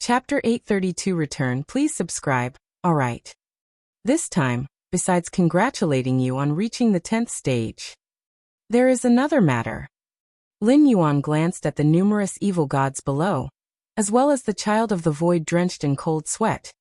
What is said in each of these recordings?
Chapter 832 Return. Please subscribe. Alright. This time, besides congratulating you on reaching the 10th stage, there is another matter. Lin Yuan glanced at the numerous evil gods below, as well as the child of the void drenched in cold sweat.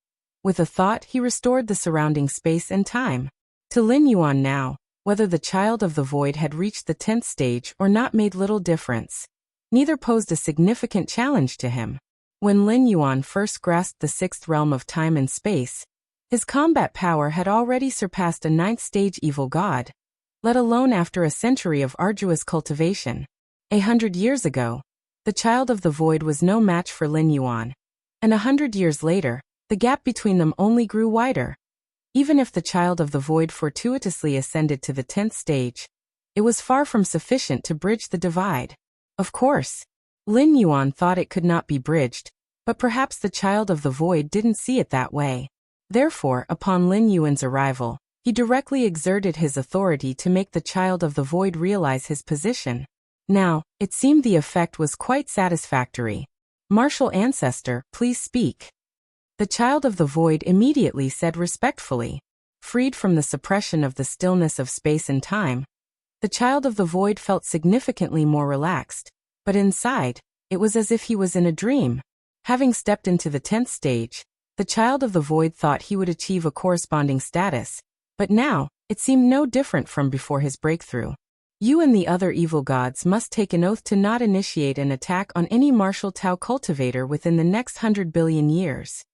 With a thought, he restored the surrounding space and time. To Lin Yuan now, whether the child of the void had reached the 10th stage or not made little difference. Neither posed a significant challenge to him. When Lin Yuan first grasped the 6th realm of time and space, his combat power had already surpassed a 9th stage evil god, let alone after a century of arduous cultivation. 100 years ago, the child of the void was no match for Lin Yuan, and 100 years later, the gap between them only grew wider. Even if the child of the void fortuitously ascended to the 10th stage, it was far from sufficient to bridge the divide. Of course, Lin Yuan thought it could not be bridged, but perhaps the child of the void didn't see it that way. Therefore, upon Lin Yuan's arrival, he directly exerted his authority to make the child of the void realize his position. Now, it seemed the effect was quite satisfactory. "Martial ancestor, please speak." The child of the void immediately said respectfully. Freed from the suppression of the stillness of space and time, the child of the void felt significantly more relaxed, but inside, it was as if he was in a dream. Having stepped into the 10th stage, the child of the void thought he would achieve a corresponding status, but now, it seemed no different from before his breakthrough. "You and the other evil gods must take an oath to not initiate an attack on any martial Tao cultivator within the next 100 billion years.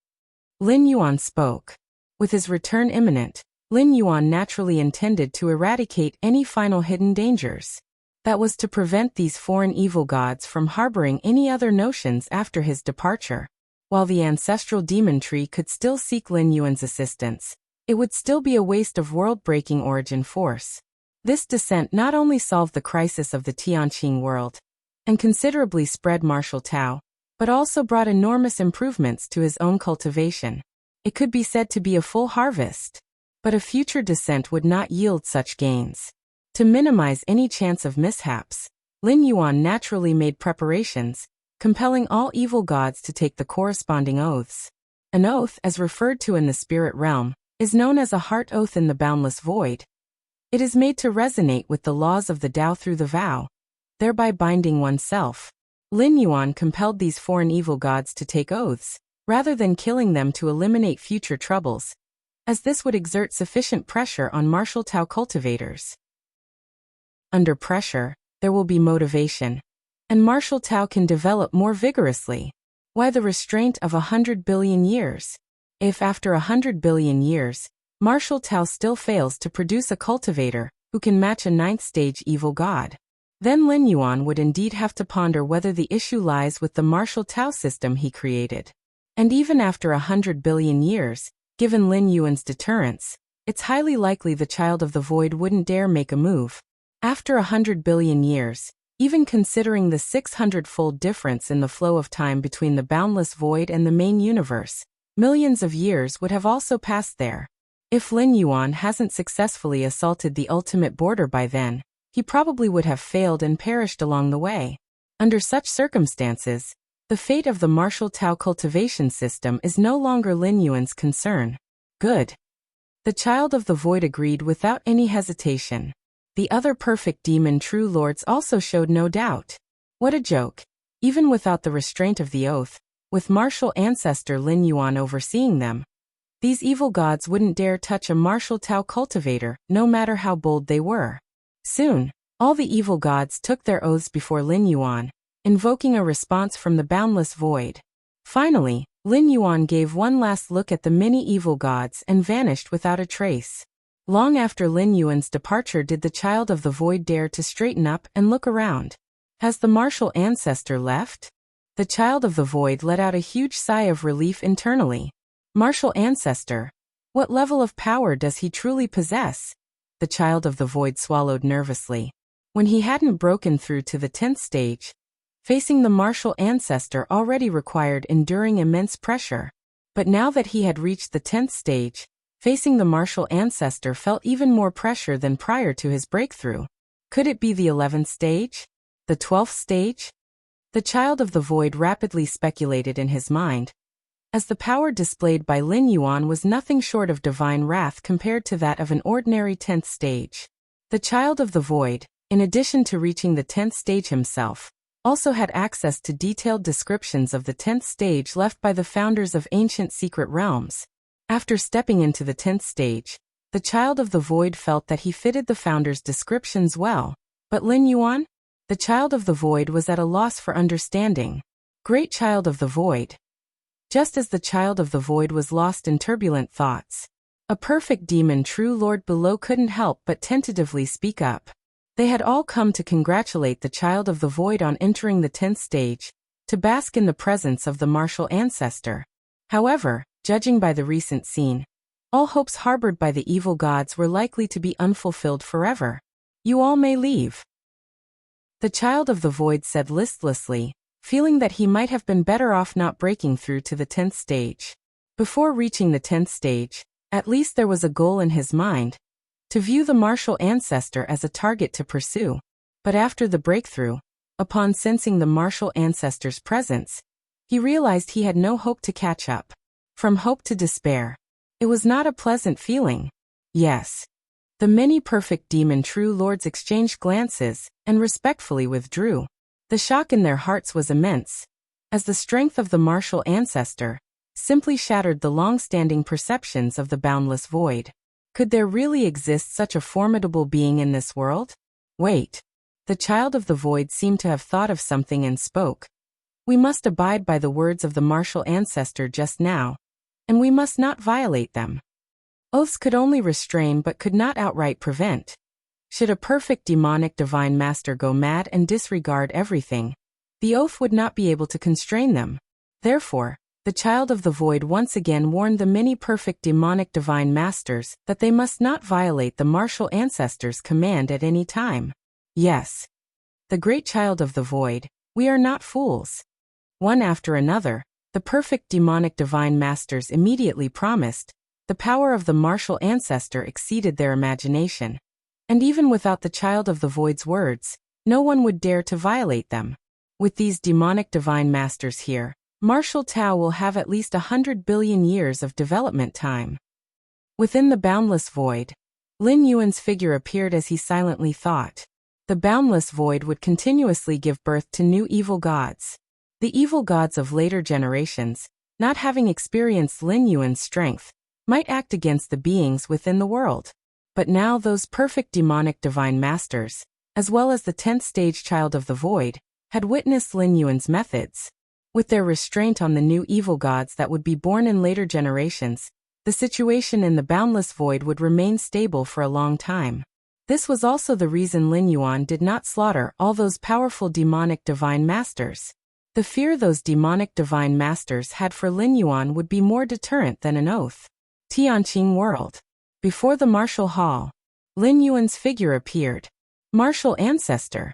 Lin Yuan spoke. With his return imminent, Lin Yuan naturally intended to eradicate any final hidden dangers. That was to prevent these foreign evil gods from harboring any other notions after his departure. While the ancestral demon tree could still seek Lin Yuan's assistance, it would still be a waste of world-breaking origin force. This descent not only solved the crisis of the Tianqing world, and considerably spread martial Tao, but also brought enormous improvements to his own cultivation. It could be said to be a full harvest. But a future descent would not yield such gains. To minimize any chance of mishaps, Lin Yuan naturally made preparations, compelling all evil gods to take the corresponding oaths. An oath, as referred to in the spirit realm, is known as a heart oath in the boundless void. It is made to resonate with the laws of the Tao through the vow, thereby binding oneself. Lin Yuan compelled these foreign evil gods to take oaths, rather than killing them to eliminate future troubles, as this would exert sufficient pressure on martial Tao cultivators. Under pressure, there will be motivation, and martial Tao can develop more vigorously. Why the restraint of 100 billion years? If after 100 billion years, martial Tao still fails to produce a cultivator who can match a 9th stage evil god, then Lin Yuan would indeed have to ponder whether the issue lies with the martial Tao system he created. And even after 100 billion years, given Lin Yuan's deterrence, it's highly likely the child of the void wouldn't dare make a move. After 100 billion years, even considering the 600-fold difference in the flow of time between the boundless void and the main universe, millions of years would have also passed there. If Lin Yuan hasn't successfully assaulted the ultimate border by then, he probably would have failed and perished along the way. Under such circumstances, the fate of the martial Tao cultivation system is no longer Lin Yuan's concern. Good. The child of the void agreed without any hesitation. The other perfect demon true lords also showed no doubt. What a joke. Even without the restraint of the oath, with martial ancestor Lin Yuan overseeing them, these evil gods wouldn't dare touch a martial Tao cultivator, no matter how bold they were. Soon, all the evil gods took their oaths before Lin Yuan, invoking a response from the boundless void. Finally, Lin Yuan gave one last look at the many evil gods and vanished without a trace. Long after Lin Yuan's departure did the child of the void dare to straighten up and look around. Has the martial ancestor left? The child of the void let out a huge sigh of relief internally. Martial ancestor, what level of power does he truly possess? The child of the void swallowed nervously. When he hadn't broken through to the 10th stage, facing the martial ancestor already required enduring immense pressure. But now that he had reached the 10th stage, facing the martial ancestor felt even more pressure than prior to his breakthrough. Could it be the 11th stage? The 12th stage? The child of the void rapidly speculated in his mind, as the power displayed by Lin Yuan was nothing short of divine wrath compared to that of an ordinary 10th stage. The Child of the Void, in addition to reaching the 10th stage himself, also had access to detailed descriptions of the 10th stage left by the founders of ancient secret realms. After stepping into the 10th stage, the Child of the Void felt that he fitted the founders' descriptions well. But Lin Yuan? The Child of the Void was at a loss for understanding. Great Child of the Void. Just as the Child of the Void was lost in turbulent thoughts, a perfect demon true lord below couldn't help but tentatively speak up. They had all come to congratulate the Child of the Void on entering the 10th stage, to bask in the presence of the martial ancestor. However, judging by the recent scene, all hopes harbored by the evil gods were likely to be unfulfilled forever. You all may leave. The Child of the Void said listlessly, feeling that he might have been better off not breaking through to the 10th stage. Before reaching the 10th stage, at least there was a goal in his mind, to view the martial ancestor as a target to pursue. But after the breakthrough, upon sensing the martial ancestor's presence, he realized he had no hope to catch up. From hope to despair. It was not a pleasant feeling. Yes. The many perfect demon true lords exchanged glances, and respectfully withdrew. The shock in their hearts was immense, as the strength of the martial ancestor simply shattered the long-standing perceptions of the boundless void. Could there really exist such a formidable being in this world? Wait. The Child of the Void seemed to have thought of something and spoke. We must abide by the words of the martial ancestor just now, and we must not violate them. Oaths could only restrain but could not outright prevent. Should a perfect demonic divine master go mad and disregard everything, the oath would not be able to constrain them. Therefore, the Child of the Void once again warned the many perfect demonic divine masters that they must not violate the martial ancestor's command at any time. Yes. The great Child of the Void, we are not fools. One after another, the perfect demonic divine masters immediately promised. The power of the martial ancestor exceeded their imagination. And even without the Child of the Void's words, no one would dare to violate them. With these demonic divine masters here, martial Tao will have at least 100 billion years of development time. Within the boundless void, Lin Yuan's figure appeared as he silently thought. The boundless void would continuously give birth to new evil gods. The evil gods of later generations, not having experienced Lin Yuan's strength, might act against the beings within the world. But now those perfect demonic divine masters, as well as the 10th stage Child of the Void, had witnessed Lin Yuan's methods. With their restraint on the new evil gods that would be born in later generations, the situation in the boundless void would remain stable for a long time. This was also the reason Lin Yuan did not slaughter all those powerful demonic divine masters. The fear those demonic divine masters had for Lin Yuan would be more deterrent than an oath. Tianqing World. Before the martial hall, Lin Yuan's figure appeared. Martial ancestor.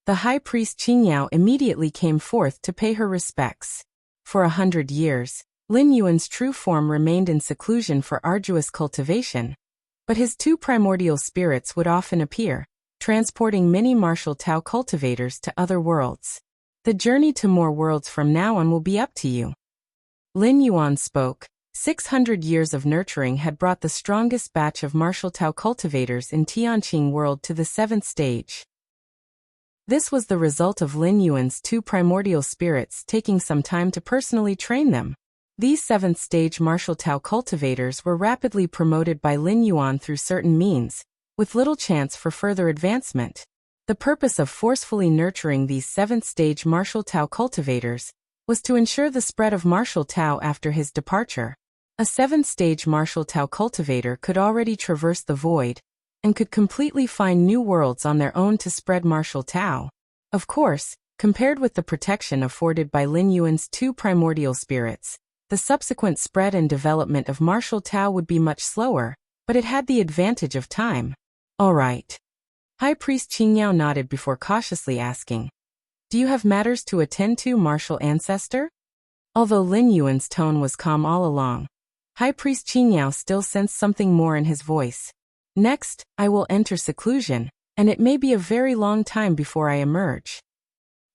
The high priest Qingyao immediately came forth to pay her respects. For 100 years, Lin Yuan's true form remained in seclusion for arduous cultivation, but his two primordial spirits would often appear, transporting many martial Tao cultivators to other worlds. The journey to more worlds from now on will be up to you. Lin Yuan spoke. 600 years of nurturing had brought the strongest batch of martial Tao cultivators in Tianqing World to the 7th stage. This was the result of Lin Yuan's two primordial spirits taking some time to personally train them. These 7th stage martial Tao cultivators were rapidly promoted by Lin Yuan through certain means, with little chance for further advancement. The purpose of forcefully nurturing these 7th stage martial Tao cultivators was to ensure the spread of martial Tao after his departure. A 7th stage martial Tao cultivator could already traverse the void, and could completely find new worlds on their own to spread martial Tao. Of course, compared with the protection afforded by Lin Yuan's two primordial spirits, the subsequent spread and development of martial Tao would be much slower, but it had the advantage of time. All right. High Priest Qingyao nodded before cautiously asking, "Do you have matters to attend to, martial ancestor?" Although Lin Yuan's tone was calm all along, High Priest Qingyao still sensed something more in his voice. "Next, I will enter seclusion, and it may be a very long time before I emerge."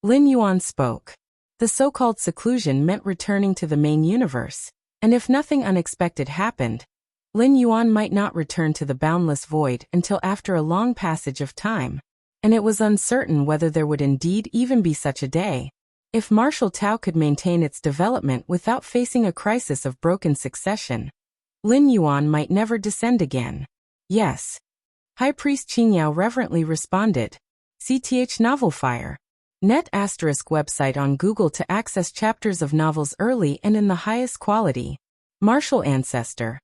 Lin Yuan spoke. The so-called seclusion meant returning to the main universe, and if nothing unexpected happened, Lin Yuan might not return to the boundless void until after a long passage of time, and it was uncertain whether there would indeed even be such a day. If martial Tao could maintain its development without facing a crisis of broken succession, Lin Yuan might never descend again. Yes. High Priest Qingyao reverently responded. CTH Novel Fire. Net ** website on Google to access chapters of novels early and in the highest quality. Martial Ancestor.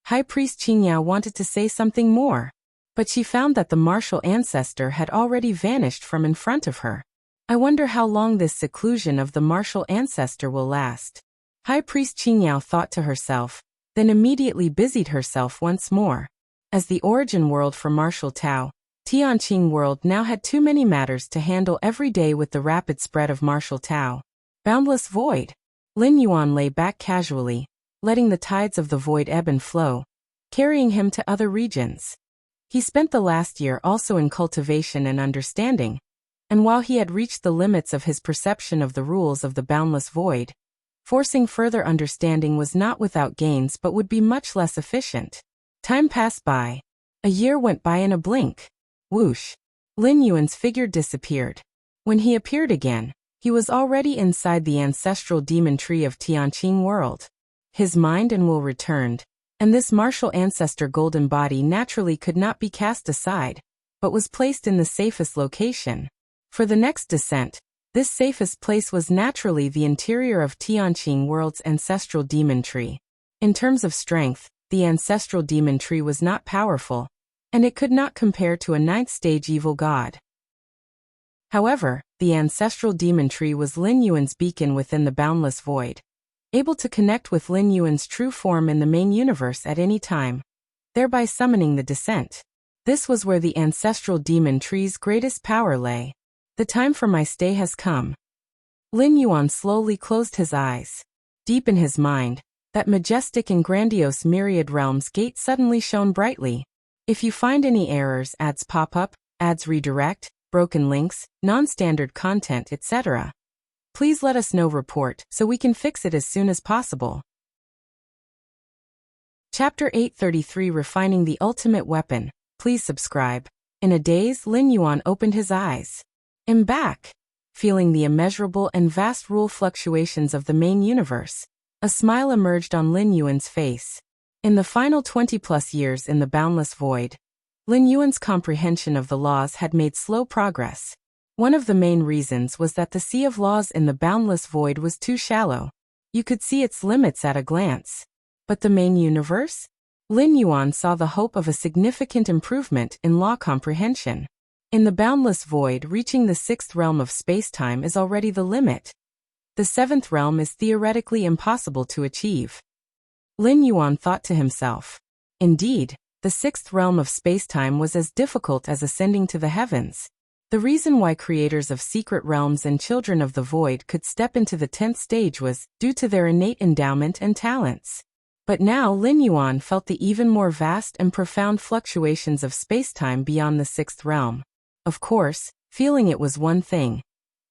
High Priest Qingyao wanted to say something more, but she found that the martial ancestor had already vanished from in front of her. I wonder how long this seclusion of the martial ancestor will last. High Priest Qingyao thought to herself, then immediately busied herself once more. As the origin world for martial Tao, Tianqing world now had too many matters to handle every day with the rapid spread of martial Tao. Boundless void. Lin Yuan lay back casually, letting the tides of the void ebb and flow, carrying him to other regions. He spent the last year also in cultivation and understanding, and while he had reached the limits of his perception of the rules of the boundless void, forcing further understanding was not without gains but would be much less efficient. Time passed by. A year went by in a blink. Whoosh. Lin Yuan's figure disappeared. When he appeared again, he was already inside the ancestral demon tree of Tianqing world. His mind and will returned, and this martial ancestor golden body naturally could not be cast aside, but was placed in the safest location. For the next descent, this safest place was naturally the interior of Tianqing world's ancestral demon tree. In terms of strength, the ancestral demon tree was not powerful, and it could not compare to a ninth-stage evil god. However, the ancestral demon tree was Lin Yuan's beacon within the boundless void, able to connect with Lin Yuan's true form in the main universe at any time, thereby summoning the descent. This was where the ancestral demon tree's greatest power lay. The time for my stay has come. Lin Yuan slowly closed his eyes. Deep in his mind, that majestic and grandiose myriad realms gate suddenly shone brightly. If you find any errors, ads pop up, ads redirect, broken links, non-standard content, etc., please let us know. Report so we can fix it as soon as possible. Chapter 833 Refining the Ultimate Weapon. Please subscribe. In a daze, Lin Yuan opened his eyes. Embark. Feeling the immeasurable and vast rule fluctuations of the main universe, a smile emerged on Lin Yuan's face. In the final 20-plus years in the boundless void, Lin Yuan's comprehension of the laws had made slow progress. One of the main reasons was that the sea of laws in the boundless void was too shallow. You could see its limits at a glance. But the main universe? Lin Yuan saw the hope of a significant improvement in law comprehension. In the boundless void, reaching the sixth realm of spacetime is already the limit. The seventh realm is theoretically impossible to achieve. Lin Yuan thought to himself. Indeed, the sixth realm of spacetime was as difficult as ascending to the heavens. The reason why creators of secret realms and children of the void could step into the 10th stage was due to their innate endowment and talents. But now Lin Yuan felt the even more vast and profound fluctuations of spacetime beyond the sixth realm. Of course, feeling it was one thing,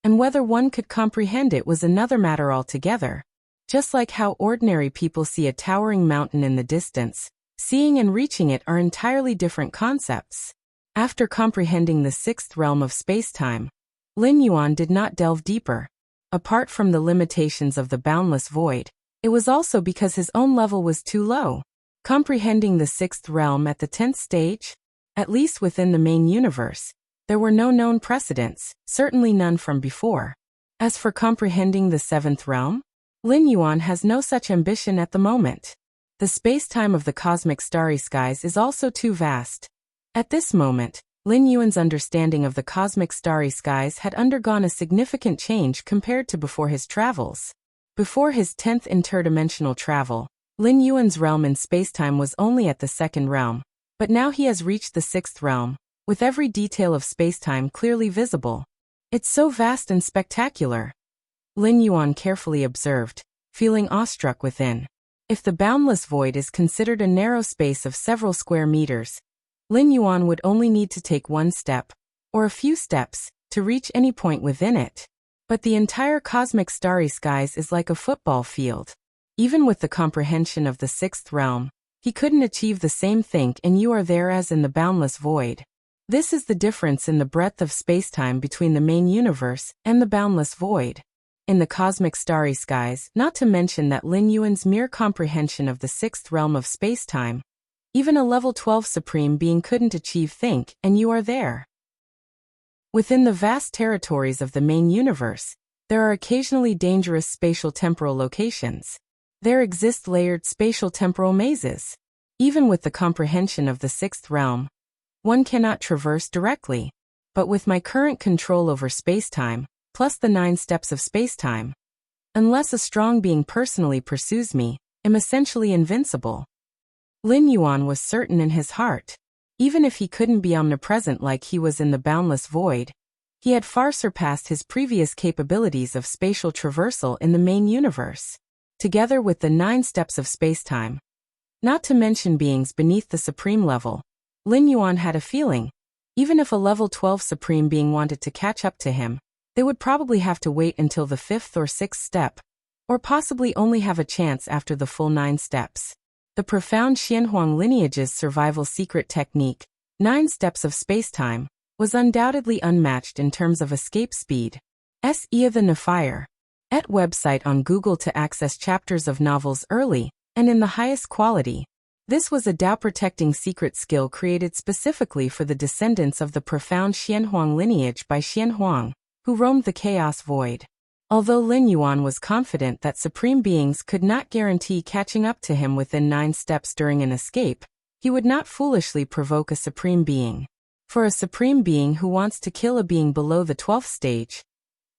and whether one could comprehend it was another matter altogether. Just like how ordinary people see a towering mountain in the distance, seeing and reaching it are entirely different concepts. After comprehending the sixth realm of spacetime, Lin Yuan did not delve deeper. Apart from the limitations of the boundless void, it was also because his own level was too low. Comprehending the sixth realm at the 10th stage, at least within the main universe, there were no known precedents, certainly none from before. As for comprehending the seventh realm, Lin Yuan has no such ambition at the moment. The space-time of the cosmic starry skies is also too vast. At this moment, Lin Yuan's understanding of the cosmic starry skies had undergone a significant change compared to before his travels. Before his 10th interdimensional travel, Lin Yuan's realm in spacetime was only at the second realm, but now he has reached the sixth realm, with every detail of spacetime clearly visible. It's so vast and spectacular. Lin Yuan carefully observed, feeling awestruck within. If the boundless void is considered a narrow space of several square meters, Lin Yuan would only need to take one step, or a few steps, to reach any point within it. But the entire cosmic starry skies is like a football field. Even with the comprehension of the sixth realm, he couldn't achieve the same thing, and you are there as in the boundless void. This is the difference in the breadth of spacetime between the main universe and the boundless void. In the cosmic starry skies, not to mention that Lin Yuan's mere comprehension of the sixth realm of spacetime, even a level 12 supreme being couldn't achieve think, and you are there. Within the vast territories of the main universe, there are occasionally dangerous spatial-temporal locations. There exist layered spatial-temporal mazes. Even with the comprehension of the sixth realm, one cannot traverse directly. But with my current control over spacetime, plus the 9 steps of spacetime, unless a strong being personally pursues me, am essentially invincible. Lin Yuan was certain in his heart. Even if he couldn't be omnipresent like he was in the boundless void, he had far surpassed his previous capabilities of spatial traversal in the main universe. Together with the 9 steps of spacetime, not to mention beings beneath the supreme level, Lin Yuan had a feeling, even if a level 12 supreme being wanted to catch up to him, they would probably have to wait until the 5th or 6th step, or possibly only have a chance after the full 9 steps. The profound Xianhuang lineage's survival secret technique, 9 steps of spacetime, was undoubtedly unmatched in terms of escape speed. S.E. the Nefire. At website on Google to access chapters of novels early and in the highest quality. This was a Dao-protecting secret skill created specifically for the descendants of the profound Xianhuang lineage by Xianhuang, who roamed the chaos void. Although Lin Yuan was confident that supreme beings could not guarantee catching up to him within 9 steps during an escape, he would not foolishly provoke a supreme being. For a supreme being who wants to kill a being below the 12th stage,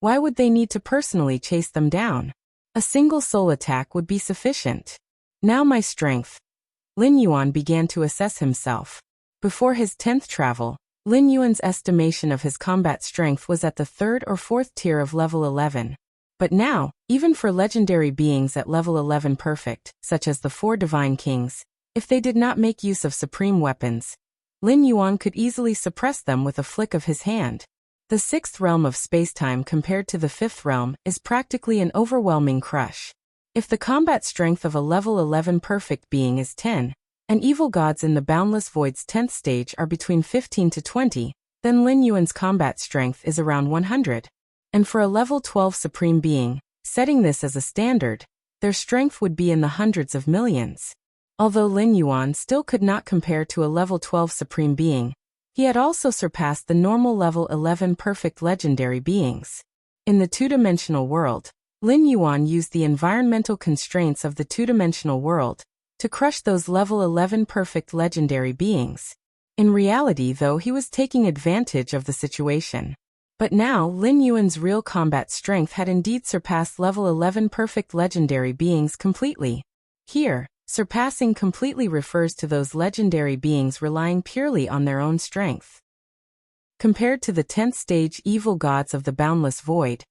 why would they need to personally chase them down? A single soul attack would be sufficient. Now my strength. Lin Yuan began to assess himself. Before his 10th travel, Lin Yuan's estimation of his combat strength was at the 3rd or 4th tier of level 11. But now, even for legendary beings at level 11 perfect, such as the 4 divine kings, if they did not make use of supreme weapons, Lin Yuan could easily suppress them with a flick of his hand. The 6th realm of spacetime compared to the 5th realm is practically an overwhelming crush. If the combat strength of a level 11 perfect being is 10, and evil gods in the boundless void's 10th stage are between 15 to 20, then Lin Yuan's combat strength is around 100. And for a level 12 supreme being, setting this as a standard, their strength would be in the hundreds of millions. Although Lin Yuan still could not compare to a level 12 supreme being, he had also surpassed the normal level 11 perfect legendary beings. In the two-dimensional world, Lin Yuan used the environmental constraints of the two-dimensional world to crush those level 11 perfect legendary beings. In reality, though, he was taking advantage of the situation. But now, Lin Yuan's real combat strength had indeed surpassed level 11 perfect legendary beings completely. Here, surpassing completely refers to those legendary beings relying purely on their own strength. Compared to the 10th stage evil gods of the boundless void,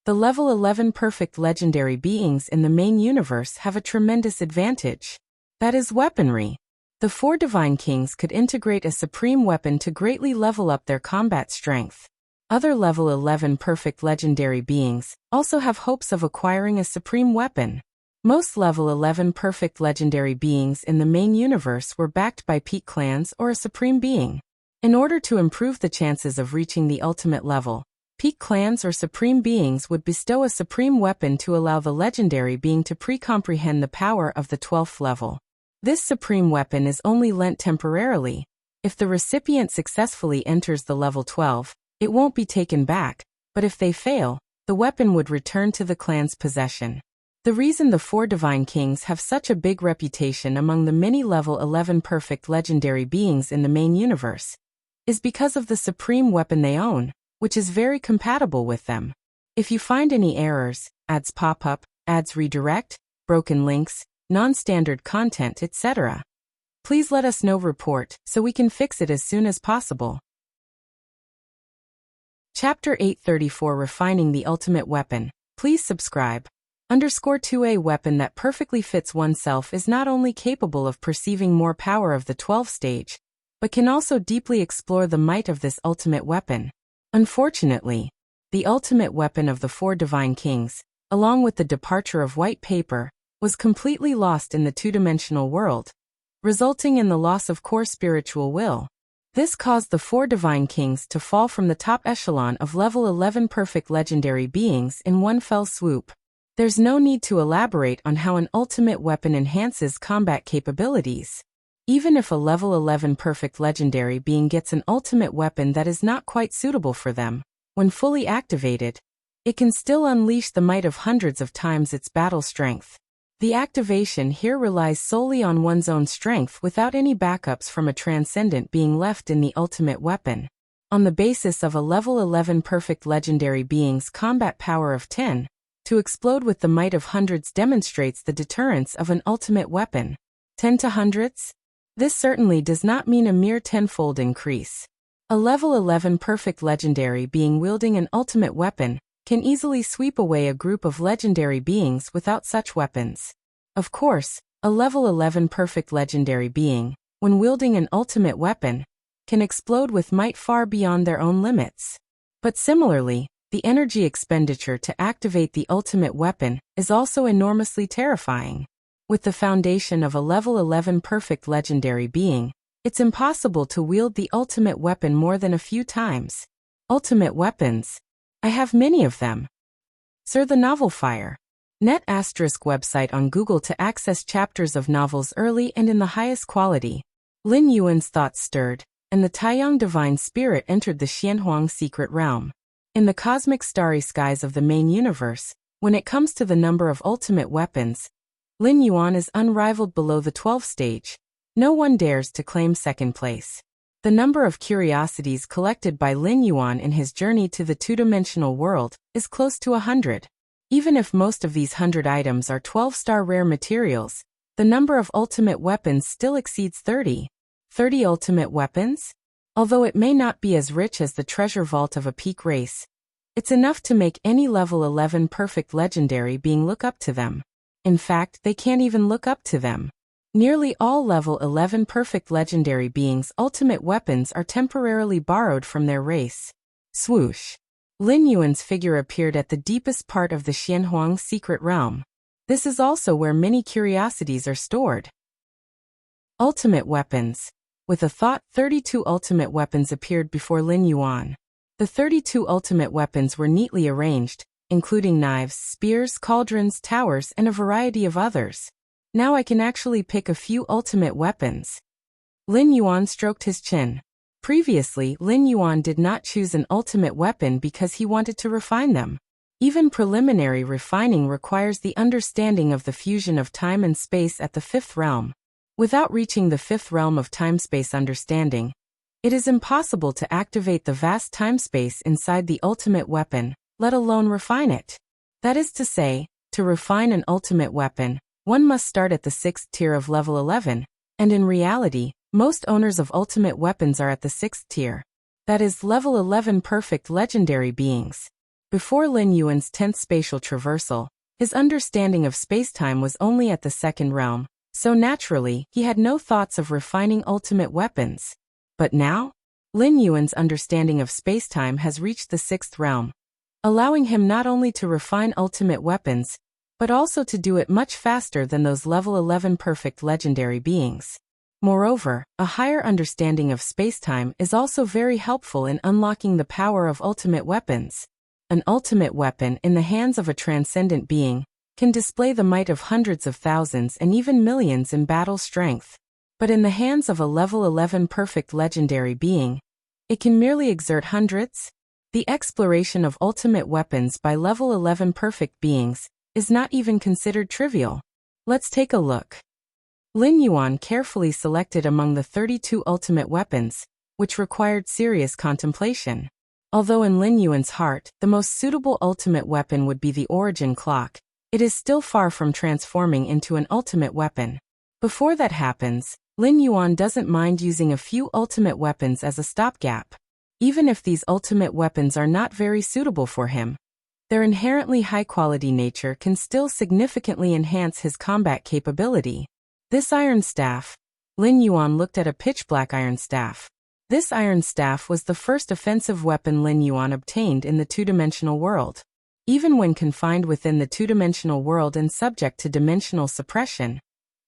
the level 11 perfect legendary beings in the main universe have a tremendous advantage. That is weaponry. The 4 divine kings could integrate a supreme weapon to greatly level up their combat strength. Other level 11 perfect legendary beings also have hopes of acquiring a supreme weapon. Most level 11 perfect legendary beings in the main universe were backed by peak clans or a supreme being. In order to improve the chances of reaching the ultimate level, peak clans or supreme beings would bestow a supreme weapon to allow the legendary being to pre-comprehend the power of the 12th level. This supreme weapon is only lent temporarily. If the recipient successfully enters the level 12, it won't be taken back, but if they fail, the weapon would return to the clan's possession. The reason the 4 divine kings have such a big reputation among the many level 11 perfect legendary beings in the main universe is because of the supreme weapon they own, which is very compatible with them. If you find any errors, ads pop up, ads redirect, broken links, non-standard content, etc., please let us know. Report so we can fix it as soon as possible. Chapter 834 Refining the Ultimate Weapon. Please subscribe. _2A weapon that perfectly fits oneself is not only capable of perceiving more power of the 12th stage, but can also deeply explore the might of this ultimate weapon. Unfortunately, the ultimate weapon of the four divine kings, along with the departure of white paper, was completely lost in the two-dimensional world, resulting in the loss of core spiritual will. This caused the four divine kings to fall from the top echelon of level 11 perfect legendary beings in one fell swoop. There's no need to elaborate on how an ultimate weapon enhances combat capabilities. Even if a level 11 perfect legendary being gets an ultimate weapon that is not quite suitable for them, when fully activated, it can still unleash the might of hundreds of times its battle strength. The activation here relies solely on one's own strength without any backups from a transcendent being left in the ultimate weapon. On the basis of a level 11 perfect legendary being's combat power of 10, to explode with the might of hundreds demonstrates the deterrence of an ultimate weapon. 10 to hundreds? This certainly does not mean a mere tenfold increase. A level 11 perfect legendary being wielding an ultimate weapon can easily sweep away a group of legendary beings without such weapons. Of course, a level 11 perfect legendary being, when wielding an ultimate weapon, can explode with might far beyond their own limits. But similarly, the energy expenditure to activate the ultimate weapon is also enormously terrifying. With the foundation of a level 11 perfect legendary being, it's impossible to wield the ultimate weapon more than a few times. Ultimate weapons. I have many of them. Sir, the novel Fire. Net ** website on Google to access chapters of novels early and in the highest quality. Lin Yuan's thoughts stirred, and the Taiyang divine spirit entered the Xianhuang secret realm. In the cosmic starry skies of the main universe, when it comes to the number of ultimate weapons, Lin Yuan is unrivaled below the 12th stage. No one dares to claim second place. The number of curiosities collected by Lin Yuan in his journey to the two-dimensional world is close to 100. Even if most of these 100 items are 12-star rare materials, the number of ultimate weapons still exceeds 30. 30 ultimate weapons? Although it may not be as rich as the treasure vault of a peak race, it's enough to make any level 11 perfect legendary being look up to them. In fact, they can't even look up to them. Nearly all level 11 perfect legendary beings' ultimate weapons are temporarily borrowed from their race. Swoosh. Lin Yuan's figure appeared at the deepest part of the Xianhuang secret realm. This is also where many curiosities are stored. Ultimate weapons. With a thought, 32 ultimate weapons appeared before Lin Yuan. The 32 ultimate weapons were neatly arranged, including knives, spears, cauldrons, towers, and a variety of others. Now I can actually pick a few ultimate weapons. Lin Yuan stroked his chin. Previously, Lin Yuan did not choose an ultimate weapon because he wanted to refine them. Even preliminary refining requires the understanding of the fusion of time and space at the 5th realm. Without reaching the 5th realm of time-space understanding, it is impossible to activate the vast time-space inside the ultimate weapon, let alone refine it. That is to say, to refine an ultimate weapon, one must start at the 6th tier of level 11, and in reality, most owners of ultimate weapons are at the 6th tier. That is, level 11 perfect legendary beings. Before Lin Yuan's 10th spatial traversal, his understanding of spacetime was only at the 2nd realm, so naturally, he had no thoughts of refining ultimate weapons. But now, Lin Yuan's understanding of spacetime has reached the 6th realm, allowing him not only to refine ultimate weapons, but also to do it much faster than those level 11 perfect legendary beings. Moreover, a higher understanding of spacetime is also very helpful in unlocking the power of ultimate weapons. An ultimate weapon in the hands of a transcendent being can display the might of hundreds of thousands and even millions in battle strength. But in the hands of a level 11 perfect legendary being, it can merely exert hundreds. The exploration of ultimate weapons by level 11 perfect beings is not even considered trivial. Let's take a look. Lin Yuan carefully selected among the 32 ultimate weapons, which required serious contemplation. Although in Lin Yuan's heart, the most suitable ultimate weapon would be the origin clock, it is still far from transforming into an ultimate weapon. Before that happens, Lin Yuan doesn't mind using a few ultimate weapons as a stopgap. Even if these ultimate weapons are not very suitable for him, their inherently high-quality nature can still significantly enhance his combat capability. This iron staff. Lin Yuan looked at a pitch-black iron staff. This iron staff was the first offensive weapon Lin Yuan obtained in the two-dimensional world. Even when confined within the two-dimensional world and subject to dimensional suppression,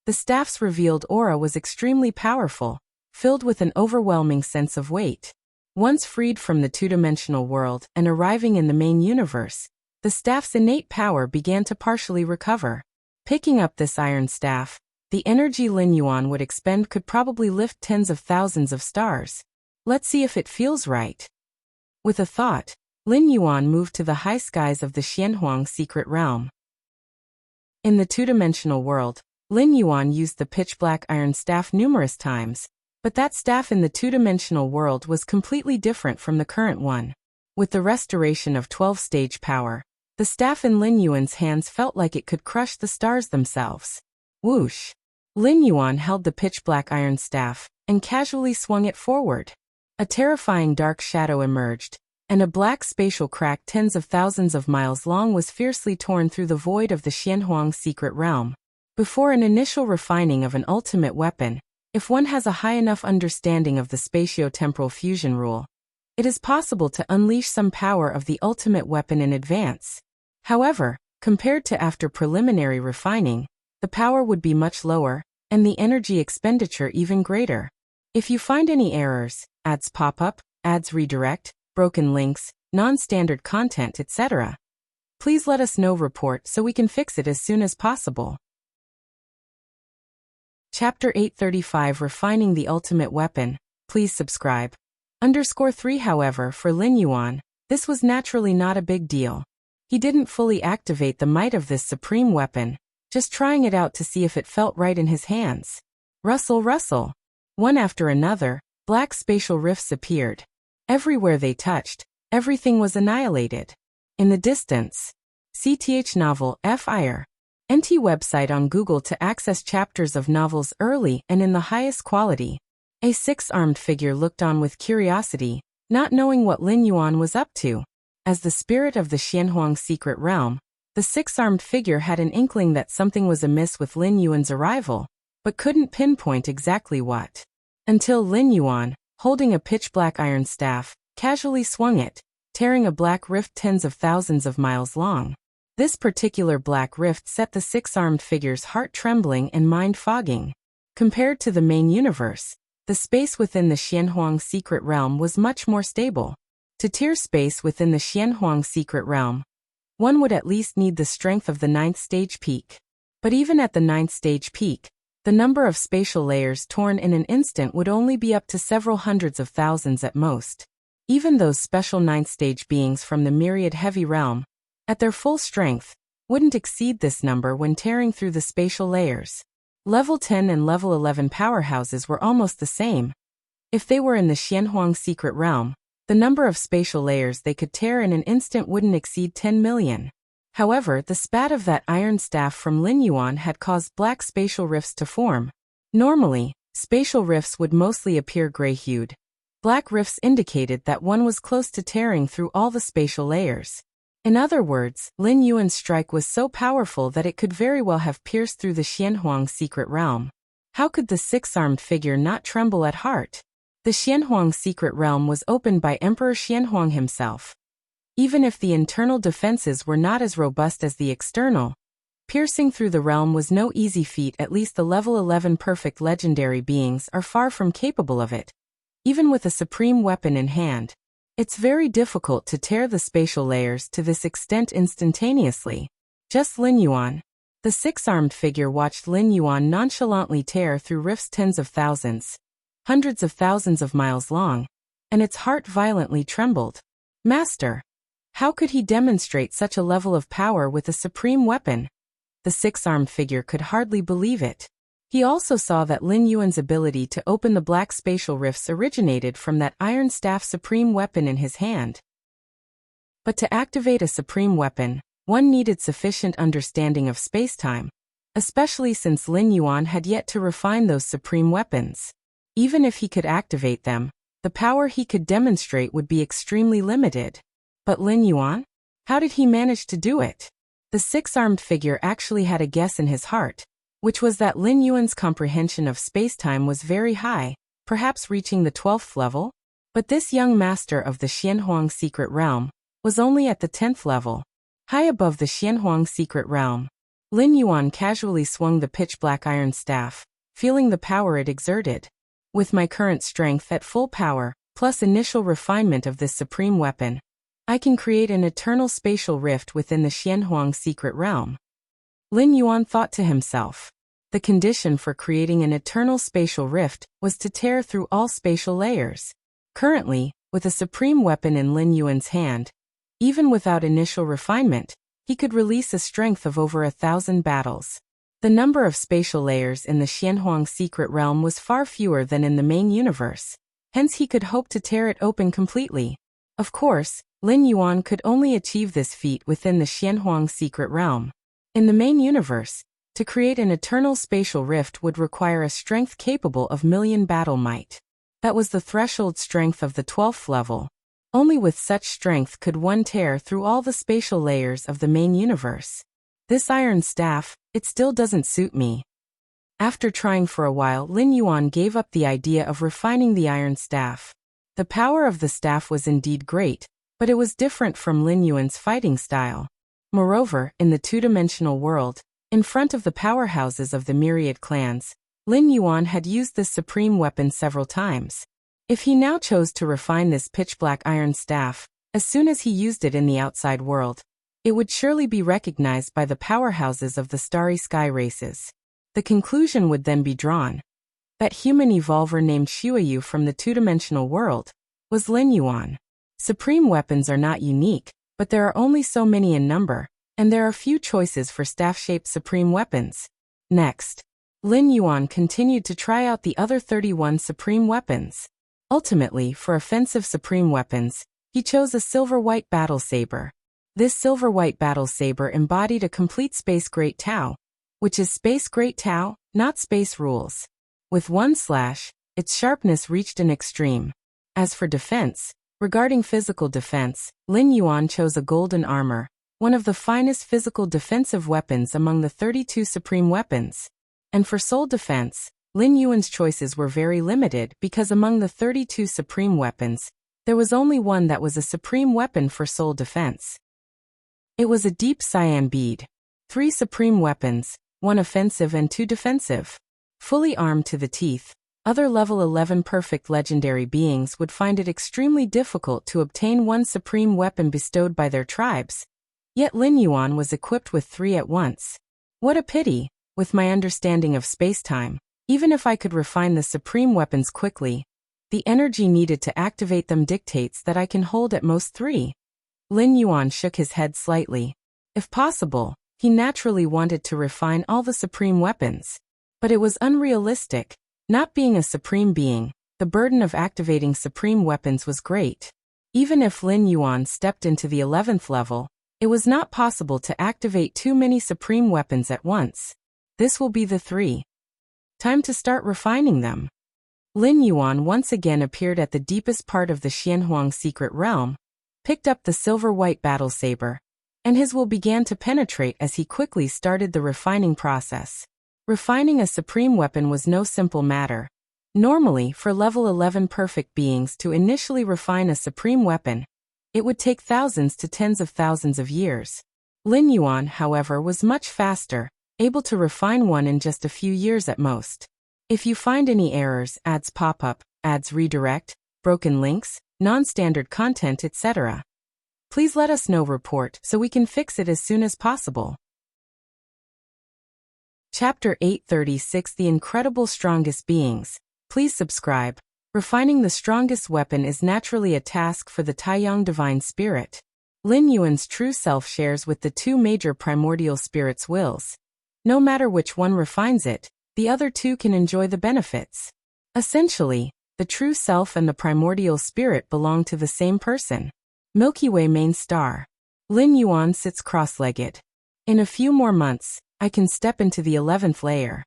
the staff's revealed aura was extremely powerful, filled with an overwhelming sense of weight. Once freed from the two-dimensional world and arriving in the main universe, the staff's innate power began to partially recover. Picking up this iron staff, the energy Lin Yuan would expend could probably lift tens of thousands of stars. Let's see if it feels right. With a thought, Lin Yuan moved to the high skies of the Xianhuang secret realm. In the two-dimensional world, Lin Yuan used the pitch-black iron staff numerous times, but that staff in the two-dimensional world was completely different from the current one. With the restoration of 12-stage power, the staff in Lin Yuan's hands felt like it could crush the stars themselves. Whoosh! Lin Yuan held the pitch-black iron staff and casually swung it forward. A terrifying dark shadow emerged, and a black spatial crack tens of thousands of miles long was fiercely torn through the void of the Xianhuang secret realm. Before an initial refining of an ultimate weapon, if one has a high enough understanding of the spatio-temporal fusion rule, it is possible to unleash some power of the ultimate weapon in advance. However, compared to after preliminary refining, the power would be much lower, and the energy expenditure even greater. If you find any errors, ads pop up, ads redirect, broken links, non-standard content, etc., please let us know. Report so we can fix it as soon as possible. Chapter 835 Refining the Ultimate Weapon. Please subscribe. _3 However, for Lin Yuan, this was naturally not a big deal. He didn't fully activate the might of this supreme weapon, just trying it out to see if it felt right in his hands. Rustle, rustle. One after another, black spatial rifts appeared. Everywhere they touched, everything was annihilated. In the distance. CTH novel Fire. NT website on Google to access chapters of novels early and in the highest quality. A six-armed figure looked on with curiosity, not knowing what Lin Yuan was up to. As the spirit of the Xianhuang secret realm, the six-armed figure had an inkling that something was amiss with Lin Yuan's arrival, but couldn't pinpoint exactly what. Until Lin Yuan, holding a pitch-black iron staff, casually swung it, tearing a black rift tens of thousands of miles long. This particular black rift set the six-armed figure's heart trembling and mind fogging. Compared to the main universe, the space within the Xianhuang secret realm was much more stable. To tear space within the Xianhuang secret realm, one would at least need the strength of the 9th stage peak. But even at the 9th stage peak, the number of spatial layers torn in an instant would only be up to several hundreds of thousands at most. Even those special 9th stage beings from the myriad heavy realm, at their full strength, wouldn't exceed this number when tearing through the spatial layers. Level 10 and Level 11 powerhouses were almost the same. If they were in the Xianhuang secret realm, the number of spatial layers they could tear in an instant wouldn't exceed 10 million. However, the spat of that iron staff from Lin Yuan had caused black spatial rifts to form. Normally, spatial rifts would mostly appear gray-hued. Black rifts indicated that one was close to tearing through all the spatial layers. In other words, Lin Yuan's strike was so powerful that it could very well have pierced through the Xianhuang secret realm. How could the six-armed figure not tremble at heart? The Xianhuang secret realm was opened by Emperor Xianhuang himself. Even if the internal defenses were not as robust as the external, piercing through the realm was no easy feat. At least the level 11 perfect legendary beings are far from capable of it. Even with a supreme weapon in hand, it's very difficult to tear the spatial layers to this extent instantaneously. Just Lin Yuan. The six-armed figure watched Lin Yuan nonchalantly tear through rifts tens of thousands, hundreds of thousands of miles long, and its heart violently trembled. Master! How could he demonstrate such a level of power with a supreme weapon? The six-armed figure could hardly believe it. He also saw that Lin Yuan's ability to open the black spatial rifts originated from that iron staff supreme weapon in his hand. But to activate a supreme weapon, one needed sufficient understanding of spacetime, especially since Lin Yuan had yet to refine those supreme weapons. Even if he could activate them, the power he could demonstrate would be extremely limited. But Lin Yuan? How did he manage to do it? The six-armed figure actually had a guess in his heart, which was that Lin Yuan's comprehension of spacetime was very high, perhaps reaching the 12th level? But this young master of the Xianhuang secret realm was only at the 10th level. High above the Xianhuang secret realm, Lin Yuan casually swung the pitch-black iron staff, feeling the power it exerted. With my current strength at full power, plus initial refinement of this supreme weapon, I can create an eternal spatial rift within the Xianhuang secret realm. Lin Yuan thought to himself. The condition for creating an eternal spatial rift was to tear through all spatial layers. Currently, with a supreme weapon in Lin Yuan's hand, even without initial refinement, he could release a strength of over 1,000 battles. The number of spatial layers in the Xianhuang secret realm was far fewer than in the main universe. Hence he could hope to tear it open completely. Of course, Lin Yuan could only achieve this feat within the Xianhuang secret realm. In the main universe, to create an eternal spatial rift would require a strength capable of million battle might. That was the threshold strength of the 12th level. Only with such strength could one tear through all the spatial layers of the main universe. This iron staff, it still doesn't suit me. After trying for a while, Lin Yuan gave up the idea of refining the iron staff. The power of the staff was indeed great, but it was different from Lin Yuan's fighting style. Moreover, in the two-dimensional world, in front of the powerhouses of the myriad clans, Lin Yuan had used this supreme weapon several times. If he now chose to refine this pitch-black iron staff, as soon as he used it in the outside world, it would surely be recognized by the powerhouses of the starry sky races. The conclusion would then be drawn. That human evolver named Xueyu from the two-dimensional world was Lin Yuan. Supreme weapons are not unique, but there are only so many in number, and there are few choices for staff-shaped supreme weapons. Next, Lin Yuan continued to try out the other 31 supreme weapons. Ultimately, for offensive supreme weapons, he chose a silver-white battle saber. This silver-white battle saber embodied a complete Space Great Tao, which is Space Great Tao, not Space Rules. With one slash, its sharpness reached an extreme. As for defense, regarding physical defense, Lin Yuan chose a golden armor, one of the finest physical defensive weapons among the 32 supreme weapons. And for soul defense, Lin Yuan's choices were very limited because among the 32 supreme weapons, there was only one that was a supreme weapon for soul defense. It was a deep cyan bead. 3 supreme weapons, 1 offensive and 2 defensive. Fully armed to the teeth, other level 11 perfect legendary beings would find it extremely difficult to obtain one supreme weapon bestowed by their tribes. Yet Lin Yuan was equipped with 3 at once. What a pity, with my understanding of space-time. Even if I could refine the supreme weapons quickly, the energy needed to activate them dictates that I can hold at most 3. Lin Yuan shook his head slightly. If possible, he naturally wanted to refine all the supreme weapons. But it was unrealistic. Not being a supreme being, the burden of activating supreme weapons was great. Even if Lin Yuan stepped into the 11th level, it was not possible to activate too many supreme weapons at once. This will be the 3. Time to start refining them. Lin Yuan once again appeared at the deepest part of the Xianhuang secret realm, picked up the silver-white battle saber, and his will began to penetrate as he quickly started the refining process. Refining a supreme weapon was no simple matter. Normally, for level 11 perfect beings to initially refine a supreme weapon, it would take thousands to tens of thousands of years. Lin Yuan, however, was much faster, able to refine one in just a few years at most. If you find any errors, ads pop up, ads redirect, broken links, non-standard content, etc., please let us know report so we can fix it as soon as possible. Chapter 836 The Incredible Strongest Beings. Please subscribe. Refining the strongest weapon is naturally a task for the Taiyang Divine Spirit. Lin Yuan's true self shares with the 2 major primordial spirits' wills. No matter which one refines it, the other 2 can enjoy the benefits. Essentially, the true self and the primordial spirit belong to the same person. Milky Way main star. Lin Yuan sits cross-legged. In a few more months, I can step into the 11th layer.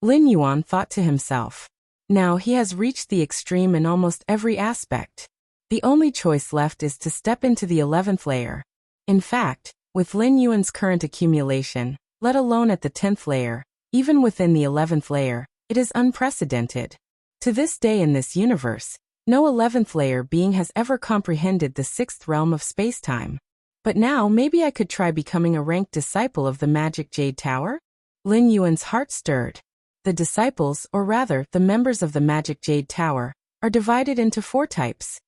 Lin Yuan thought to himself. Now he has reached the extreme in almost every aspect. The only choice left is to step into the 11th layer. In fact, with Lin Yuan's current accumulation, let alone at the 10th layer, even within the 11th layer, it is unprecedented. To this day in this universe, no 11th layer being has ever comprehended the 6th realm of spacetime. But now maybe I could try becoming a ranked disciple of the Magic Jade Tower? Lin Yuan's heart stirred. The disciples, or rather, the members of the Magic Jade Tower, are divided into 4 types.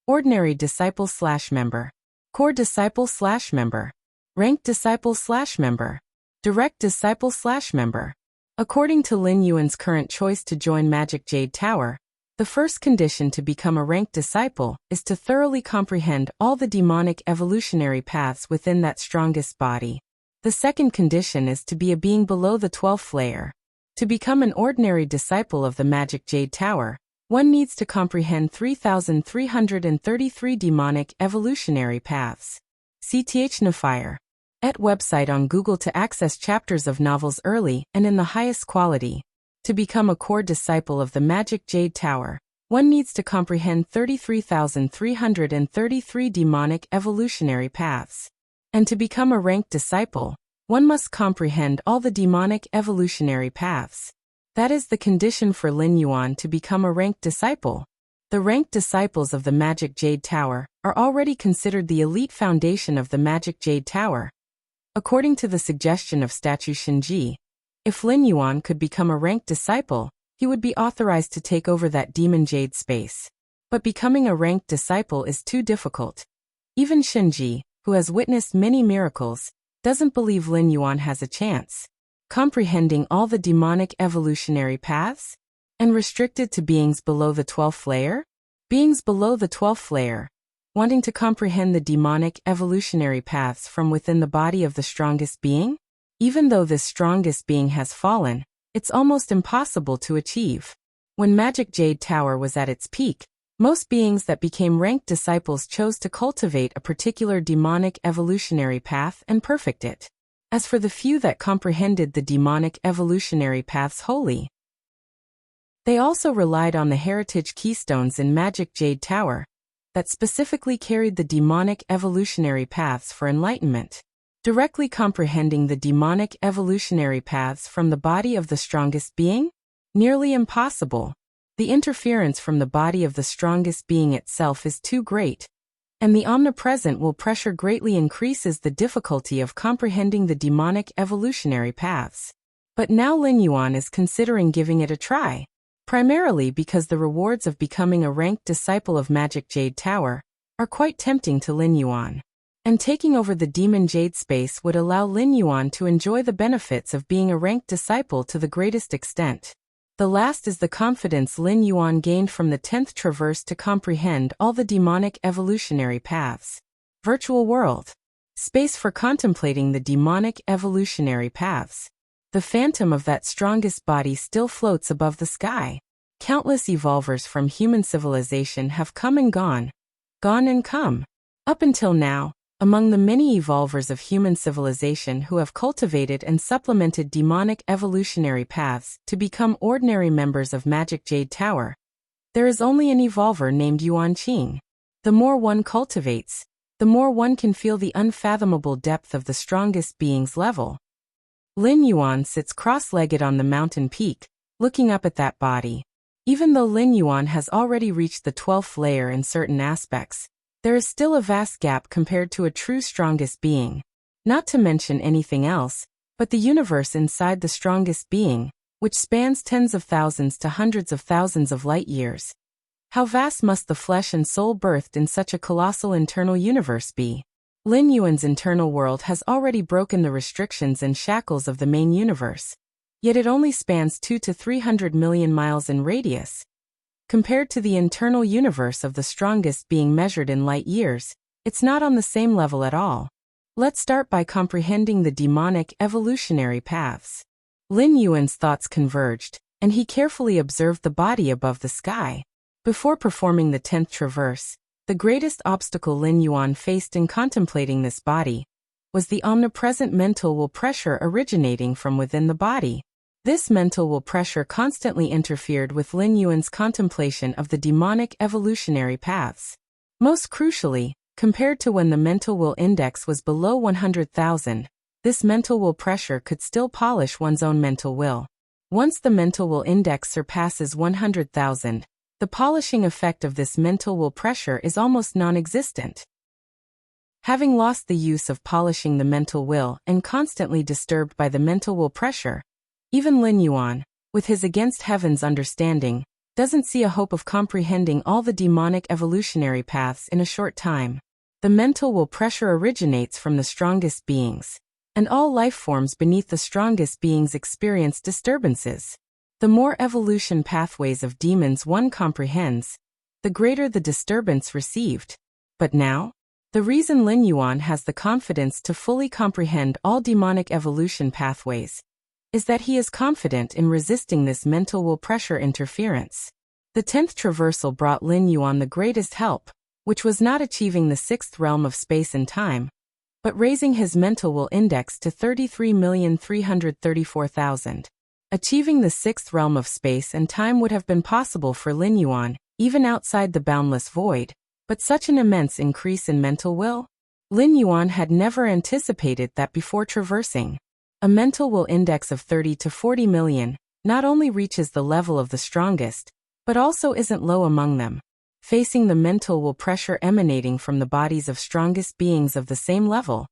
Ordinary disciple/member. Core disciple/member. Ranked disciple/member. Direct disciple/member. According to Lin Yuan's current choice to join Magic Jade Tower, the first condition to become a ranked disciple is to thoroughly comprehend all the demonic evolutionary paths within that strongest body. The second condition is to be a being below the 12th layer. To become an ordinary disciple of the Magic Jade Tower, one needs to comprehend 3,333 demonic evolutionary paths. CTH Nafire. Et website on Google to access chapters of novels early and in the highest quality. To become a core disciple of the Magic Jade Tower, one needs to comprehend 33,333 demonic evolutionary paths. And to become a ranked disciple, one must comprehend all the demonic evolutionary paths. That is the condition for Lin Yuan to become a ranked disciple. The ranked disciples of the Magic Jade Tower are already considered the elite foundation of the Magic Jade Tower. According to the suggestion of Statue Shinji, if Lin Yuan could become a ranked disciple, he would be authorized to take over that demon jade space. But becoming a ranked disciple is too difficult. Even Shinji, who has witnessed many miracles, doesn't believe Lin Yuan has a chance. Comprehending all the demonic evolutionary paths? And restricted to beings below the 12th layer? Beings below the 12th layer, wanting to comprehend the demonic evolutionary paths from within the body of the strongest being? Even though this strongest being has fallen, it's almost impossible to achieve. When Magic Jade Tower was at its peak, most beings that became ranked disciples chose to cultivate a particular demonic evolutionary path and perfect it. As for the few that comprehended the demonic evolutionary paths wholly, they also relied on the heritage keystones in Magic Jade Tower that specifically carried the demonic evolutionary paths for enlightenment. Directly comprehending the demonic evolutionary paths from the body of the strongest being? Nearly impossible. The interference from the body of the strongest being itself is too great, and the omnipresent will pressure greatly increases the difficulty of comprehending the demonic evolutionary paths. But now Lin Yuan is considering giving it a try, primarily because the rewards of becoming a ranked disciple of Magic Jade Tower are quite tempting to Lin Yuan. And taking over the demon jade space would allow Lin Yuan to enjoy the benefits of being a ranked disciple to the greatest extent. The last is the confidence Lin Yuan gained from the 10th traverse to comprehend all the demonic evolutionary paths. Virtual world. Space for contemplating the demonic evolutionary paths. The phantom of that strongest body still floats above the sky. Countless evolvers from human civilization have come and gone and come. Up until now, among the many evolvers of human civilization who have cultivated and supplemented demonic evolutionary paths to become ordinary members of Magic Jade Tower, there is only an evolver named Yuan Qing. The more one cultivates, the more one can feel the unfathomable depth of the strongest being's level. Lin Yuan sits cross-legged on the mountain peak, looking up at that body. Even though Lin Yuan has already reached the 12th layer in certain aspects, there is still a vast gap compared to a true strongest being. Not to mention anything else, but the universe inside the strongest being, which spans tens of thousands to hundreds of thousands of light years. How vast must the flesh and soul birthed in such a colossal internal universe be? Lin Yuan's internal world has already broken the restrictions and shackles of the main universe, yet it only spans 200 to 300 million miles in radius. Compared to the internal universe of the strongest being measured in light years, it's not on the same level at all. Let's start by comprehending the demonic evolutionary paths. Lin Yuan's thoughts converged, and he carefully observed the body above the sky. Before performing the 10th traverse, the greatest obstacle Lin Yuan faced in contemplating this body was the omnipresent mental will pressure originating from within the body. This mental will pressure constantly interfered with Lin Yuan's contemplation of the demonic evolutionary paths. Most crucially, compared to when the mental will index was below 100,000, this mental will pressure could still polish one's own mental will. Once the mental will index surpasses 100,000, the polishing effect of this mental will pressure is almost non-existent. Having lost the use of polishing the mental will and constantly disturbed by the mental will pressure, even Lin Yuan, with his against heaven's understanding, doesn't see a hope of comprehending all the demonic evolutionary paths in a short time. The mental will pressure originates from the strongest beings, and all life forms beneath the strongest beings experience disturbances. The more evolution pathways of demons one comprehends, the greater the disturbance received. But now, the reason Lin Yuan has the confidence to fully comprehend all demonic evolution pathways is that he is confident in resisting this mental will pressure interference. The 10th traversal brought Lin Yuan the greatest help, which was not achieving the 6th realm of space and time, but raising his mental will index to 33,334,000. Achieving the 6th realm of space and time would have been possible for Lin Yuan, even outside the boundless void, but such an immense increase in mental will? Lin Yuan had never anticipated that before traversing. A mental will index of 30 to 40 million not only reaches the level of the strongest, but also isn't low among them. Facing the mental will pressure emanating from the bodies of strongest beings of the same level.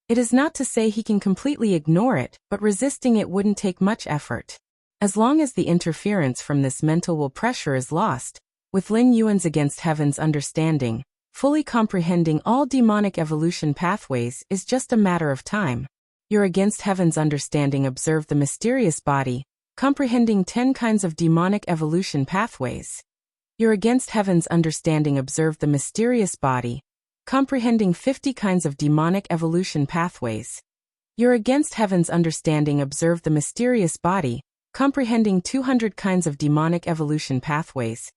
It is not to say he can completely ignore it, but resisting it wouldn't take much effort. As long as the interference from this mental will pressure is lost, with Lin Yuan's against heaven's understanding, fully comprehending all demonic evolution pathways is just a matter of time. Your against heaven's understanding observe the mysterious body, comprehending 10 kinds of demonic evolution pathways. Your against heaven's understanding observe the mysterious body, comprehending 50 kinds of demonic evolution pathways. Your against heaven's understanding observe the mysterious body, comprehending 200 kinds of demonic evolution pathways.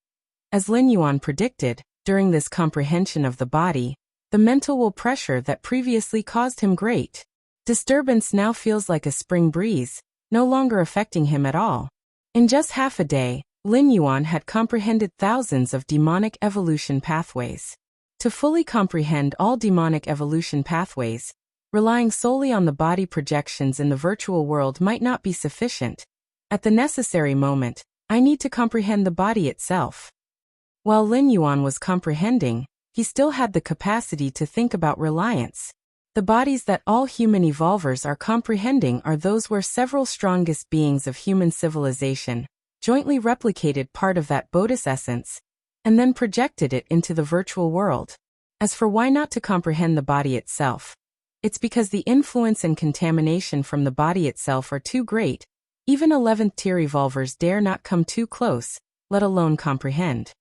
As Lin Yuan predicted, during this comprehension of the body, the mental will pressure that previously caused him great disturbance now feels like a spring breeze, no longer affecting him at all. In just half a day, Lin Yuan had comprehended thousands of demonic evolution pathways. To fully comprehend all demonic evolution pathways, relying solely on the body projections in the virtual world might not be sufficient. At the necessary moment, I need to comprehend the body itself. While Lin Yuan was comprehending, he still had the capacity to think about reliance. The bodies that all human evolvers are comprehending are those where several strongest beings of human civilization jointly replicated part of that Bodhis essence, and then projected it into the virtual world. As for why not to comprehend the body itself, it's because the influence and contamination from the body itself are too great. Even 11th tier evolvers dare not come too close, let alone comprehend.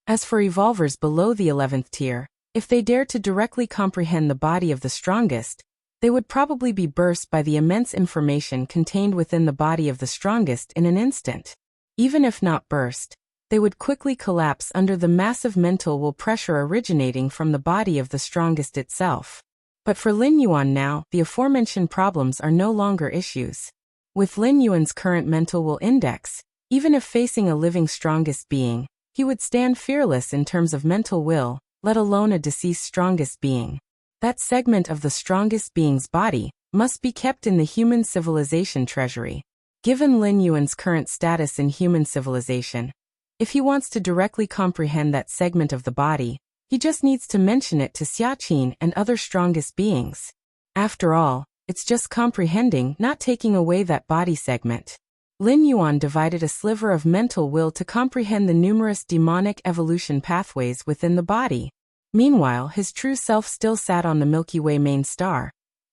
As for evolvers below the 11th tier, if they dare to directly comprehend the body of the strongest, they would probably be burst by the immense information contained within the body of the strongest in an instant. Even if not burst, they would quickly collapse under the massive mental will pressure originating from the body of the strongest itself. But for Lin Yuan now, the aforementioned problems are no longer issues. With Lin Yuan's current mental will index, even if facing a living strongest being, he would stand fearless in terms of mental will, let alone a deceased strongest being. That segment of the strongest being's body must be kept in the human civilization treasury. Given Lin Yuan's current status in human civilization, if he wants to directly comprehend that segment of the body, he just needs to mention it to Xiaqin and other strongest beings. After all, it's just comprehending, not taking away that body segment. Lin Yuan divided a sliver of mental will to comprehend the numerous demonic evolution pathways within the body. Meanwhile, his true self still sat on the Milky Way main star,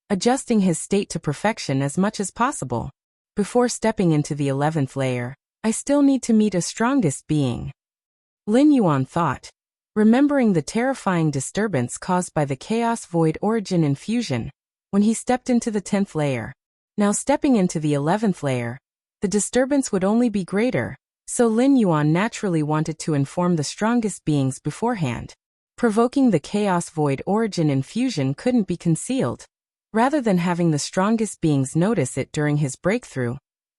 adjusting his state to perfection as much as possible. Before stepping into the 11th layer, I still need to meet a strongest being. Lin Yuan thought, remembering the terrifying disturbance caused by the chaos void origin infusion when he stepped into the 10th layer. Now stepping into the 11th layer, the disturbance would only be greater, so Lin Yuan naturally wanted to inform the strongest beings beforehand. Provoking the chaos void origin infusion couldn't be concealed. Rather than having the strongest beings notice it during his breakthrough,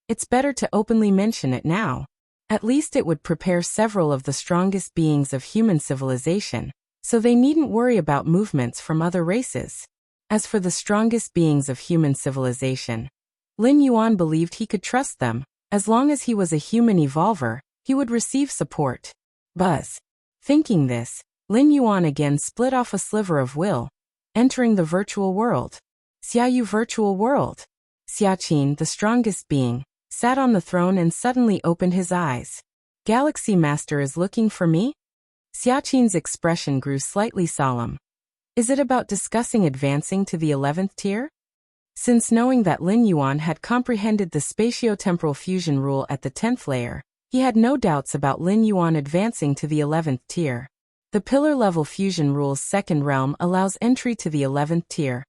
it's better to openly mention it now. At least it would prepare several of the strongest beings of human civilization, so they needn't worry about movements from other races. As for the strongest beings of human civilization, Lin Yuan believed he could trust them, As long as he was a human evolver, he would receive support. Buzz. Thinking this, Lin Yuan again split off a sliver of will, entering the virtual world. Xiaoyu virtual world. Xiaqin, the strongest being, sat on the throne and suddenly opened his eyes. Galaxy Master is looking for me? Xiaqin's expression grew slightly solemn. Is it about discussing advancing to the 11th tier? Since knowing that Lin Yuan had comprehended the spatio-temporal fusion rule at the 10th layer, he had no doubts about Lin Yuan advancing to the 11th tier. The pillar-level fusion rule's second realm allows entry to the 11th tier,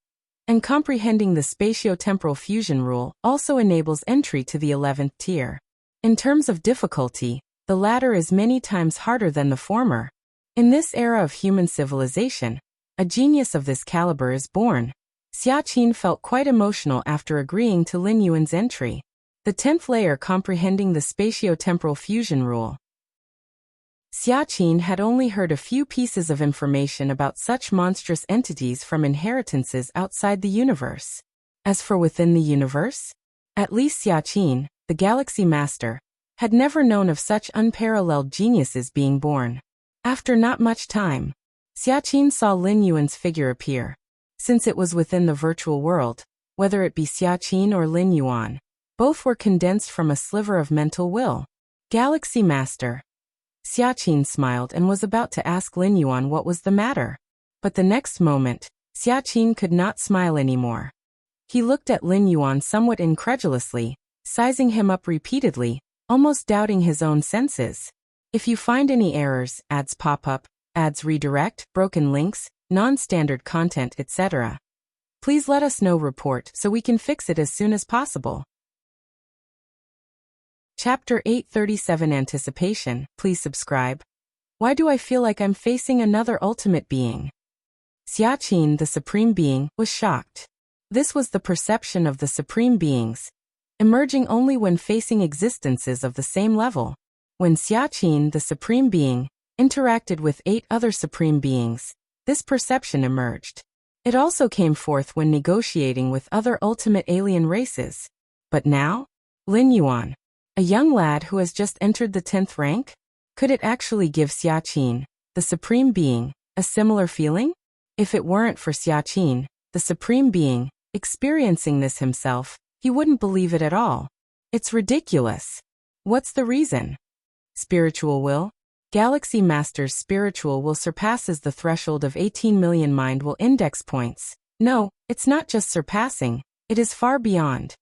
and comprehending the spatio-temporal fusion rule also enables entry to the 11th tier. In terms of difficulty, the latter is many times harder than the former. In this era of human civilization, a genius of this caliber is born. Xiaqin felt quite emotional after agreeing to Lin Yuan's entry. The 10th layer comprehending the spatio-temporal fusion rule. Xiaqin had only heard a few pieces of information about such monstrous entities from inheritances outside the universe. As for within the universe, at least Xiaqin, the Galaxy Master, had never known of such unparalleled geniuses being born. After not much time, Xiaqin saw Lin Yuan's figure appear. Since it was within the virtual world, whether it be Xiaqin or Lin Yuan, both were condensed from a sliver of mental will. Galaxy Master. Xiaqin smiled and was about to ask Lin Yuan what was the matter. But the next moment, Xiaqin could not smile anymore. He looked at Lin Yuan somewhat incredulously, sizing him up repeatedly, almost doubting his own senses. If you find any errors, ads pop up, ads redirect, broken links, non-standard content, etc., please let us know. Report so we can fix it as soon as possible. Chapter 837 Anticipation. Please subscribe. Why do I feel like I'm facing another ultimate being? Xiaqin, the Supreme Being, was shocked. This was the perception of the Supreme Beings, emerging only when facing existences of the same level. When Xiaqin, the Supreme Being, interacted with 8 other Supreme Beings, this perception emerged. It also came forth when negotiating with other ultimate alien races. But now? Lin Yuan, a young lad who has just entered the 10th rank? Could it actually give Xiaqin, the Supreme Being, a similar feeling? If it weren't for Xiaqin, the Supreme Being, experiencing this himself, he wouldn't believe it at all. It's ridiculous. What's the reason? Spiritual will. Galaxy Master's spiritual will surpasses the threshold of 18 million mind will index points. No, it's not just surpassing, it is far beyond.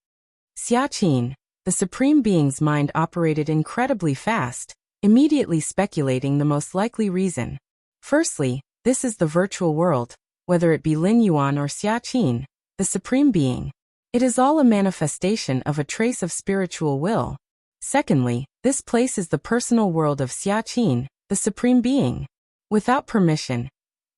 Xiaqin, the Supreme Being's mind operated incredibly fast, immediately speculating the most likely reason. Firstly, this is the virtual world, whether it be Lin Yuan or Xiaqin, the Supreme Being. It is all a manifestation of a trace of spiritual will. Secondly, this place is the personal world of Xiaqin, the Supreme Being. Without permission,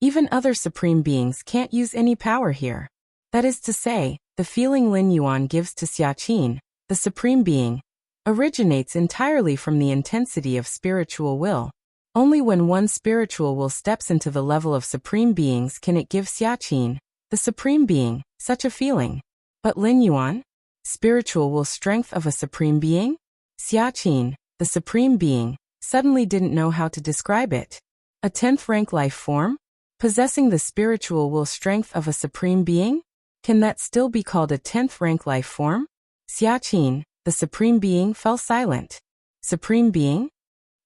even other Supreme Beings can't use any power here. That is to say, the feeling Lin Yuan gives to Xiaqin, the Supreme Being, originates entirely from the intensity of spiritual will. Only when one spiritual will steps into the level of Supreme Beings can it give Xiaqin, the Supreme Being, such a feeling. But Lin Yuan? Spiritual will strength of a Supreme Being? Xiaqin, the Supreme Being, suddenly didn't know how to describe it. A 10th rank life form? Possessing the spiritual will strength of a Supreme Being? Can that still be called a 10th rank life form? Xiaqin, the Supreme Being, fell silent. Supreme Being?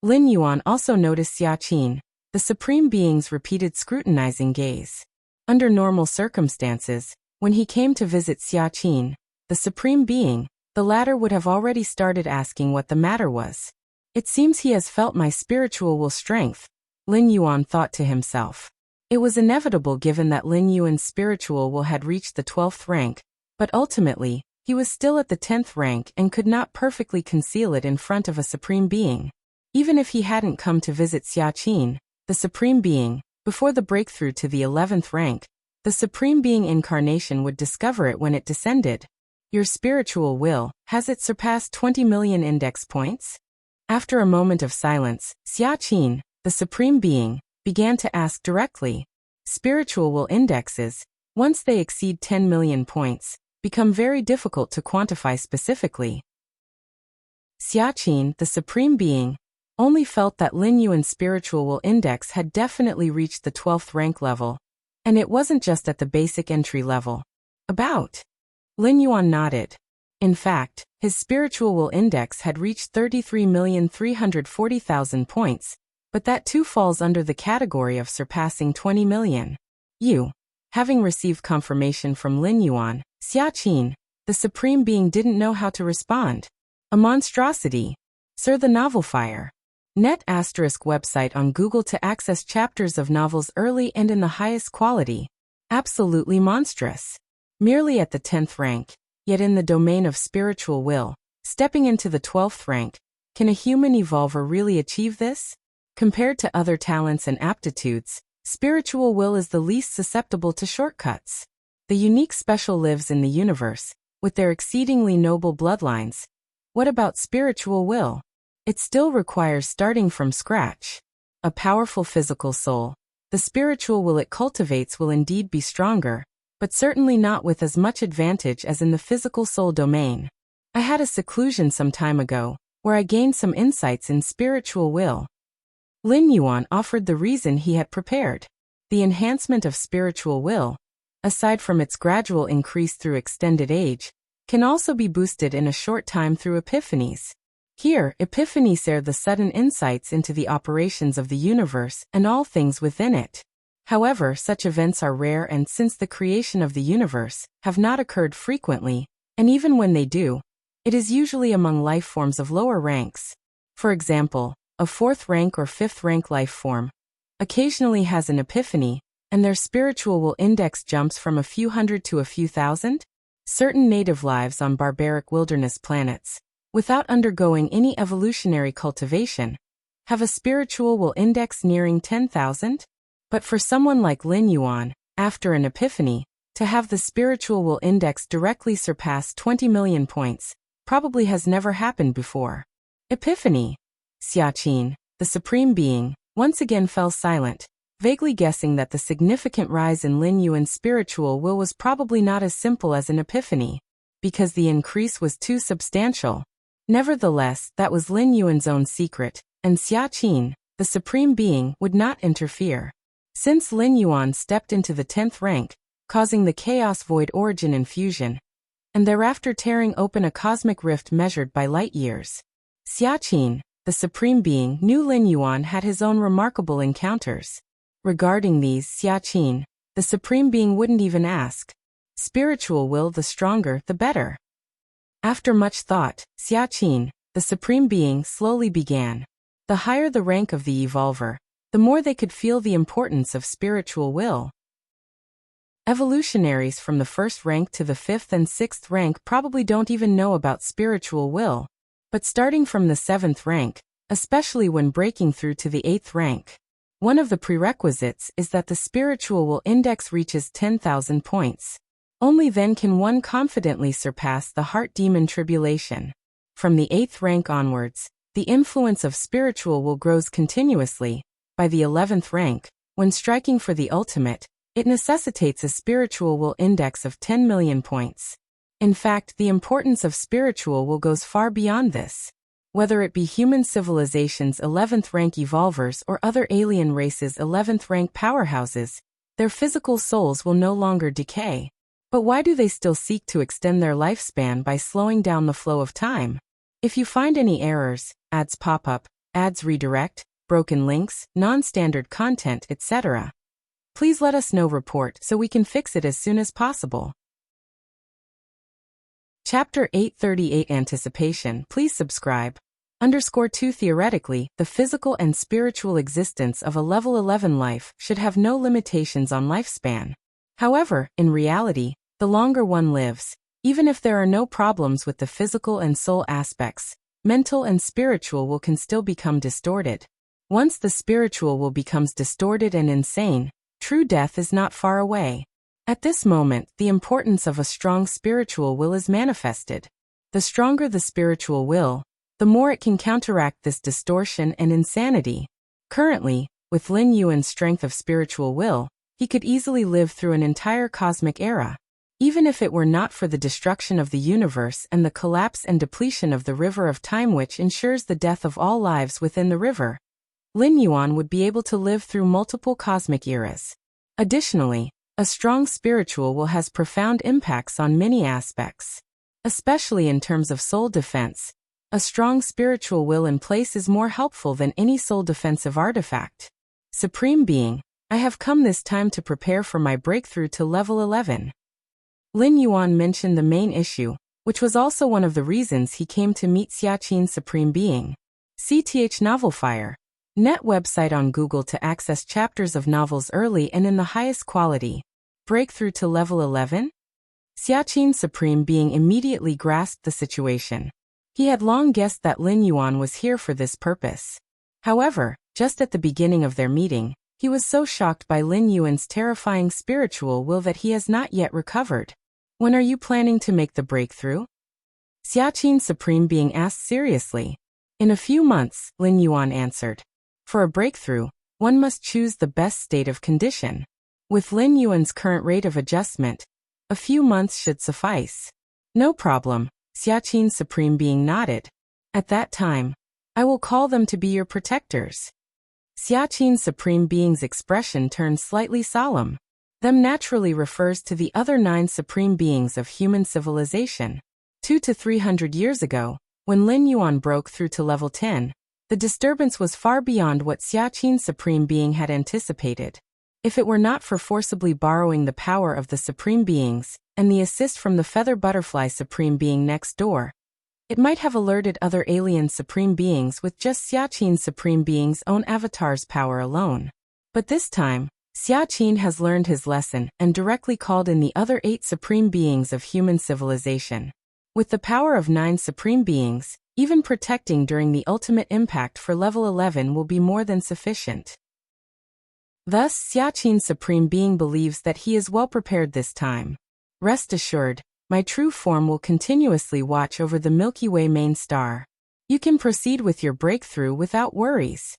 Lin Yuan also noticed Xiaqin, the Supreme Being's repeated scrutinizing gaze. Under normal circumstances, when he came to visit Xiaqin, the Supreme Being, the latter would have already started asking what the matter was. It seems he has felt my spiritual will strength, Lin Yuan thought to himself. It was inevitable given that Lin Yuan's spiritual will had reached the 12th rank, but ultimately, he was still at the 10th rank and could not perfectly conceal it in front of a Supreme Being. Even if he hadn't come to visit Xiaqin, the Supreme Being, before the breakthrough to the 11th rank, the Supreme Being incarnation would discover it when it descended. Your spiritual will, has it surpassed 20 million index points? After a moment of silence, Xiaqin, the Supreme Being, began to ask directly. Spiritual will indexes, once they exceed 10 million points, become very difficult to quantify specifically. Xiaqin, the Supreme Being, only felt that Lin Yuan's spiritual will index had definitely reached the 12th rank level, and it wasn't just at the basic entry level. About. Lin Yuan nodded. In fact, his spiritual will index had reached 33,340,000 points, but that too falls under the category of surpassing 20 million. Having received confirmation from Lin Yuan, Xiaqin, the Supreme Being, didn't know how to respond. A monstrosity. Sir, the novel fire. Net ** website on Google to access chapters of novels early and in the highest quality. Absolutely monstrous. Merely at the 10th rank, yet in the domain of spiritual will, stepping into the 12th rank, can a human evolver really achieve this? Compared to other talents and aptitudes, spiritual will is the least susceptible to shortcuts. The unique special lives in the universe, with their exceedingly noble bloodlines. What about spiritual will? It still requires starting from scratch. A powerful physical soul, the spiritual will it cultivates will indeed be stronger, but certainly not with as much advantage as in the physical soul domain. I had a seclusion some time ago, where I gained some insights in spiritual will. Lin Yuan offered the reason he had prepared. The enhancement of spiritual will, aside from its gradual increase through extended age, can also be boosted in a short time through epiphanies. Here, epiphanies are the sudden insights into the operations of the universe and all things within it. However, such events are rare and, since the creation of the universe, have not occurred frequently, and even when they do, it is usually among life forms of lower ranks. For example, a 4th rank or 5th rank life form occasionally has an epiphany, and their spiritual will index jumps from a few hundred to a few thousand. Certain native lives on barbaric wilderness planets, without undergoing any evolutionary cultivation, have a spiritual will index nearing 10,000? But for someone like Lin Yuan, after an epiphany, to have the spiritual will index directly surpass 20 million points, probably has never happened before. Epiphany. Xiaqin, the Supreme Being, once again fell silent, vaguely guessing that the significant rise in Lin Yuan's spiritual will was probably not as simple as an epiphany, because the increase was too substantial. Nevertheless, that was Lin Yuan's own secret, and Xiaqin, the Supreme Being, would not interfere. Since Lin Yuan stepped into the 10th rank, causing the chaos void origin infusion, and thereafter tearing open a cosmic rift measured by light years, Xiaqin, the Supreme Being, knew Lin Yuan had his own remarkable encounters. Regarding these, Xiaqin, the Supreme Being, wouldn't even ask. Spiritual will, the stronger, the better. After much thought, Xiaqin, the Supreme Being, slowly began. The higher the rank of the evolver, the more they could feel the importance of spiritual will. Evolutionaries from the 1st rank to the 5th and 6th rank probably don't even know about spiritual will, but starting from the 7th rank, especially when breaking through to the 8th rank, one of the prerequisites is that the spiritual will index reaches 10,000 points. Only then can one confidently surpass the heart demon tribulation. From the 8th rank onwards, the influence of spiritual will grows continuously. By the 11th rank, when striking for the ultimate, it necessitates a spiritual will index of 10 million points. In fact, the importance of spiritual will goes far beyond this. Whether it be human civilization's 11th rank evolvers or other alien races' 11th rank powerhouses, their physical souls will no longer decay. But why do they still seek to extend their lifespan by slowing down the flow of time? If you find any errors, ads pop up, ads redirect, broken links, non-standard content, etc., please let us know. Report so we can fix it as soon as possible. Chapter 838 Anticipation. Please subscribe. _2 Theoretically, the physical and spiritual existence of a level 11 life should have no limitations on lifespan. However, in reality, the longer one lives, even if there are no problems with the physical and soul aspects, mental and spiritual will can still become distorted. Once the spiritual will becomes distorted and insane, true death is not far away. At this moment, the importance of a strong spiritual will is manifested. The stronger the spiritual will, the more it can counteract this distortion and insanity. Currently, with Lin Yuan's strength of spiritual will, he could easily live through an entire cosmic era. Even if it were not for the destruction of the universe and the collapse and depletion of the river of time which ensures the death of all lives within the river, Lin Yuan would be able to live through multiple cosmic eras. Additionally, a strong spiritual will has profound impacts on many aspects. Especially in terms of soul defense, a strong spiritual will in place is more helpful than any soul defensive artifact. Supreme Being, I have come this time to prepare for my breakthrough to level 11. Lin Yuan mentioned the main issue, which was also one of the reasons he came to meet Xiaqin Supreme Being. CTH Novelfire, net website on Google to access chapters of novels early and in the highest quality. Breakthrough to level 11? Xiaqin Supreme Being immediately grasped the situation. He had long guessed that Lin Yuan was here for this purpose. However, just at the beginning of their meeting, he was so shocked by Lin Yuan's terrifying spiritual will that he has not yet recovered. When are you planning to make the breakthrough? Xiaqin Supreme Being asked seriously. In a few months, Lin Yuan answered. For a breakthrough, one must choose the best state of condition. With Lin Yuan's current rate of adjustment, a few months should suffice. No problem, Xiaqin Supreme Being nodded. At that time, I will call them to be your protectors. Xiaqin Supreme Being's expression turned slightly solemn. Them naturally refers to the other 9 Supreme Beings of human civilization. 200 to 300 years ago, when Lin Yuan broke through to level 10, the disturbance was far beyond what Xiaqin Supreme Being had anticipated. If it were not for forcibly borrowing the power of the Supreme Beings, and the assist from the Feather Butterfly Supreme Being next door, it might have alerted other alien Supreme Beings with just Xiaqin Supreme Being's own avatar's power alone. But this time, Xiaqin has learned his lesson and directly called in the other 8 Supreme Beings of human civilization. With the power of 9 Supreme Beings, even protecting during the ultimate impact for level 11 will be more than sufficient. Thus, Xiaqin Supreme Being believes that he is well prepared this time. Rest assured, my true form will continuously watch over the Milky Way main star. You can proceed with your breakthrough without worries.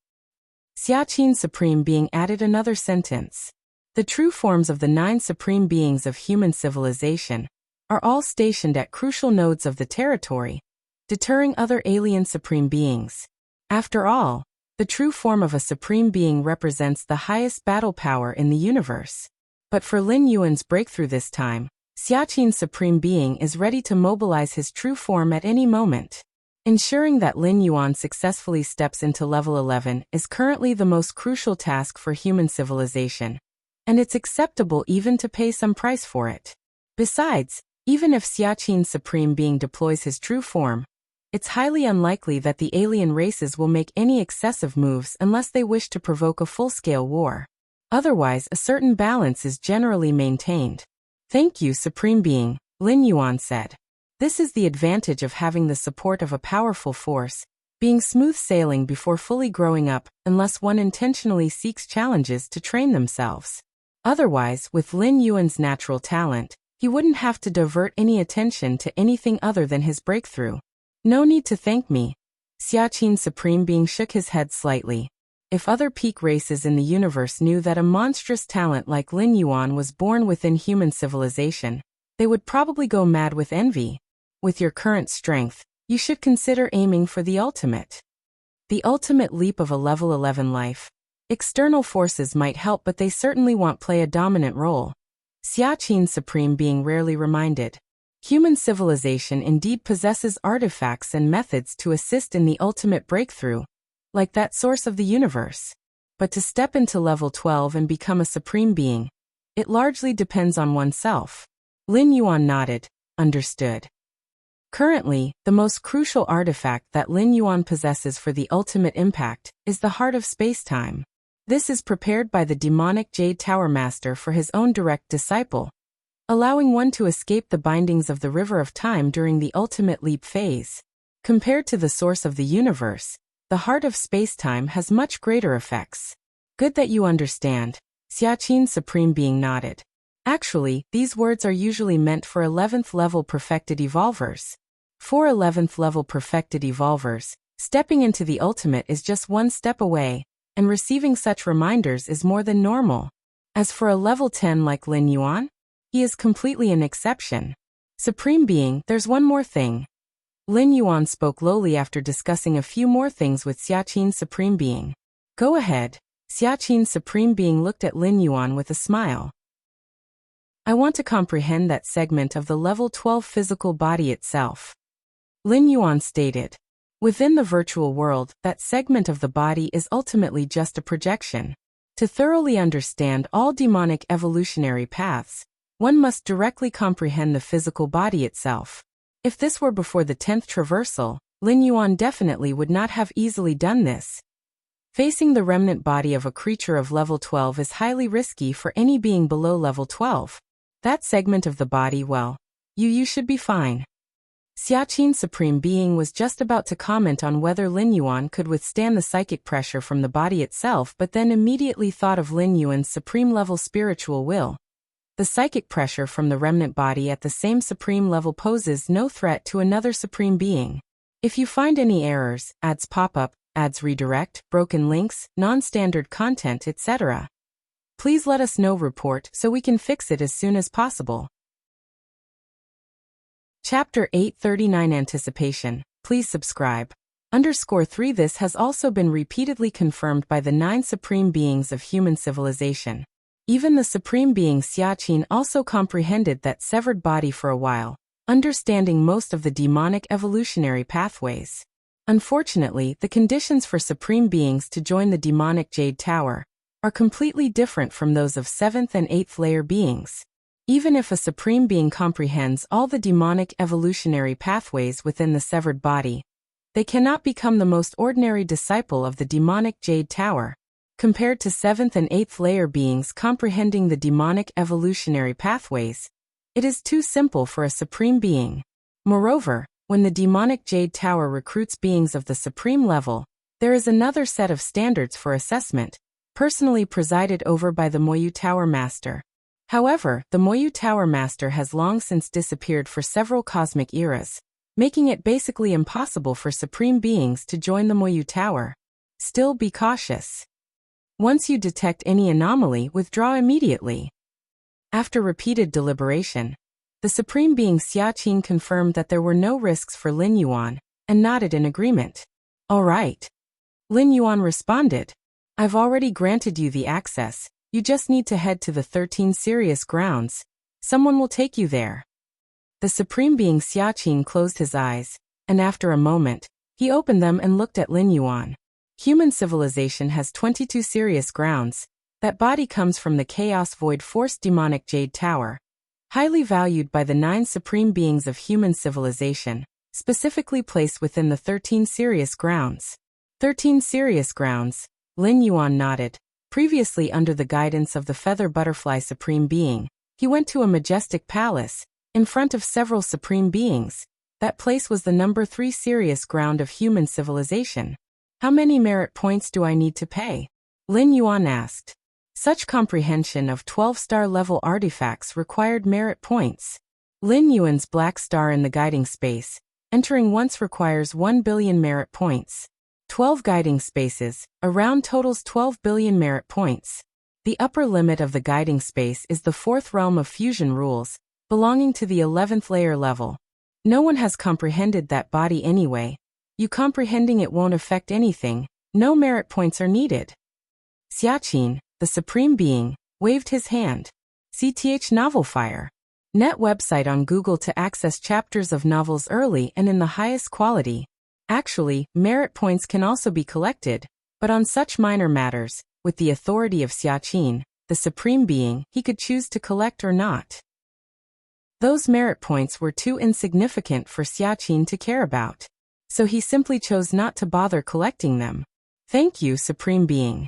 Xiaqin Supreme Being added another sentence. The true forms of the 9 Supreme Beings of human civilization are all stationed at crucial nodes of the territory, deterring other alien Supreme Beings. After all, the true form of a Supreme Being represents the highest battle power in the universe. But for Lin Yuan's breakthrough this time, Xiaqin Supreme Being is ready to mobilize his true form at any moment. Ensuring that Lin Yuan successfully steps into level 11 is currently the most crucial task for human civilization, and it's acceptable even to pay some price for it. Besides, even if Xiaqin Supreme Being deploys his true form, it's highly unlikely that the alien races will make any excessive moves unless they wish to provoke a full-scale war. Otherwise, a certain balance is generally maintained. Thank you, Supreme Being, Lin Yuan said. This is the advantage of having the support of a powerful force, being smooth sailing before fully growing up, unless one intentionally seeks challenges to train themselves. Otherwise, with Lin Yuan's natural talent, he wouldn't have to divert any attention to anything other than his breakthrough. No need to thank me. Xiaqin Supreme Being shook his head slightly. If other peak races in the universe knew that a monstrous talent like Lin Yuan was born within human civilization, they would probably go mad with envy. With your current strength, you should consider aiming for the ultimate. The ultimate leap of a level 11 life. External forces might help, but they certainly won't play a dominant role. Xiaqin Supreme Being rarely reminded. Human civilization indeed possesses artifacts and methods to assist in the ultimate breakthrough, like that source of the universe. But to step into level 12 and become a Supreme Being, it largely depends on oneself. Lin Yuan nodded, understood. Currently, the most crucial artifact that Lin Yuan possesses for the ultimate impact is the Heart of Space-Time. This is prepared by the demonic Jade Tower Master for his own direct disciple, allowing one to escape the bindings of the River of Time during the ultimate leap phase. Compared to the source of the universe, the Heart of Space-Time has much greater effects. Good that you understand, Xiaqin Supreme Being nodded. Actually, these words are usually meant for 11th level perfected evolvers. For 11th level perfected evolvers, stepping into the ultimate is just one step away, and receiving such reminders is more than normal. As for a level 10 like Lin Yuan, He is completely an exception. Supreme Being, there's one more thing. Lin Yuan spoke lowly after discussing a few more things with Xiaqin Supreme Being. Go ahead. Xiaqin Supreme Being looked at Lin Yuan with a smile. I want to comprehend that segment of the level 12 physical body itself. Lin Yuan stated. Within the virtual world, that segment of the body is ultimately just a projection. To thoroughly understand all demonic evolutionary paths, one must directly comprehend the physical body itself. If this were before the 10th traversal, Lin Yuan definitely would not have easily done this. Facing the remnant body of a creature of level 12 is highly risky for any being below level 12. That segment of the body, well, you should be fine. Xiaqin Supreme Being was just about to comment on whether Lin Yuan could withstand the psychic pressure from the body itself, but then immediately thought of Lin Yuan's supreme level spiritual will. The psychic pressure from the remnant body at the same supreme level poses no threat to another supreme being. If you find any errors, ads pop up, ads redirect, broken links, non-standard content, etc., please let us know. Report so we can fix it as soon as possible. Chapter 839 Anticipation. Please subscribe. _3 This has also been repeatedly confirmed by the 9 supreme beings of human civilization. Even the supreme being Xiaqin also comprehended that severed body for a while, understanding most of the demonic evolutionary pathways. Unfortunately, the conditions for supreme beings to join the demonic Jade Tower are completely different from those of 7th and 8th layer beings. Even if a supreme being comprehends all the demonic evolutionary pathways within the severed body, they cannot become the most ordinary disciple of the demonic Jade Tower. Compared to 7th and 8th layer beings comprehending the demonic evolutionary pathways, it is too simple for a supreme being. Moreover, when the demonic Jade Tower recruits beings of the supreme level, there is another set of standards for assessment, personally presided over by the Moyu Tower Master. However, the Moyu Tower Master has long since disappeared for several cosmic eras, making it basically impossible for supreme beings to join the Moyu Tower. Still, be cautious. Once you detect any anomaly, withdraw immediately. After repeated deliberation, the supreme being Xiaqin confirmed that there were no risks for Lin Yuan, and nodded in agreement. All right. Lin Yuan responded. I've already granted you the access, you just need to head to the 13 Sirius grounds. Someone will take you there. The supreme being Xiaqin closed his eyes, and after a moment, he opened them and looked at Lin Yuan. Human civilization has 22 Sirius grounds. That body comes from the Chaos Void Force demonic Jade Tower, highly valued by the 9 supreme beings of human civilization, specifically placed within the 13 Sirius grounds. 13 Sirius grounds, Lin Yuan nodded. Previously under the guidance of the Feather Butterfly Supreme Being, he went to a majestic palace, in front of several supreme beings. That place was the number 3 Sirius ground of human civilization. How many merit points do I need to pay? Lin Yuan asked. Such comprehension of 12-star level artifacts required merit points. Lin Yuan's black star in the guiding space, entering once requires 1 billion merit points. 12 guiding spaces, a round totals 12 billion merit points. The upper limit of the guiding space is the 4th realm of fusion rules, belonging to the 11th layer level. No one has comprehended that body anyway. You comprehending it won't affect anything, no merit points are needed. Xiaqin, the supreme being, waved his hand. CTH Novelfire. Net website on Google to access chapters of novels early and in the highest quality. Actually, merit points can also be collected, but on such minor matters, with the authority of Xiaqin, the supreme being, he could choose to collect or not. Those merit points were too insignificant for Xiaqin to care about, so he simply chose not to bother collecting them. Thank you, supreme being.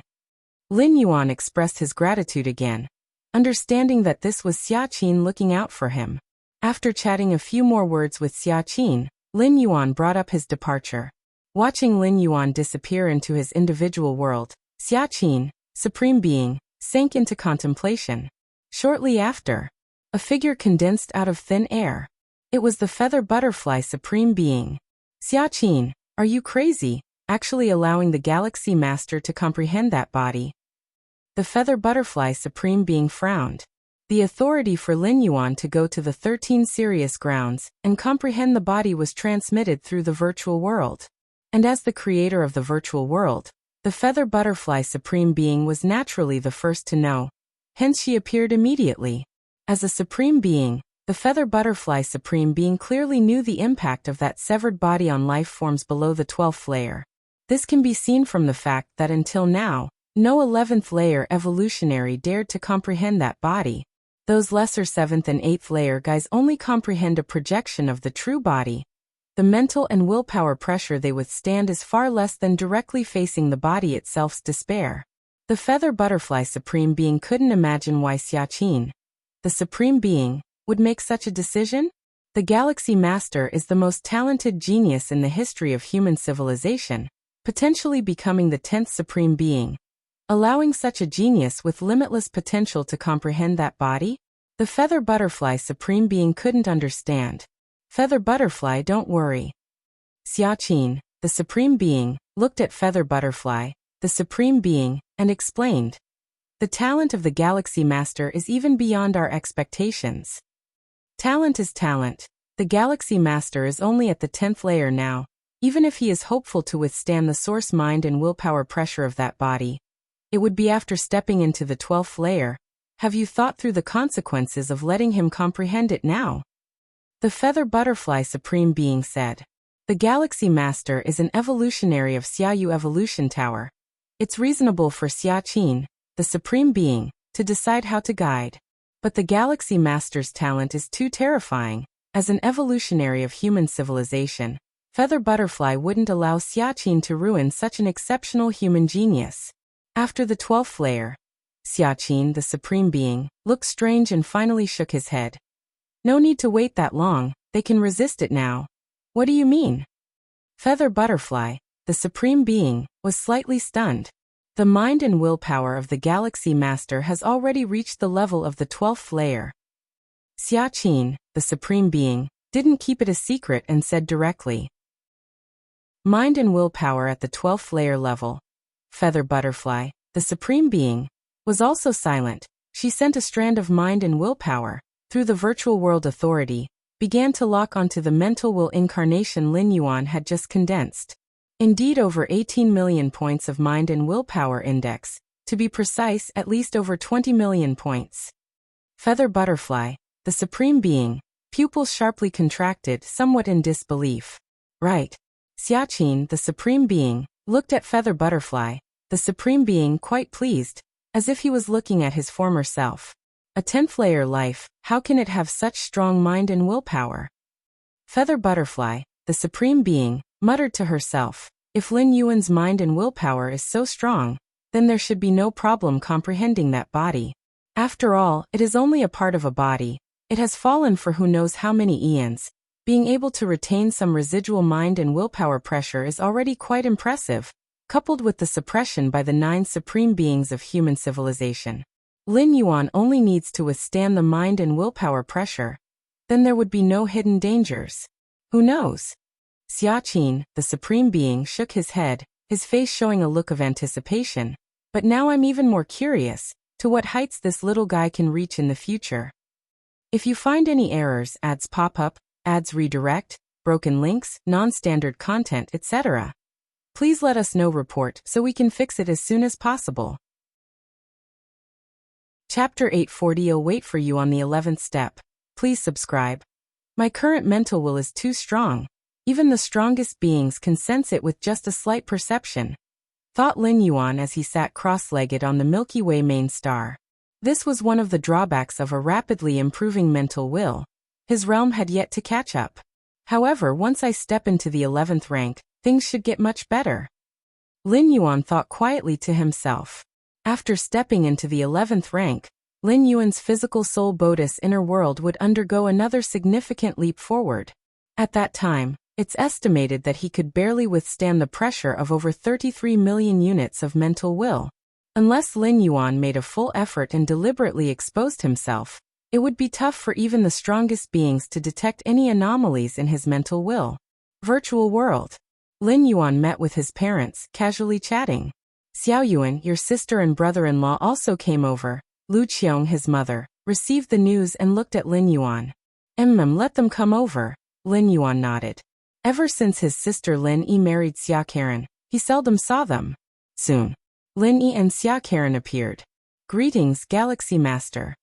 Lin Yuan expressed his gratitude again, understanding that this was Xiaqin looking out for him. After chatting a few more words with Xiaqin, Lin Yuan brought up his departure. Watching Lin Yuan disappear into his individual world, Xiaqin, supreme being, sank into contemplation. Shortly after, a figure condensed out of thin air. It was the Feather Butterfly Supreme Being. Xiaqin, are you crazy, actually allowing the Galaxy Master to comprehend that body? The Feather Butterfly Supreme Being frowned. The authority for Lin Yuan to go to the 13 Sirius grounds and comprehend the body was transmitted through the virtual world. And as the creator of the virtual world, the feather butterfly supreme being was naturally the first to know. Hence she appeared immediately. As a supreme being, the feather butterfly supreme being clearly knew the impact of that severed body on life forms below the 12th layer. This can be seen from the fact that until now, no 11th layer evolutionary dared to comprehend that body. Those lesser 7th and 8th layer guys only comprehend a projection of the true body. The mental and willpower pressure they withstand is far less than directly facing the body itself's despair. The feather butterfly supreme being couldn't imagine why Xia Qin, the supreme being, would make such a decision. The Galaxy Master is the most talented genius in the history of human civilization, potentially becoming the 10th supreme being. Allowing such a genius with limitless potential to comprehend that body? The feather butterfly supreme being couldn't understand. Feather butterfly, don't worry. Xia Qin, the supreme being, looked at feather butterfly, the supreme being, and explained. The talent of the Galaxy Master is even beyond our expectations. Talent is talent. The Galaxy Master is only at the 10th layer now, even if he is hopeful to withstand the source mind and willpower pressure of that body. It would be after stepping into the 12th layer. Have you thought through the consequences of letting him comprehend it now? The feather butterfly supreme being said. The Galaxy Master is an evolutionary of Xiaoyu Evolution Tower. It's reasonable for Xia Qin, the supreme being, to decide how to guide. But the Galaxy Master's talent is too terrifying. As an evolutionary of human civilization, Feather Butterfly wouldn't allow Xia Qin to ruin such an exceptional human genius. After the 12th layer, Xia Qin, the supreme being, looked strange and finally shook his head. No need to wait that long, they can resist it now. What do you mean? Feather Butterfly, the supreme being, was slightly stunned. The mind and willpower of the Galaxy Master has already reached the level of the 12th layer. Xia Qin, the supreme being, didn't keep it a secret and said directly. Mind and willpower at the 12th layer level. Feather Butterfly, the supreme being, was also silent. She sent a strand of mind and willpower, through the virtual world authority, began to lock onto the mental will incarnation Lin Yuan had just condensed. Indeed, over 18 million points of mind and willpower index, to be precise, at least over 20 million points. Feather Butterfly, the supreme being, pupils sharply contracted, somewhat in disbelief. Right. Xia Qin, the supreme being, looked at Feather Butterfly, the supreme being, quite pleased, as if he was looking at his former self. A 10th layer life, how can it have such strong mind and willpower? Feather Butterfly, the supreme being, muttered to herself, if Lin Yuan's mind and willpower is so strong, then there should be no problem comprehending that body. After all, it is only a part of a body. It has fallen for who knows how many eons. Being able to retain some residual mind and willpower pressure is already quite impressive, coupled with the suppression by the 9 supreme beings of human civilization. Lin Yuan only needs to withstand the mind and willpower pressure. Then there would be no hidden dangers. Who knows? Xia Qin, the supreme being, shook his head, his face showing a look of anticipation. But now I'm even more curious, to what heights this little guy can reach in the future. If you find any errors, ads pop up, ads redirect, broken links, non-standard content, etc., please let us know. Report so we can fix it as soon as possible. Chapter 840 will wait for you on the 11th step. Please subscribe. My current mental will is too strong. Even the strongest beings can sense it with just a slight perception, thought Lin Yuan as he sat cross-legged on the Milky Way main star. This was one of the drawbacks of a rapidly improving mental will. His realm had yet to catch up. However, once I step into the 11th rank, things should get much better. Lin Yuan thought quietly to himself. After stepping into the 11th rank, Lin Yuan's physical soul Bodhi's inner world would undergo another significant leap forward. At that time, it's estimated that he could barely withstand the pressure of over 33 million units of mental will. Unless Lin Yuan made a full effort and deliberately exposed himself, it would be tough for even the strongest beings to detect any anomalies in his mental will. Virtual world. Lin Yuan met with his parents, casually chatting. Xiao Yuan, your sister and brother-in-law, also came over. Lu Qiong, his mother, received the news and looked at Lin Yuan. Let them come over. Lin Yuan nodded. Ever since his sister Lin Yi married Xia Karen, he seldom saw them. Soon, Lin Yi and Xia Karen appeared. Greetings, Galaxy Master.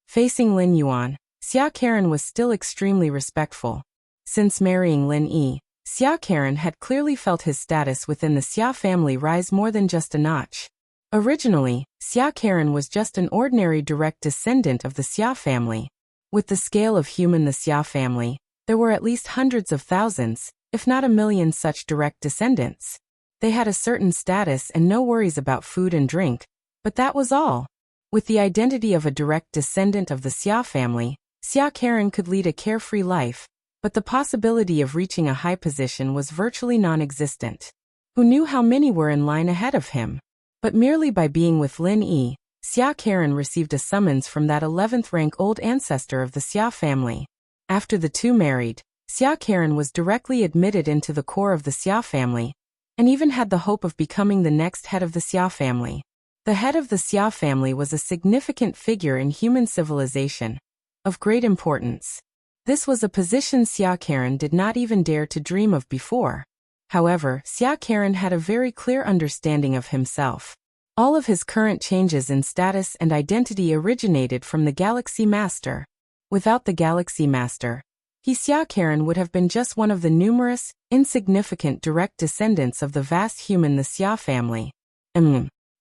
Facing Lin Yuan, Xia Karen was still extremely respectful. Since marrying Lin Yi, Xia Karen had clearly felt his status within the Xia family rise more than just a notch. Originally, Xia Karen was just an ordinary direct descendant of the Xia family. With the scale of human the Xia family, there were at least hundreds of thousands, if not a million such direct descendants. They had a certain status and no worries about food and drink, but that was all. With the identity of a direct descendant of the Xia family, Xia Karen could lead a carefree life, but the possibility of reaching a high position was virtually non-existent. Who knew how many were in line ahead of him? But merely by being with Lin Yi, Xia Karen received a summons from that 11th rank old ancestor of the Xia family. After the two married, Xia Karen was directly admitted into the core of the Xia family, and even had the hope of becoming the next head of the Xia family. The head of the Xia family was a significant figure in human civilization, of great importance. This was a position Xia Karen did not even dare to dream of before. However, Xia Karen had a very clear understanding of himself. All of his current changes in status and identity originated from the Galaxy Master. Without the Galaxy Master, Xia Karen would have been just one of the numerous, insignificant direct descendants of the vast human the Xia family.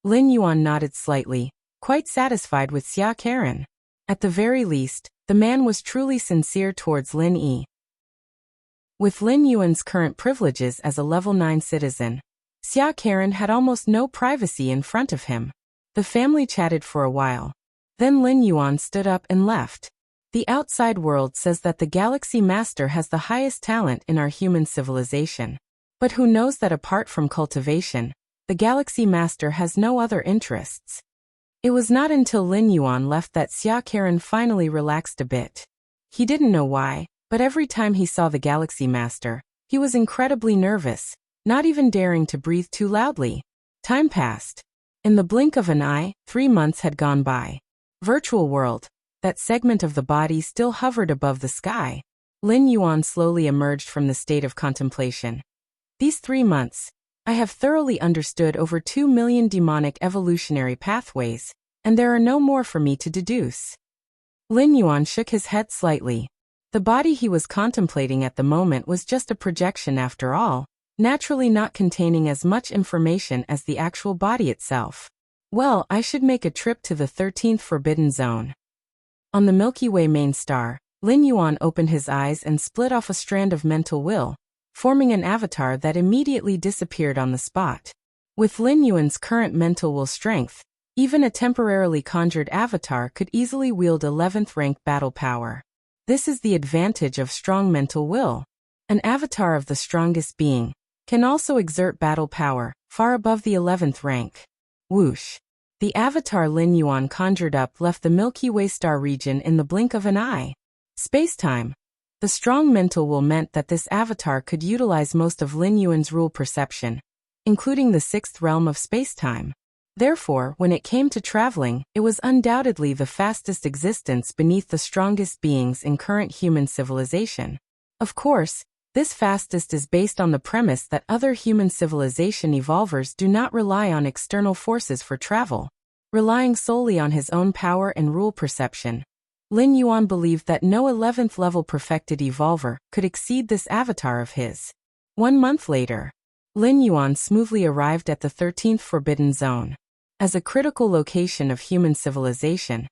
Lin Yuan nodded slightly, quite satisfied with Xia Karen. At the very least, the man was truly sincere towards Lin Yi. With Lin Yuan's current privileges as a level 9 citizen, Xia Karen had almost no privacy in front of him. The family chatted for a while. Then Lin Yuan stood up and left. The outside world says that the Galaxy Master has the highest talent in our human civilization. But who knows that apart from cultivation, the Galaxy Master has no other interests. It was not until Lin Yuan left that Xia Karen finally relaxed a bit. He didn't know why, but every time he saw the Galaxy Master, he was incredibly nervous, not even daring to breathe too loudly. Time passed. In the blink of an eye, 3 months had gone by. Virtual world, that segment of the body still hovered above the sky. Lin Yuan slowly emerged from the state of contemplation. These 3 months, I have thoroughly understood over 2 million demonic evolutionary pathways, and there are no more for me to deduce. Lin Yuan shook his head slightly. The body he was contemplating at the moment was just a projection after all, naturally not containing as much information as the actual body itself. Well, I should make a trip to the 13th Forbidden Zone. On the Milky Way main star, Lin Yuan opened his eyes and split off a strand of mental will, forming an avatar that immediately disappeared on the spot. With Lin Yuan's current mental will strength, even a temporarily conjured avatar could easily wield 11th rank battle power. This is the advantage of strong mental will. An avatar of the strongest being can also exert battle power, far above the 11th rank. Whoosh! The avatar Lin Yuan conjured up left the Milky Way star region in the blink of an eye. Space-time. The strong mental will meant that this avatar could utilize most of Lin Yuan's rule perception, including the 6th realm of space-time. Therefore, when it came to traveling, it was undoubtedly the fastest existence beneath the strongest beings in current human civilization. Of course, this fastest is based on the premise that other human civilization evolvers do not rely on external forces for travel. Relying solely on his own power and rule perception, Lin Yuan believed that no 11th level perfected evolver could exceed this avatar of his. 1 month later, Lin Yuan smoothly arrived at the 13th Forbidden Zone. As a critical location of human civilization,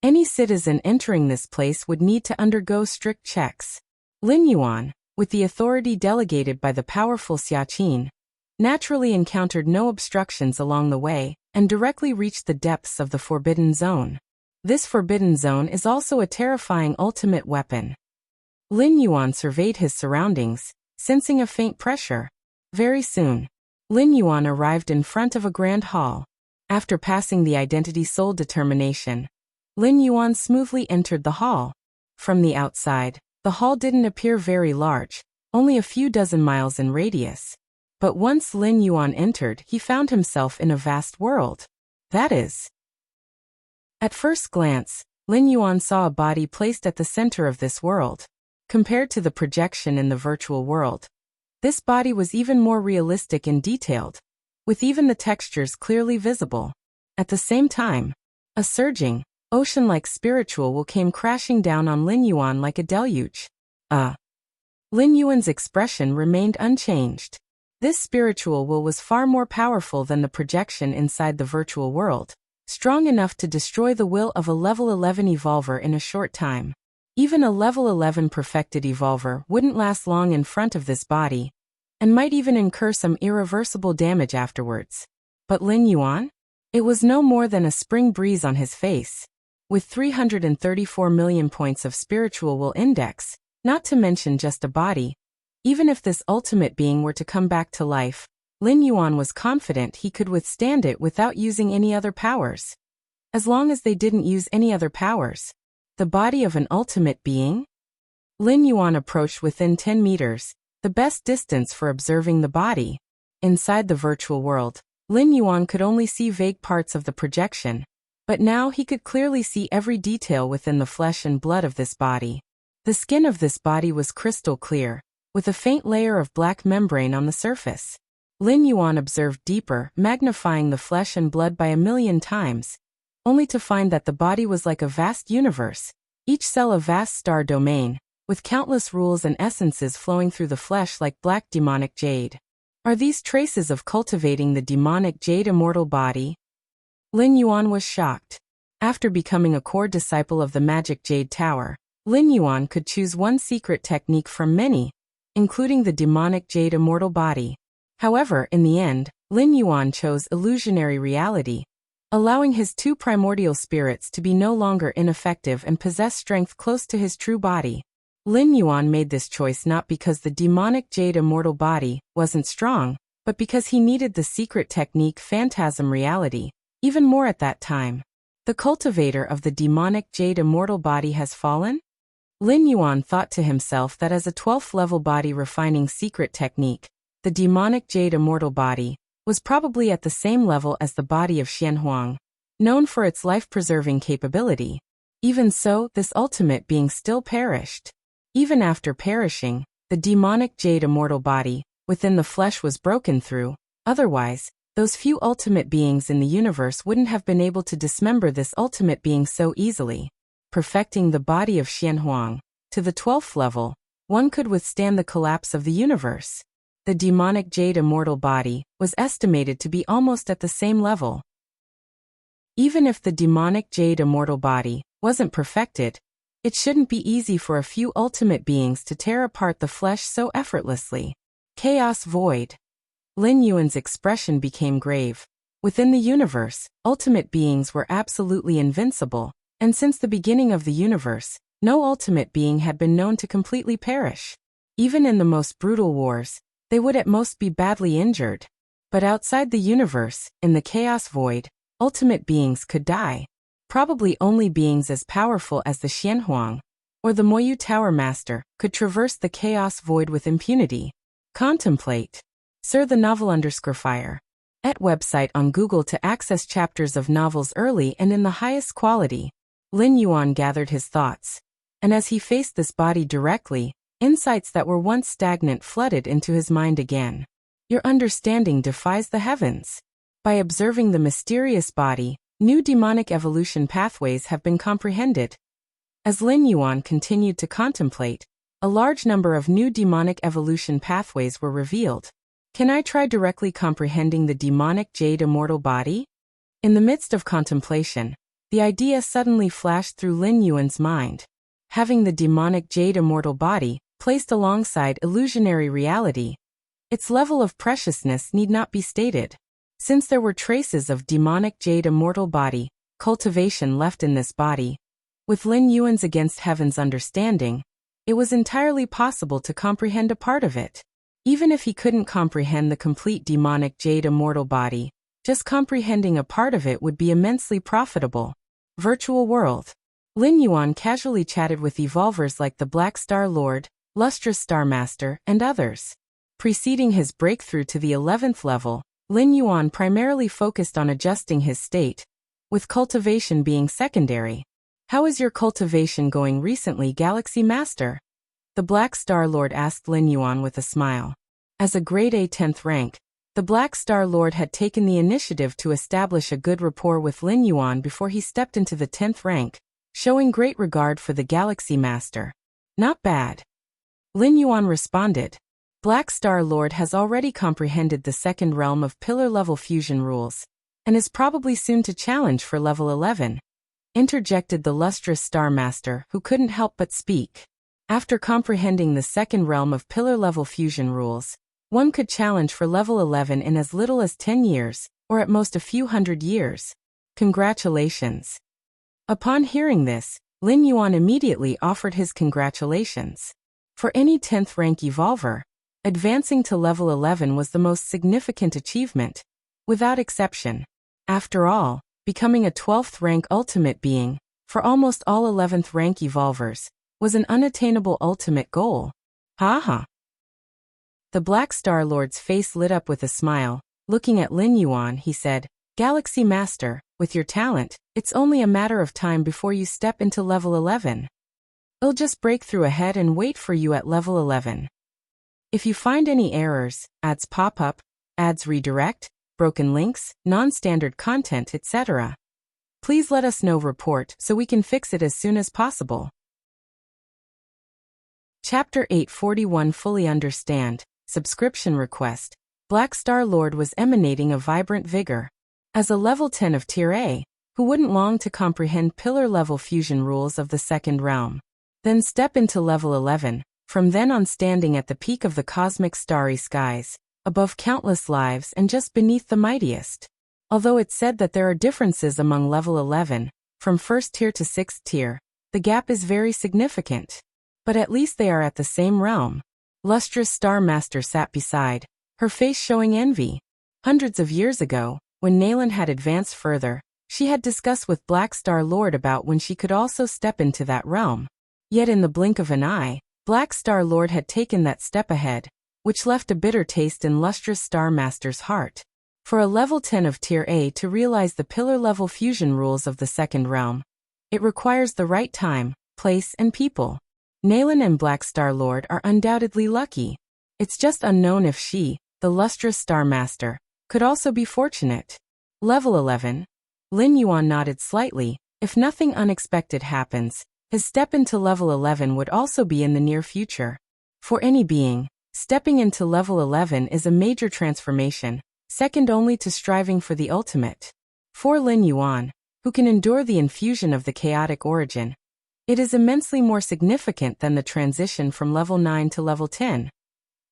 any citizen entering this place would need to undergo strict checks. Lin Yuan, with the authority delegated by the powerful Xia Qin, naturally encountered no obstructions along the way and directly reached the depths of the Forbidden Zone. This Forbidden Zone is also a terrifying ultimate weapon. Lin Yuan surveyed his surroundings, sensing a faint pressure. Very soon, Lin Yuan arrived in front of a grand hall. After passing the identity soul determination, Lin Yuan smoothly entered the hall. From the outside, the hall didn't appear very large, only a few dozen miles in radius. But once Lin Yuan entered, he found himself in a vast world. That is. At first glance, Lin Yuan saw a body placed at the center of this world. Compared to the projection in the virtual world, this body was even more realistic and detailed, with even the textures clearly visible. At the same time, a surging, ocean-like spiritual will came crashing down on Lin Yuan like a deluge. Lin Yuan's expression remained unchanged. This spiritual will was far more powerful than the projection inside the virtual world, strong enough to destroy the will of a level 11 evolver in a short time. Even a level 11 perfected evolver wouldn't last long in front of this body, and might even incur some irreversible damage afterwards. But Lin Yuan? It was no more than a spring breeze on his face. With 334 million points of spiritual will index, not to mention just a body, even if this ultimate being were to come back to life, Lin Yuan was confident he could withstand it without using any other powers. As long as they didn't use any other powers. The body of an ultimate being? Lin Yuan approached within 10 meters, the best distance for observing the body. Inside the virtual world, Lin Yuan could only see vague parts of the projection, but now he could clearly see every detail within the flesh and blood of this body. The skin of this body was crystal clear, with a faint layer of black membrane on the surface. Lin Yuan observed deeper, magnifying the flesh and blood by 1,000,000 times, only to find that the body was like a vast universe, each cell a vast star domain, with countless rules and essences flowing through the flesh like black demonic jade. Are these traces of cultivating the demonic jade immortal body? Lin Yuan was shocked. After becoming a core disciple of the magic jade tower, Lin Yuan could choose one secret technique from many, including the demonic jade immortal body. However, in the end, Lin Yuan chose illusionary reality, allowing his two primordial spirits to be no longer ineffective and possess strength close to his true body. Lin Yuan made this choice not because the demonic jade immortal body wasn't strong, but because he needed the secret technique phantasm reality, even more at that time. The cultivator of the demonic jade immortal body has fallen? Lin Yuan thought to himself that as a 12th level body refining secret technique, the demonic jade immortal body was probably at the same level as the body of Xianhuang, known for its life-preserving capability. Even so, this ultimate being still perished. Even after perishing, the demonic jade immortal body within the flesh was broken through. Otherwise, those few ultimate beings in the universe wouldn't have been able to dismember this ultimate being so easily. Perfecting the body of Xianhuang to the 12th level, one could withstand the collapse of the universe. The demonic jade immortal body was estimated to be almost at the same level. Even if the demonic jade immortal body wasn't perfected, it shouldn't be easy for a few ultimate beings to tear apart the flesh so effortlessly. Chaos void. Lin Yuan's expression became grave. Within the universe, ultimate beings were absolutely invincible, and since the beginning of the universe, no ultimate being had been known to completely perish. Even in the most brutal wars, they would at most be badly injured. But outside the universe, in the chaos void, ultimate beings could die. Probably only beings as powerful as the Xianhuang or the Moyu Tower Master could traverse the chaos void with impunity. Contemplate. Sir the novel _fire. @ website on Google to access chapters of novels early and in the highest quality. Lin Yuan gathered his thoughts, and as he faced this body directly, insights that were once stagnant flooded into his mind again. Your understanding defies the heavens. By observing the mysterious body, new demonic evolution pathways have been comprehended. As Lin Yuan continued to contemplate, a large number of new demonic evolution pathways were revealed. Can I try directly comprehending the demonic jade immortal body? In the midst of contemplation, the idea suddenly flashed through Lin Yuan's mind. Having the demonic jade immortal body placed alongside illusionary reality, its level of preciousness need not be stated. Since there were traces of demonic jade immortal body cultivation left in this body, with Lin Yuan's against heaven's understanding, it was entirely possible to comprehend a part of it. Even if he couldn't comprehend the complete demonic jade immortal body, just comprehending a part of it would be immensely profitable. Virtual world. Lin Yuan casually chatted with evolvers like the Black Star Lord, Lustrous Star Master, and others. Preceding his breakthrough to the 11th level, Lin Yuan primarily focused on adjusting his state, with cultivation being secondary. How is your cultivation going recently, Galaxy Master? The Black Star Lord asked Lin Yuan with a smile. As a grade A 10th rank, the Black Star Lord had taken the initiative to establish a good rapport with Lin Yuan before he stepped into the 10th rank, showing great regard for the Galaxy Master. Not bad. Lin Yuan responded. Black Star Lord has already comprehended the second realm of pillar-level fusion rules, and is probably soon to challenge for level 11. Interjected the lustrous Star Master, who couldn't help but speak. After comprehending the second realm of pillar-level fusion rules, one could challenge for level 11 in as little as 10 years, or at most a few hundred years. Congratulations. Upon hearing this, Lin Yuan immediately offered his congratulations. For any 10th rank evolver, advancing to level 11 was the most significant achievement, without exception. After all, becoming a 12th rank ultimate being, for almost all 11th rank evolvers, was an unattainable ultimate goal. Haha. The Black Star Lord's face lit up with a smile. Looking at Lin Yuan, he said, Galaxy Master, with your talent, it's only a matter of time before you step into level 11. I'll just break through ahead and wait for you at level 11. If you find any errors, ads pop up, ads redirect, broken links, non-standard content, etc., please let us know. Report so we can fix it as soon as possible. Chapter 841 Fully Understand. Subscription Request. Black Star Lord was emanating a vibrant vigor. As a level 10 of Tier A, who wouldn't long to comprehend pillar-level fusion rules of the second realm? Then step into level 11, from then on standing at the peak of the cosmic starry skies, above countless lives and just beneath the mightiest. Although it's said that there are differences among level 11, from 1st tier to 6th tier, the gap is very significant. But at least they are at the same realm. Lustrous Star Master sat beside, her face showing envy. Hundreds of years ago, when Nalan had advanced further, she had discussed with Black Star Lord about when she could also step into that realm. Yet in the blink of an eye, Black Star Lord had taken that step ahead, which left a bitter taste in Lustrous Star Master's heart. For a level 10 of Tier A to realize the pillar-level fusion rules of the second realm, it requires the right time, place, and people. Nalan and Black Star Lord are undoubtedly lucky. It's just unknown if she, the Lustrous Star Master, could also be fortunate. Level 11. Lin Yuan nodded slightly. If nothing unexpected happens, his step into level 11 would also be in the near future. For any being, stepping into level 11 is a major transformation, second only to striving for the ultimate. For Lin Yuan, who can endure the infusion of the chaotic origin, it is immensely more significant than the transition from level 9 to level 10.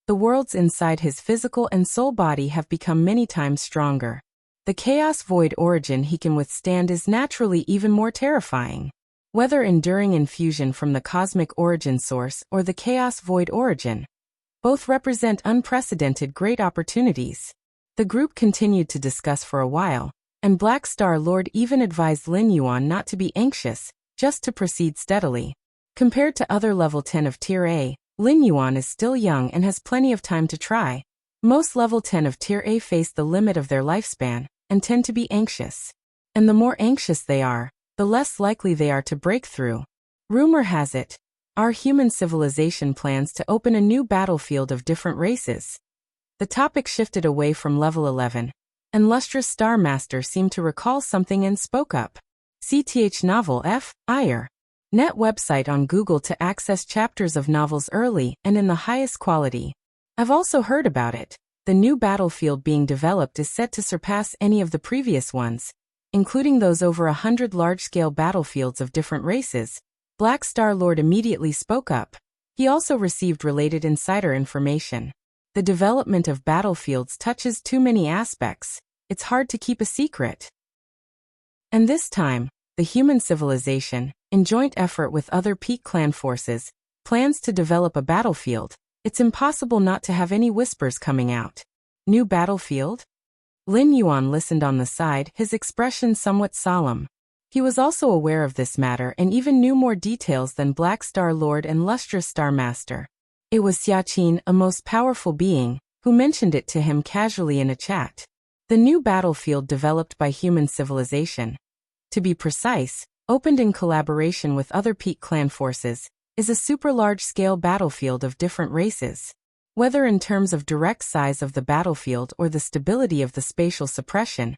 The worlds inside his physical and soul body have become many times stronger. The chaos void origin he can withstand is naturally even more terrifying. Whether enduring infusion from the cosmic origin source or the chaos void origin, both represent unprecedented great opportunities. The group continued to discuss for a while, and Black Star Lord even advised Lin Yuan not to be anxious, just to proceed steadily. Compared to other level 10 of Tier A, Lin Yuan is still young and has plenty of time to try. Most level 10 of Tier A face the limit of their lifespan, and tend to be anxious. And the more anxious they are, the less likely they are to break through. Rumor has it, our human civilization plans to open a new battlefield of different races. The topic shifted away from level 11, and Lustrous Star Master seemed to recall something and spoke up. CTH Novel F. IR. Net website on Google to access chapters of novels early and in the highest quality. I've also heard about it. The new battlefield being developed is set to surpass any of the previous ones, including those over 100 large-scale battlefields of different races. Black Star Lord immediately spoke up. He also received related insider information. The development of battlefields touches too many aspects. It's hard to keep a secret. And this time, the human civilization, in joint effort with other Peak Clan forces, plans to develop a battlefield. It's impossible not to have any whispers coming out. New battlefield? Lin Yuan listened on the side, his expression somewhat solemn. He was also aware of this matter and even knew more details than Black Star Lord and Lustrous Star Master. It was Xiaqin, a most powerful being, who mentioned it to him casually in a chat. The new battlefield developed by human civilization. To be precise, opened in collaboration with other peak clan forces, is a super large-scale battlefield of different races. Whether in terms of direct size of the battlefield or the stability of the spatial suppression,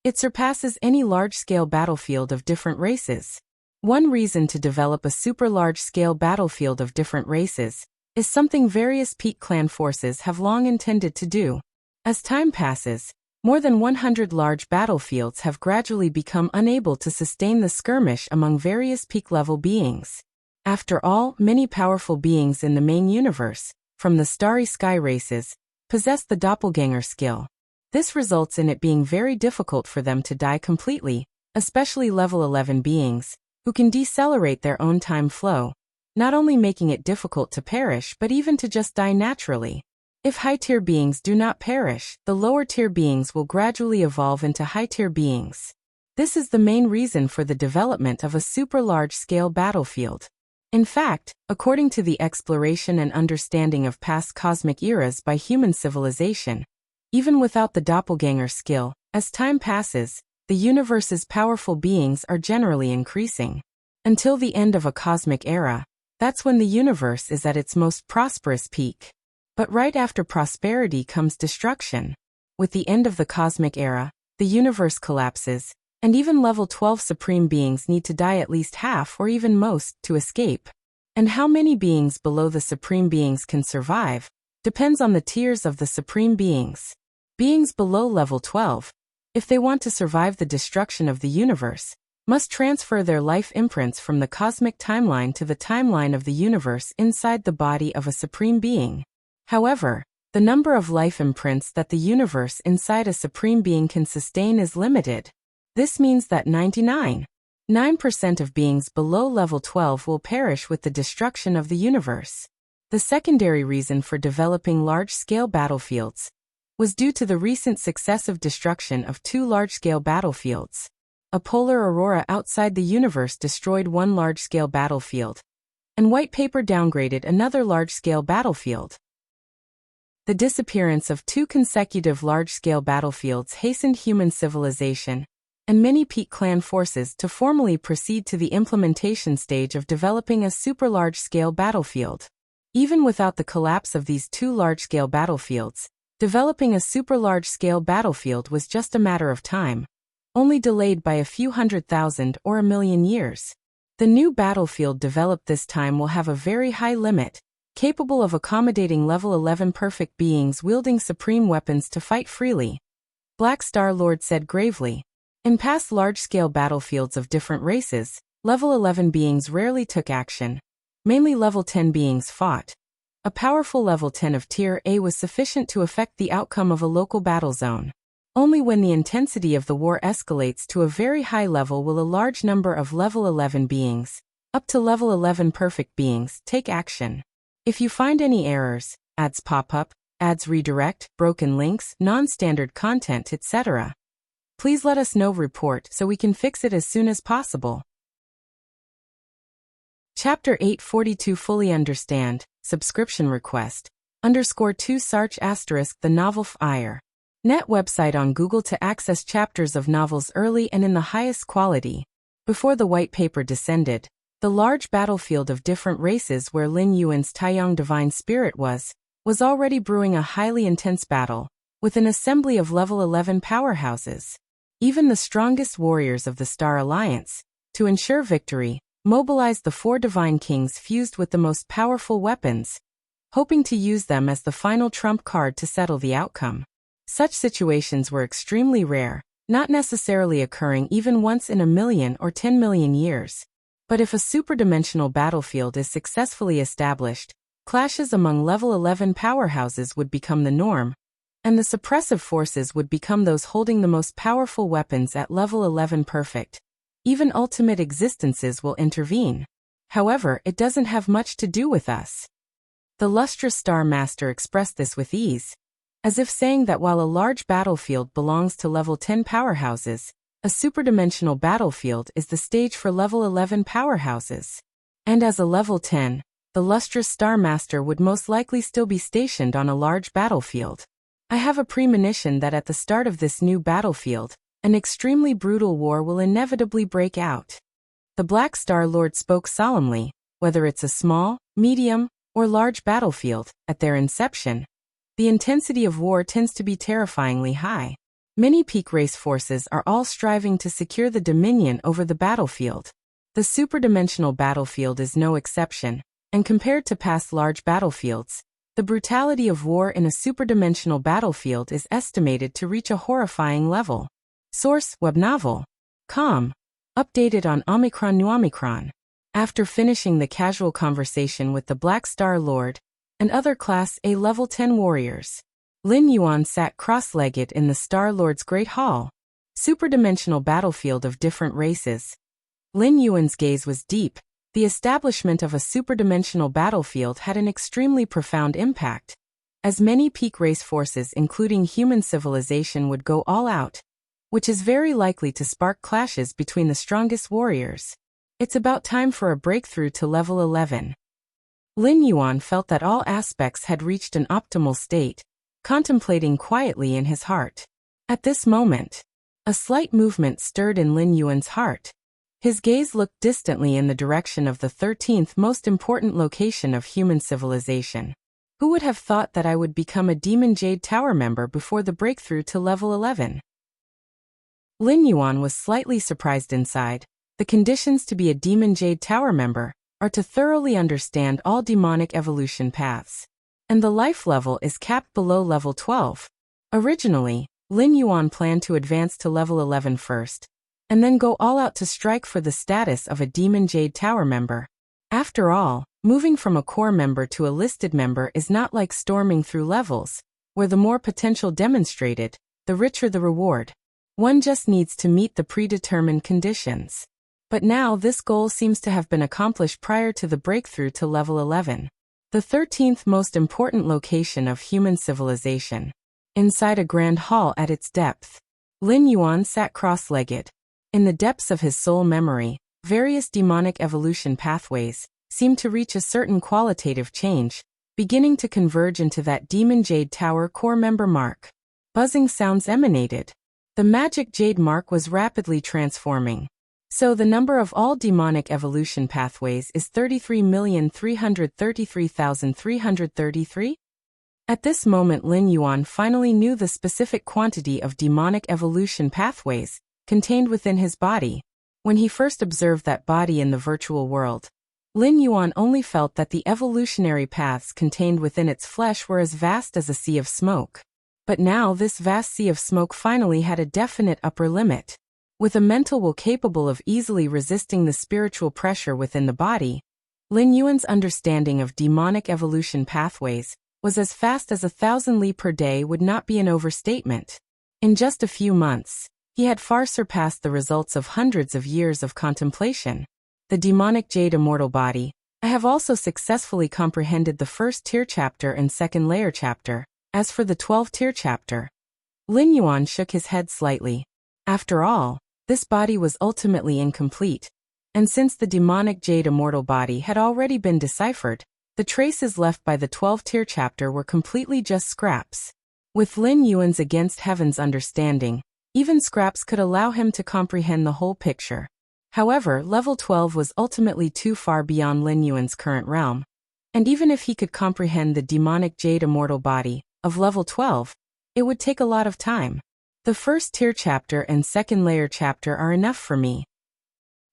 it surpasses any large-scale battlefield of different races. One reason to develop a super large-scale battlefield of different races is something various peak clan forces have long intended to do. As time passes, more than 100 large battlefields have gradually become unable to sustain the skirmish among various peak-level beings. After all, many powerful beings in the main universe, from the starry sky races, possess the doppelganger skill. This results in it being very difficult for them to die completely, especially level 11 beings, who can decelerate their own time flow, not only making it difficult to perish but even to just die naturally. If high-tier beings do not perish, the lower-tier beings will gradually evolve into high-tier beings. This is the main reason for the development of a super large-scale battlefield. In fact, according to the exploration and understanding of past cosmic eras by human civilization, even without the doppelganger skill, as time passes, the universe's powerful beings are generally increasing. Until the end of a cosmic era, that's when the universe is at its most prosperous peak. But right after prosperity comes destruction. With the end of the cosmic era, the universe collapses, and even level 12 supreme beings need to die at least half or even most to escape. And how many beings below the supreme beings can survive depends on the tiers of the supreme beings. Beings below level 12, if they want to survive the destruction of the universe, must transfer their life imprints from the cosmic timeline to the timeline of the universe inside the body of a supreme being. However, the number of life imprints that the universe inside a supreme being can sustain is limited. This means that 99.9% of beings below level 12 will perish with the destruction of the universe. The secondary reason for developing large-scale battlefields was due to the recent successive destruction of two large-scale battlefields. A polar aurora outside the universe destroyed one large-scale battlefield, and white paper downgraded another large-scale battlefield. The disappearance of two consecutive large-scale battlefields hastened human civilization and many peak clan forces to formally proceed to the implementation stage of developing a super large-scale battlefield. Even without the collapse of these two large-scale battlefields, developing a super large-scale battlefield was just a matter of time, only delayed by a few 100,000 or a million years. The new battlefield developed this time will have a very high limit, capable of accommodating level 11 perfect beings wielding supreme weapons to fight freely. Black Star Lord said gravely. In past large-scale battlefields of different races, level 11 beings rarely took action. Mainly level 10 beings fought. A powerful level 10 of Tier A was sufficient to affect the outcome of a local battle zone. Only when the intensity of the war escalates to a very high level will a large number of level 11 beings, up to level 11 perfect beings, take action. If you find any errors, ads pop up, ads redirect, broken links, non-standard content, etc., please let us know report so we can fix it as soon as possible. Chapter 842 Fully Understand, Subscription Request, _2 Sarch * The Novel Fire. Net website on Google to access chapters of novels early and in the highest quality. Before the white paper descended, the large battlefield of different races where Lin Yuan's Taiyang Divine Spirit was already brewing a highly intense battle, with an assembly of level 11 powerhouses. Even the strongest warriors of the Star Alliance, to ensure victory, mobilized the four divine kings fused with the most powerful weapons, hoping to use them as the final trump card to settle the outcome. Such situations were extremely rare, not necessarily occurring even once in a million or 10 million years. But if a superdimensional battlefield is successfully established, clashes among level 11 powerhouses would become the norm, and the suppressive forces would become those holding the most powerful weapons at level 11 perfect. Even ultimate existences will intervene. However, it doesn't have much to do with us. The lustrous Star Master expressed this with ease, as if saying that while a large battlefield belongs to level 10 powerhouses, a superdimensional battlefield is the stage for level 11 powerhouses. And as a level 10, the lustrous Star Master would most likely still be stationed on a large battlefield. I have a premonition that at the start of this new battlefield, an extremely brutal war will inevitably break out. The Black Star Lord spoke solemnly, whether it's a small, medium, or large battlefield, at their inception, the intensity of war tends to be terrifyingly high. Many peak race forces are all striving to secure the dominion over the battlefield. The superdimensional battlefield is no exception, and compared to past large battlefields, the brutality of war in a superdimensional battlefield is estimated to reach a horrifying level. Source: Web novel. Com. Updated on Omicron New Omicron. After finishing the casual conversation with the Black Star Lord and other Class A Level 10 warriors, Lin Yuan sat cross-legged in the Star Lord's Great Hall. Superdimensional battlefield of different races. Lin Yuan's gaze was deep. The establishment of a superdimensional battlefield had an extremely profound impact, as many peak race forces including human civilization would go all out, which is very likely to spark clashes between the strongest warriors. It's about time for a breakthrough to level 11. Lin Yuan felt that all aspects had reached an optimal state, contemplating quietly in his heart. At this moment, a slight movement stirred in Lin Yuan's heart. His gaze looked distantly in the direction of the 13th most important location of human civilization. Who would have thought that I would become a Demon Jade Tower member before the breakthrough to level 11? Lin Yuan was slightly surprised inside. The conditions to be a Demon Jade Tower member are to thoroughly understand all demonic evolution paths, and the life level is capped below level 12. Originally, Lin Yuan planned to advance to level 11 first, and then go all out to strike for the status of a Demon Jade Tower member. After all, moving from a core member to a listed member is not like storming through levels, where the more potential demonstrated, the richer the reward. One just needs to meet the predetermined conditions. But now this goal seems to have been accomplished prior to the breakthrough to level 11. The 13th most important location of human civilization. Inside a grand hall at its depth, Lin Yuan sat cross-legged. In the depths of his soul memory, various demonic evolution pathways seemed to reach a certain qualitative change, beginning to converge into that Demon Jade Tower core member mark. Buzzing sounds emanated. The magic jade mark was rapidly transforming. So the number of all demonic evolution pathways is 33,333,333? At this moment Lin Yuan finally knew the specific quantity of demonic evolution pathways contained within his body. When he first observed that body in the virtual world, Lin Yuan only felt that the evolutionary paths contained within its flesh were as vast as a sea of smoke. But now this vast sea of smoke finally had a definite upper limit. With a mental will capable of easily resisting the spiritual pressure within the body, Lin Yuan's understanding of demonic evolution pathways was as fast as 1,000 li per day would not be an overstatement. In just a few months, he had far surpassed the results of hundreds of years of contemplation. The demonic jade immortal body. I have also successfully comprehended the first tier chapter and second layer chapter. As for the 12th tier chapter, Lin Yuan shook his head slightly. After all, this body was ultimately incomplete, and since the demonic jade immortal body had already been deciphered, the traces left by the 12th tier chapter were completely just scraps. With Lin Yuan's against heaven's understanding, even scraps could allow him to comprehend the whole picture. However, level 12 was ultimately too far beyond Lin Yuan's current realm, and even if he could comprehend the demonic jade immortal body of level 12, it would take a lot of time. The first tier chapter and second layer chapter are enough for me.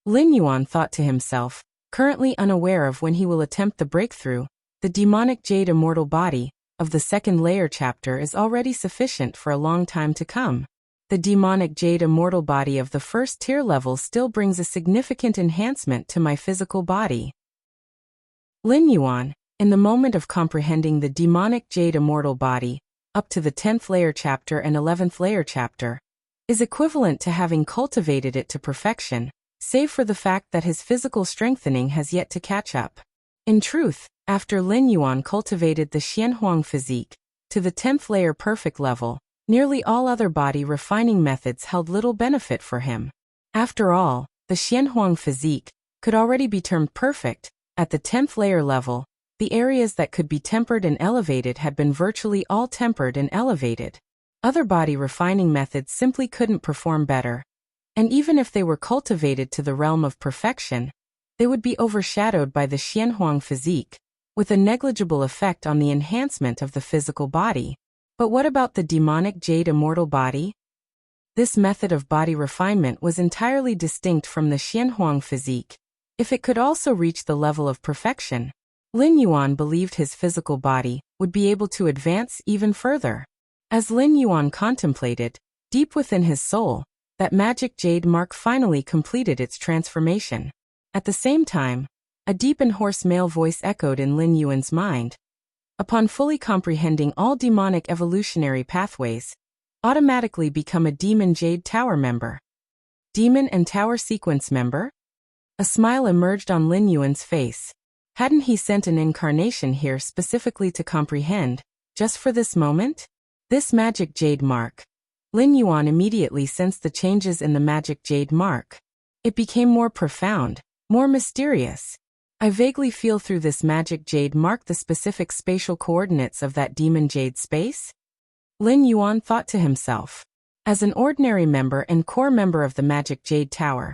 Lin Yuan thought to himself, currently unaware of when he will attempt the breakthrough. The demonic jade immortal body of the second layer chapter is already sufficient for a long time to come. The demonic jade immortal body of the first tier level still brings a significant enhancement to my physical body. Lin Yuan, in the moment of comprehending the demonic jade immortal body, up to the 10th layer chapter and 11th layer chapter, is equivalent to having cultivated it to perfection, save for the fact that his physical strengthening has yet to catch up. In truth, after Lin Yuan cultivated the Xianhuang physique to the 10th layer perfect level, nearly all other body refining methods held little benefit for him. After all, the Xianhuang physique could already be termed perfect. At the 10th layer level, the areas that could be tempered and elevated had been virtually all tempered and elevated. Other body refining methods simply couldn't perform better. And even if they were cultivated to the realm of perfection, they would be overshadowed by the Xianhuang physique, with a negligible effect on the enhancement of the physical body. But what about the demonic jade immortal body? This method of body refinement was entirely distinct from the Xianhuang physique. If it could also reach the level of perfection, Lin Yuan believed his physical body would be able to advance even further. As Lin Yuan contemplated, deep within his soul, that magic jade mark finally completed its transformation. At the same time, a deep and hoarse male voice echoed in Lin Yuan's mind. Upon fully comprehending all demonic evolutionary pathways, automatically become a Demon Jade Tower member. Demon and Tower Sequence member? A smile emerged on Lin Yuan's face. Hadn't he sent an incarnation here specifically to comprehend, just for this moment? This magic jade mark. Lin Yuan immediately sensed the changes in the magic jade mark. It became more profound, more mysterious. I vaguely feel through this magic jade mark the specific spatial coordinates of that demon jade space? Lin Yuan thought to himself. As an ordinary member and core member of the magic jade tower,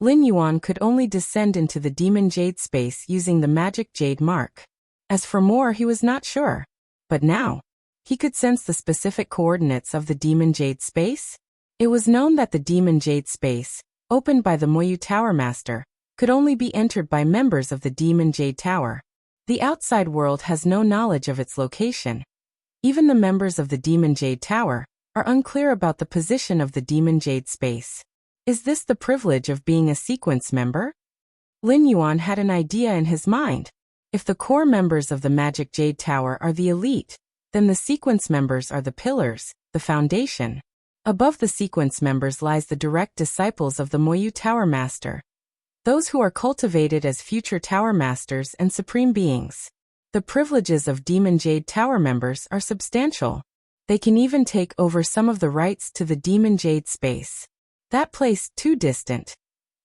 Lin Yuan could only descend into the demon jade space using the magic jade mark. As for more, he was not sure. But now, he could sense the specific coordinates of the demon jade space. It was known that the demon jade space, opened by the Moyu Tower Master, could only be entered by members of the Demon Jade Tower. The outside world has no knowledge of its location. Even the members of the Demon Jade Tower are unclear about the position of the Demon Jade space. Is this the privilege of being a sequence member? Lin Yuan had an idea in his mind. If the core members of the Magic Jade Tower are the elite, then the sequence members are the pillars, the foundation. Above the sequence members lies the direct disciples of the Moyu Tower Master. Those who are cultivated as future Tower Masters and Supreme Beings. The privileges of Demon Jade Tower members are substantial. They can even take over some of the rights to the Demon Jade space. That place too distant.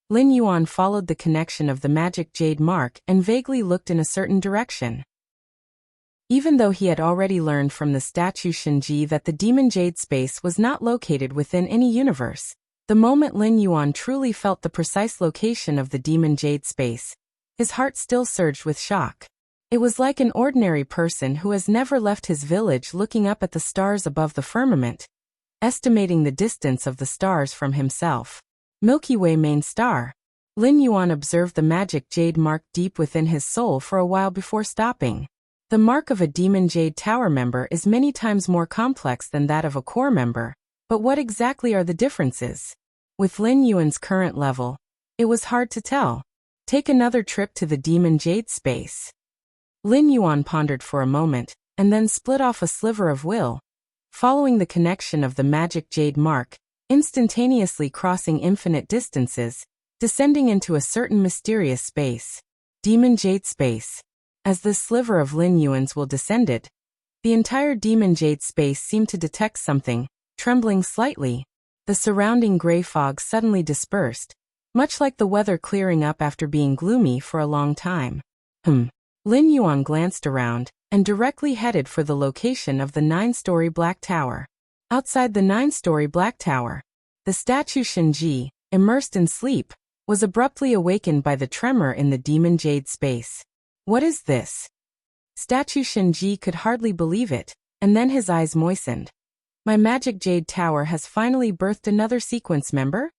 Lin Yuan followed the connection of the magic jade mark and vaguely looked in a certain direction. Even though he had already learned from the statue Shinji that the Demon Jade space was not located within any universe, the moment Lin Yuan truly felt the precise location of the Demon Jade space, his heart still surged with shock. It was like an ordinary person who has never left his village looking up at the stars above the firmament, estimating the distance of the stars from himself. Milky Way main star. Lin Yuan observed the magic jade mark deep within his soul for a while before stopping. The mark of a Demon Jade Tower member is many times more complex than that of a core member, but what exactly are the differences? With Lin Yuan's current level, it was hard to tell. Take another trip to the Demon Jade space. Lin Yuan pondered for a moment, and then split off a sliver of will, following the connection of the magic jade mark, instantaneously crossing infinite distances, descending into a certain mysterious space. Demon Jade space. As this sliver of Lin Yuan's will descended, the entire Demon Jade space seemed to detect something, trembling slightly. The surrounding gray fog suddenly dispersed, much like the weather clearing up after being gloomy for a long time. Lin Yuan glanced around, and directly headed for the location of the 9-story Black Tower. Outside the 9-story Black Tower, the statue Shinji, immersed in sleep, was abruptly awakened by the tremor in the Demon Jade space. What is this? Statue Shinji could hardly believe it, and then his eyes moistened. My magic jade tower has finally birthed another sequence member?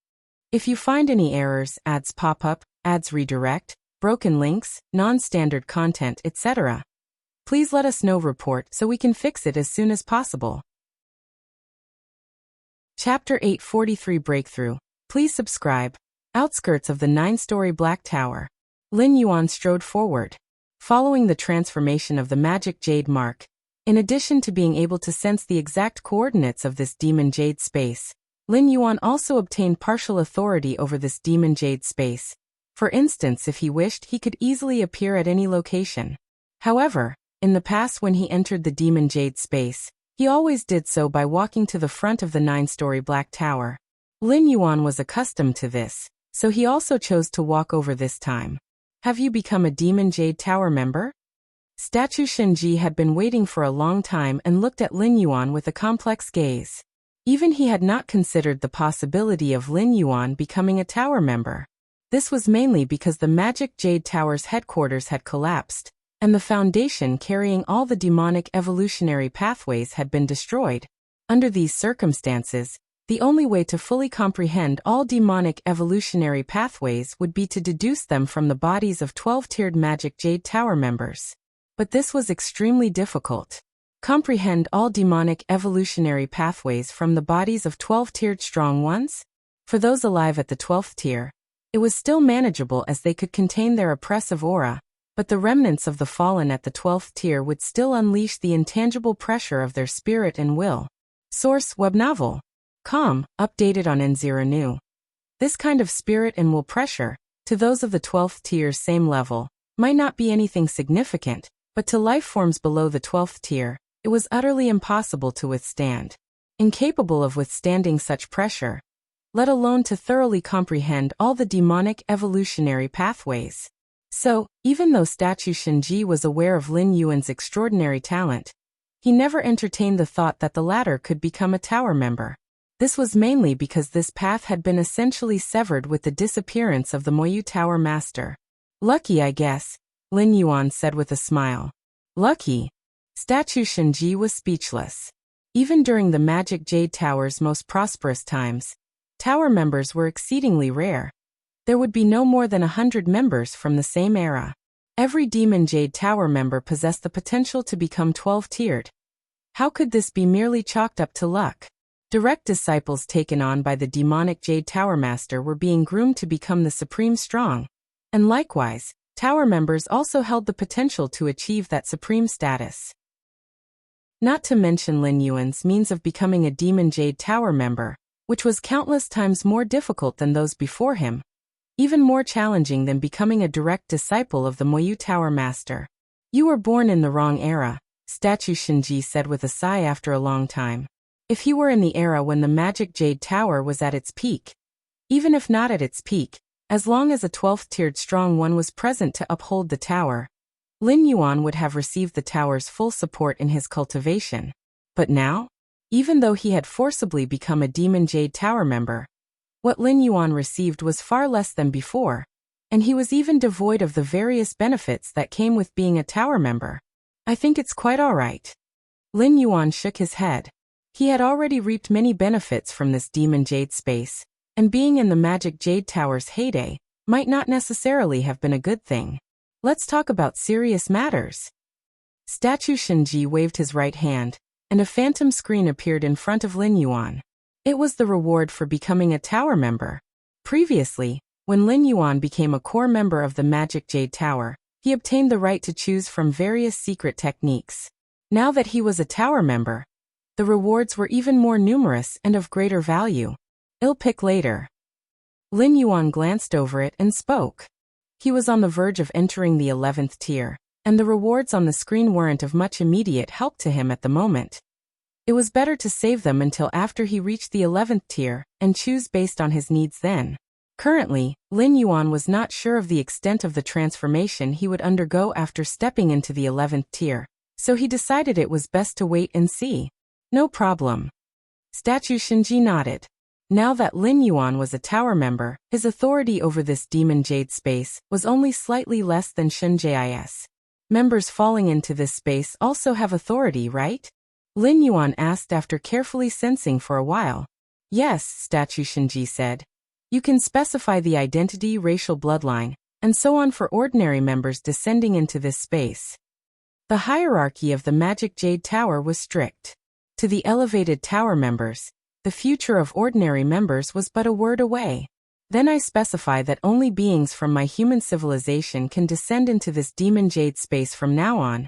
If you find any errors, ads pop up, ads redirect, broken links, non-standard content, etc., please let us know. Report so we can fix it as soon as possible. Chapter 843 Breakthrough. Please subscribe. Outskirts of the 9-story Black Tower. Lin Yuan strode forward, following the transformation of the magic jade mark. In addition to being able to sense the exact coordinates of this Demon Jade space, Lin Yuan also obtained partial authority over this Demon Jade space. For instance, if he wished, he could easily appear at any location. However, in the past when he entered the Demon Jade space, he always did so by walking to the front of the 9-story Black Tower. Lin Yuan was accustomed to this, so he also chose to walk over this time. Have you become a Demon Jade Tower member? Statue Shinji had been waiting for a long time and looked at Lin Yuan with a complex gaze. Even he had not considered the possibility of Lin Yuan becoming a tower member. This was mainly because the Magic Jade Tower's headquarters had collapsed, and the foundation carrying all the demonic evolutionary pathways had been destroyed. Under these circumstances, the only way to fully comprehend all demonic evolutionary pathways would be to deduce them from the bodies of 12-tiered Magic Jade Tower members. But this was extremely difficult. Comprehend all demonic evolutionary pathways from the bodies of 12-tiered strong ones? For those alive at the 12th tier, it was still manageable as they could contain their oppressive aura, but the remnants of the fallen at the 12th tier would still unleash the intangible pressure of their spirit and will. Source: Web Novel. Com, updated on N0 New. This kind of spirit and will pressure, to those of the 12th tier's same level, might not be anything significant, but to life forms below the 12th tier, it was utterly impossible to withstand. Incapable of withstanding such pressure, let alone to thoroughly comprehend all the demonic evolutionary pathways. So, even though Statue Shinji was aware of Lin Yuan's extraordinary talent, he never entertained the thought that the latter could become a tower member. This was mainly because this path had been essentially severed with the disappearance of the Moyu Tower Master. Lucky, I guess, Lin Yuan said with a smile. Lucky? Statue Shinji was speechless. Even during the Magic Jade Tower's most prosperous times, tower members were exceedingly rare. There would be no more than 100 members from the same era. Every Demon Jade Tower member possessed the potential to become 12-tiered. How could this be merely chalked up to luck? Direct disciples taken on by the demonic Jade Tower Master were being groomed to become the Supreme Strong. And likewise, tower members also held the potential to achieve that supreme status. Not to mention Lin Yuan's means of becoming a Demon Jade Tower member, which was countless times more difficult than those before him. Even more challenging than becoming a direct disciple of the Moyu Tower Master. You were born in the wrong era, Statue Shinji said with a sigh after a long time. If he were in the era when the Magic Jade Tower was at its peak, even if not at its peak, as long as a 12th-tiered strong one was present to uphold the tower, Lin Yuan would have received the tower's full support in his cultivation. But now? Even though he had forcibly become a Demon Jade Tower member, what Lin Yuan received was far less than before, and he was even devoid of the various benefits that came with being a tower member. I think it's quite all right. Lin Yuan shook his head. He had already reaped many benefits from this Demon Jade space, and being in the Magic Jade Tower's heyday might not necessarily have been a good thing. Let's talk about serious matters. Statue Shinji waved his right hand, and a phantom screen appeared in front of Lin Yuan. It was the reward for becoming a tower member. Previously, when Lin Yuan became a core member of the Magic Jade Tower, he obtained the right to choose from various secret techniques. Now that he was a tower member, the rewards were even more numerous and of greater value. I'll pick later. Lin Yuan glanced over it and spoke. He was on the verge of entering the 11th tier, and the rewards on the screen weren't of much immediate help to him at the moment. It was better to save them until after he reached the 11th tier, and choose based on his needs then. Currently, Lin Yuan was not sure of the extent of the transformation he would undergo after stepping into the 11th tier, so he decided it was best to wait and see. No problem. Statue Shinji nodded. Now that Lin Yuan was a tower member, his authority over this Demon Jade space was only slightly less than Shinji's. Members falling into this space also have authority, right? Lin Yuan asked after carefully sensing for a while. Yes, Statue Shinji said. You can specify the identity, racial bloodline, and so on for ordinary members descending into this space. The hierarchy of the Magic Jade Tower was strict. To the elevated tower members, the future of ordinary members was but a word away. Then I specify that only beings from my human civilization can descend into this Demon Jade space from now on.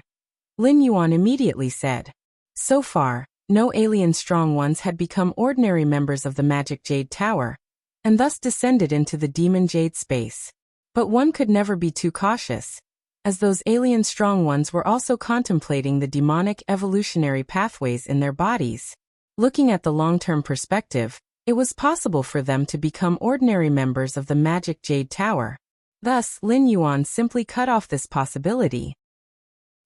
Lin Yuan immediately said. So far, no alien strong ones had become ordinary members of the Magic Jade Tower, and thus descended into the Demon Jade space. But one could never be too cautious, as those alien strong ones were also contemplating the demonic evolutionary pathways in their bodies. Looking at the long-term perspective, it was possible for them to become ordinary members of the Magic Jade Tower. Thus, Lin Yuan simply cut off this possibility.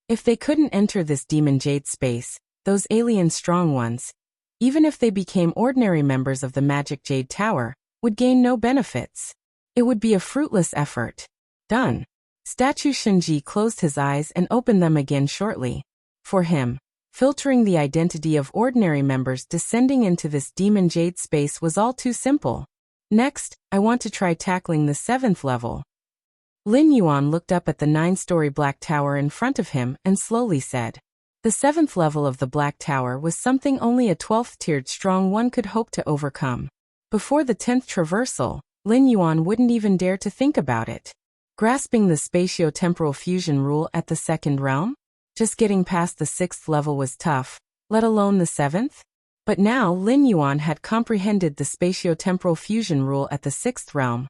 If they couldn't enter this Demon Jade space, those alien strong ones, even if they became ordinary members of the Magic Jade Tower, would gain no benefits. It would be a fruitless effort. Done. Statue Shinji closed his eyes and opened them again shortly. For him, filtering the identity of ordinary members descending into this demon jade space was all too simple. Next, I want to try tackling the 7th level. Lin Yuan looked up at the 9-story black tower in front of him and slowly said. The 7th level of the black tower was something only a 12th-tiered strong one could hope to overcome. Before the 10th traversal, Lin Yuan wouldn't even dare to think about it. Grasping the spatio-temporal fusion rule at the 2nd realm? Just getting past the 6th level was tough, let alone the 7th? But now Lin Yuan had comprehended the spatio-temporal fusion rule at the 6th realm,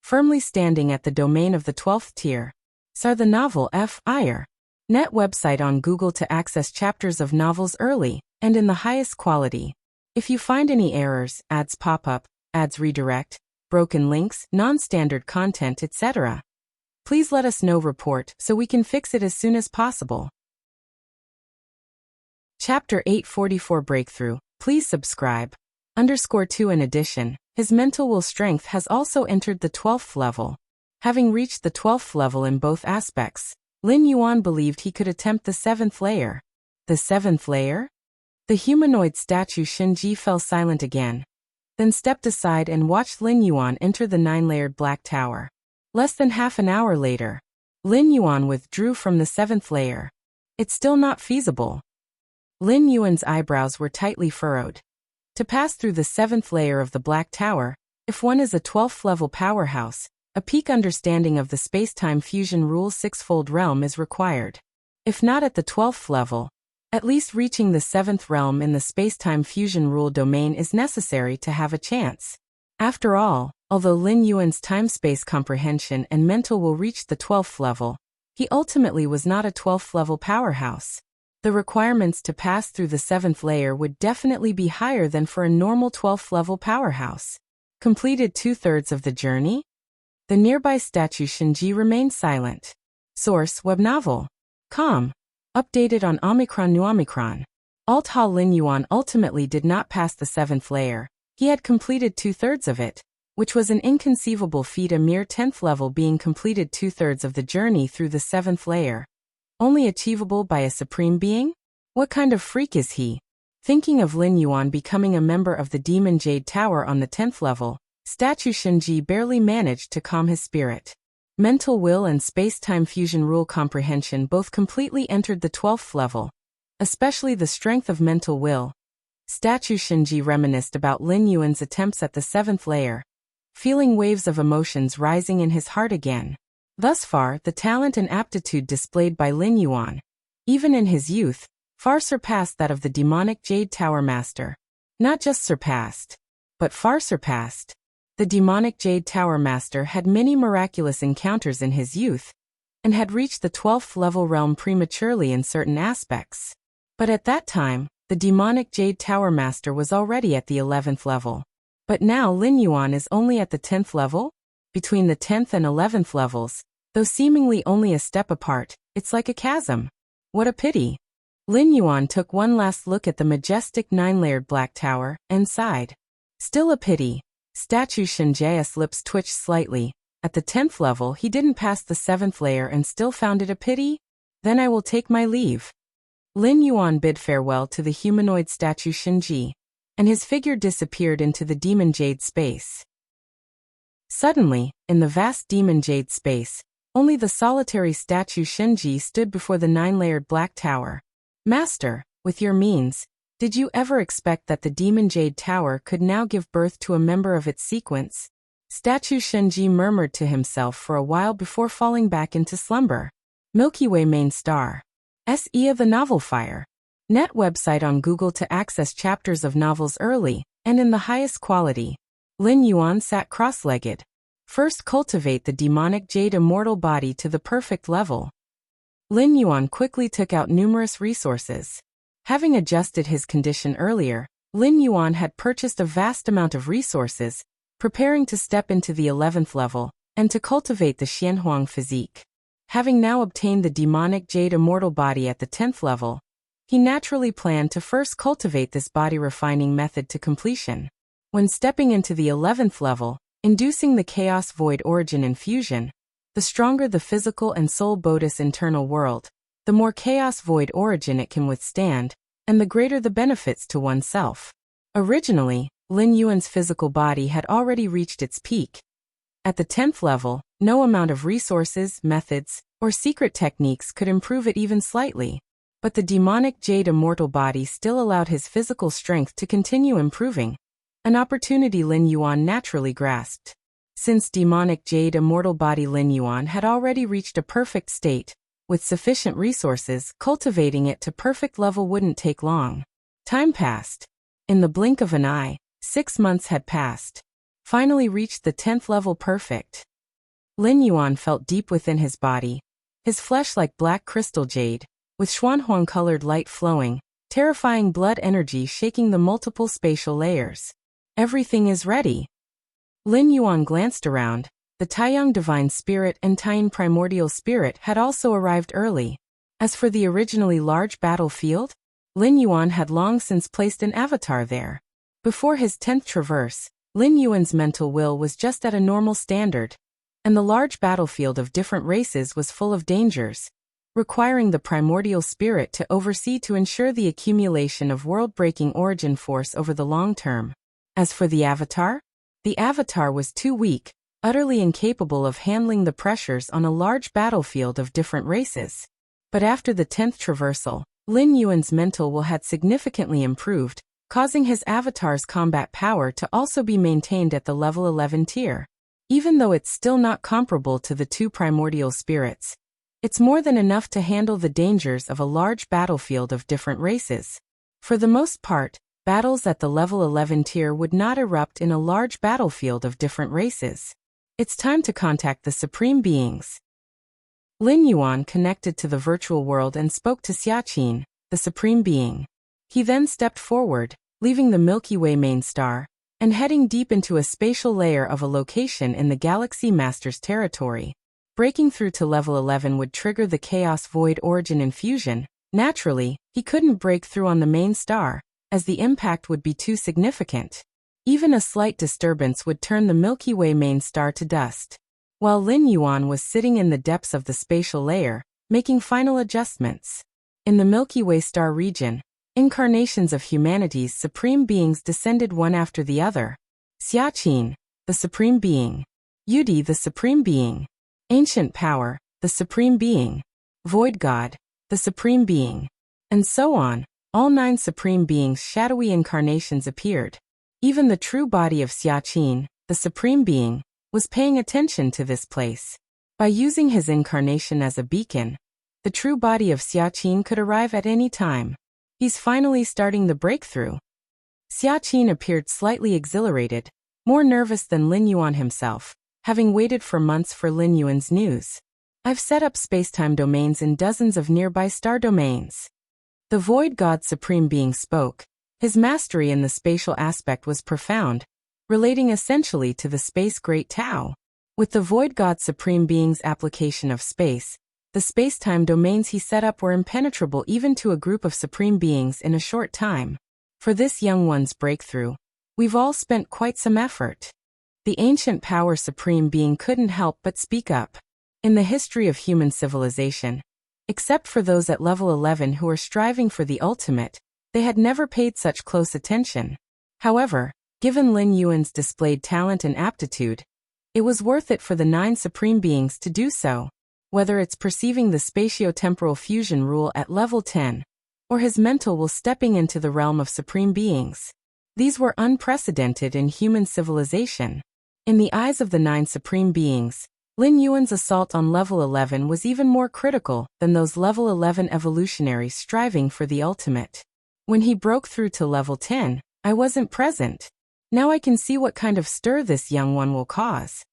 firmly standing at the domain of the 12th tier. Saw the novel F.I.R. Net website on Google to access chapters of novels early and in the highest quality. If you find any errors, ads pop up, ads redirect, broken links, non-standard content, etc., please let us know. Report so we can fix it as soon as possible. Chapter 844 Breakthrough. Please subscribe. _2 In addition, his mental will strength has also entered the 12th level. Having reached the 12th level in both aspects, Lin Yuan believed he could attempt the 7th layer. The 7th layer? The humanoid statue Shinji fell silent again, then stepped aside and watched Lin Yuan enter the 9-layered black tower. Less than half an hour later, Lin Yuan withdrew from the 7th layer. It's still not feasible. Lin Yuan's eyebrows were tightly furrowed. To pass through the 7th layer of the black tower, if one is a 12th level powerhouse, a peak understanding of the space-time fusion rule 6-fold realm is required. If not at the 12th level, at least reaching the 7th realm in the space-time fusion rule domain is necessary to have a chance. After all, although Lin Yuan's time-space comprehension and mental will reach the 12th level, he ultimately was not a 12th level powerhouse. The requirements to pass through the 7th layer would definitely be higher than for a normal 12th level powerhouse. Completed 2/3 of the journey? The nearby statue Shinji remained silent. Source: web novel. Com. Updated on Omicron New Omicron. Alt-Ha Lin Yuan ultimately did not pass the 7th layer. He had completed 2/3 of it, which was an inconceivable feat, a mere 10th level being completed 2/3 of the journey through the 7th layer. Only achievable by a supreme being? What kind of freak is he? Thinking of Lin Yuan becoming a member of the Demon Jade Tower on the 10th level, statue Shinji barely managed to calm his spirit. Mental will and space-time fusion rule comprehension both completely entered the 12th level, especially the strength of mental will. Statue Shinji reminisced about Lin Yuan's attempts at the 7th layer, feeling waves of emotions rising in his heart again. Thus far, the talent and aptitude displayed by Lin Yuan, even in his youth, far surpassed that of the demonic Jade Tower Master. Not just surpassed, but far surpassed. The demonic Jade Tower Master had many miraculous encounters in his youth, and had reached the 12th level realm prematurely in certain aspects. But at that time, the demonic Jade Tower Master was already at the 11th level. But now Lin Yuan is only at the 10th level? Between the 10th and 11th levels, though seemingly only a step apart, it's like a chasm. What a pity. Lin Yuan took one last look at the majestic 9-layered black tower, and sighed. Still a pity. Statue Shinji's lips twitched slightly. At the 10th level he didn't pass the 7th layer and still found it a pity? Then I will take my leave. Lin Yuan bid farewell to the humanoid statue Shinji, and his figure disappeared into the demon jade space. Suddenly, in the vast demon jade space, only the solitary statue Shinji stood before the 9-layered black tower. Master, with your means, did you ever expect that the Demon Jade Tower could now give birth to a member of its sequence? Statue Shinji murmured to himself for a while before falling back into slumber. Milky Way main star. SE of the novel Fire. Net website on Google to access chapters of novels early and in the highest quality. Lin Yuan sat cross-legged. First cultivate the demonic jade immortal body to the perfect level. Lin Yuan quickly took out numerous resources. Having adjusted his condition earlier, Lin Yuan had purchased a vast amount of resources, preparing to step into the 11th level, and to cultivate the Xianhuang physique. Having now obtained the demonic jade immortal body at the 10th level, He naturally planned to first cultivate this body-refining method to completion. When stepping into the 11th level, inducing the chaos void origin infusion, the stronger the physical and soul Bodhis internal world, the more chaos void origin it can withstand, and the greater the benefits to oneself. Originally, Lin Yuan's physical body had already reached its peak. At the 10th level, no amount of resources, methods, or secret techniques could improve it even slightly. But the demonic jade immortal body still allowed his physical strength to continue improving, an opportunity Lin Yuan naturally grasped. Since demonic jade immortal body Lin Yuan had already reached a perfect state, with sufficient resources, cultivating it to perfect level wouldn't take long. Time passed. In the blink of an eye, 6 months had passed. Finally reached the 10th level perfect. Lin Yuan felt deep within his body, his flesh like black crystal jade, with xuanhuang-colored light flowing, terrifying blood energy shaking the multiple spatial layers. Everything is ready. Lin Yuan glanced around. The Taiyang Divine Spirit and Taiyin Primordial Spirit had also arrived early. As for the originally large battlefield, Lin Yuan had long since placed an avatar there. Before his 10th traverse, Lin Yuan's mental will was just at a normal standard, and the large battlefield of different races was full of dangers, requiring the primordial spirit to oversee to ensure the accumulation of world-breaking origin force over the long term. As for the avatar was too weak, utterly incapable of handling the pressures on a large battlefield of different races. But after the 10th traversal, Lin Yuan's mental will had significantly improved, causing his avatar's combat power to also be maintained at the level 11 tier. Even though it's still not comparable to the two primordial spirits, it's more than enough to handle the dangers of a large battlefield of different races. For the most part, battles at the level 11 tier would not erupt in a large battlefield of different races. It's time to contact the Supreme Beings. Lin Yuan connected to the virtual world and spoke to Xiaqin, the Supreme Being. He then stepped forward, leaving the Milky Way main star, and heading deep into a spatial layer of a location in the Galaxy Master's territory. Breaking through to level 11 would trigger the Chaos Void Origin infusion. Naturally, he couldn't break through on the main star, as the impact would be too significant. Even a slight disturbance would turn the Milky Way main star to dust. While Lin Yuan was sitting in the depths of the spatial layer, making final adjustments. In the Milky Way star region, incarnations of humanity's supreme beings descended one after the other. Xiaqin, the Supreme Being. Yudi, the Supreme Being. Ancient Power, the Supreme Being. Void God, the Supreme Being. And so on. All 9 Supreme Beings' shadowy incarnations appeared. Even the true body of Xiaqin, the Supreme Being, was paying attention to this place. By using his incarnation as a beacon, the true body of Xiaqin could arrive at any time. He's finally starting the breakthrough. Xiaqin appeared slightly exhilarated, more nervous than Lin Yuan himself, having waited for months for Lin Yuan's news. I've set up spacetime domains in dozens of nearby star domains. The Void God Supreme Being spoke. His mastery in the spatial aspect was profound, relating essentially to the space Great Tao. With the Void God Supreme Being's application of space, the spacetime domains he set up were impenetrable even to a group of Supreme Beings in a short time. For this young one's breakthrough, we've all spent quite some effort. The Ancient Power Supreme Being couldn't help but speak up. In the history of human civilization, except for those at level 11 who are striving for the ultimate, they had never paid such close attention. However, given Lin Yuan's displayed talent and aptitude, it was worth it for the 9 Supreme Beings to do so. Whether it's perceiving the spatio-temporal fusion rule at level 10, or his mental will stepping into the realm of Supreme Beings. These were unprecedented in human civilization. In the eyes of the 9 Supreme Beings, Lin Yuan's assault on level 11 was even more critical than those level 11 evolutionaries striving for the ultimate. When he broke through to level 10, I wasn't present. Now I can see what kind of stir this young one will cause.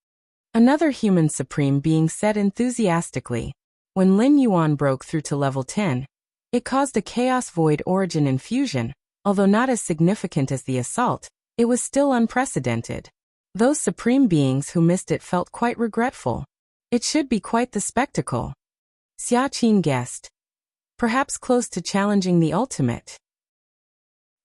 Another human Supreme Being said enthusiastically. When Lin Yuan broke through to level 10, it caused a Chaos Void Origin infusion. Although not as significant as the assault, it was still unprecedented. Those Supreme Beings who missed it felt quite regretful. It should be quite the spectacle. Xiaqin guessed. perhaps close to challenging the ultimate.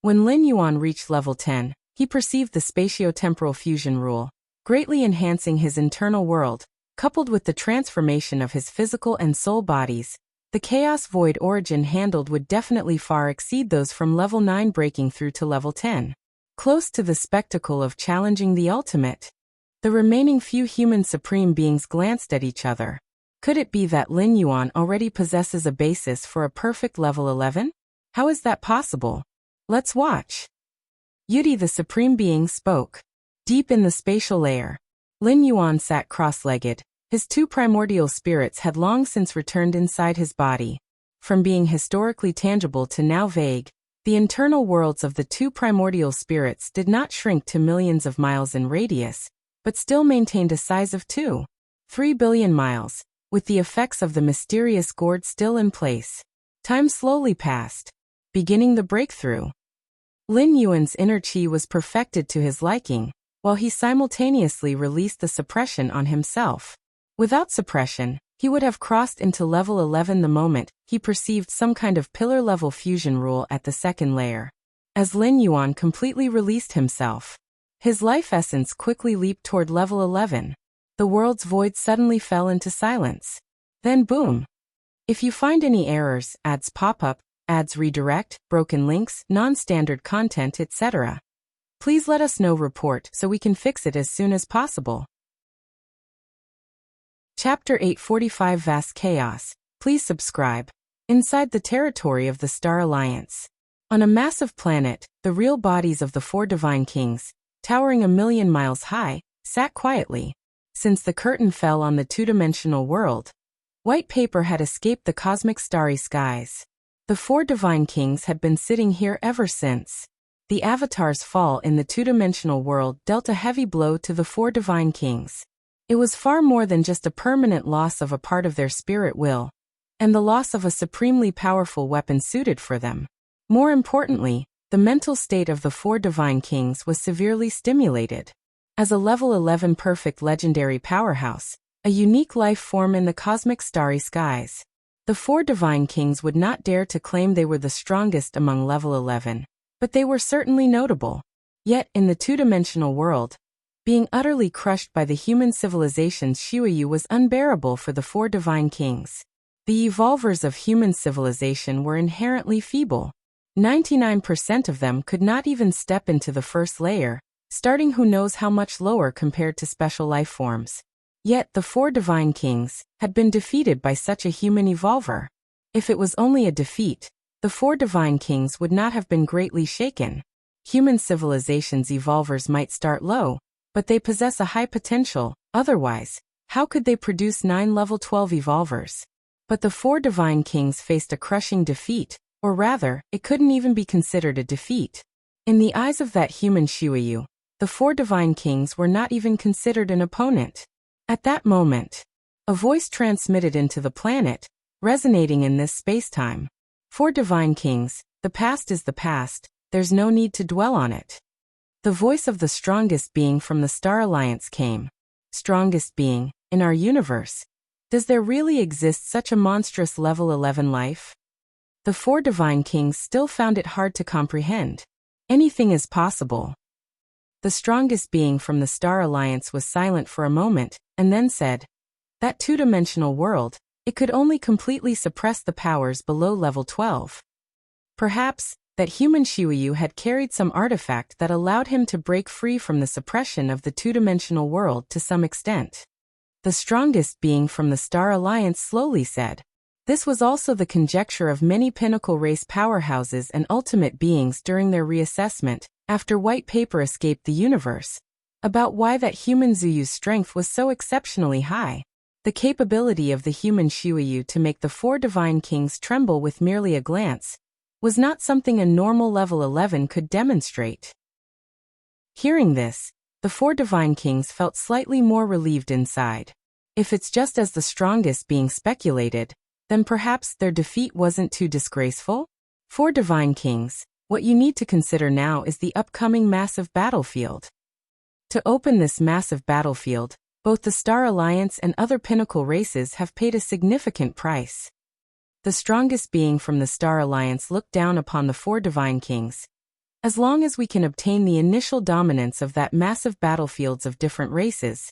When Lin Yuan reached level 10, he perceived the spatio-temporal fusion rule, greatly enhancing his internal world, coupled with the transformation of his physical and soul bodies. The chaos void origin handled would definitely far exceed those from level 9 breaking through to level 10. Close to the spectacle of challenging the ultimate, the remaining few human supreme beings glanced at each other. Could it be that Lin Yuan already possesses a basis for a perfect level 11? How is that possible? Let's watch. Yudi the Supreme Being spoke. Deep in the spatial layer, Lin Yuan sat cross-legged. His two primordial spirits had long since returned inside his body. From being historically tangible to now vague, the internal worlds of the two primordial spirits did not shrink to millions of miles in radius, but still maintained a size of 2.3 billion miles, with the effects of the mysterious gourd still in place. Time slowly passed, beginning the breakthrough. Lin Yuan's inner chi was perfected to his liking, while he simultaneously released the suppression on himself. Without suppression, he would have crossed into level 11 the moment he perceived some kind of pillar-level fusion rule at the second layer. As Lin Yuan completely released himself, his life essence quickly leaped toward level 11. The world's void suddenly fell into silence. Then boom! If you find any errors, ads pop up, ads redirect, broken links, non-standard content, etc., please let us know. Report so we can fix it as soon as possible. Chapter 845 Vast Chaos. Please subscribe. Inside the territory of the Star Alliance. On a massive planet, the real bodies of the four divine kings, towering 1,000,000 miles high, sat quietly. Since the curtain fell on the two-dimensional world, white paper had escaped the cosmic starry skies. The four divine kings had been sitting here ever since. The Avatar's fall in the two-dimensional world dealt a heavy blow to the four divine kings. It was far more than just a permanent loss of a part of their spirit will, and the loss of a supremely powerful weapon suited for them. More importantly, the mental state of the four divine kings was severely stimulated. As a level 11 perfect legendary powerhouse, a unique life form in the cosmic starry skies, the four divine kings would not dare to claim they were the strongest among level 11, but they were certainly notable. Yet, in the two-dimensional world, being utterly crushed by the human civilization's Shuyu was unbearable for the four divine kings. The evolvers of human civilization were inherently feeble. 99% of them could not even step into the first layer, starting who knows how much lower compared to special life forms. Yet the four divine kings had been defeated by such a human evolver. If it was only a defeat, the four divine kings would not have been greatly shaken. Human civilization's evolvers might start low, but they possess a high potential. Otherwise, how could they produce 9 level 12 evolvers? But the four divine kings faced a crushing defeat, or rather, it couldn't even be considered a defeat. In the eyes of that human Shuyu, the four divine kings were not even considered an opponent. At that moment, a voice transmitted into the planet, resonating in this space-time. Four divine kings, the past is the past, there's no need to dwell on it. The voice of the strongest being from the Star Alliance came. Strongest being, in our universe. Does there really exist such a monstrous level 11 life? The four divine kings still found it hard to comprehend. Anything is possible. The strongest being from the Star Alliance was silent for a moment, and then said, that two-dimensional world, it could only completely suppress the powers below level 12. Perhaps, that human Shuyu had carried some artifact that allowed him to break free from the suppression of the two-dimensional world to some extent. The strongest being from the Star Alliance slowly said. This was also the conjecture of many pinnacle race powerhouses and ultimate beings during their reassessment, after white paper escaped the universe, about why that human Zuyu's strength was so exceptionally high. The capability of the human Shuyu to make the four divine kings tremble with merely a glance was not something a normal level 11 could demonstrate. Hearing this, the four divine kings felt slightly more relieved inside. If it's just as the strongest being speculated, then perhaps their defeat wasn't too disgraceful? Four divine kings, what you need to consider now is the upcoming massive battlefield. To open this massive battlefield, both the Star Alliance and other pinnacle races have paid a significant price. the strongest being from the Star Alliance, looked down upon the four divine kings. As long as we can obtain the initial dominance of that massive battlefields of different races,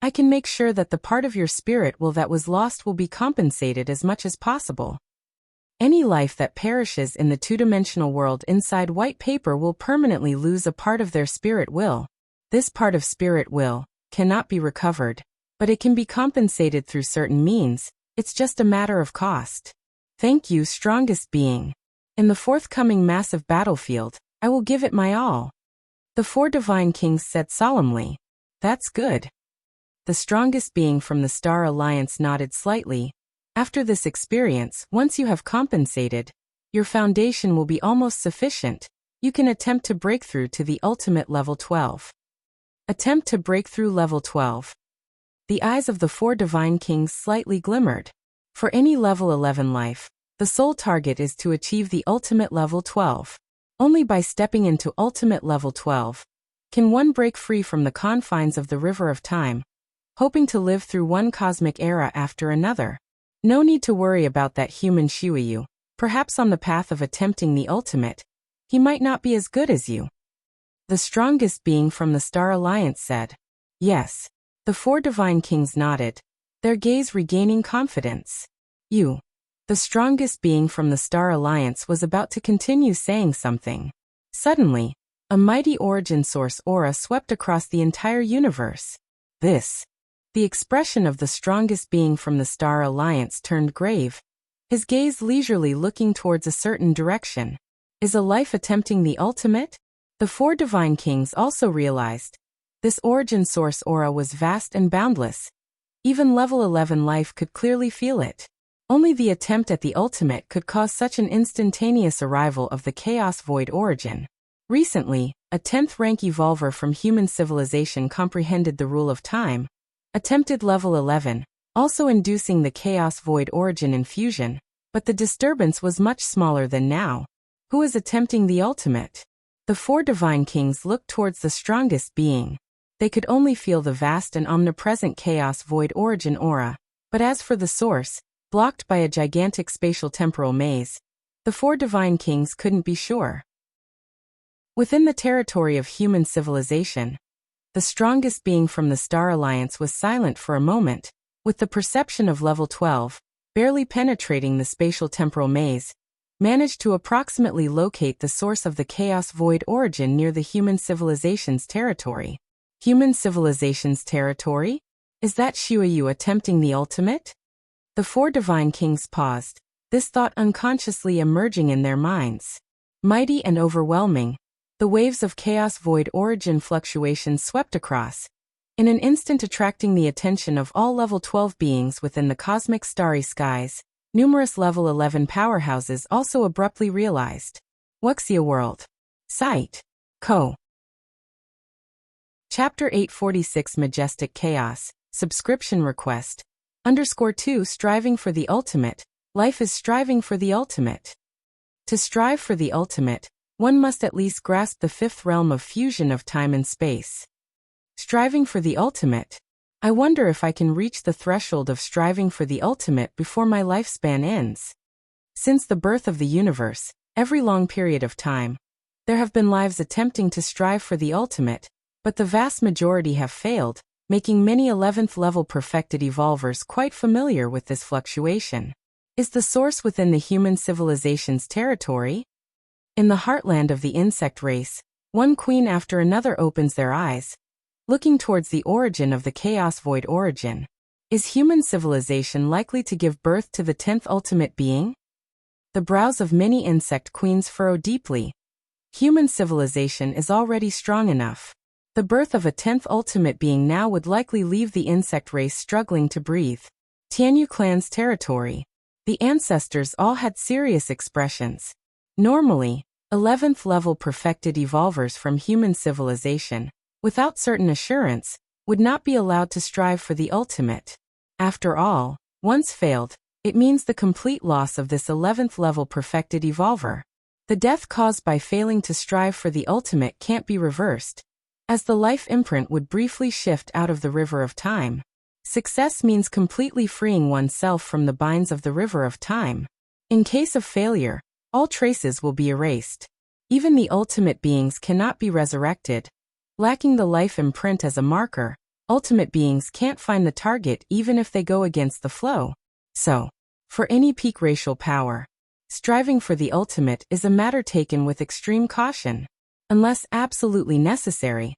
I can make sure that the part of your spirit will that was lost will be compensated as much as possible. Any life that perishes in the two-dimensional world inside white paper will permanently lose a part of their spirit will. This part of spirit will cannot be recovered, but it can be compensated through certain means. It's just a matter of cost. Thank you, strongest being. In the forthcoming massive battlefield, I will give it my all. The four divine kings said solemnly. That's good. The strongest being from the Star Alliance nodded slightly. After this experience, once you have compensated, your foundation will be almost sufficient. You can attempt to break through to the ultimate level 12. Attempt to break through level 12. The eyes of the four divine kings slightly glimmered. For any level 11 life, the sole target is to achieve the ultimate level 12. Only by stepping into ultimate level 12 can one break free from the confines of the river of time, hoping to live through one cosmic era after another. No need to worry about that human Shuiyu. Perhaps on the path of attempting the ultimate, he might not be as good as you. The strongest being from the Star Alliance said. Yes. The four divine kings nodded, their gaze regaining confidence. You. The strongest being from the Star Alliance was about to continue saying something. Suddenly, a mighty origin source aura swept across the entire universe. This. The expression of the strongest being from the Star Alliance turned grave, his gaze leisurely looking towards a certain direction. Is a life attempting the ultimate? The four divine kings also realized. This origin source aura was vast and boundless. Even level 11 life could clearly feel it. Only the attempt at the ultimate could cause such an instantaneous arrival of the chaos void origin. Recently, a 10th rank evolver from human civilization comprehended the rule of time, attempted level 11, also inducing the chaos void origin infusion, but the disturbance was much smaller than now. Who is attempting the ultimate? The four divine kings looked towards the strongest being. They could only feel the vast and omnipresent chaos void origin aura, but as for the source, blocked by a gigantic spatial temporal maze, the four divine kings couldn't be sure. Within the territory of human civilization, the strongest being from the Star Alliance was silent for a moment, with the perception of level 12, barely penetrating the spatial temporal maze, managed to approximately locate the source of the chaos void origin near the human civilization's territory. Human civilization's territory? Is that Shuiyu attempting the ultimate? The four divine kings paused, this thought unconsciously emerging in their minds. Mighty and overwhelming, the waves of chaos void origin fluctuations swept across, in an instant attracting the attention of all level 12 beings within the cosmic starry skies. Numerous level 11 powerhouses also abruptly realized. Wuxia World. Site. Co. Chapter 846 Majestic Chaos. Subscription request. _2 Striving for the ultimate. Life is striving for the ultimate. To strive for the ultimate, one must at least grasp the fifth realm of fusion of time and space. Striving for the ultimate. I wonder if I can reach the threshold of striving for the ultimate before my lifespan ends. Since the birth of the universe, every long period of time, there have been lives attempting to strive for the ultimate, but the vast majority have failed, making many 11th level perfected evolvers quite familiar with this fluctuation. Is the source within the human civilization's territory? In the heartland of the insect race, one queen after another opens their eyes, looking towards the origin of the chaos void origin. Is human civilization likely to give birth to the 10th ultimate being? The brows of many insect queens furrow deeply. Human civilization is already strong enough. The birth of a 10th ultimate being now would likely leave the insect race struggling to breathe. Tianyu clan's territory. The ancestors all had serious expressions. Normally, 11th level perfected evolvers from human civilization, without certain assurance, would not be allowed to strive for the ultimate. After all, once failed, it means the complete loss of this 11th level perfected evolver. The death caused by failing to strive for the ultimate can't be reversed, as the life imprint would briefly shift out of the river of time. Success means completely freeing oneself from the binds of the river of time. In case of failure, all traces will be erased. Even the ultimate beings cannot be resurrected. Lacking the life imprint as a marker, ultimate beings can't find the target even if they go against the flow. So, for any peak racial power, striving for the ultimate is a matter taken with extreme caution. Unless absolutely necessary,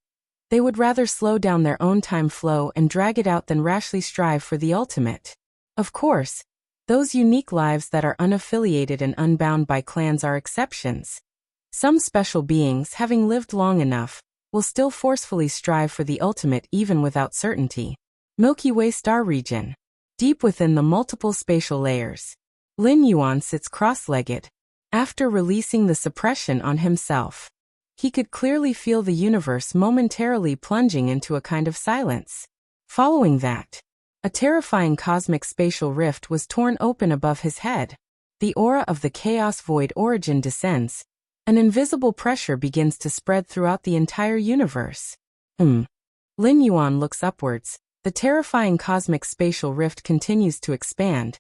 they would rather slow down their own time flow and drag it out than rashly strive for the ultimate. Of course, those unique lives that are unaffiliated and unbound by clans are exceptions. Some special beings, having lived long enough, will still forcefully strive for the ultimate even without certainty. Milky Way star region. Deep within the multiple spatial layers, Lin Yuan sits cross-legged. After releasing the suppression on himself, he could clearly feel the universe momentarily plunging into a kind of silence. Following that, a terrifying cosmic spatial rift was torn open above his head. The aura of the chaos void origin descends. An invisible pressure begins to spread throughout the entire universe. Lin Yuan looks upwards. The terrifying cosmic spatial rift continues to expand.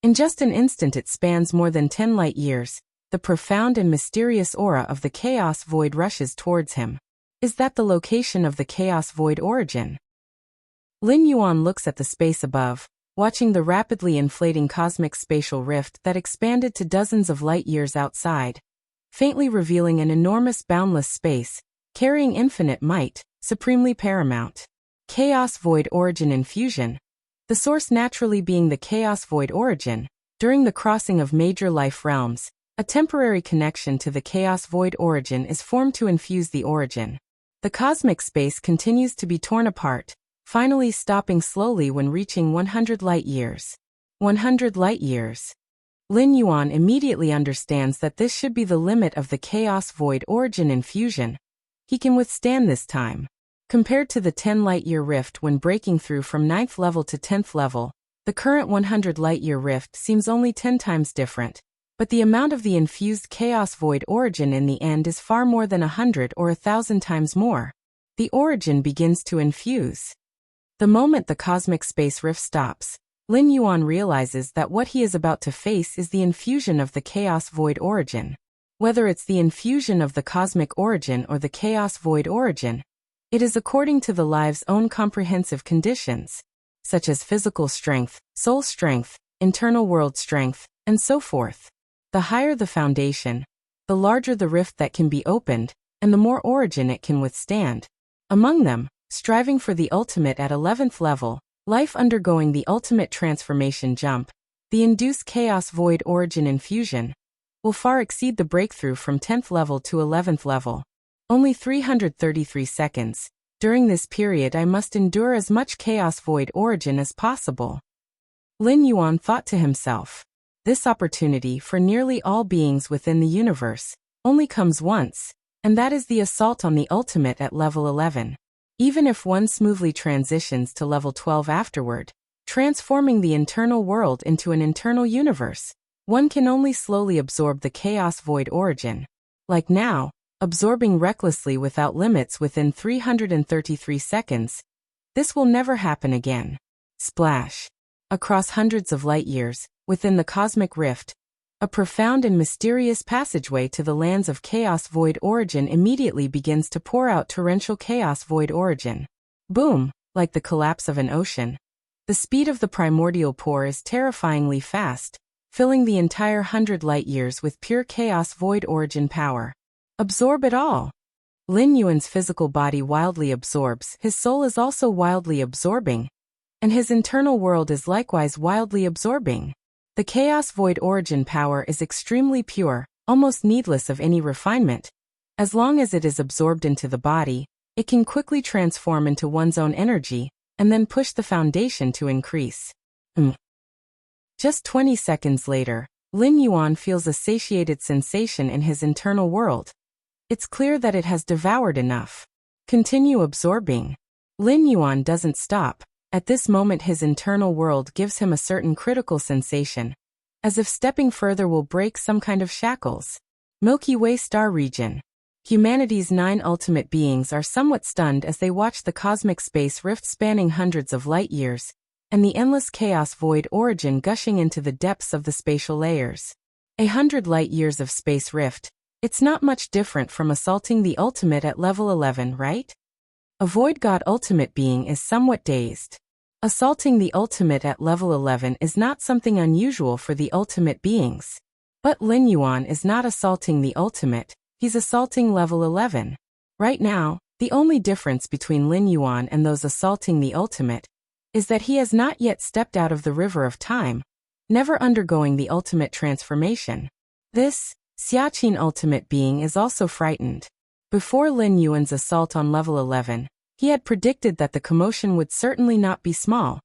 In just an instant it spans more than 10 light years. The profound and mysterious aura of the chaos void rushes towards him. Is that the location of the chaos void origin? Lin Yuan looks at the space above, watching the rapidly inflating cosmic spatial rift that expanded to dozens of light years outside, faintly revealing an enormous boundless space, carrying infinite might, supremely paramount. Chaos void origin infusion. The source naturally being the chaos void origin. During the crossing of major life realms, a temporary connection to the chaos void origin is formed to infuse the origin. The cosmic space continues to be torn apart, finally stopping slowly when reaching 100 light years. 100 light years. Lin Yuan immediately understands that this should be the limit of the chaos void origin infusion. He can withstand this time. Compared to the 10 light-year rift when breaking through from 9th level to 10th level, the current 100 light-year rift seems only 10 times different, but the amount of the infused chaos void origin in the end is far more than 100 or 1,000 times more. The origin begins to infuse. The moment the cosmic space rift stops, Lin Yuan realizes that what he is about to face is the infusion of the chaos void origin. Whether it's the infusion of the cosmic origin or the chaos void origin, it is according to the live's own comprehensive conditions, such as physical strength, soul strength, internal world strength, and so forth. The higher the foundation, the larger the rift that can be opened, and the more origin it can withstand. Among them, striving for the ultimate at 11th level, life undergoing the ultimate transformation jump, the induced chaos void origin infusion, will far exceed the breakthrough from 10th level to 11th level. Only 333 seconds. During this period I must endure as much chaos void origin as possible. Lin Yuan thought to himself. This opportunity for nearly all beings within the universe only comes once, and that is the assault on the ultimate at level 11. Even if one smoothly transitions to level 12 afterward, transforming the internal world into an internal universe, one can only slowly absorb the chaos void origin. Like now, absorbing recklessly without limits within 333 seconds. This will never happen again. Splash. Across hundreds of light years, within the cosmic rift, a profound and mysterious passageway to the lands of chaos void origin immediately begins to pour out torrential chaos void origin. Boom, like the collapse of an ocean. The speed of the primordial pour is terrifyingly fast, filling the entire 100 light years with pure chaos void origin power. Absorb it all. Lin Yuan's physical body wildly absorbs, his soul is also wildly absorbing, and his internal world is likewise wildly absorbing. The chaos void origin power is extremely pure, almost needless of any refinement. As long as it is absorbed into the body, it can quickly transform into one's own energy, and then push the foundation to increase. Just 20 seconds later, Lin Yuan feels a satiated sensation in his internal world. It's clear that it has devoured enough. Continue absorbing. Lin Yuan doesn't stop. At this moment his internal world gives him a certain critical sensation, as if stepping further will break some kind of shackles. Milky Way star region. Humanity's 9 ultimate beings are somewhat stunned as they watch the cosmic space rift spanning hundreds of light years, and the endless chaos void origin gushing into the depths of the spatial layers. 100 light-years of space rift. It's not much different from assaulting the ultimate at level 11, right? A void god ultimate being is somewhat dazed. Assaulting the ultimate at level 11 is not something unusual for the ultimate beings. But Lin Yuan is not assaulting the ultimate, he's assaulting level 11. Right now, the only difference between Lin Yuan and those assaulting the ultimate is that he has not yet stepped out of the river of time, never undergoing the ultimate transformation. This Xiaqin ultimate being is also frightened. Before Lin Yuan's assault on level 11, he had predicted that the commotion would certainly not be small,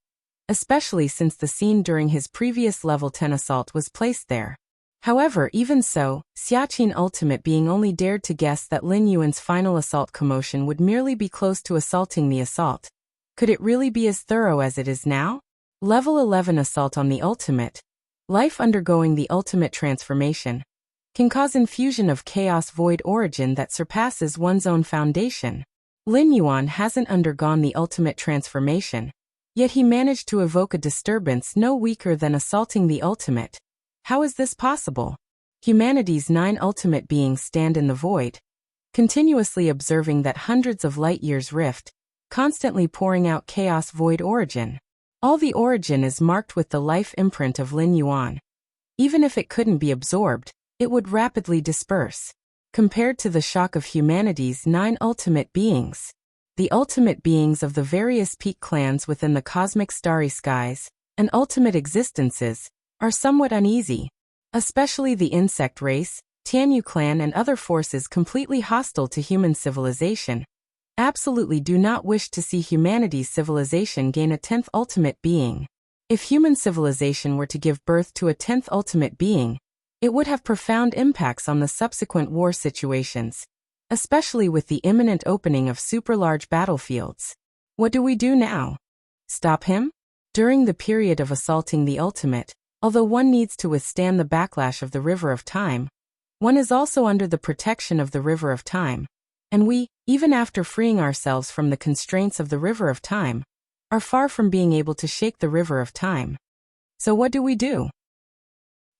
especially since the scene during his previous level 10 assault was placed there. However, even so, Xiaqin ultimate being only dared to guess that Lin Yuan's final assault commotion would merely be close to assaulting the assault. Could it really be as thorough as it is now? Level 11 assault on the ultimate, life undergoing the ultimate transformation, can cause infusion of chaos void origin that surpasses one's own foundation. Lin Yuan hasn't undergone the ultimate transformation, yet he managed to evoke a disturbance no weaker than assaulting the ultimate. How is this possible? Humanity's 9 ultimate beings stand in the void, continuously observing that hundreds of light-years rift, constantly pouring out chaos void origin. All the origin is marked with the life imprint of Lin Yuan. Even if it couldn't be absorbed, it would rapidly disperse. Compared to the shock of humanity's 9 ultimate beings, the ultimate beings of the various peak clans within the cosmic starry skies and ultimate existences are somewhat uneasy, especially the insect race, Tianyu clan and other forces completely hostile to human civilization, absolutely do not wish to see humanity's civilization gain a 10th ultimate being. If human civilization were to give birth to a 10th ultimate being, it would have profound impacts on the subsequent war situations, especially with the imminent opening of super-large battlefields. What do we do now? Stop him? During the period of assaulting the ultimate, although one needs to withstand the backlash of the river of time, one is also under the protection of the river of time, and we, even after freeing ourselves from the constraints of the river of time, are far from being able to shake the river of time. So what do we do?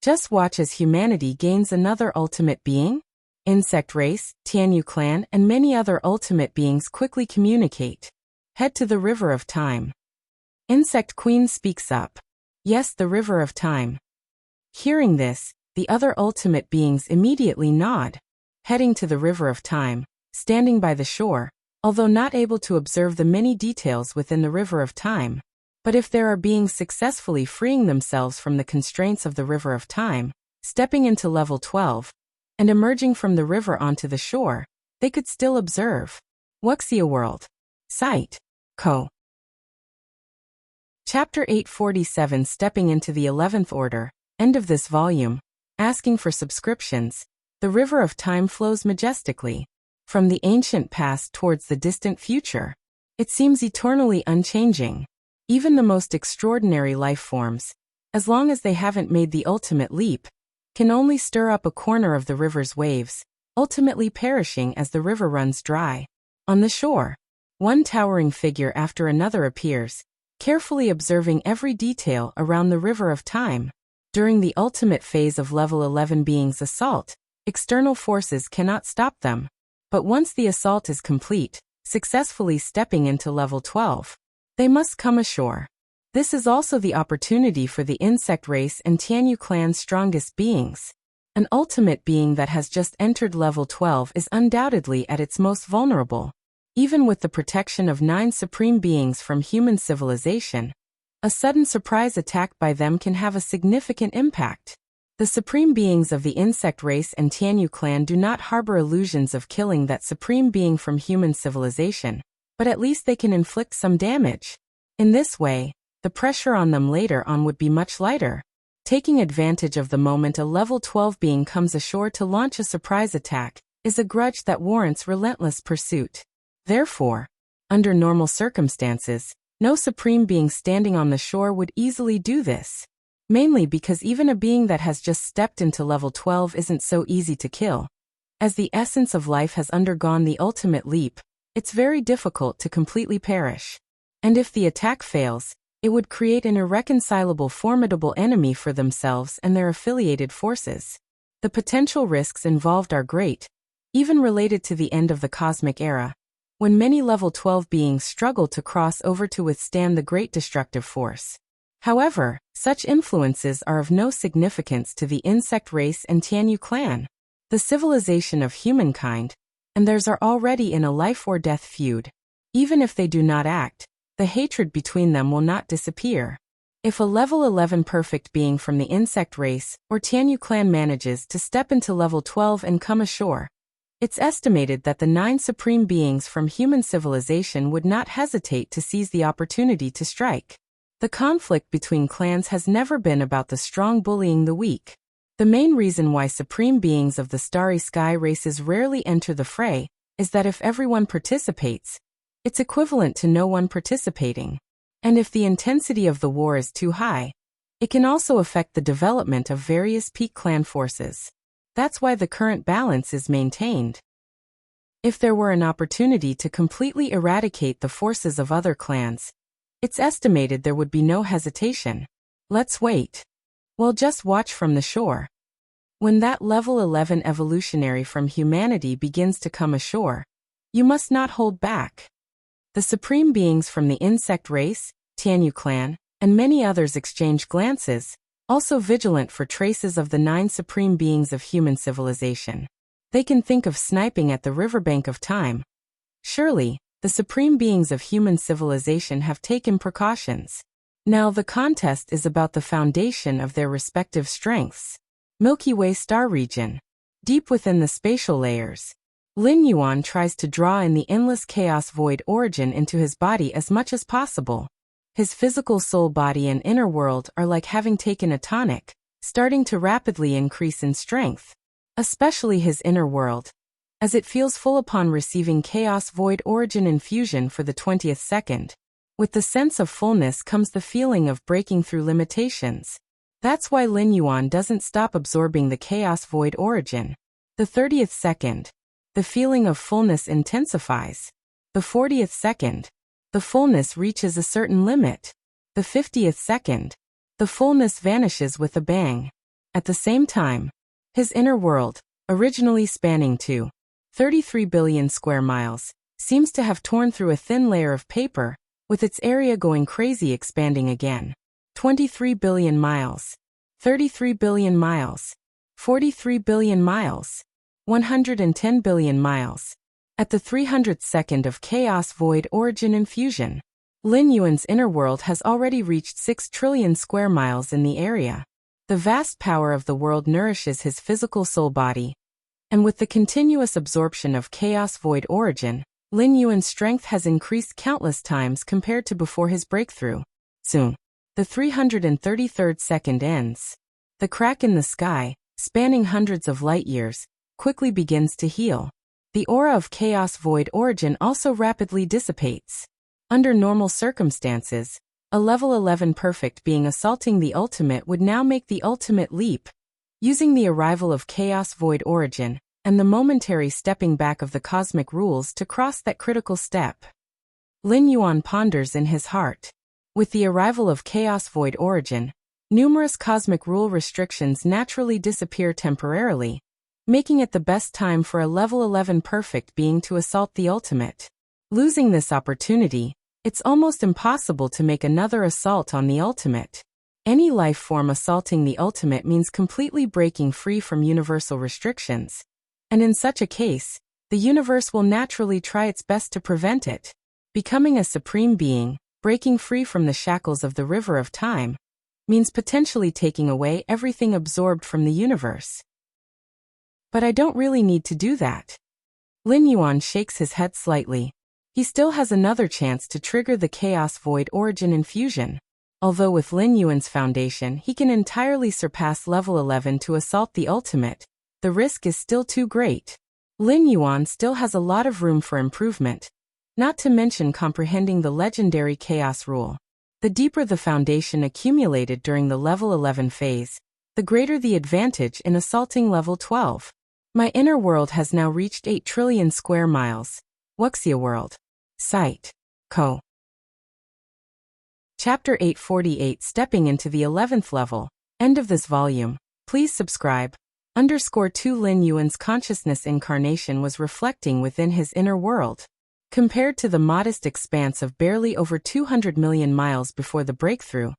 Just watch as humanity gains another ultimate being? Insect race, Tianyu clan, and many other ultimate beings quickly communicate. Head to the river of time. Insect Queen speaks up. Yes, the river of time. Hearing this, the other ultimate beings immediately nod. Heading to the river of time, standing by the shore, although not able to observe the many details within the river of time. But if there are beings successfully freeing themselves from the constraints of the river of time, stepping into level 12, and emerging from the river onto the shore, they could still observe. Wuxia World. Site. Co. Chapter 847 Stepping into the 11th Order. End of this volume. Asking for subscriptions. The river of time flows majestically. From the ancient past towards the distant future. It seems eternally unchanging. Even the most extraordinary life forms, as long as they haven't made the ultimate leap, can only stir up a corner of the river's waves, ultimately perishing as the river runs dry. On the shore, one towering figure after another appears, carefully observing every detail around the river of time. During the ultimate phase of level 11 beings' assault, external forces cannot stop them. But once the assault is complete, successfully stepping into level 12, they must come ashore. This is also the opportunity for the insect race and Tianyu clan's strongest beings. An ultimate being that has just entered level 12 is undoubtedly at its most vulnerable. Even with the protection of 9 supreme beings from human civilization, a sudden surprise attack by them can have a significant impact. The supreme beings of the insect race and Tianyu clan do not harbor illusions of killing that supreme being from human civilization, but at least they can inflict some damage. In this way, the pressure on them later on would be much lighter. Taking advantage of the moment a level 12 being comes ashore to launch a surprise attack is a grudge that warrants relentless pursuit. Therefore, under normal circumstances, no supreme being standing on the shore would easily do this. Mainly because even a being that has just stepped into level 12 isn't so easy to kill. As the essence of life has undergone the ultimate leap, it's very difficult to completely perish. And if the attack fails, It would create an irreconcilable formidable enemy for themselves and their affiliated forces. The potential risks involved are great, even related to the end of the cosmic era, when many level 12 beings struggle to cross over to withstand the great destructive force. However, such influences are of no significance to the insect race and Tianyu clan, the civilization of humankind, and theirs are already in a life-or-death feud. Even if they do not act, the hatred between them will not disappear. If a level 11 perfect being from the insect race or Tianyu clan manages to step into level 12 and come ashore, it's estimated that the 9 supreme beings from human civilization would not hesitate to seize the opportunity to strike. The conflict between clans has never been about the strong bullying the weak. The main reason why supreme beings of the starry sky races rarely enter the fray is that if everyone participates, it's equivalent to no one participating. And if the intensity of the war is too high, it can also affect the development of various peak clan forces. That's why the current balance is maintained. If there were an opportunity to completely eradicate the forces of other clans, it's estimated there would be no hesitation. Let's wait. We'll just watch from the shore. When that level 11 evolutionary from humanity begins to come ashore, you must not hold back. The supreme beings from the insect race, Tianyu clan, and many others exchange glances, also vigilant for traces of the 9 supreme beings of human civilization. They can think of sniping at the riverbank of time. Surely, the supreme beings of human civilization have taken precautions. Now the contest is about the foundation of their respective strengths. Milky Way star region. Deep within the spatial layers, Lin Yuan tries to draw in the endless chaos void origin into his body as much as possible. His physical soul body and inner world are like having taken a tonic, starting to rapidly increase in strength. Especially his inner world, as it feels full upon receiving chaos void origin infusion for the 20th second. With the sense of fullness comes the feeling of breaking through limitations. That's why Lin Yuan doesn't stop absorbing the chaos void origin. The 30th second, the feeling of fullness intensifies. The 40th second, the fullness reaches a certain limit. The 50th second, the fullness vanishes with a bang. At the same time, his inner world, originally spanning 33 billion square miles, seems to have torn through a thin layer of paper, with its area going crazy expanding again. 23 billion miles, 33 billion miles, 43 billion miles, 110 billion miles. At the 300th second of chaos void origin infusion, Lin Yuan's inner world has already reached 6 trillion square miles in the area. The vast power of the world nourishes his physical soul body, and with the continuous absorption of chaos void origin, Lin Yuan's strength has increased countless times compared to before his breakthrough. Soon, the 333rd second ends. The crack in the sky, spanning hundreds of light years, quickly begins to heal. The aura of chaos void origin also rapidly dissipates. Under normal circumstances, a level 11 perfect being assaulting the ultimate would now make the ultimate leap. Using the arrival of chaos void origin, and the momentary stepping back of the cosmic rules to cross that critical step. Lin Yuan ponders in his heart. With the arrival of chaos void origin, numerous cosmic rule restrictions naturally disappear temporarily, making it the best time for a level 11 perfect being to assault the ultimate. Losing this opportunity, it's almost impossible to make another assault on the ultimate. Any life form assaulting the ultimate means completely breaking free from universal restrictions. And in such a case, the universe will naturally try its best to prevent it. Becoming a supreme being, breaking free from the shackles of the river of time, means potentially taking away everything absorbed from the universe. But I don't really need to do that. Lin Yuan shakes his head slightly. He still has another chance to trigger the chaos void origin infusion. Although with Lin Yuan's foundation he can entirely surpass level 11 to assault the ultimate, the risk is still too great. Lin Yuan still has a lot of room for improvement, not to mention comprehending the legendary chaos rule. The deeper the foundation accumulated during the level 11 phase, the greater the advantage in assaulting level 12. My inner world has now reached 8 trillion square miles. Wuxia world. Site. Co. Chapter 848 Stepping into the 11th Level. End of this volume. Please subscribe. _2 Lin Yuan's consciousness incarnation was reflecting within his inner world. Compared to the modest expanse of barely over 200 million miles before the breakthrough,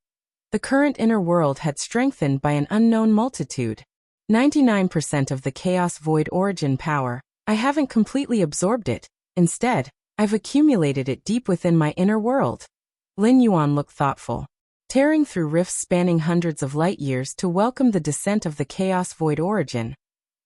the current inner world had strengthened by an unknown multitude. 99% of the chaos void origin power, I haven't completely absorbed it. Instead, I've accumulated it deep within my inner world. Lin Yuan looked thoughtful. Tearing through rifts spanning hundreds of light years to welcome the descent of the chaos void origin,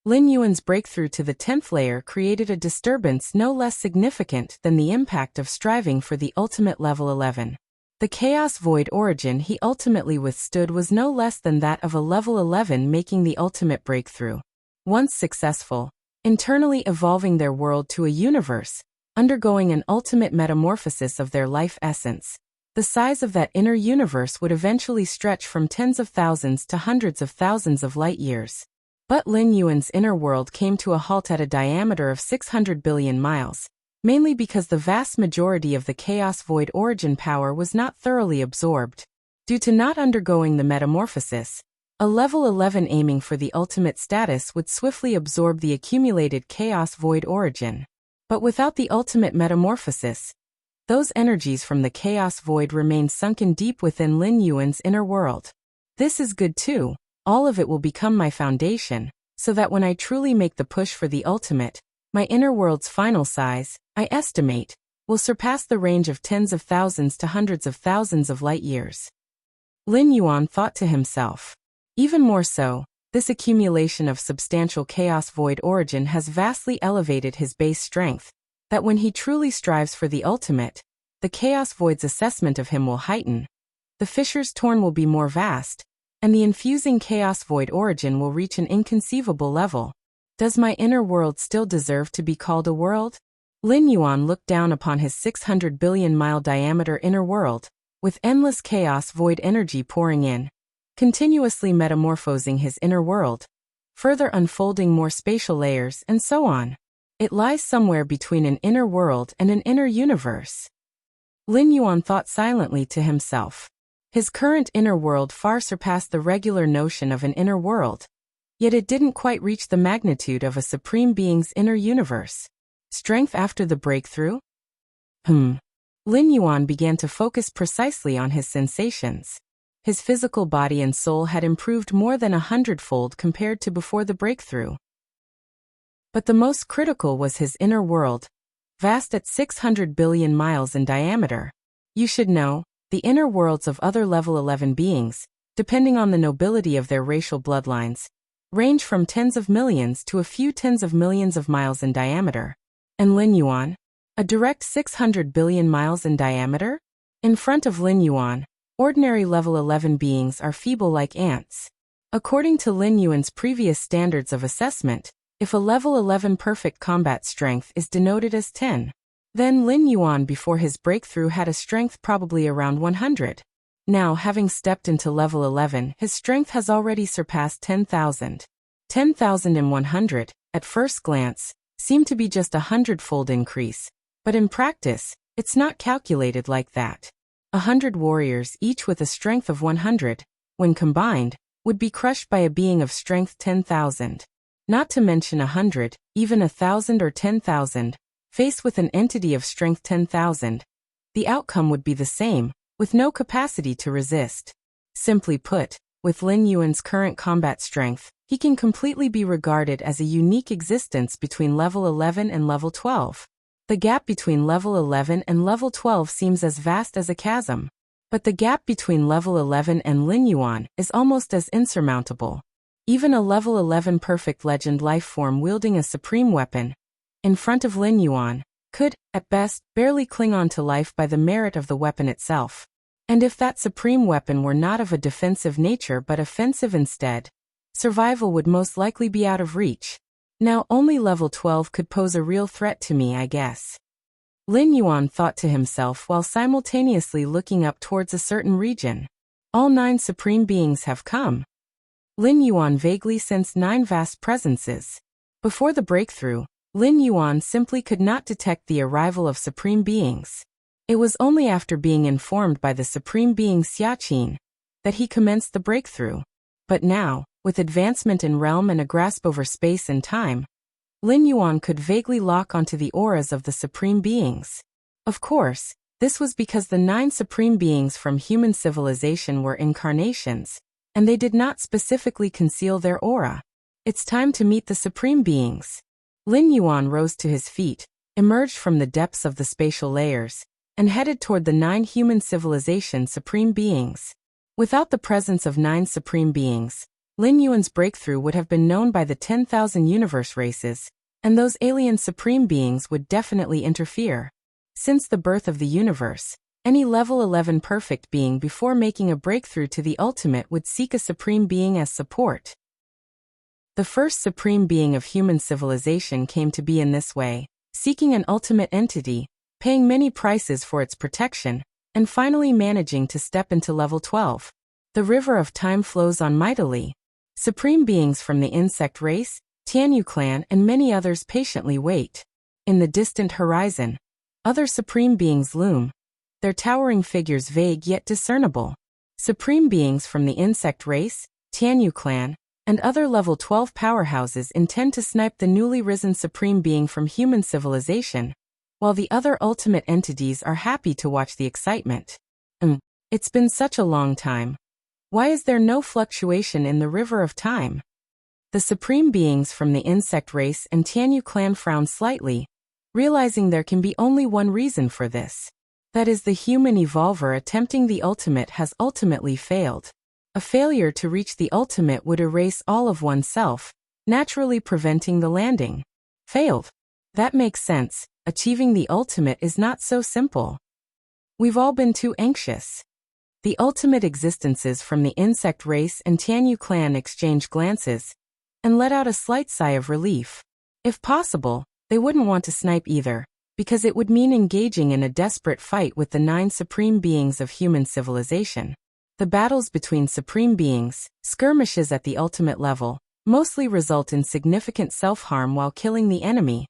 Lin Yuan's breakthrough to the 10th layer created a disturbance no less significant than the impact of striving for the ultimate level 11. The chaos void origin he ultimately withstood was no less than that of a level 11 making the ultimate breakthrough. Once successful, internally evolving their world to a universe, undergoing an ultimate metamorphosis of their life essence, the size of that inner universe would eventually stretch from tens of thousands to hundreds of thousands of light years. But Lin Yuan's inner world came to a halt at a diameter of 600 billion miles, mainly because the vast majority of the chaos void origin power was not thoroughly absorbed. Due to not undergoing the metamorphosis, a level 11 aiming for the ultimate status would swiftly absorb the accumulated chaos void origin. But without the ultimate metamorphosis, those energies from the chaos void remain sunken deep within Lin Yuan's inner world. This is good too. All of it will become my foundation, so that when I truly make the push for the ultimate, my inner world's final size, I estimate, will surpass the range of tens of thousands to hundreds of thousands of light years. Lin Yuan thought to himself. Even more so, this accumulation of substantial chaos void origin has vastly elevated his base strength, that when he truly strives for the ultimate, the chaos void's assessment of him will heighten, the fissures torn will be more vast, and the infusing chaos void origin will reach an inconceivable level. Does my inner world still deserve to be called a world? Lin Yuan looked down upon his 600 billion mile diameter inner world, with endless chaos void energy pouring in, continuously metamorphosing his inner world, further unfolding more spatial layers, and so on. It lies somewhere between an inner world and an inner universe. Lin Yuan thought silently to himself. His current inner world far surpassed the regular notion of an inner world, yet it didn't quite reach the magnitude of a supreme being's inner universe. Strength after the breakthrough? Lin Yuan began to focus precisely on his sensations. His physical body and soul had improved more than 100-fold compared to before the breakthrough. But the most critical was his inner world, vast at 600 billion miles in diameter. You should know, the inner worlds of other level 11 beings, depending on the nobility of their racial bloodlines, range from tens of millions to a few tens of millions of miles in diameter. And Lin Yuan? A direct 600 billion miles in diameter? In front of Lin Yuan, ordinary level 11 beings are feeble like ants. According to Lin Yuan's previous standards of assessment, if a level 11 perfect combat strength is denoted as 10, then Lin Yuan before his breakthrough had a strength probably around 100. Now, having stepped into level 11, his strength has already surpassed 10,000. 10,100, at first glance, seem to be just a 100-fold increase, but in practice, it's not calculated like that. 100 warriors, each with a strength of 100, when combined, would be crushed by a being of strength 10,000. Not to mention 100, even 1,000 or 10,000, faced with an entity of strength 10,000, the outcome would be the same, with no capacity to resist. Simply put, with Lin Yuan's current combat strength, he can completely be regarded as a unique existence between level 11 and level 12. The gap between level 11 and level 12 seems as vast as a chasm. But the gap between level 11 and Lin Yuan is almost as insurmountable. Even a level 11 perfect legend life form wielding a supreme weapon, in front of Lin Yuan, could, at best, barely cling on to life by the merit of the weapon itself. And if that supreme weapon were not of a defensive nature but offensive instead, survival would most likely be out of reach. Now only level 12 could pose a real threat to me, I guess. Lin Yuan thought to himself while simultaneously looking up towards a certain region. All 9 supreme beings have come. Lin Yuan vaguely sensed 9 vast presences. Before the breakthrough, Lin Yuan simply could not detect the arrival of supreme beings. It was only after being informed by the Supreme Being Xiaqin that he commenced the breakthrough. But now, with advancement in realm and a grasp over space and time, Lin Yuan could vaguely lock onto the auras of the Supreme Beings. Of course, this was because the 9 Supreme Beings from human civilization were incarnations, and they did not specifically conceal their aura. It's time to meet the Supreme Beings. Lin Yuan rose to his feet, emerged from the depths of the spatial layers, and headed toward the 9 human civilization Supreme Beings. Without the presence of 9 Supreme Beings, Lin Yuan's breakthrough would have been known by the 10,000 universe races, and those alien Supreme Beings would definitely interfere. Since the birth of the universe, any level 11 perfect being before making a breakthrough to the ultimate would seek a Supreme Being as support. The first Supreme Being of human civilization came to be in this way, seeking an ultimate entity, paying many prices for its protection, and finally managing to step into level 12. The river of time flows on mightily. Supreme beings from the insect race, Tianyu clan, and many others patiently wait. In the distant horizon, other supreme beings loom, their towering figures vague yet discernible. Supreme beings from the insect race, Tianyu clan, and other level 12 powerhouses intend to snipe the newly risen supreme being from human civilization, while the other ultimate entities are happy to watch the excitement. It's been such a long time. Why is there no fluctuation in the river of time? The supreme beings from the insect race and Tianyu clan frown slightly, realizing there can be only one reason for this. That is, the human evolver attempting the ultimate has ultimately failed. A failure to reach the ultimate would erase all of oneself, naturally preventing the landing. Failed. That makes sense. Achieving the ultimate is not so simple. We've all been too anxious. The ultimate existences from the insect race and Tianyu clan exchange glances and let out a slight sigh of relief. If possible, they wouldn't want to snipe either, because it would mean engaging in a desperate fight with the 9 supreme beings of human civilization. The battles between supreme beings, skirmishes at the ultimate level, mostly result in significant self-harm while killing the enemy.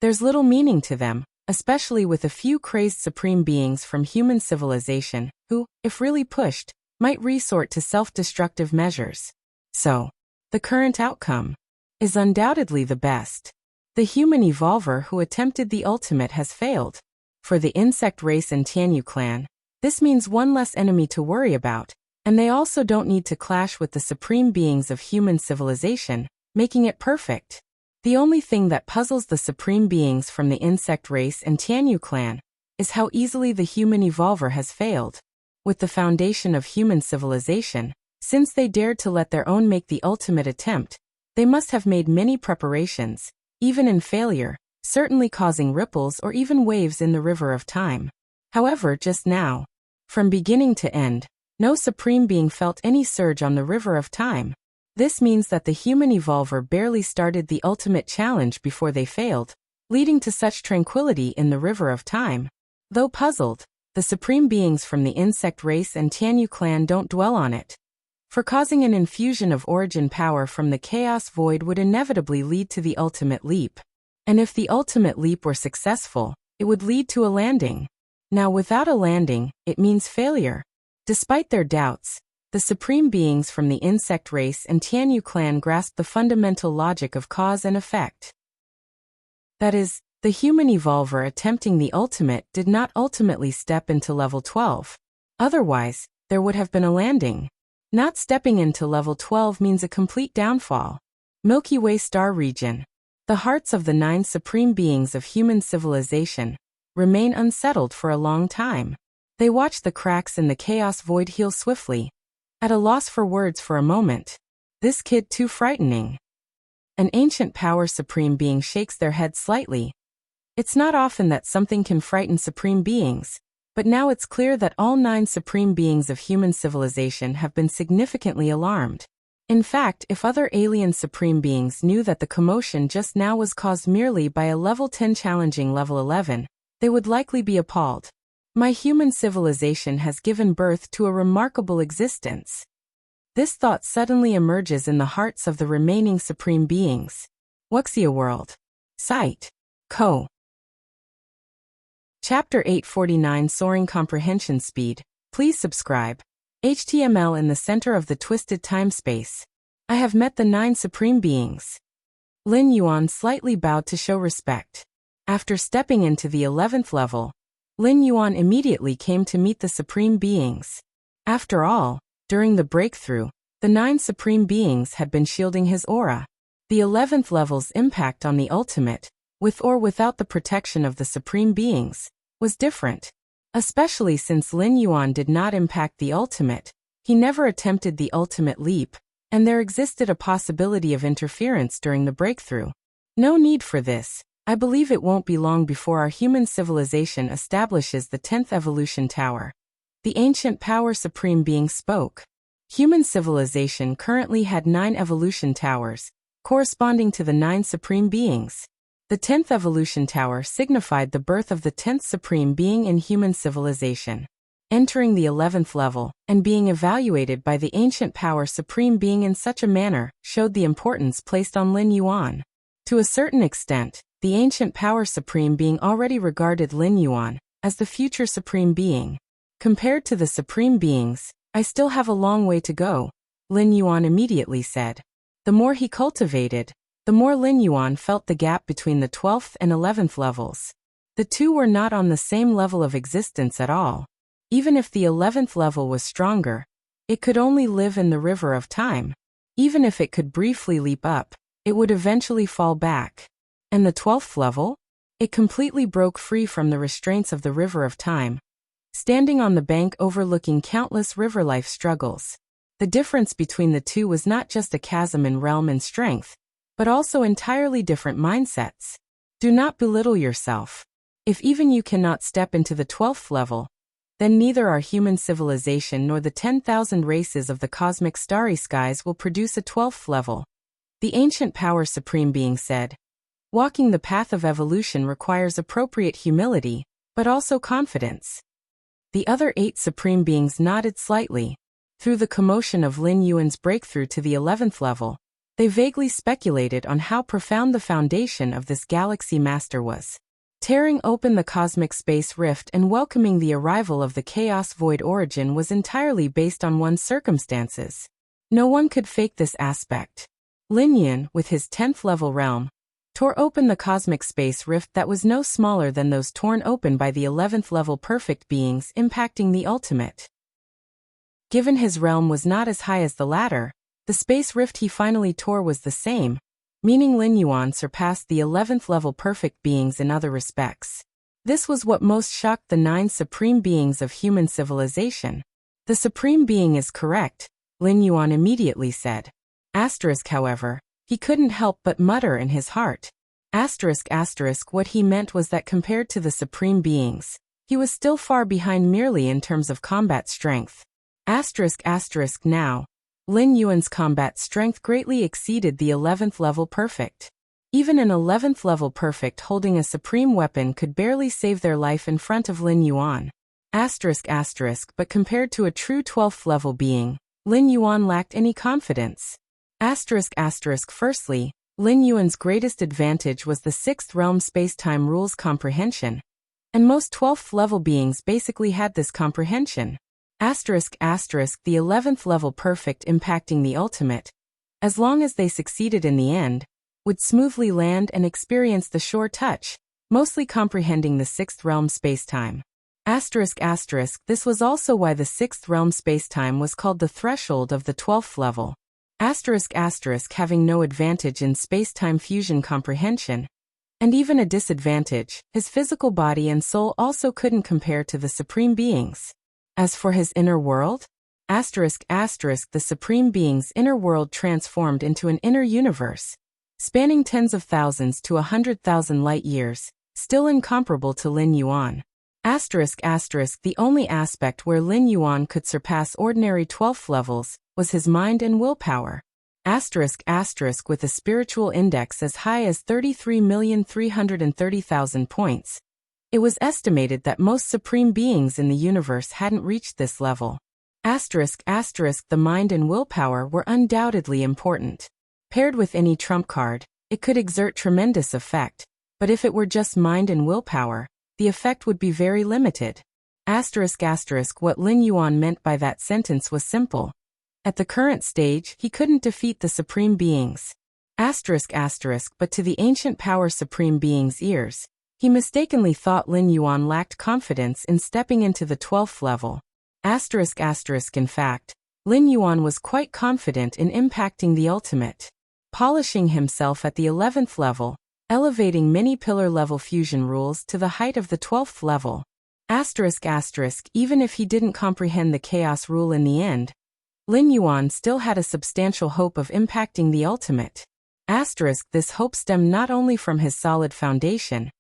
There's little meaning to them, especially with a few crazed supreme beings from human civilization who, if really pushed, might resort to self-destructive measures. So, the current outcome is undoubtedly the best. The human evolver who attempted the ultimate has failed. For the insect race and Tianyu clan, this means one less enemy to worry about, and they also don't need to clash with the supreme beings of human civilization, making it perfect. The only thing that puzzles the supreme beings from the insect race and Tianyu clan is how easily the human evolver has failed. With the foundation of human civilization, since they dared to let their own make the ultimate attempt, they must have made many preparations, even in failure, certainly causing ripples or even waves in the river of time. However, just now, from beginning to end, no supreme being felt any surge on the river of time. This means that the human evolver barely started the ultimate challenge before they failed, leading to such tranquility in the river of time. Though puzzled, the supreme beings from the insect race and Tianyu clan don't dwell on it. For causing an infusion of origin power from the chaos void would inevitably lead to the ultimate leap. And if the ultimate leap were successful, it would lead to a landing. Now, without a landing, it means failure. Despite their doubts, the supreme beings from the insect race and Tianyu clan grasp the fundamental logic of cause and effect. That is, the human evolver attempting the ultimate did not ultimately step into level 12. Otherwise, there would have been a landing. Not stepping into level 12 means a complete downfall. Milky Way star region. The hearts of the 9 supreme beings of human civilization remain unsettled for a long time. They watch the cracks in the chaos void heal swiftly, at a loss for words for a moment. This kid too frightening. An ancient power supreme being shakes their head slightly. It's not often that something can frighten supreme beings, but now it's clear that all 9 supreme beings of human civilization have been significantly alarmed. In fact, if other alien supreme beings knew that the commotion just now was caused merely by a level 10 challenging level 11, they would likely be appalled. My human civilization has given birth to a remarkable existence. This thought suddenly emerges in the hearts of the remaining supreme beings. Wuxia world. Site. Co. Chapter 849 Soaring Comprehension Speed. Please subscribe. HTML in the center of the twisted time-space. I have met the 9 supreme beings. Lin Yuan slightly bowed to show respect. After stepping into the 11th level, Lin Yuan immediately came to meet the supreme beings. After all, during the breakthrough, the 9 supreme beings had been shielding his aura. The 11th level's impact on the ultimate, with or without the protection of the supreme beings, was different. Especially since Lin Yuan did not impact the ultimate, he never attempted the ultimate leap, and there existed a possibility of interference during the breakthrough. No need for this. I believe it won't be long before our human civilization establishes the 10th evolution tower. The ancient power supreme being spoke. Human civilization currently had 9 evolution towers, corresponding to the 9 supreme beings. The 10th evolution tower signified the birth of the 10th supreme being in human civilization. Entering the 11th level and being evaluated by the ancient power supreme being in such a manner showed the importance placed on Lin Yuan. To a certain extent, the ancient power supreme being already regarded Lin Yuan as the future supreme being. Compared to the supreme beings, I still have a long way to go, Lin Yuan immediately said. The more he cultivated, the more Lin Yuan felt the gap between the 12th and 11th levels. The two were not on the same level of existence at all. Even if the 11th level was stronger, it could only live in the river of time. Even if it could briefly leap up, it would eventually fall back. And the 12th level? It completely broke free from the restraints of the river of time, standing on the bank overlooking countless river life struggles. The difference between the two was not just a chasm in realm and strength, but also entirely different mindsets. Do not belittle yourself. If even you cannot step into the 12th level, then neither our human civilization nor the 10,000 races of the cosmic starry skies will produce a 12th level. The ancient power supreme being said. Walking the path of evolution requires appropriate humility, but also confidence. The other 8 supreme beings nodded slightly. Through the commotion of Lin Yuan's breakthrough to the 11th level, they vaguely speculated on how profound the foundation of this galaxy master was. Tearing open the cosmic space rift and welcoming the arrival of the chaos void origin was entirely based on one's circumstances. No one could fake this aspect. Lin Yuan, with his 10th level realm, tore open the cosmic space rift that was no smaller than those torn open by the 11th level perfect beings impacting the ultimate. Given his realm was not as high as the latter, the space rift he finally tore was the same, meaning Lin Yuan surpassed the 11th level perfect beings in other respects. This was what most shocked the 9 supreme beings of human civilization. The supreme being is correct, Lin Yuan immediately said. However, he couldn't help but mutter in his heart. What he meant was that compared to the supreme beings, he was still far behind merely in terms of combat strength. Now, Lin Yuan's combat strength greatly exceeded the 11th level perfect. Even an 11th level perfect holding a supreme weapon could barely save their life in front of Lin Yuan. But compared to a true 12th level being, Lin Yuan lacked any confidence. Firstly, Lin Yuan's greatest advantage was the 6th realm space-time rules comprehension. And most 12th level beings basically had this comprehension. The 11th level perfect impacting the ultimate, as long as they succeeded in the end, would smoothly land and experience the shore touch, mostly comprehending the 6th realm spacetime. This was also why the 6th realm spacetime was called the threshold of the 12th level. Having no advantage in spacetime fusion comprehension, and even a disadvantage, his physical body and soul also couldn't compare to the supreme beings. As for his inner world, the supreme being's inner world transformed into an inner universe, spanning tens of thousands to 100,000 light years, still incomparable to Lin Yuan. The only aspect where Lin Yuan could surpass ordinary 12th levels was his mind and willpower. With a spiritual index as high as 33,330,000 points. It was estimated that most supreme beings in the universe hadn't reached this level. The mind and willpower were undoubtedly important. Paired with any trump card, it could exert tremendous effect, but if it were just mind and willpower, the effect would be very limited. What Lin Yuan meant by that sentence was simple. At the current stage, he couldn't defeat the Supreme Beings. But to the ancient power Supreme Being's ears, he mistakenly thought Lin Yuan lacked confidence in stepping into the 12th level. In fact, Lin Yuan was quite confident in impacting the ultimate, polishing himself at the 11th level, elevating many pillar-level fusion rules to the height of the 12th level. Even if he didn't comprehend the chaos rule in the end, Lin Yuan still had a substantial hope of impacting the ultimate. This hope stemmed not only from his solid foundation,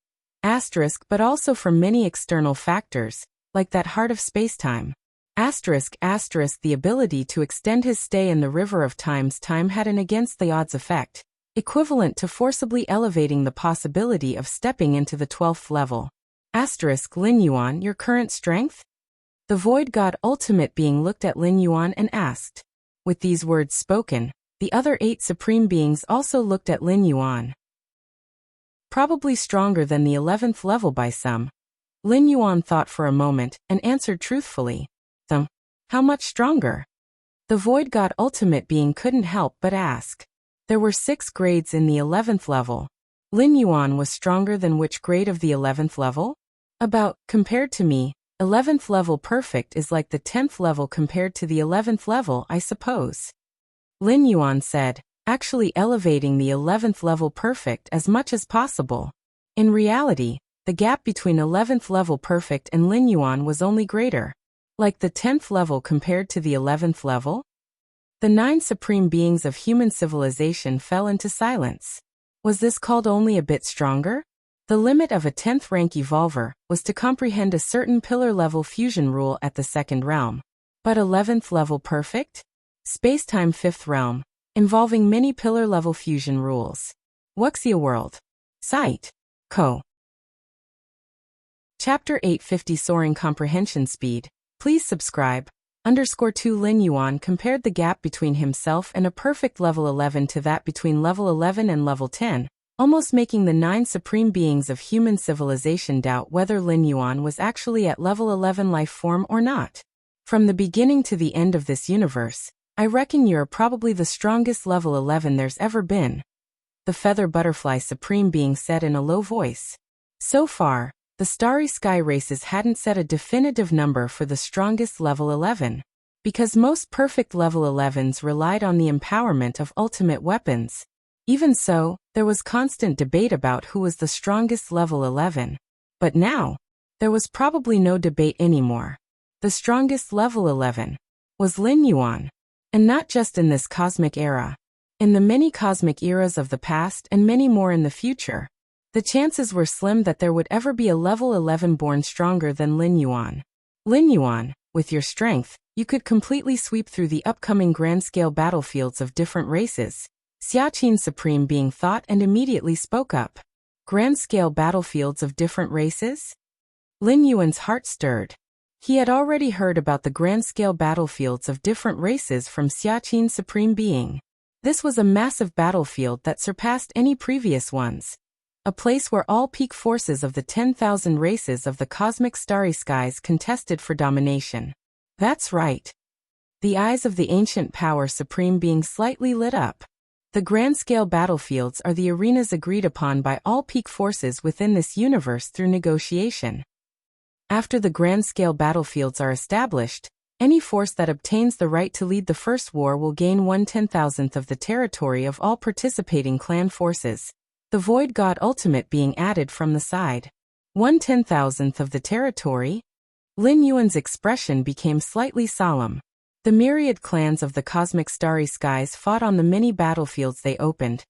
but also from many external factors, like that heart of spacetime. The ability to extend his stay in the river of time had an against-the-odds effect, equivalent to forcibly elevating the possibility of stepping into the 12th level. Lin Yuan, your current strength? The Void God Ultimate Being looked at Lin Yuan and asked. With these words spoken, the other 8 Supreme Beings also looked at Lin Yuan. Probably stronger than the 11th level by some. Lin Yuan thought for a moment and answered truthfully. How much stronger? The Void God Ultimate Being couldn't help but ask. There were 6 grades in the 11th level. Lin Yuan was stronger than which grade of the 11th level? About, compared to me, 11th level perfect is like the 10th level compared to the 11th level, I suppose. Lin Yuan said, actually elevating the 11th level perfect as much as possible. In reality, the gap between 11th level perfect and Lin Yuan was only greater. Like the 10th level compared to the 11th level? The 9 supreme beings of human civilization fell into silence. Was this called only a bit stronger? The limit of a 10th rank evolver was to comprehend a certain pillar-level fusion rule at the 2nd realm. But 11th level perfect? Spacetime 5th realm, involving many pillar-level fusion rules. Wuxia World. Site. Co. Chapter 850 Soaring Comprehension Speed. Please subscribe. _2 Lin Yuan compared the gap between himself and a perfect level 11 to that between level 11 and level 10, almost making the 9 supreme beings of human civilization doubt whether Lin Yuan was actually at level 11 life form or not. From the beginning to the end of this universe, I reckon you're probably the strongest level 11 there's ever been. The Feather Butterfly Supreme Being said in a low voice. So far, the Starry Sky races hadn't set a definitive number for the strongest level 11. Because most perfect level 11s relied on the empowerment of ultimate weapons. Even so, there was constant debate about who was the strongest level 11. But now, there was probably no debate anymore. The strongest level 11 was Lin Yuan. And not just in this cosmic era. In the many cosmic eras of the past and many more in the future, the chances were slim that there would ever be a level 11 born stronger than Lin Yuan. Lin Yuan, with your strength, you could completely sweep through the upcoming grand-scale battlefields of different races. Xiaqin Supreme Being thought and immediately spoke up. Grand-scale battlefields of different races? Lin Yuan's heart stirred. He had already heard about the grand-scale battlefields of different races from Xiaqin Supreme Being. This was a massive battlefield that surpassed any previous ones. A place where all peak forces of the 10,000 races of the cosmic starry skies contested for domination. That's right. The eyes of the ancient power Supreme Being slightly lit up. The grand-scale battlefields are the arenas agreed upon by all peak forces within this universe through negotiation. After the grand-scale battlefields are established, any force that obtains the right to lead the first war will gain 1/10,000th of the territory of all participating clan forces. The Void God Ultimate Being added from the side. 1/10,000th of the territory? Lin Yuan's expression became slightly solemn. The myriad clans of the cosmic starry skies fought on the many battlefields they opened,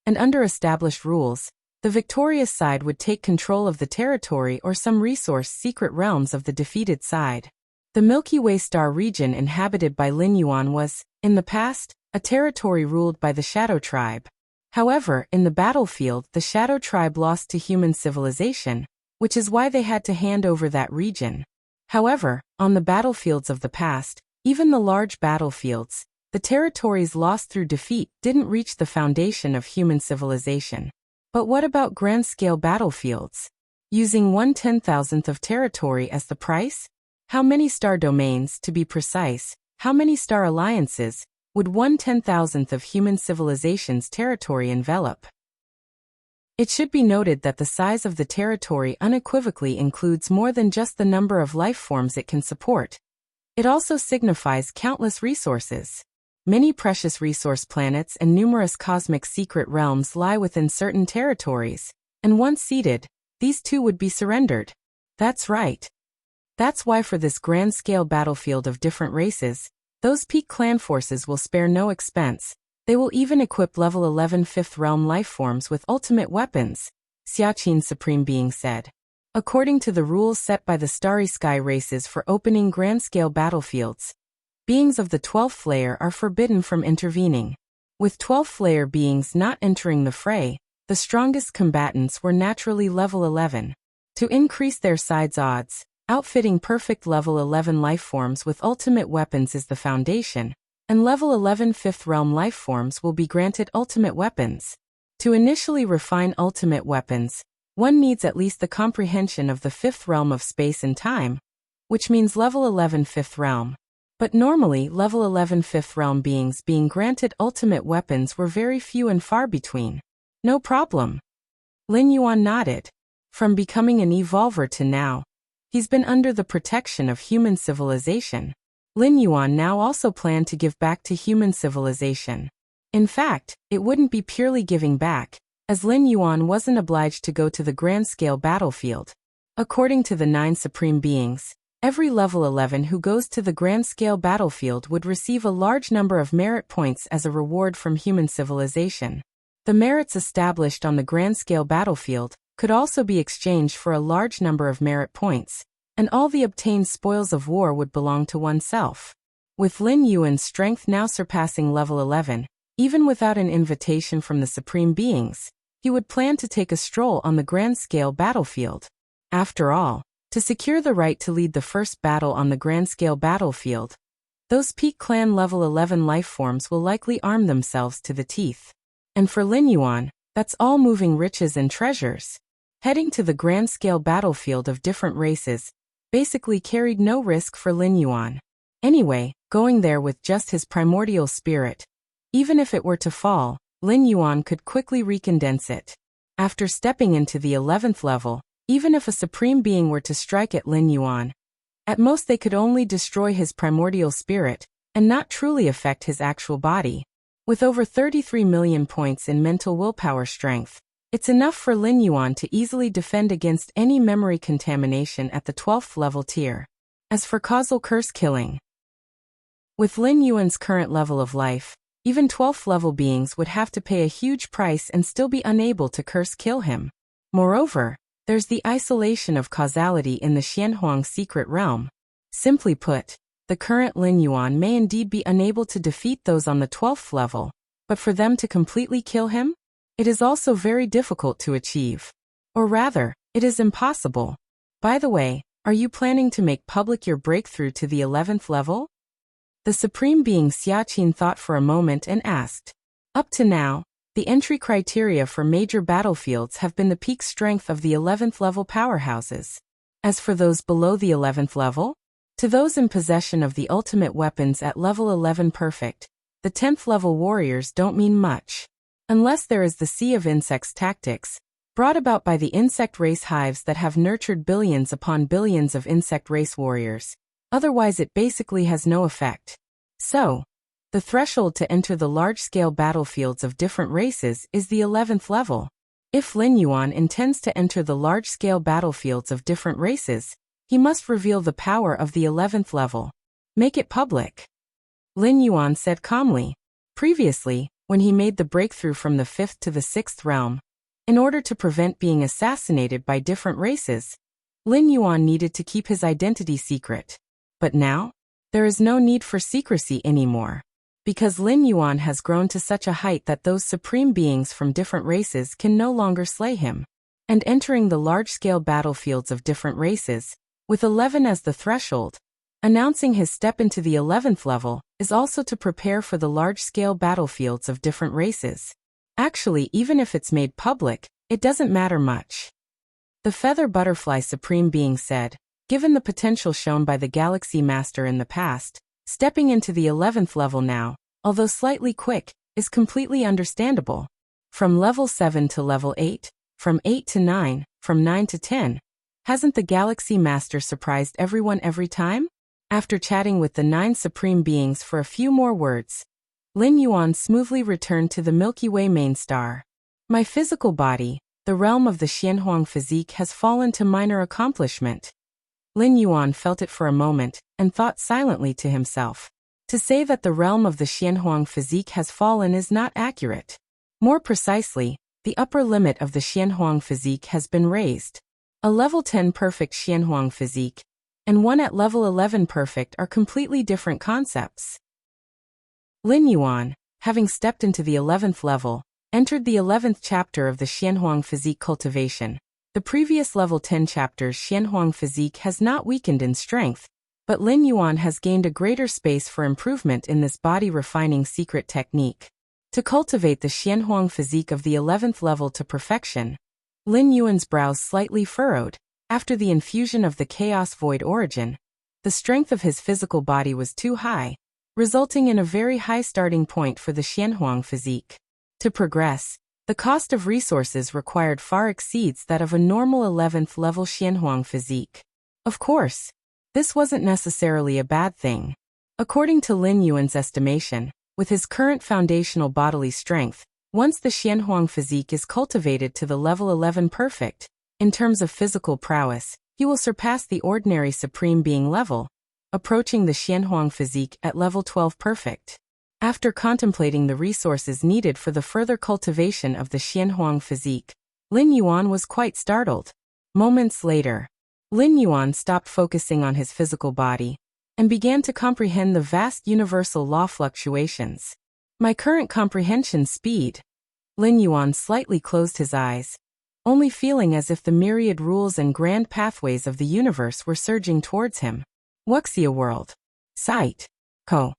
and under established rules, the victorious side would take control of the territory or some resource secret realms of the defeated side. The Milky Way star region inhabited by Lin Yuan was, in the past, a territory ruled by the Shadow Tribe. However, in the battlefield, the Shadow Tribe lost to human civilization, which is why they had to hand over that region. However, on the battlefields of the past, even the large battlefields, the territories lost through defeat didn't reach the foundation of human civilization. But what about grand-scale battlefields? Using 1/10,000th of territory as the price? How many star domains, to be precise, how many star alliances, would 1/10,000th of human civilization's territory envelop? It should be noted that the size of the territory unequivocally includes more than just the number of life forms it can support. It also signifies countless resources. Many precious resource planets and numerous cosmic secret realms lie within certain territories, and once seated, these too would be surrendered. That's right. That's why for this grand-scale battlefield of different races, those peak clan forces will spare no expense. They will even equip level 11 Fifth Realm lifeforms with ultimate weapons, Xiaqin Supreme Being said. According to the rules set by the Starry Sky races for opening grand-scale battlefields, beings of the 12th layer are forbidden from intervening. With 12th layer beings not entering the fray, the strongest combatants were naturally level 11. To increase their side's odds, outfitting perfect level 11 lifeforms with ultimate weapons is the foundation, and level 11 Fifth Realm lifeforms will be granted ultimate weapons. To initially refine ultimate weapons, one needs at least the comprehension of the Fifth Realm of space and time, which means level 11 Fifth Realm. But normally, level 11 Fifth Realm beings being granted ultimate weapons were very few and far between. No problem. Lin Yuan nodded. From becoming an evolver to now, he's been under the protection of human civilization. Lin Yuan now also planned to give back to human civilization. In fact, it wouldn't be purely giving back, as Lin Yuan wasn't obliged to go to the grand-scale battlefield. According to the 9 supreme beings, every level 11 who goes to the grand-scale battlefield would receive a large number of merit points as a reward from human civilization. The merits established on the grand-scale battlefield could also be exchanged for a large number of merit points, and all the obtained spoils of war would belong to oneself. With Lin Yuan's strength now surpassing level 11, even without an invitation from the supreme beings, he would plan to take a stroll on the grand-scale battlefield. After all, to secure the right to lead the first battle on the grand-scale battlefield, those peak clan level 11 lifeforms will likely arm themselves to the teeth. And for Lin Yuan, that's all moving riches and treasures. Heading to the grand-scale battlefield of different races basically carried no risk for Lin Yuan. Anyway, going there with just his primordial spirit, even if it were to fall, Lin Yuan could quickly recondense it. After stepping into the 11th level, even if a supreme being were to strike at Lin Yuan, at most they could only destroy his primordial spirit, and not truly affect his actual body. With over 33 million points in mental willpower strength, it's enough for Lin Yuan to easily defend against any memory contamination at the 12th level tier. As for causal curse killing, with Lin Yuan's current level of life, even 12th level beings would have to pay a huge price and still be unable to curse kill him. Moreover, there's the isolation of causality in the Xianhuang secret realm. Simply put, the current Lin Yuan may indeed be unable to defeat those on the 12th level, but for them to completely kill him? It is also very difficult to achieve. Or rather, it is impossible. By the way, are you planning to make public your breakthrough to the 11th level? The Supreme Being Xiaqin thought for a moment and asked. Up to now, the entry criteria for major battlefields have been the peak strength of the 11th level powerhouses. As for those below the 11th level, to those in possession of the ultimate weapons at level 11 perfect, the 10th level warriors don't mean much. Unless there is the Sea of Insects tactics, brought about by the insect race hives that have nurtured billions upon billions of insect race warriors. Otherwise it basically has no effect. So, the threshold to enter the large-scale battlefields of different races is the 11th level. If Lin Yuan intends to enter the large-scale battlefields of different races, he must reveal the power of the 11th level. Make it public. Lin Yuan said calmly. Previously, when he made the breakthrough from the 5th to the 6th realm, in order to prevent being assassinated by different races, Lin Yuan needed to keep his identity secret. But now, there is no need for secrecy anymore, because Lin Yuan has grown to such a height that those supreme beings from different races can no longer slay him. And entering the large-scale battlefields of different races, with 11 as the threshold, announcing his step into the 11th level, is also to prepare for the large-scale battlefields of different races. Actually, even if it's made public, it doesn't matter much. The feather butterfly supreme being said, given the potential shown by the Galaxy Master in the past, stepping into the 11th level now, although slightly quick, is completely understandable. From level 7 to level 8, from 8 to 9, from 9 to 10, hasn't the Galaxy Master surprised everyone every time? After chatting with the 9 supreme beings for a few more words, Lin Yuan smoothly returned to the Milky Way main star. My physical body, the realm of the Xianhuang physique, has fallen to minor accomplishment. Lin Yuan felt it for a moment, and thought silently to himself. To say that the realm of the Xianhuang physique has fallen is not accurate. More precisely, the upper limit of the Xianhuang physique has been raised. A level 10 perfect Xianhuang physique, and one at level 11 perfect are completely different concepts. Lin Yuan, having stepped into the 11th level, entered the 11th chapter of the Xianhuang physique cultivation. The previous level 10 chapter's Xianhuang physique has not weakened in strength, but Lin Yuan has gained a greater space for improvement in this body-refining secret technique. To cultivate the Xianhuang physique of the 11th level to perfection, Lin Yuan's brows slightly furrowed. After the infusion of the chaos void origin, the strength of his physical body was too high, resulting in a very high starting point for the Xianhuang physique. To progress, the cost of resources required far exceeds that of a normal 11th level Xianhuang physique. Of course, this wasn't necessarily a bad thing. According to Lin Yuan's estimation, with his current foundational bodily strength, once the Xianhuang physique is cultivated to the level 11 perfect, in terms of physical prowess, he will surpass the ordinary supreme being level, approaching the Xianhuang physique at level 12 perfect. After contemplating the resources needed for the further cultivation of the Xianhuang physique, Lin Yuan was quite startled. Moments later, Lin Yuan stopped focusing on his physical body and began to comprehend the vast universal law fluctuations. My current comprehension speed. Lin Yuan slightly closed his eyes, only feeling as if the myriad rules and grand pathways of the universe were surging towards him. Wuxia World. Site. Co.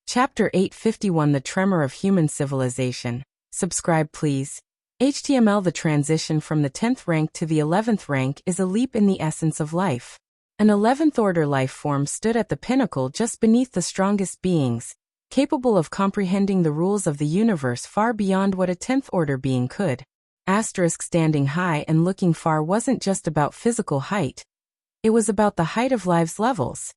Chapter 851 The Tremor of Human Civilization. Subscribe please. HTML The transition from the 10th rank to the 11th rank is a leap in the essence of life. An 11th order life form stood at the pinnacle just beneath the strongest beings, capable of comprehending the rules of the universe far beyond what a 10th order being could. Standing high and looking far wasn't just about physical height. It was about the height of life's levels.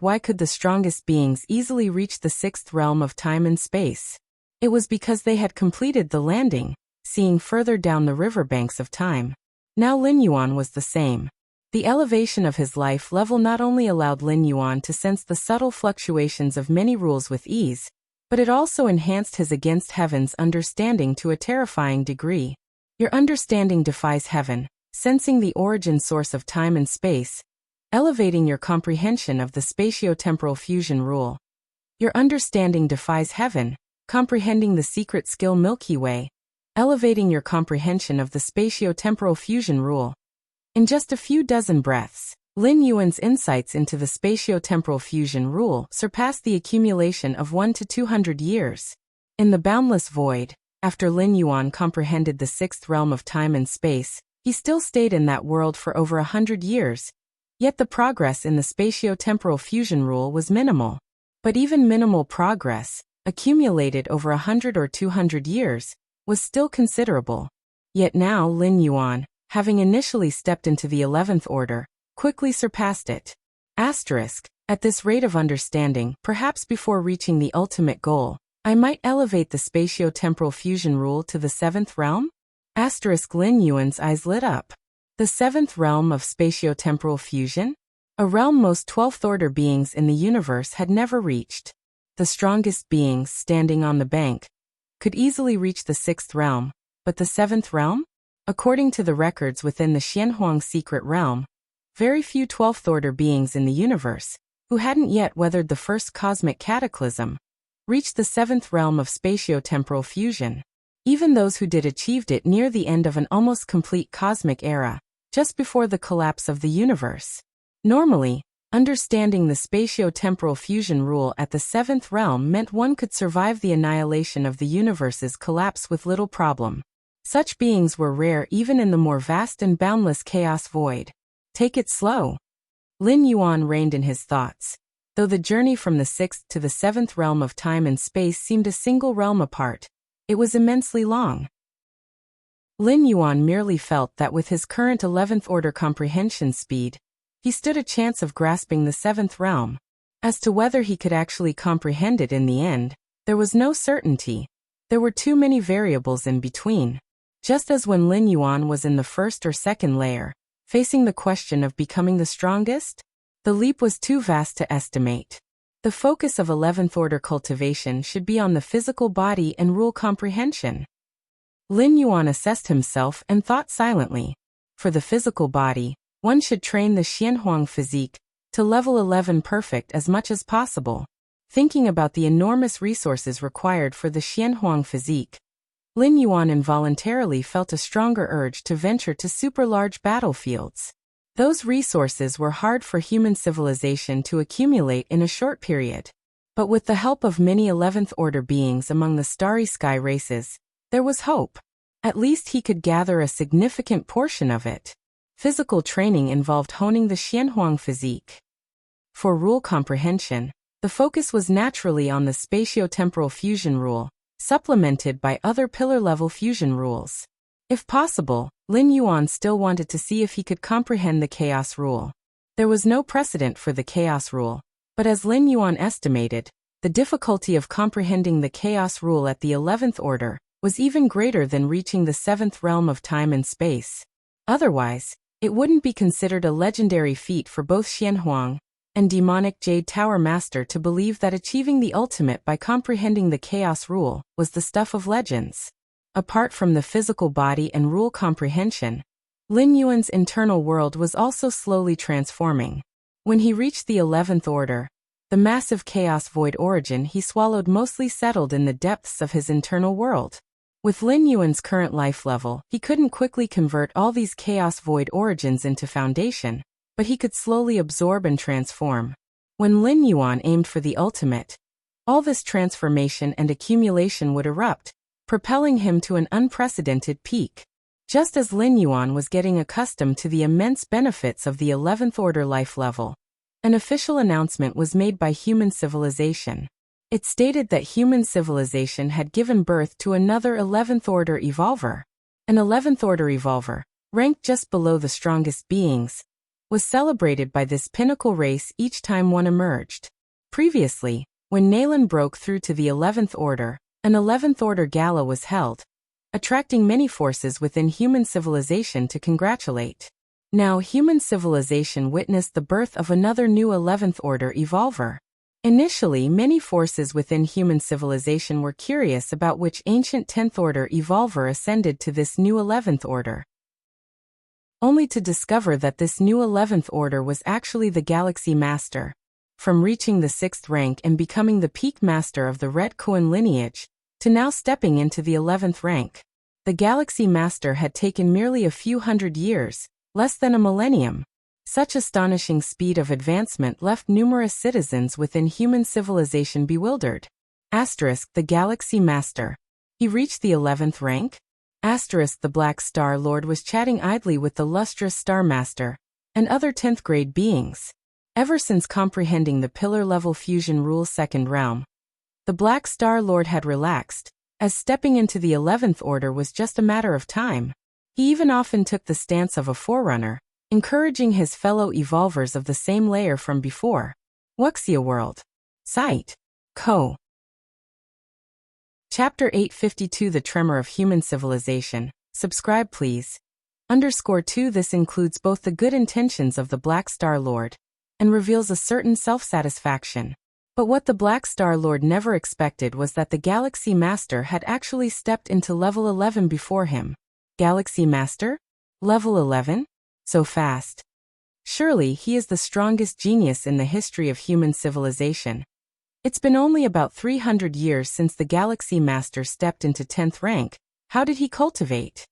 Why could the strongest beings easily reach the 6th realm of time and space? It was because they had completed the landing, seeing further down the riverbanks of time. Now Lin Yuan was the same. The elevation of his life level not only allowed Lin Yuan to sense the subtle fluctuations of many rules with ease, but it also enhanced his against heaven's understanding to a terrifying degree. Your understanding defies heaven, sensing the origin source of time and space, elevating your comprehension of the spatio-temporal fusion rule. Your understanding defies heaven, comprehending the secret skill Milky Way, elevating your comprehension of the spatio-temporal fusion rule. In just a few dozen breaths, Lin Yuan's insights into the spatio-temporal fusion rule surpassed the accumulation of 1 to 200 years. In the boundless void, after Lin Yuan comprehended the 6th realm of time and space, he still stayed in that world for over 100 years. Yet the progress in the spatio-temporal fusion rule was minimal. But even minimal progress, accumulated over 100 or 200 years, was still considerable. Yet now Lin Yuan, having initially stepped into the 11th order, quickly surpassed it. At this rate of understanding, perhaps before reaching the ultimate goal, I might elevate the spatio-temporal fusion rule to the 7th realm? Lin Yuan's eyes lit up. The 7th realm of spatio-temporal fusion? A realm most 12th order beings in the universe had never reached. The strongest beings standing on the bank could easily reach the 6th realm, but the 7th realm? According to the records within the Xianhuang secret realm, very few 12th order beings in the universe, who hadn't yet weathered the first cosmic cataclysm, reached the 7th realm of spatio-temporal fusion. Even those who did achieved it near the end of an almost complete cosmic era, just before the collapse of the universe. Normally, understanding the spatio-temporal fusion rule at the 7th realm meant one could survive the annihilation of the universe's collapse with little problem. Such beings were rare even in the more vast and boundless chaos void. Take it slow. Lin Yuan reined in his thoughts. Though the journey from the 6th to the 7th realm of time and space seemed a single realm apart, it was immensely long. Lin Yuan merely felt that with his current 11th order comprehension speed, he stood a chance of grasping the 7th realm. As to whether he could actually comprehend it in the end, there was no certainty. There were too many variables in between. Just as when Lin Yuan was in the 1st or 2nd layer, facing the question of becoming the strongest, the leap was too vast to estimate. The focus of 11th order cultivation should be on the physical body and rule comprehension. Lin Yuan assessed himself and thought silently. For the physical body, one should train the Xianhuang physique to level 11 perfect as much as possible. Thinking about the enormous resources required for the Xianhuang physique, Lin Yuan involuntarily felt a stronger urge to venture to super-large battlefields. Those resources were hard for human civilization to accumulate in a short period. But with the help of many 11th order beings among the starry sky races, there was hope. At least he could gather a significant portion of it. Physical training involved honing the Xianhuang physique. For rule comprehension, the focus was naturally on the spatio-temporal fusion rule, supplemented by other pillar-level fusion rules. If possible, Lin Yuan still wanted to see if he could comprehend the chaos rule. There was no precedent for the chaos rule, but as Lin Yuan estimated, the difficulty of comprehending the chaos rule at the 11th order was even greater than reaching the 7th realm of time and space. Otherwise, it wouldn't be considered a legendary feat for both Xianhuang and demonic Jade Tower Master to believe that achieving the ultimate by comprehending the chaos rule was the stuff of legends. Apart from the physical body and rule comprehension, Lin Yuan's internal world was also slowly transforming. When he reached the 11th order, the massive chaos void origin he swallowed mostly settled in the depths of his internal world. With Lin Yuan's current life level, he couldn't quickly convert all these chaos void origins into foundation, but he could slowly absorb and transform. When Lin Yuan aimed for the ultimate, all this transformation and accumulation would erupt, propelling him to an unprecedented peak. Just as Lin Yuan was getting accustomed to the immense benefits of the 11th order life level, an official announcement was made by human civilization. It stated that human civilization had given birth to another 11th order evolver. An 11th order evolver, ranked just below the strongest beings, was celebrated by this pinnacle race each time one emerged. Previously, when Nalan broke through to the 11th order, an 11th order gala was held, attracting many forces within human civilization to congratulate. Now human civilization witnessed the birth of another new 11th order evolver. Initially, many forces within human civilization were curious about which ancient 10th order evolver ascended to this new 11th order, only to discover that this new 11th order was actually the Galaxy Master. From reaching the 6th rank and becoming the peak master of the Red Kuan lineage, to now stepping into the 11th rank, the Galaxy Master had taken merely a few hundred years, less than a millennium. Such astonishing speed of advancement left numerous citizens within human civilization bewildered. The Galaxy Master. He reached the 11th rank? The Black Star Lord was chatting idly with the lustrous Star Master and other 10th grade beings. Ever since comprehending the pillar-level fusion rule 2nd realm, the Black Star Lord had relaxed, as stepping into the 11th order was just a matter of time. He even often took the stance of a forerunner, encouraging his fellow evolvers of the same layer from before. Wuxia World. Site. Co. Chapter 852 The Tremor of Human Civilization. Subscribe please. _2 This includes both the good intentions of the Black Star Lord and reveals a certain self-satisfaction. But what the Black Star Lord never expected was that the Galaxy Master had actually stepped into level 11 before him. Galaxy Master? Level 11? So fast. Surely he is the strongest genius in the history of human civilization. It's been only about 300 years since the Galaxy Master stepped into 10th rank. How did he cultivate?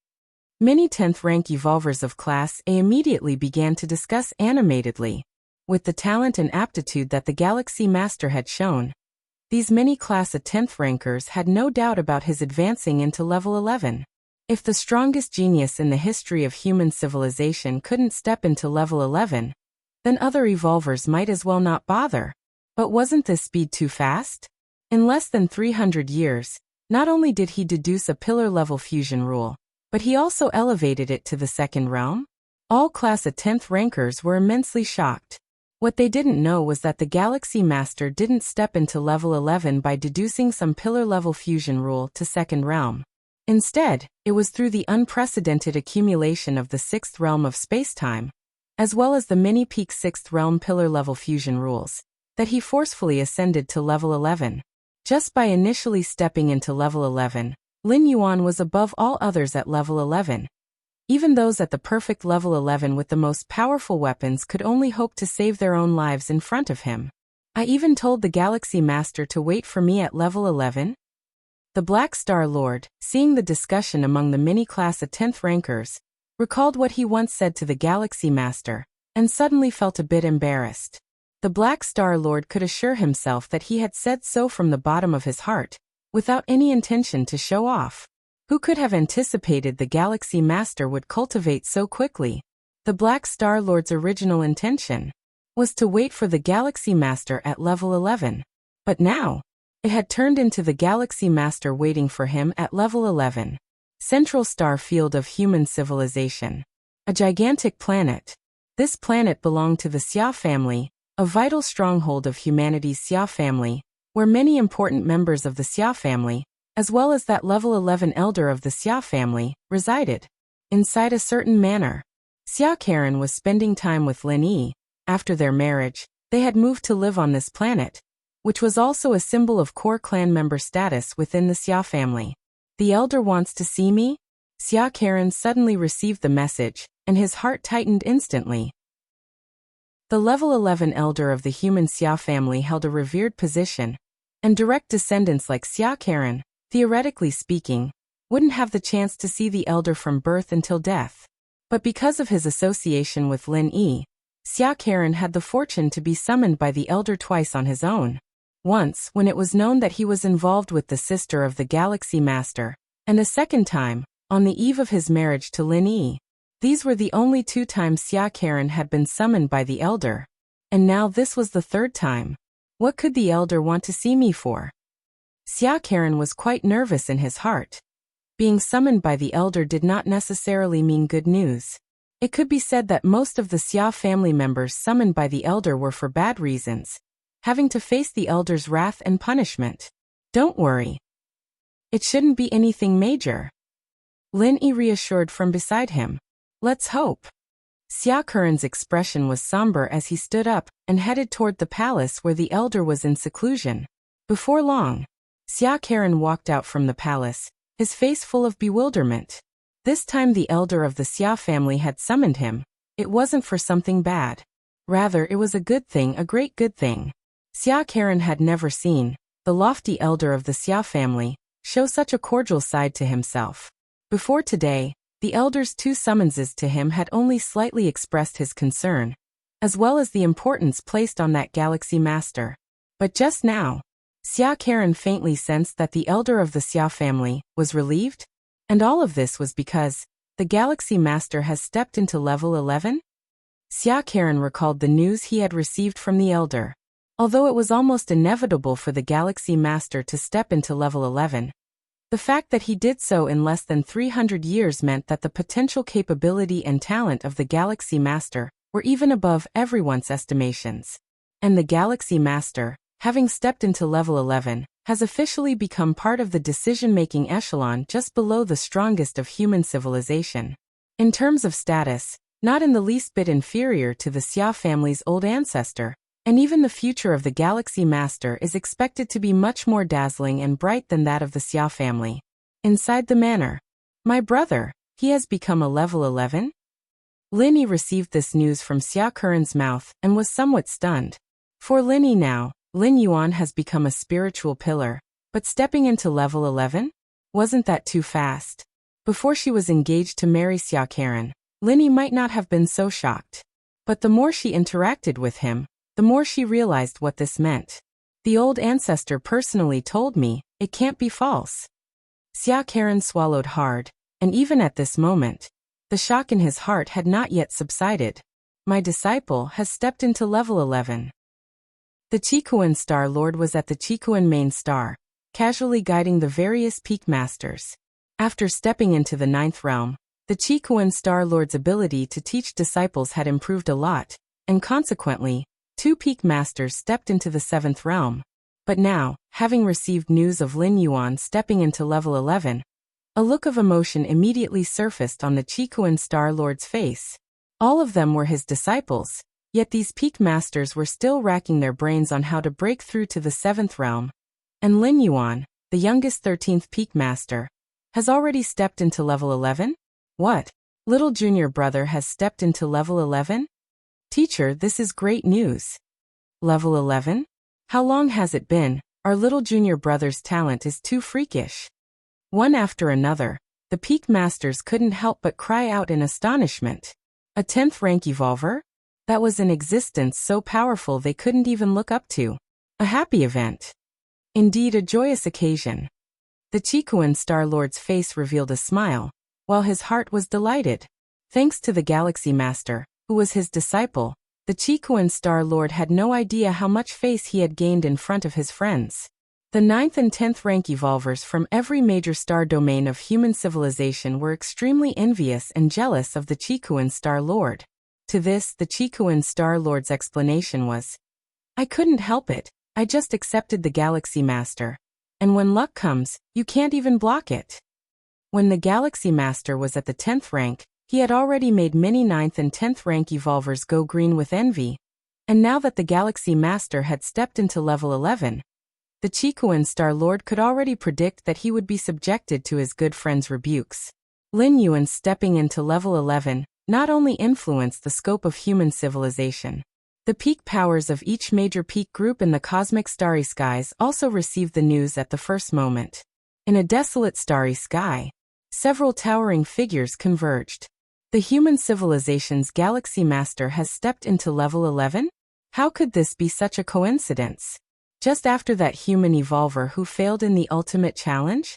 Many 10th rank evolvers of Class A immediately began to discuss animatedly. With the talent and aptitude that the Galaxy Master had shown, these many Class A 10th rankers had no doubt about his advancing into level 11. If the strongest genius in the history of human civilization couldn't step into level 11, then other evolvers might as well not bother. But wasn't this speed too fast? In less than 300 years, not only did he deduce a pillar-level fusion rule, but he also elevated it to the second realm. All class A 10th rankers were immensely shocked. What they didn't know was that the Galaxy Master didn't step into level 11 by deducing some pillar-level fusion rule to second realm. Instead, it was through the unprecedented accumulation of the 6th realm of spacetime, as well as the mini-peak 6th realm pillar-level fusion rules, that he forcefully ascended to level 11. Just by initially stepping into level 11, Lin Yuan was above all others at level 11. Even those at the perfect level 11 with the most powerful weapons could only hope to save their own lives in front of him. I even told the Galaxy Master to wait for me at level 11. The Black Star Lord, seeing the discussion among the mini-class A 10th rankers, recalled what he once said to the Galaxy Master, and suddenly felt a bit embarrassed. The Black Star Lord could assure himself that he had said so from the bottom of his heart, without any intention to show off. Who could have anticipated the Galaxy Master would cultivate so quickly? The Black Star Lord's original intention was to wait for the Galaxy Master at level 11. But now, it had turned into the Galaxy Master waiting for him at level 11. Central Star Field of Human Civilization. A gigantic planet. This planet belonged to the Xia family, a vital stronghold of humanity's Xia family, where many important members of the Xia family, as well as that level 11 elder of the Xia family, resided. Inside a certain manor, Xia Karen was spending time with Lin Yi. After their marriage, they had moved to live on this planet, which was also a symbol of core clan member status within the Xia family. The elder wants to see me? Xia Karen suddenly received the message, and his heart tightened instantly. The level 11 elder of the human Xia family held a revered position, and direct descendants like Xia Karen, theoretically speaking, wouldn't have the chance to see the elder from birth until death. But because of his association with Lin Yi, Xia Karen had the fortune to be summoned by the elder twice on his own. Once, when it was known that he was involved with the sister of the Galaxy Master, and a second time, on the eve of his marriage to Lin Yi. These were the only 2 times Xia Karen had been summoned by the elder. And now this was the 3rd time. What could the elder want to see me for? Xia Karen was quite nervous in his heart. Being summoned by the elder did not necessarily mean good news. It could be said that most of the Xia family members summoned by the elder were for bad reasons, having to face the elder's wrath and punishment. Don't worry. It shouldn't be anything major. Lin Yi reassured from beside him. Let's hope. Xia Karen's expression was somber as he stood up and headed toward the palace where the elder was in seclusion. Before long, Xia Karen walked out from the palace, his face full of bewilderment. This time the elder of the Xia family had summoned him. It wasn't for something bad. Rather, it was a good thing, a great good thing. Xia Karen had never seen the lofty elder of the Xia family show such a cordial side to himself. Before today, the elder's 2 summonses to him had only slightly expressed his concern, as well as the importance placed on that Galaxy Master. But just now, Xia Karen faintly sensed that the elder of the Xia family was relieved, and all of this was because the Galaxy Master has stepped into level 11? Xia Karen recalled the news he had received from the elder. Although it was almost inevitable for the Galaxy Master to step into level 11, the fact that he did so in less than 300 years meant that the potential capability and talent of the Galaxy Master were even above everyone's estimations. And the Galaxy Master, having stepped into level 11, has officially become part of the decision-making echelon just below the strongest of human civilization. In terms of status, not in the least bit inferior to the Xia family's old ancestor, and even the future of the Galaxy Master is expected to be much more dazzling and bright than that of the Xia family. Inside the manor. My brother, he has become a level 11? Lin Yi received this news from Xia Karen's mouth and was somewhat stunned. For Lin Yi now, Lin Yuan has become a spiritual pillar, but stepping into level 11? Wasn't that too fast? Before she was engaged to marry Xia Karen, Lin Yi might not have been so shocked. But the more she interacted with him, the more she realized what this meant. The old ancestor personally told me, it can't be false. Xia Karen swallowed hard, and even at this moment, the shock in his heart had not yet subsided. My disciple has stepped into level 11. The Chikuan Star Lord was at the Chikuan main star, casually guiding the various peak masters. After stepping into the 9th realm, the Chikuan Star Lord's ability to teach disciples had improved a lot, and consequently, 2 peak masters stepped into the 7th realm. But now, having received news of Lin Yuan stepping into level 11, a look of emotion immediately surfaced on the Chikuan Star Lord's face. All of them were his disciples, yet these peak masters were still racking their brains on how to break through to the 7th realm. And Lin Yuan, the youngest 13th peak master, has already stepped into level 11? What? Little junior brother has stepped into level 11? Teacher, this is great news. Level 11? How long has it been? Our little junior brother's talent is too freakish. One after another, the peak masters couldn't help but cry out in astonishment. A 10th rank evolver? That was in existence so powerful they couldn't even look up to. A happy event. Indeed, a joyous occasion. The Chikuan Star Lord's face revealed a smile, while his heart was delighted. Thanks to the Galaxy Master, who was his disciple, the Chikuan Star Lord had no idea how much face he had gained in front of his friends. The 9th and 10th rank evolvers from every major star domain of human civilization were extremely envious and jealous of the Chikuan Star Lord. To this, the Chikuan Star Lord's explanation was, I couldn't help it, I just accepted the Galaxy Master. And when luck comes, you can't even block it. When the Galaxy Master was at the 10th rank, he had already made many 9th and 10th rank evolvers go green with envy. And now that the Galaxy Master had stepped into level 11, the Chikuan Star Lord could already predict that he would be subjected to his good friend's rebukes. Lin Yuan stepping into level 11 not only influenced the scope of human civilization. The peak powers of each major peak group in the cosmic starry skies also received the news at the first moment. In a desolate starry sky, several towering figures converged. The human civilization's Galaxy Master has stepped into level 11? How could this be such a coincidence? Just after that human evolver who failed in the ultimate challenge?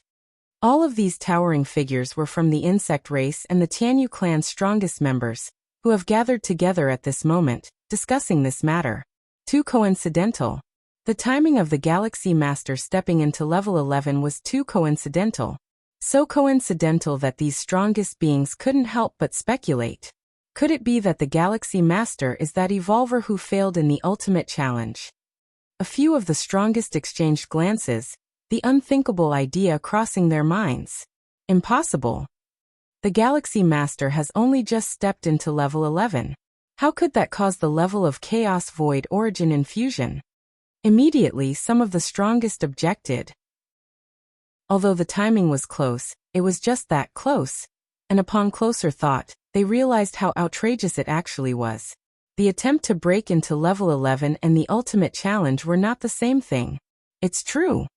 All of these towering figures were from the insect race and the Tianyu clan's strongest members, who have gathered together at this moment, discussing this matter. Too coincidental. The timing of the Galaxy Master stepping into level 11 was too coincidental. So coincidental that these strongest beings couldn't help but speculate. Could it be that the Galaxy Master is that evolver who failed in the ultimate challenge? A few of the strongest exchanged glances, the unthinkable idea crossing their minds. Impossible. The Galaxy Master has only just stepped into level 11. How could that cause the level of Chaos Void Origin infusion? Immediately, some of the strongest objected. Although the timing was close, it was just that close, and upon closer thought, they realized how outrageous it actually was. The attempt to break into level 11 and the ultimate challenge were not the same thing. It's true.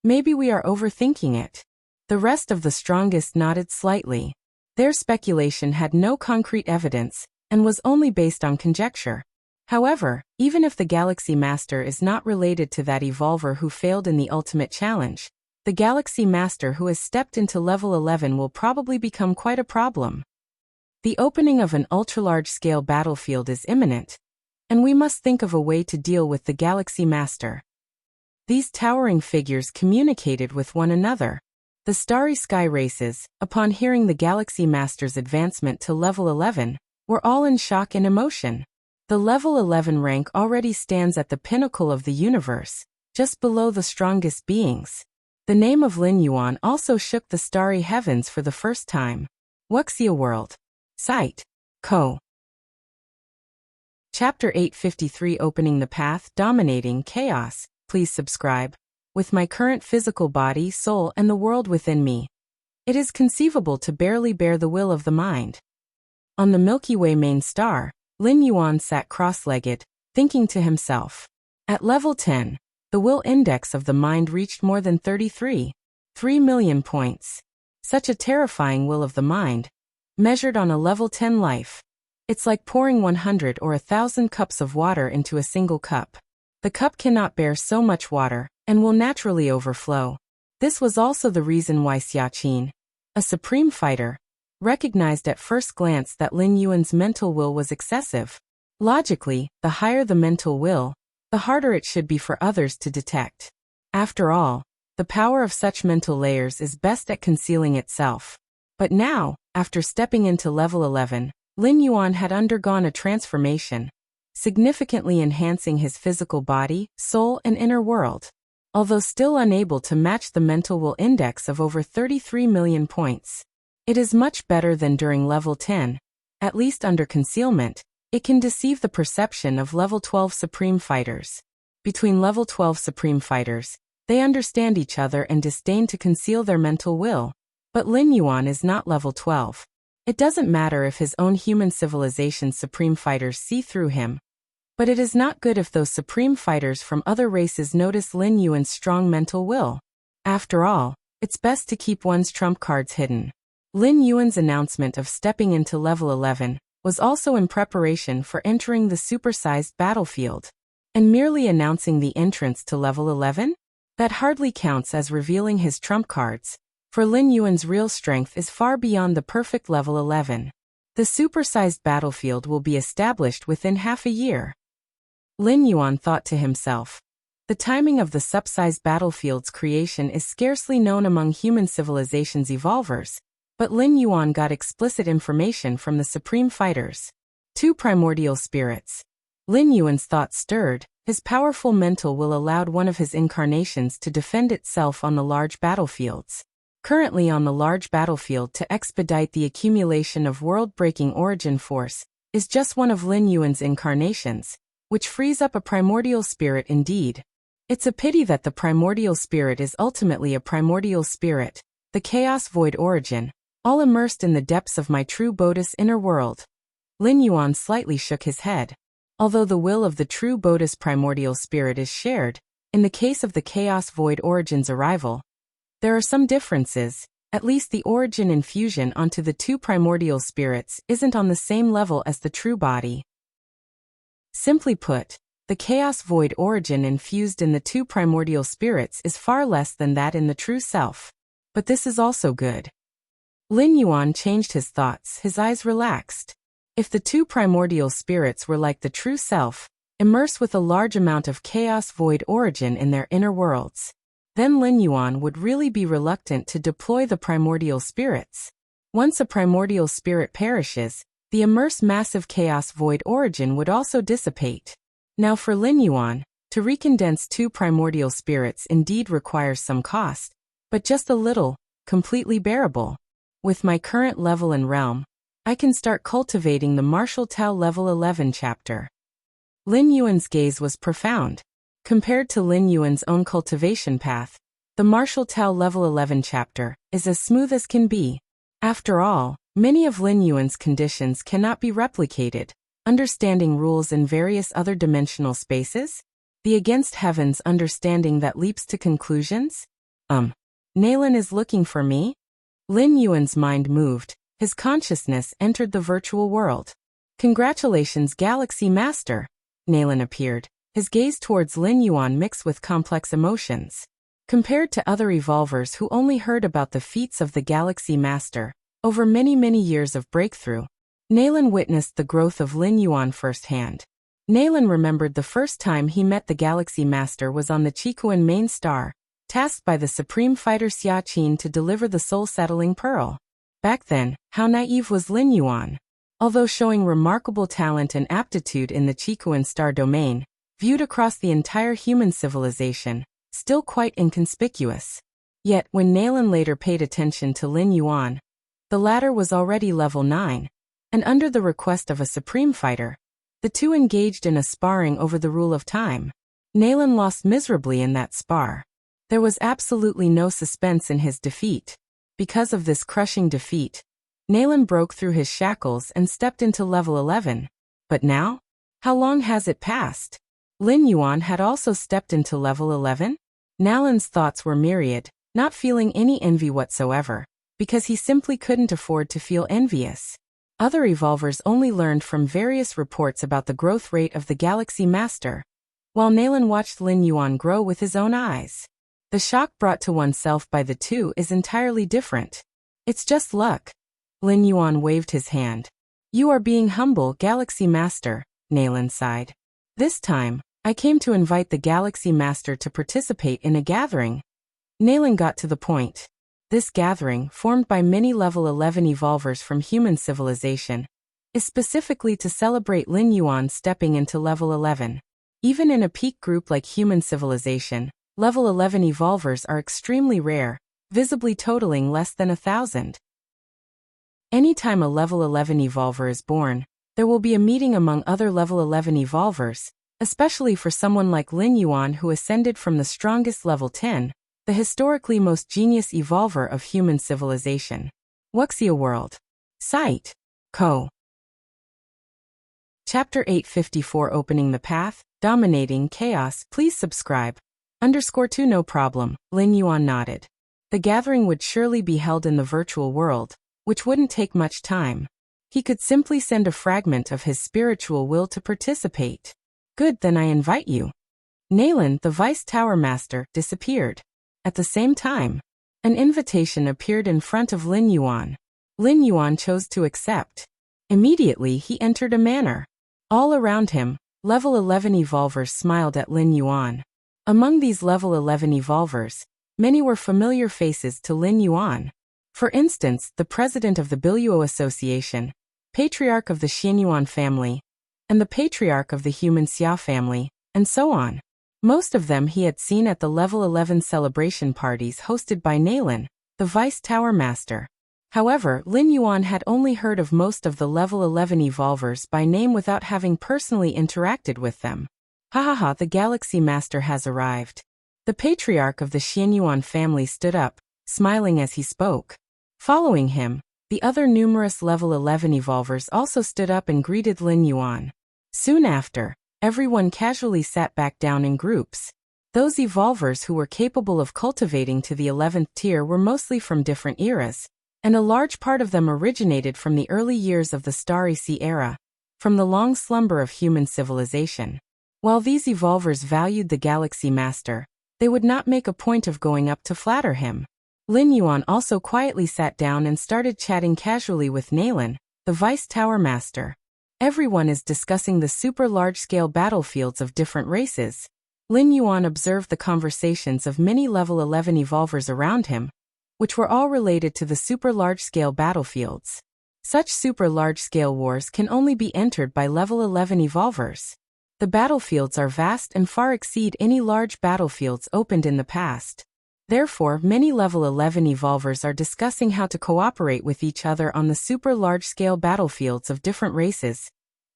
Maybe we are overthinking it. The rest of the strongest nodded slightly. Their speculation had no concrete evidence, and was only based on conjecture. However, even if the Galaxy Master is not related to that evolver who failed in the ultimate challenge, the Galaxy Master who has stepped into level 11 will probably become quite a problem. The opening of an ultra-large-scale battlefield is imminent, and we must think of a way to deal with the Galaxy Master. These towering figures communicated with one another. The starry sky races, upon hearing the Galaxy Master's advancement to level 11, were all in shock and emotion. The level 11 rank already stands at the pinnacle of the universe, just below the strongest beings. The name of Lin Yuan also shook the starry heavens for the first time. Wuxia World. Site. Co. Chapter 853 Opening the Path, Dominating Chaos. Please subscribe. With my current physical body, soul, and the world within me, it is conceivable to barely bear the will of the mind. On the Milky Way main star, Lin Yuan sat cross-legged, thinking to himself. At level 10, the will index of the mind reached more than 3 million points. Such a terrifying will of the mind, measured on a level 10 life. It's like pouring 100 or 1,000 cups of water into a single cup. The cup cannot bear so much water, and will naturally overflow. This was also the reason why Xiaqin, a supreme fighter, recognized at first glance that Lin Yuan's mental will was excessive. Logically, the higher the mental will, the harder it should be for others to detect. After all, the power of such mental layers is best at concealing itself. But now, after stepping into level 11, Lin Yuan had undergone a transformation, significantly enhancing his physical body, soul, and inner world. Although still unable to match the mental will index of over 33 million points, it is much better than during level 10. At least under concealment, it can deceive the perception of level 12 supreme fighters. Between level 12 supreme fighters, they understand each other and disdain to conceal their mental will. But Lin Yuan is not level 12. It doesn't matter if his own human civilization's supreme fighters see through him. But it is not good if those supreme fighters from other races notice Lin Yuan's strong mental will. After all, it's best to keep one's trump cards hidden. Lin Yuan's announcement of stepping into level 11 was also in preparation for entering the supersized battlefield. And merely announcing the entrance to level 11? That hardly counts as revealing his trump cards, for Lin Yuan's real strength is far beyond the perfect level 11. The supersized battlefield will be established within half a year. Lin Yuan thought to himself. The timing of the subsized battlefield's creation is scarcely known among human civilization's evolvers, but Lin Yuan got explicit information from the supreme fighters. 2 primordial spirits. Lin Yuan's thoughts stirred. His powerful mental will allowed one of his incarnations to defend itself on the large battlefields. Currently on the large battlefield to expedite the accumulation of world-breaking origin force is just one of Lin Yuan's incarnations, which frees up a primordial spirit indeed. It's a pity that the primordial spirit is ultimately a primordial spirit, the chaos void origin, all immersed in the depths of my true Bodhis inner world. Lin Yuan slightly shook his head. Although the will of the true Bodhis primordial spirit is shared, in the case of the chaos void origin's arrival, there are some differences. At least the origin infusion onto the 2 primordial spirits isn't on the same level as the true body. Simply put, the chaos void origin infused in the 2 primordial spirits is far less than that in the true self. But this is also good. Lin Yuan changed his thoughts, his eyes relaxed. If the 2 primordial spirits were like the true self, immersed with a large amount of chaos void origin in their inner worlds, then Lin Yuan would really be reluctant to deploy the primordial spirits. Once a primordial spirit perishes, the immersed massive chaos void origin would also dissipate. Now for Lin Yuan, to recondense 2 primordial spirits indeed requires some cost, but just a little, completely bearable. With my current level and realm, I can start cultivating the Martial Tao level 11 chapter. Lin Yuan's gaze was profound. Compared to Lin Yuan's own cultivation path, the Martial Tao level 11 chapter is as smooth as can be. After all, many of Lin Yuan's conditions cannot be replicated. Understanding rules in various other dimensional spaces? The against heavens understanding that leaps to conclusions? Nalan is looking for me? Lin Yuan's mind moved. His consciousness entered the virtual world. Congratulations, Galaxy Master. Nalan appeared, his gaze towards Lin Yuan mixed with complex emotions. Compared to other evolvers who only heard about the feats of the Galaxy Master, over many years of breakthrough, Nalan witnessed the growth of Lin Yuan firsthand. Nalan remembered the first time he met the Galaxy Master was on the Chikuan main star, tasked by the Supreme Fighter Xia Qin to deliver the soul-settling pearl. Back then, how naive was Lin Yuan? Although showing remarkable talent and aptitude in the Chikuan star domain, viewed across the entire human civilization, still quite inconspicuous. Yet, when Nalan later paid attention to Lin Yuan, the latter was already level 9, and under the request of a supreme fighter, the two engaged in a sparring over the rule of time. Nalan lost miserably in that spar. There was absolutely no suspense in his defeat. Because of this crushing defeat, Nalan broke through his shackles and stepped into level 11. But now? How long has it passed? Lin Yuan had also stepped into level 11? Nalan's thoughts were myriad, not feeling any envy whatsoever, because he simply couldn't afford to feel envious. Other evolvers only learned from various reports about the growth rate of the Galaxy Master, while Nalan watched Lin Yuan grow with his own eyes. The shock brought to oneself by the two is entirely different. It's just luck. Lin Yuan waved his hand. You are being humble, Galaxy Master, Nalan sighed. This time, I came to invite the Galaxy Master to participate in a gathering. Nalan got to the point. This gathering, formed by many level 11 evolvers from human civilization, is specifically to celebrate Lin Yuan stepping into level 11. Even in a peak group like human civilization, level 11 evolvers are extremely rare, visibly totaling less than 1,000. Anytime a level 11 evolver is born, there will be a meeting among other level 11 evolvers, especially for someone like Lin Yuan who ascended from the strongest level 10, the historically most genius evolver of human civilization. Wuxia World. Site. Co. Chapter 854 Opening the Path, Dominating Chaos. Please subscribe. _2 No problem, Lin Yuan nodded. The gathering would surely be held in the virtual world, which wouldn't take much time. He could simply send a fragment of his spiritual will to participate. Good, then I invite you. Nalan, the Vice Tower Master, disappeared. At the same time, an invitation appeared in front of Lin Yuan. Lin Yuan chose to accept. Immediately he entered a manor. All around him, level 11 evolvers smiled at Lin Yuan. Among these level 11 evolvers, many were familiar faces to Lin Yuan. For instance, the president of the Biluo Association, patriarch of the Xianyuan family, and the patriarch of the human Xia family, and so on. Most of them he had seen at the level 11 celebration parties hosted by Nalan, the Vice Tower Master. However, Lin Yuan had only heard of most of the level 11 evolvers by name without having personally interacted with them. Hahaha, the Galaxy Master has arrived. The patriarch of the Xianyuan family stood up, smiling as he spoke. Following him, the other numerous level 11 evolvers also stood up and greeted Lin Yuan. Soon after, everyone casually sat back down in groups. Those evolvers who were capable of cultivating to the 11th tier were mostly from different eras, and a large part of them originated from the early years of the Starry Sea era, from the long slumber of human civilization. While these evolvers valued the Galaxy Master, they would not make a point of going up to flatter him. Lin Yuan also quietly sat down and started chatting casually with Nalan, the Vice Tower Master. Everyone is discussing the super large-scale battlefields of different races. Lin Yuan observed the conversations of many level 11 evolvers around him, which were all related to the super large-scale battlefields. Such super large-scale wars can only be entered by level 11 evolvers. The battlefields are vast and far exceed any large battlefields opened in the past. Therefore, many level 11 evolvers are discussing how to cooperate with each other on the super large-scale battlefields of different races.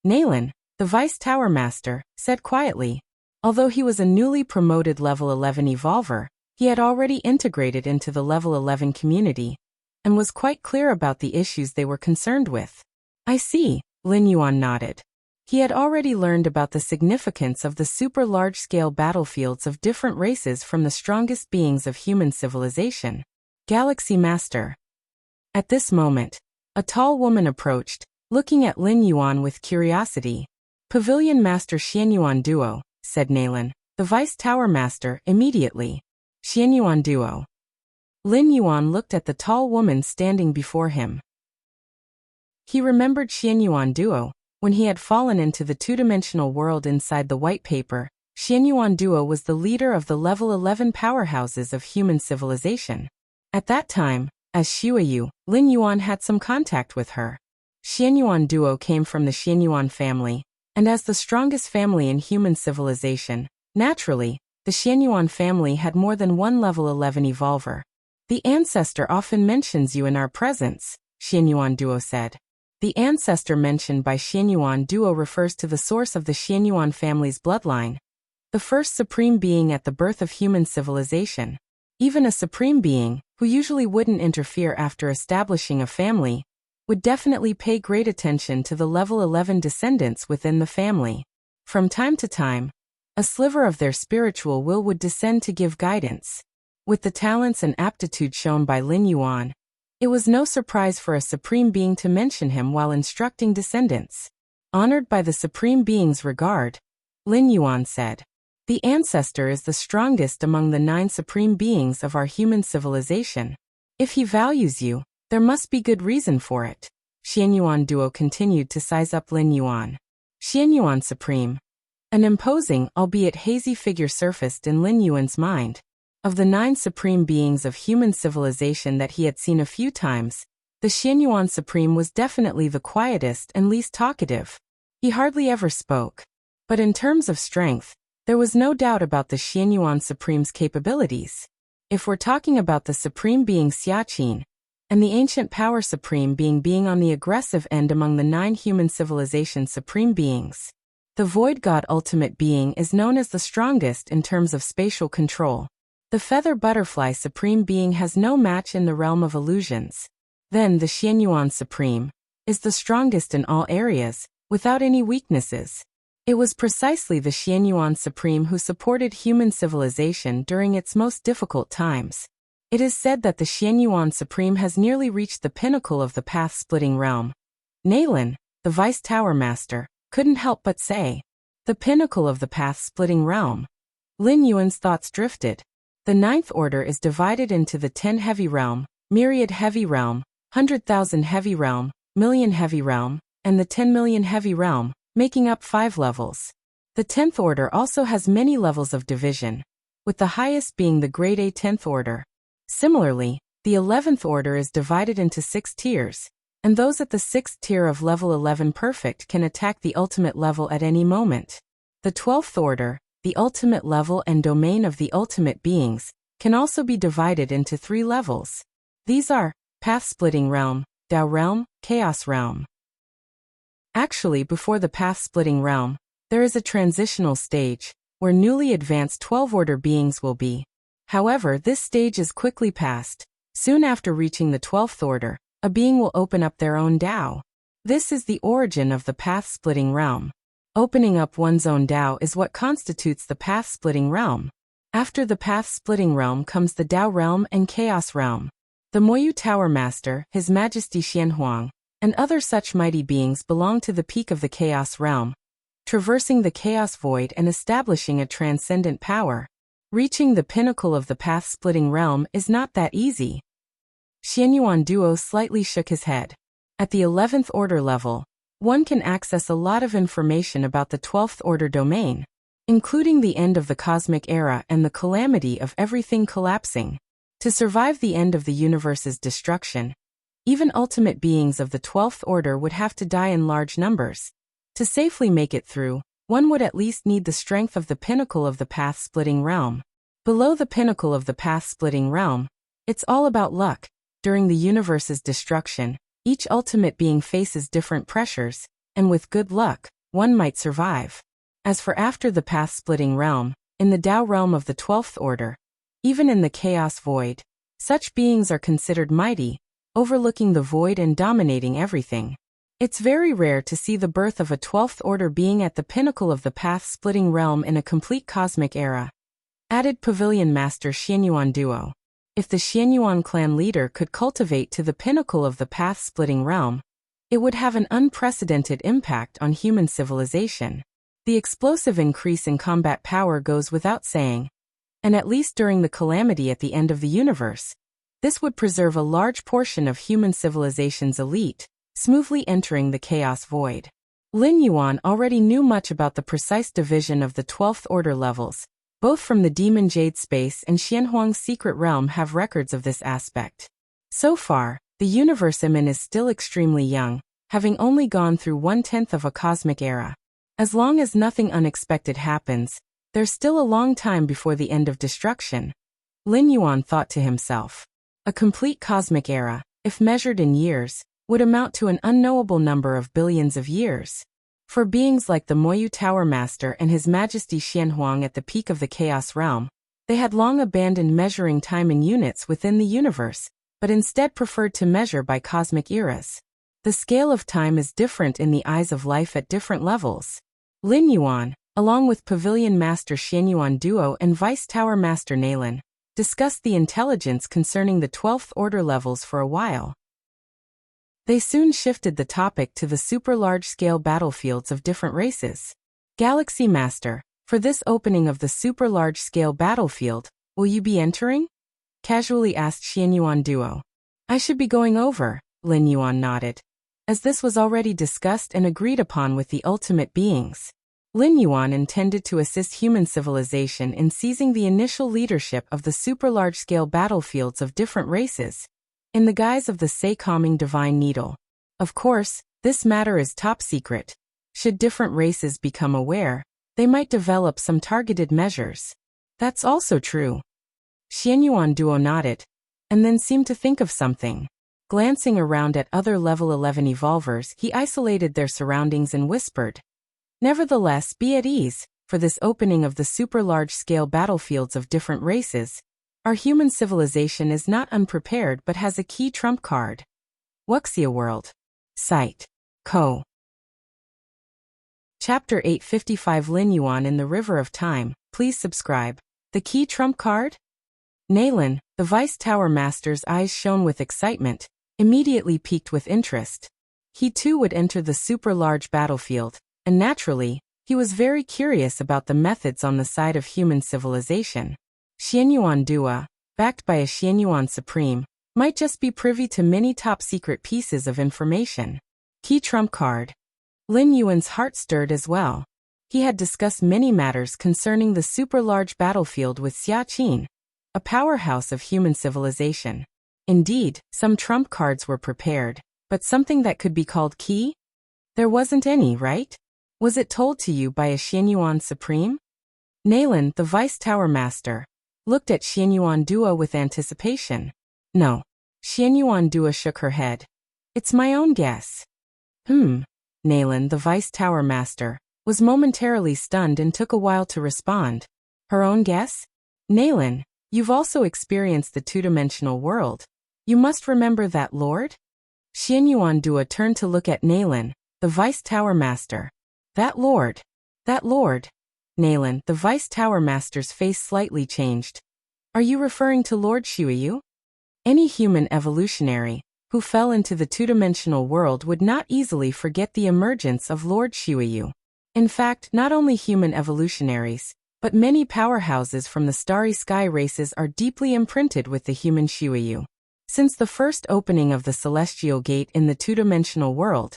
Nalan, the Vice Tower Master, said quietly. Although he was a newly promoted level 11 evolver, he had already integrated into the level 11 community, and was quite clear about the issues they were concerned with. I see, Lin Yuan nodded. He had already learned about the significance of the super large-scale battlefields of different races from the strongest beings of human civilization. Galaxy Master. At this moment, a tall woman approached, looking at Lin Yuan with curiosity. Pavilion Master Xianyuan Duo, said Nalan, the Vice Tower Master, immediately. Xianyuan Duo. Lin Yuan looked at the tall woman standing before him. He remembered Xianyuan Duo. When he had fallen into the two-dimensional world inside the white paper, Xianyuan Duo was the leader of the level 11 powerhouses of human civilization. At that time, as Xueyu, Lin Yuan had some contact with her. Xianyuan Duo came from the Xianyuan family, and as the strongest family in human civilization, naturally, the Xianyuan family had more than one level 11 evolver. The ancestor often mentions you in our presence, Xianyuan Duo said. The ancestor mentioned by Xianyuan Duo refers to the source of the Xianyuan family's bloodline, the first supreme being at the birth of human civilization. Even a supreme being, who usually wouldn't interfere after establishing a family, would definitely pay great attention to the level 11 descendants within the family. From time to time, a sliver of their spiritual will would descend to give guidance. With the talents and aptitude shown by Lin Yuan, it was no surprise for a supreme being to mention him while instructing descendants. Honored by the supreme being's regard, Lin Yuan said, the ancestor is the strongest among the 9 supreme beings of our human civilization. If he values you, There must be good reason for it. Xianyuan Duo continued to size up Lin Yuan. Xianyuan Supreme. An imposing, albeit hazy figure surfaced in Lin Yuan's mind. Of the 9 supreme beings of human civilization that he had seen a few times, the Xianyuan Supreme was definitely the quietest and least talkative. He hardly ever spoke. But in terms of strength, there was no doubt about the Xianyuan Supreme's capabilities. If we're talking about the supreme being Xiaqin, and the ancient power supreme being on the aggressive end among the 9 human civilization supreme beings, the void god ultimate being is known as the strongest in terms of spatial control. The feather butterfly supreme being has no match in the realm of illusions. Then the Xianyuan Supreme is the strongest in all areas, without any weaknesses. It was precisely the Xianyuan Supreme who supported human civilization during its most difficult times. It is said that the Xianyuan Supreme has nearly reached the pinnacle of the path-splitting realm. Naylan, the Vice Tower Master, couldn't help but say, "The pinnacle of the path-splitting realm." Lin Yuan's thoughts drifted. The 9th order is divided into the 10 heavy realm, myriad heavy realm, 100,000 heavy realm, million heavy realm, and the 10 million heavy realm, making up 5 levels. The 10th order also has many levels of division, with the highest being the grade A 10th order. Similarly, the 11th order is divided into 6 tiers, and those at the 6th tier of level 11 perfect can attack the ultimate level at any moment. The 12th order, the ultimate level and domain of the ultimate beings, can also be divided into 3 levels. These are Path-Splitting Realm, Tao Realm, Chaos Realm. Actually, before the Path-Splitting Realm, there is a transitional stage, where newly advanced 12-order beings will be. However, this stage is quickly passed. Soon after reaching the 12th order, a being will open up their own Tao. This is the origin of the Path-Splitting Realm. Opening up one's own Tao is what constitutes the Path-Splitting Realm. After the Path-Splitting Realm comes the Tao Realm and Chaos Realm. The Moyu Tower Master, His Majesty Xianhuang, and other such mighty beings belong to the peak of the Chaos Realm, traversing the Chaos Void and establishing a transcendent power. Reaching the pinnacle of the Path-Splitting Realm is not that easy. Xianyuan Duo slightly shook his head. At the 11th order level, one can access a lot of information about the 12th order domain, including the end of the cosmic era and the calamity of everything collapsing. To survive the end of the universe's destruction, even ultimate beings of the 12th order would have to die in large numbers. To safely make it through, one would at least need the strength of the pinnacle of the Path-Splitting Realm. Below the pinnacle of the Path-Splitting Realm, it's all about luck. During the universe's destruction, each ultimate being faces different pressures, and with good luck, one might survive. As for after the Path-Splitting Realm, in the Tao Realm of the 12th order, even in the Chaos Void, such beings are considered mighty, overlooking the void and dominating everything. It's very rare to see the birth of a 12th order being at the pinnacle of the Path-Splitting Realm in a complete cosmic era. Added Pavilion Master Xianyuan Duo. If the Xianyuan clan leader could cultivate to the pinnacle of the Path-Splitting Realm, it would have an unprecedented impact on human civilization. The explosive increase in combat power goes without saying, and at least during the calamity at the end of the universe, this would preserve a large portion of human civilization's elite, smoothly entering the Chaos Void. Lin Yuan already knew much about the precise division of the 12th order levels. Both from the Demon Jade Space and Xianhuang's secret realm have records of this aspect. So far, the universe I'm in is still extremely young, having only gone through 1/10 of a cosmic era. As long as nothing unexpected happens, there's still a long time before the end of destruction. Lin Yuan thought to himself. A complete cosmic era, if measured in years, would amount to an unknowable number of billions of years. For beings like the Moyu Tower Master and His Majesty Xianhuang at the peak of the Chaos Realm, they had long abandoned measuring time in units within the universe, but instead preferred to measure by cosmic eras. The scale of time is different in the eyes of life at different levels. Lin Yuan, along with Pavilion Master Xianyuan Duo and Vice Tower Master Naylan, discussed the intelligence concerning the 12th order levels for a while. They soon shifted the topic to the super large-scale battlefields of different races. Galaxy Master, for this opening of the super large-scale battlefield, will you be entering? Casually asked Xianyuan Duo. I should be going over, Lin Yuan nodded, as this was already discussed and agreed upon with the ultimate beings. Lin Yuan intended to assist human civilization in seizing the initial leadership of the super-large-scale battlefields of different races, in the guise of the Say-calming divine needle. Of course, this matter is top secret. Should different races become aware, they might develop some targeted measures. That's also true. Xianyuan Duo nodded, and then seemed to think of something. Glancing around at other level 11 evolvers, he isolated their surroundings and whispered, "Nevertheless, be at ease, for this opening of the super-large-scale battlefields of different races, our human civilization is not unprepared but has a key trump card." Wuxia World. Site. Co. Chapter 855 Lin Yuan in the River of Time. Please subscribe. The key trump card? Naylin, the Vice Tower Master's eyes shone with excitement, immediately piqued with interest. He too would enter the super-large battlefield, and naturally, he was very curious about the methods on the side of human civilization. Xianyuan Dua, backed by a Xianyuan Supreme, might just be privy to many top-secret pieces of information. Key trump card. Lin Yuan's heart stirred as well. He had discussed many matters concerning the super-large battlefield with Xia Qin, a powerhouse of human civilization. Indeed, some trump cards were prepared, but something that could be called key? There wasn't any, right? Was it told to you by a Xianyuan Supreme? Naylin, the Vice Tower Master, looked at Xianyuan Dua with anticipation. No. Xianyuan Dua shook her head. It's my own guess. Naylin, the Vice Tower Master, was momentarily stunned and took a while to respond. Her own guess? Naylin, you've also experienced the two-dimensional world. You must remember that, Lord? Xianyuan Dua turned to look at Naylin, the Vice Tower Master. That Lord. That Lord. Naylin, the Vice Tower Master's face slightly changed. Are you referring to Lord Shuiyu? Any human evolutionary who fell into the two-dimensional world would not easily forget the emergence of Lord Shuiyu. In fact, not only human evolutionaries, but many powerhouses from the starry sky races are deeply imprinted with the human Shuiyu. Since the first opening of the celestial gate in the two-dimensional world,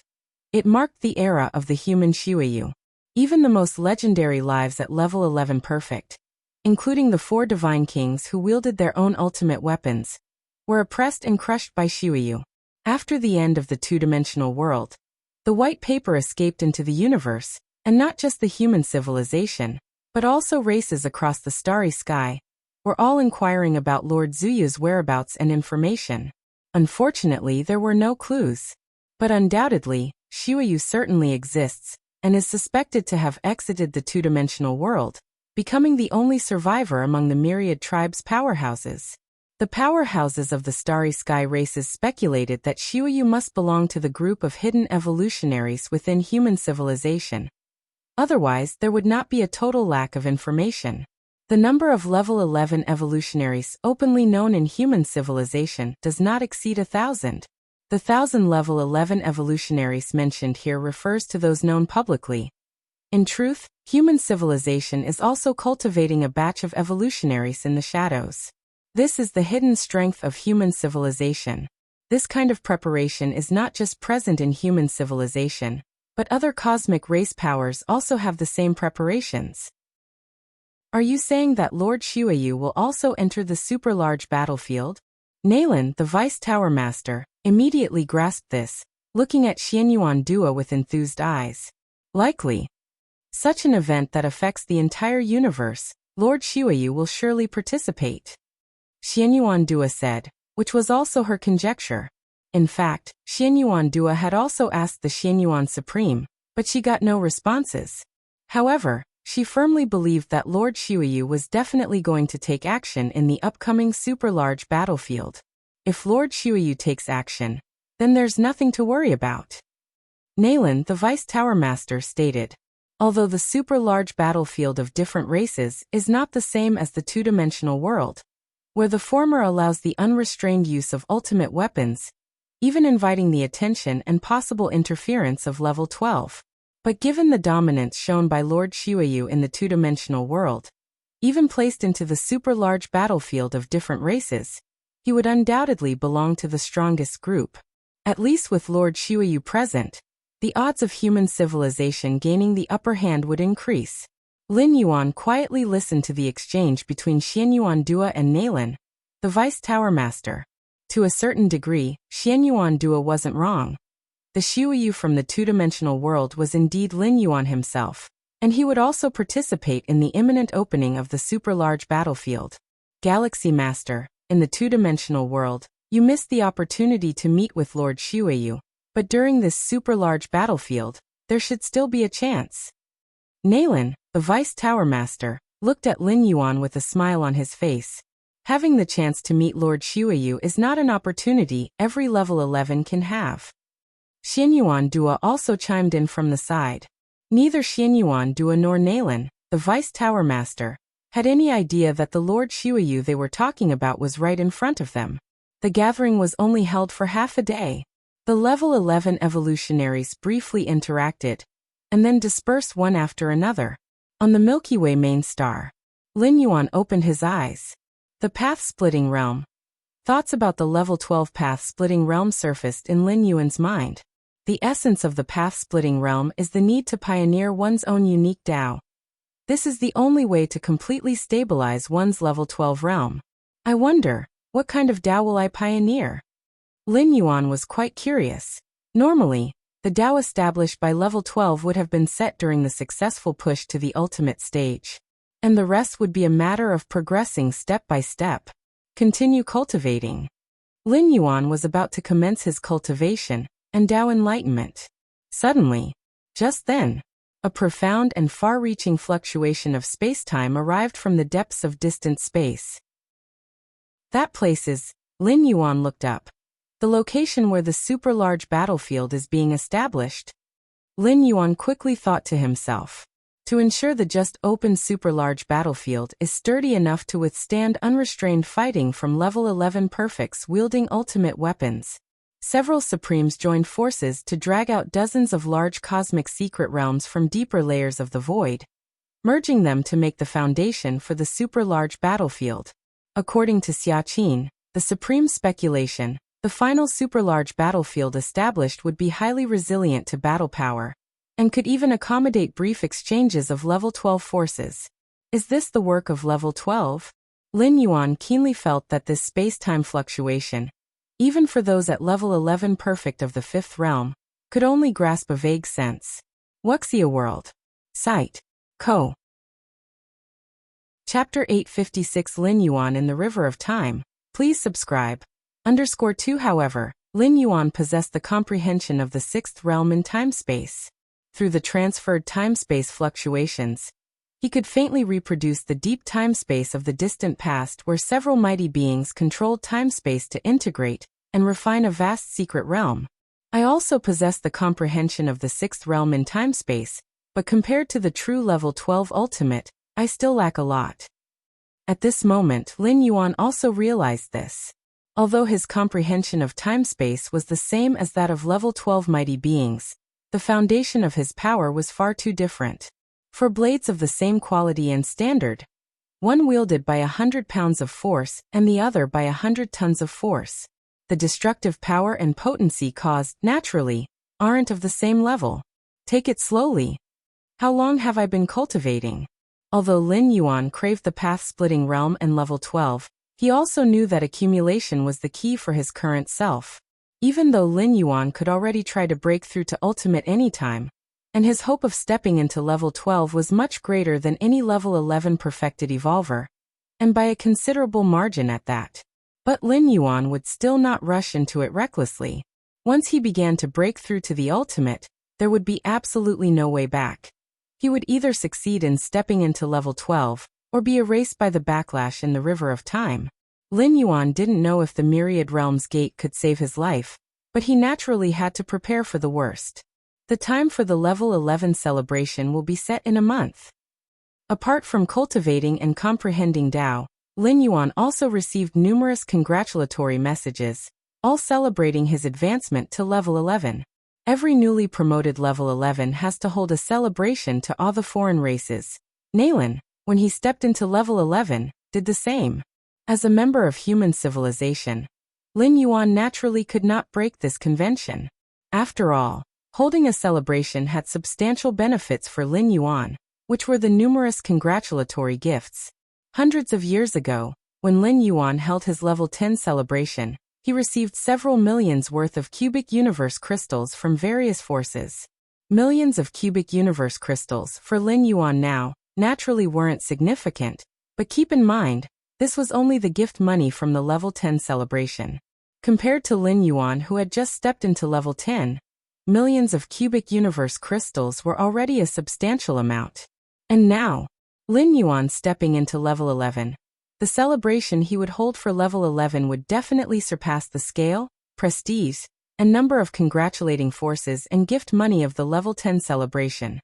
it marked the era of the human Shuiyu. Even the most legendary lives at level 11 perfect, including the 4 divine kings who wielded their own ultimate weapons, were oppressed and crushed by Shuiyu. After the end of the two-dimensional world, the white paper escaped into the universe, and not just the human civilization, but also races across the starry sky, were all inquiring about Lord Zuyu's whereabouts and information. Unfortunately, there were no clues. But undoubtedly, Shuiyu certainly exists, and is suspected to have exited the two-dimensional world, becoming the only survivor among the myriad tribes' powerhouses. The powerhouses of the starry sky races speculated that Shuiyu must belong to the group of hidden evolutionaries within human civilization. Otherwise, there would not be a total lack of information. The number of level 11 evolutionaries openly known in human civilization does not exceed 1,000. The 1,000 level 11 evolutionaries mentioned here refers to those known publicly. In truth, human civilization is also cultivating a batch of evolutionaries in the shadows. This is the hidden strength of human civilization. This kind of preparation is not just present in human civilization, but other cosmic race powers also have the same preparations. Are you saying that Lord Shuiyu will also enter the super-large battlefield? Naylin, the Vice Tower Master, immediately grasped this, looking at Xianyuan Dua with enthused eyes. Likely. Such an event that affects the entire universe, Lord Shuiyu will surely participate. Xianyuan Dua said, which was also her conjecture. In fact, Xianyuan Dua had also asked the Xianyuan Supreme, but she got no responses. However, she firmly believed that Lord Shuiyu was definitely going to take action in the upcoming super-large battlefield. If Lord Shuiyu takes action, then there's nothing to worry about. Naylin, the Vice Tower Master, stated, although the super-large battlefield of different races is not the same as the two-dimensional world, where the former allows the unrestrained use of ultimate weapons, even inviting the attention and possible interference of level 12. But given the dominance shown by Lord Shuiyu in the two-dimensional world, even placed into the super-large battlefield of different races, he would undoubtedly belong to the strongest group. At least with Lord Xiuyu present, the odds of human civilization gaining the upper hand would increase. Lin Yuan quietly listened to the exchange between Xianyuan Dua and Nailin, the vice tower master. To a certain degree, Xianyuan Dua wasn't wrong. The Xiuyu from the two-dimensional world was indeed Lin Yuan himself, and he would also participate in the imminent opening of the super-large battlefield. Galaxy Master, in the two-dimensional world, you missed the opportunity to meet with Lord Xiuyu, but during this super-large battlefield, there should still be a chance. Nailin, the vice tower master, looked at Lin Yuan with a smile on his face. Having the chance to meet Lord Xiuyu is not an opportunity every level 11 can have. Xianyuan Dua also chimed in from the side. Neither Xianyuan Dua nor Nailin, the vice tower master, had any idea that the Lord Xiuyu they were talking about was right in front of them. The gathering was only held for half a day. The level 11 evolutionaries briefly interacted, and then dispersed one after another. On the Milky Way main star, Lin Yuan opened his eyes. The path-splitting realm. Thoughts about the level 12 path-splitting realm surfaced in Lin Yuan's mind. The essence of the path-splitting realm is the need to pioneer one's own unique Tao. This is the only way to completely stabilize one's level 12 realm. I wonder, what kind of Tao will I pioneer? Lin Yuan was quite curious. Normally, the Tao established by level 12 would have been set during the successful push to the ultimate stage, and the rest would be a matter of progressing step by step. Continue cultivating. Lin Yuan was about to commence his cultivation and Tao enlightenment. Suddenly, just then, a profound and far-reaching fluctuation of space-time arrived from the depths of distant space. That place is, Lin Yuan looked up, the location where the super-large battlefield is being established. Lin Yuan quickly thought to himself, to ensure the just opened super-large battlefield is sturdy enough to withstand unrestrained fighting from level 11 perfects wielding ultimate weapons. Several Supremes joined forces to drag out dozens of large cosmic secret realms from deeper layers of the void, merging them to make the foundation for the super-large battlefield. According to Xiaqin, the Supreme speculation, the final super-large battlefield established would be highly resilient to battle power, and could even accommodate brief exchanges of level 12 forces. Is this the work of level 12? Lin Yuan keenly felt that this space-time fluctuation, even for those at level 11 perfect of the fifth realm, could only grasp a vague sense. Wuxia World. Site. Co. Chapter 856 Lin Yuan in the River of Time. Please subscribe. _2 However, Lin Yuan possessed the comprehension of the sixth realm in time-space. Through the transferred time-space fluctuations, he could faintly reproduce the deep time-space of the distant past where several mighty beings controlled time-space to integrate and refine a vast secret realm. I also possess the comprehension of the sixth realm in time-space, but compared to the true level 12 ultimate, I still lack a lot. At this moment, Lin Yuan also realized this. Although his comprehension of time-space was the same as that of level 12 mighty beings, the foundation of his power was far too different. For blades of the same quality and standard, one wielded by 100 pounds of force and the other by 100 tons of force, the destructive power and potency caused, naturally, aren't of the same level. Take it slowly. How long have I been cultivating? Although Lin Yuan craved the path-splitting realm and level 12, he also knew that accumulation was the key for his current self. Even though Lin Yuan could already try to break through to ultimate anytime, and his hope of stepping into level 12 was much greater than any level 11 perfected evolver, and by a considerable margin at that. But Lin Yuan would still not rush into it recklessly. Once he began to break through to the ultimate, there would be absolutely no way back. He would either succeed in stepping into level 12, or be erased by the backlash in the River of Time. Lin Yuan didn't know if the Myriad Realms Gate could save his life, but he naturally had to prepare for the worst. The time for the level 11 celebration will be set in a month. Apart from cultivating and comprehending Tao, Lin Yuan also received numerous congratulatory messages, all celebrating his advancement to level 11. Every newly promoted level 11 has to hold a celebration to awe the foreign races. Nailin, when he stepped into level 11, did the same. As a member of human civilization, Lin Yuan naturally could not break this convention. After all, holding a celebration had substantial benefits for Lin Yuan, which were the numerous congratulatory gifts. Hundreds of years ago, when Lin Yuan held his level 10 celebration, he received several millions worth of cubic universe crystals from various forces. Millions of cubic universe crystals for Lin Yuan now naturally weren't significant, but keep in mind, this was only the gift money from the level 10 celebration. Compared to Lin Yuan, who had just stepped into level 10, millions of cubic universe crystals were already a substantial amount. And now, Lin Yuan stepping into level 11. The celebration he would hold for level 11 would definitely surpass the scale, prestige, and number of congratulating forces and gift money of the level 10 celebration.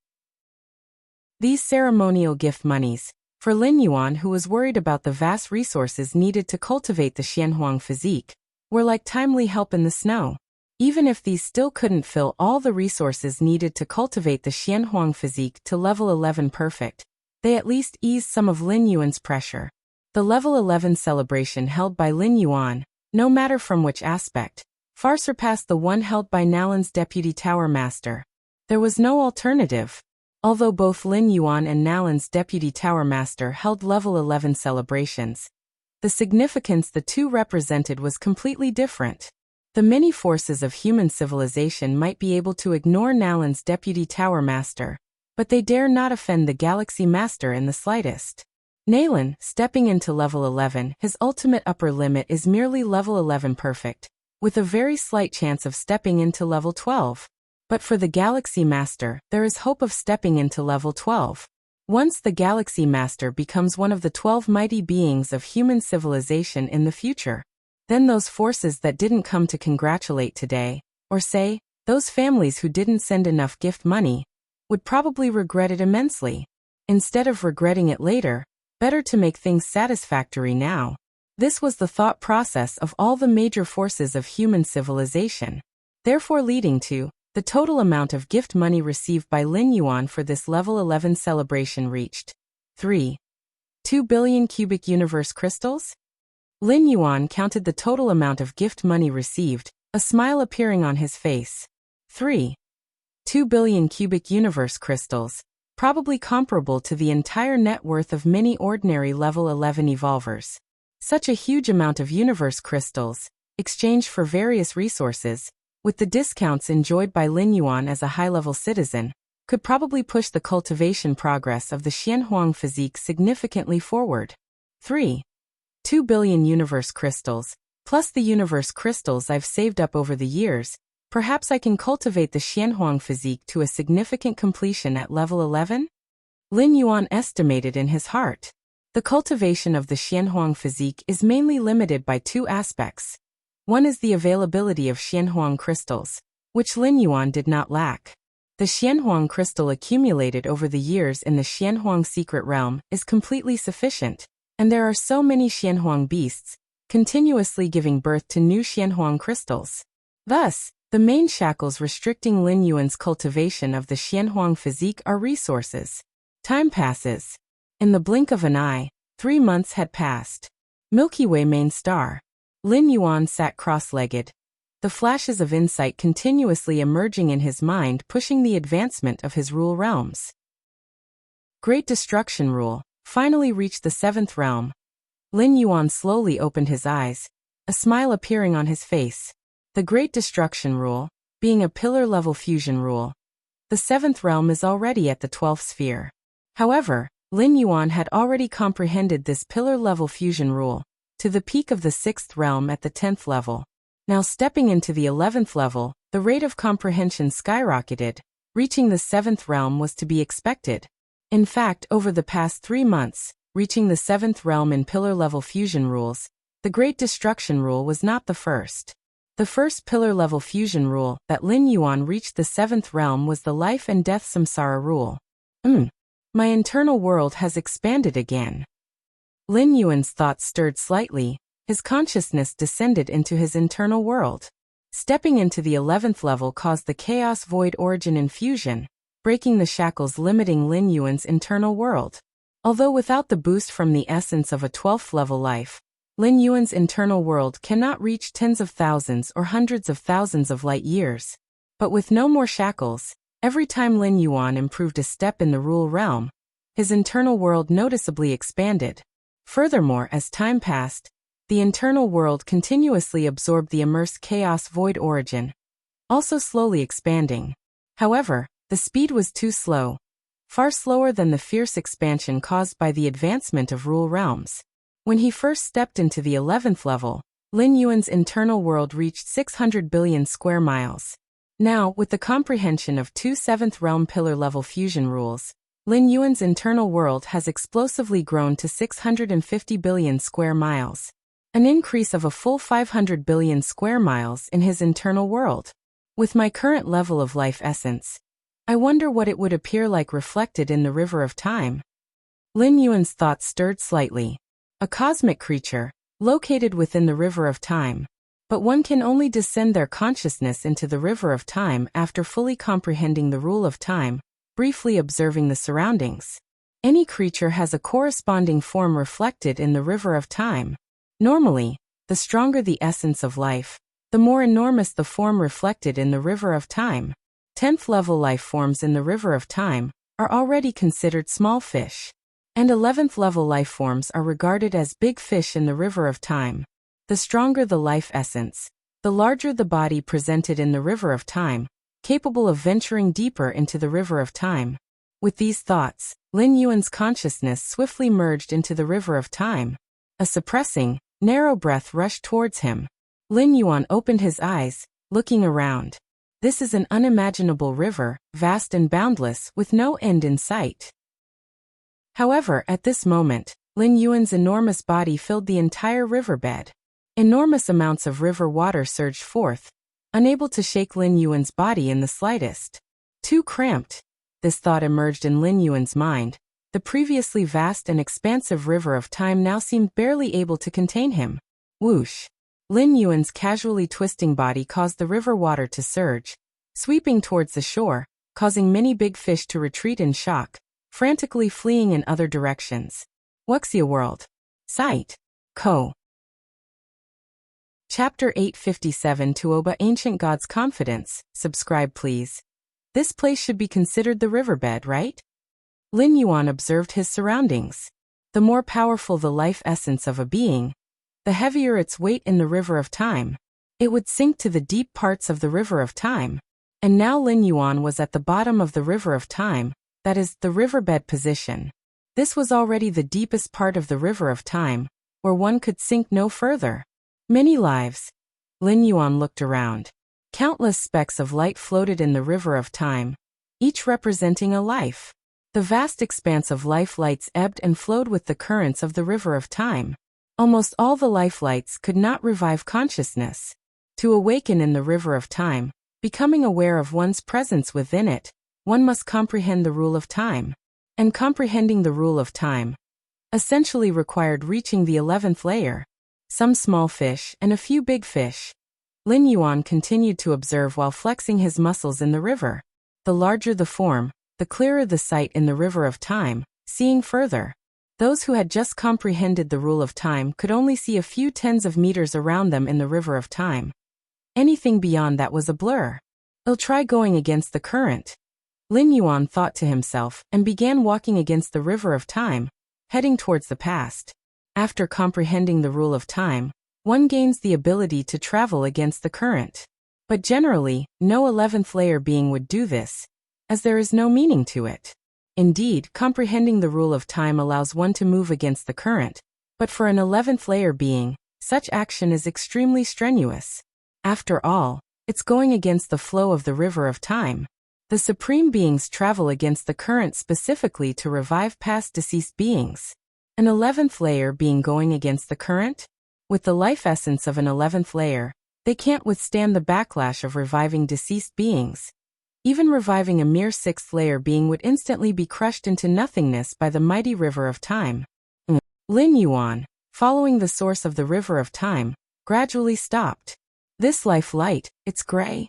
These ceremonial gift monies, for Lin Yuan, who was worried about the vast resources needed to cultivate the Xianhuang physique, were like timely help in the snow. Even if these still couldn't fill all the resources needed to cultivate the Xianhuang physique to level 11 perfect, they at least eased some of Lin Yuan's pressure. The level 11 celebration held by Lin Yuan, no matter from which aspect, far surpassed the one held by Nalan's deputy tower master. There was no alternative. Although both Lin Yuan and Nalan's deputy tower master held level 11 celebrations, the significance the two represented was completely different. The many forces of human civilization might be able to ignore Nalan's deputy tower master, but they dare not offend the galaxy master in the slightest. Nalan, stepping into level 11, his ultimate upper limit is merely level 11 perfect, with a very slight chance of stepping into level 12. But for the Galaxy Master, there is hope of stepping into level 12. Once the Galaxy Master becomes one of the 12 mighty beings of human civilization in the future, then those forces that didn't come to congratulate today, or say, those families who didn't send enough gift money, would probably regret it immensely. Instead of regretting it later, better to make things satisfactory now. This was the thought process of all the major forces of human civilization, therefore leading to the total amount of gift money received by Lin Yuan for this level 11 celebration reached 2 billion cubic universe crystals? Lin Yuan counted the total amount of gift money received, a smile appearing on his face. 2 billion cubic universe crystals, probably comparable to the entire net worth of many ordinary level 11 evolvers. Such a huge amount of universe crystals, exchanged for various resources, with the discounts enjoyed by Lin Yuan as a high-level citizen, could probably push the cultivation progress of the Xianhuang physique significantly forward. 2 billion universe crystals, plus the universe crystals I've saved up over the years, perhaps I can cultivate the Xianhuang physique to a significant completion at level 11? Lin Yuan estimated in his heart. The cultivation of the Xianhuang physique is mainly limited by two aspects. One is the availability of Xianhuang crystals, which Lin Yuan did not lack. The Xianhuang crystal accumulated over the years in the Xianhuang secret realm is completely sufficient, and there are so many Xianhuang beasts, continuously giving birth to new Xianhuang crystals. Thus, the main shackles restricting Lin Yuan's cultivation of the Xianhuang physique are resources. Time passes. In the blink of an eye, 3 months had passed. Milky Way main star. Lin Yuan sat cross-legged, the flashes of insight continuously emerging in his mind, pushing the advancement of his rule realms. Great Destruction Rule finally reached the 7th realm. Lin Yuan slowly opened his eyes, a smile appearing on his face. The Great Destruction Rule, being a pillar-level fusion rule, the 7th realm is already at the 12th sphere. However, Lin Yuan had already comprehended this pillar-level fusion rule to the peak of the 6th realm at the 10th level. Now stepping into the 11th level, the rate of comprehension skyrocketed. Reaching the 7th realm was to be expected. In fact, over the past 3 months, reaching the 7th realm in pillar-level fusion rules, the Great Destruction Rule was not the first. The first pillar-level fusion rule that Lin Yuan reached the 7th realm was the Life and Death Samsara Rule. My internal world has expanded again. Lin Yuan's thoughts stirred slightly, his consciousness descended into his internal world. Stepping into the 11th level caused the chaos void origin infusion, breaking the shackles limiting Lin Yuan's internal world. Although without the boost from the essence of a 12th level life, Lin Yuan's internal world cannot reach tens of thousands or hundreds of thousands of light years. But with no more shackles, every time Lin Yuan improved a step in the rule realm, his internal world noticeably expanded. Furthermore, as time passed, the internal world continuously absorbed the immersed chaos void origin, also slowly expanding. However, the speed was too slow, far slower than the fierce expansion caused by the advancement of rule realms. When he first stepped into the 11th level, Lin Yuan's internal world reached 600 billion square miles. Now, with the comprehension of two 7th realm pillar level fusion rules, Lin Yuan's internal world has explosively grown to 650 billion square miles, an increase of a full 500 billion square miles in his internal world. With my current level of life essence, I wonder what it would appear like reflected in the river of time. Lin Yuan's thoughts stirred slightly. A cosmic creature, located within the river of time. But one can only descend their consciousness into the river of time after fully comprehending the rule of time, briefly observing the surroundings. Any creature has a corresponding form reflected in the river of time. Normally, the stronger the essence of life, the more enormous the form reflected in the river of time. 10th level life forms in the river of time are already considered small fish, and 11th level life forms are regarded as big fish in the river of time. The stronger the life essence, the larger the body presented in the river of time, capable of venturing deeper into the river of time. With these thoughts, Lin Yuan's consciousness swiftly merged into the river of time. A suppressing, narrow breath rushed towards him. Lin Yuan opened his eyes, looking around. This is an unimaginable river, vast and boundless, with no end in sight. However, at this moment, Lin Yuan's enormous body filled the entire riverbed. Enormous amounts of river water surged forth, unable to shake Lin Yuan's body in the slightest. Too cramped. This thought emerged in Lin Yuan's mind. The previously vast and expansive river of time now seemed barely able to contain him. Whoosh! Lin Yuan's casually twisting body caused the river water to surge, sweeping towards the shore, causing many big fish to retreat in shock, frantically fleeing in other directions. Wuxia World. Site. Co. Chapter 857 Tuoba Ancient Gods Confidence. Subscribe please. This place should be considered the riverbed, right? Lin Yuan observed his surroundings. The more powerful the life essence of a being, the heavier its weight in the river of time. It would sink to the deep parts of the river of time. And now Lin Yuan was at the bottom of the river of time, that is, the riverbed position. This was already the deepest part of the river of time, where one could sink no further. Many lives. Lin Yuan looked around. Countless specks of light floated in the river of time, each representing a life. The vast expanse of life lights ebbed and flowed with the currents of the river of time. Almost all the life lights could not revive consciousness. To awaken in the river of time, becoming aware of one's presence within it, one must comprehend the rule of time. And comprehending the rule of time essentially required reaching the 11th layer. Some small fish and a few big fish. Lin Yuan continued to observe while flexing his muscles in the river. The larger the form, the clearer the sight in the river of time, seeing further. Those who had just comprehended the rule of time could only see a few tens of meters around them in the river of time. Anything beyond that was a blur. I'll try going against the current. Lin Yuan thought to himself and began walking against the river of time, heading towards the past. After comprehending the rule of time, one gains the ability to travel against the current. But generally, no 11th layer being would do this, as there is no meaning to it. Indeed, comprehending the rule of time allows one to move against the current, but for an 11th layer being, such action is extremely strenuous. After all, it's going against the flow of the river of time. The supreme beings travel against the current specifically to revive past deceased beings. An 11th layer being going against the current? With the life essence of an 11th layer, they can't withstand the backlash of reviving deceased beings. Even reviving a mere 6th layer being would instantly be crushed into nothingness by the mighty river of time. Lin Yuan, following the source of the river of time, gradually stopped. This life light, it's gray.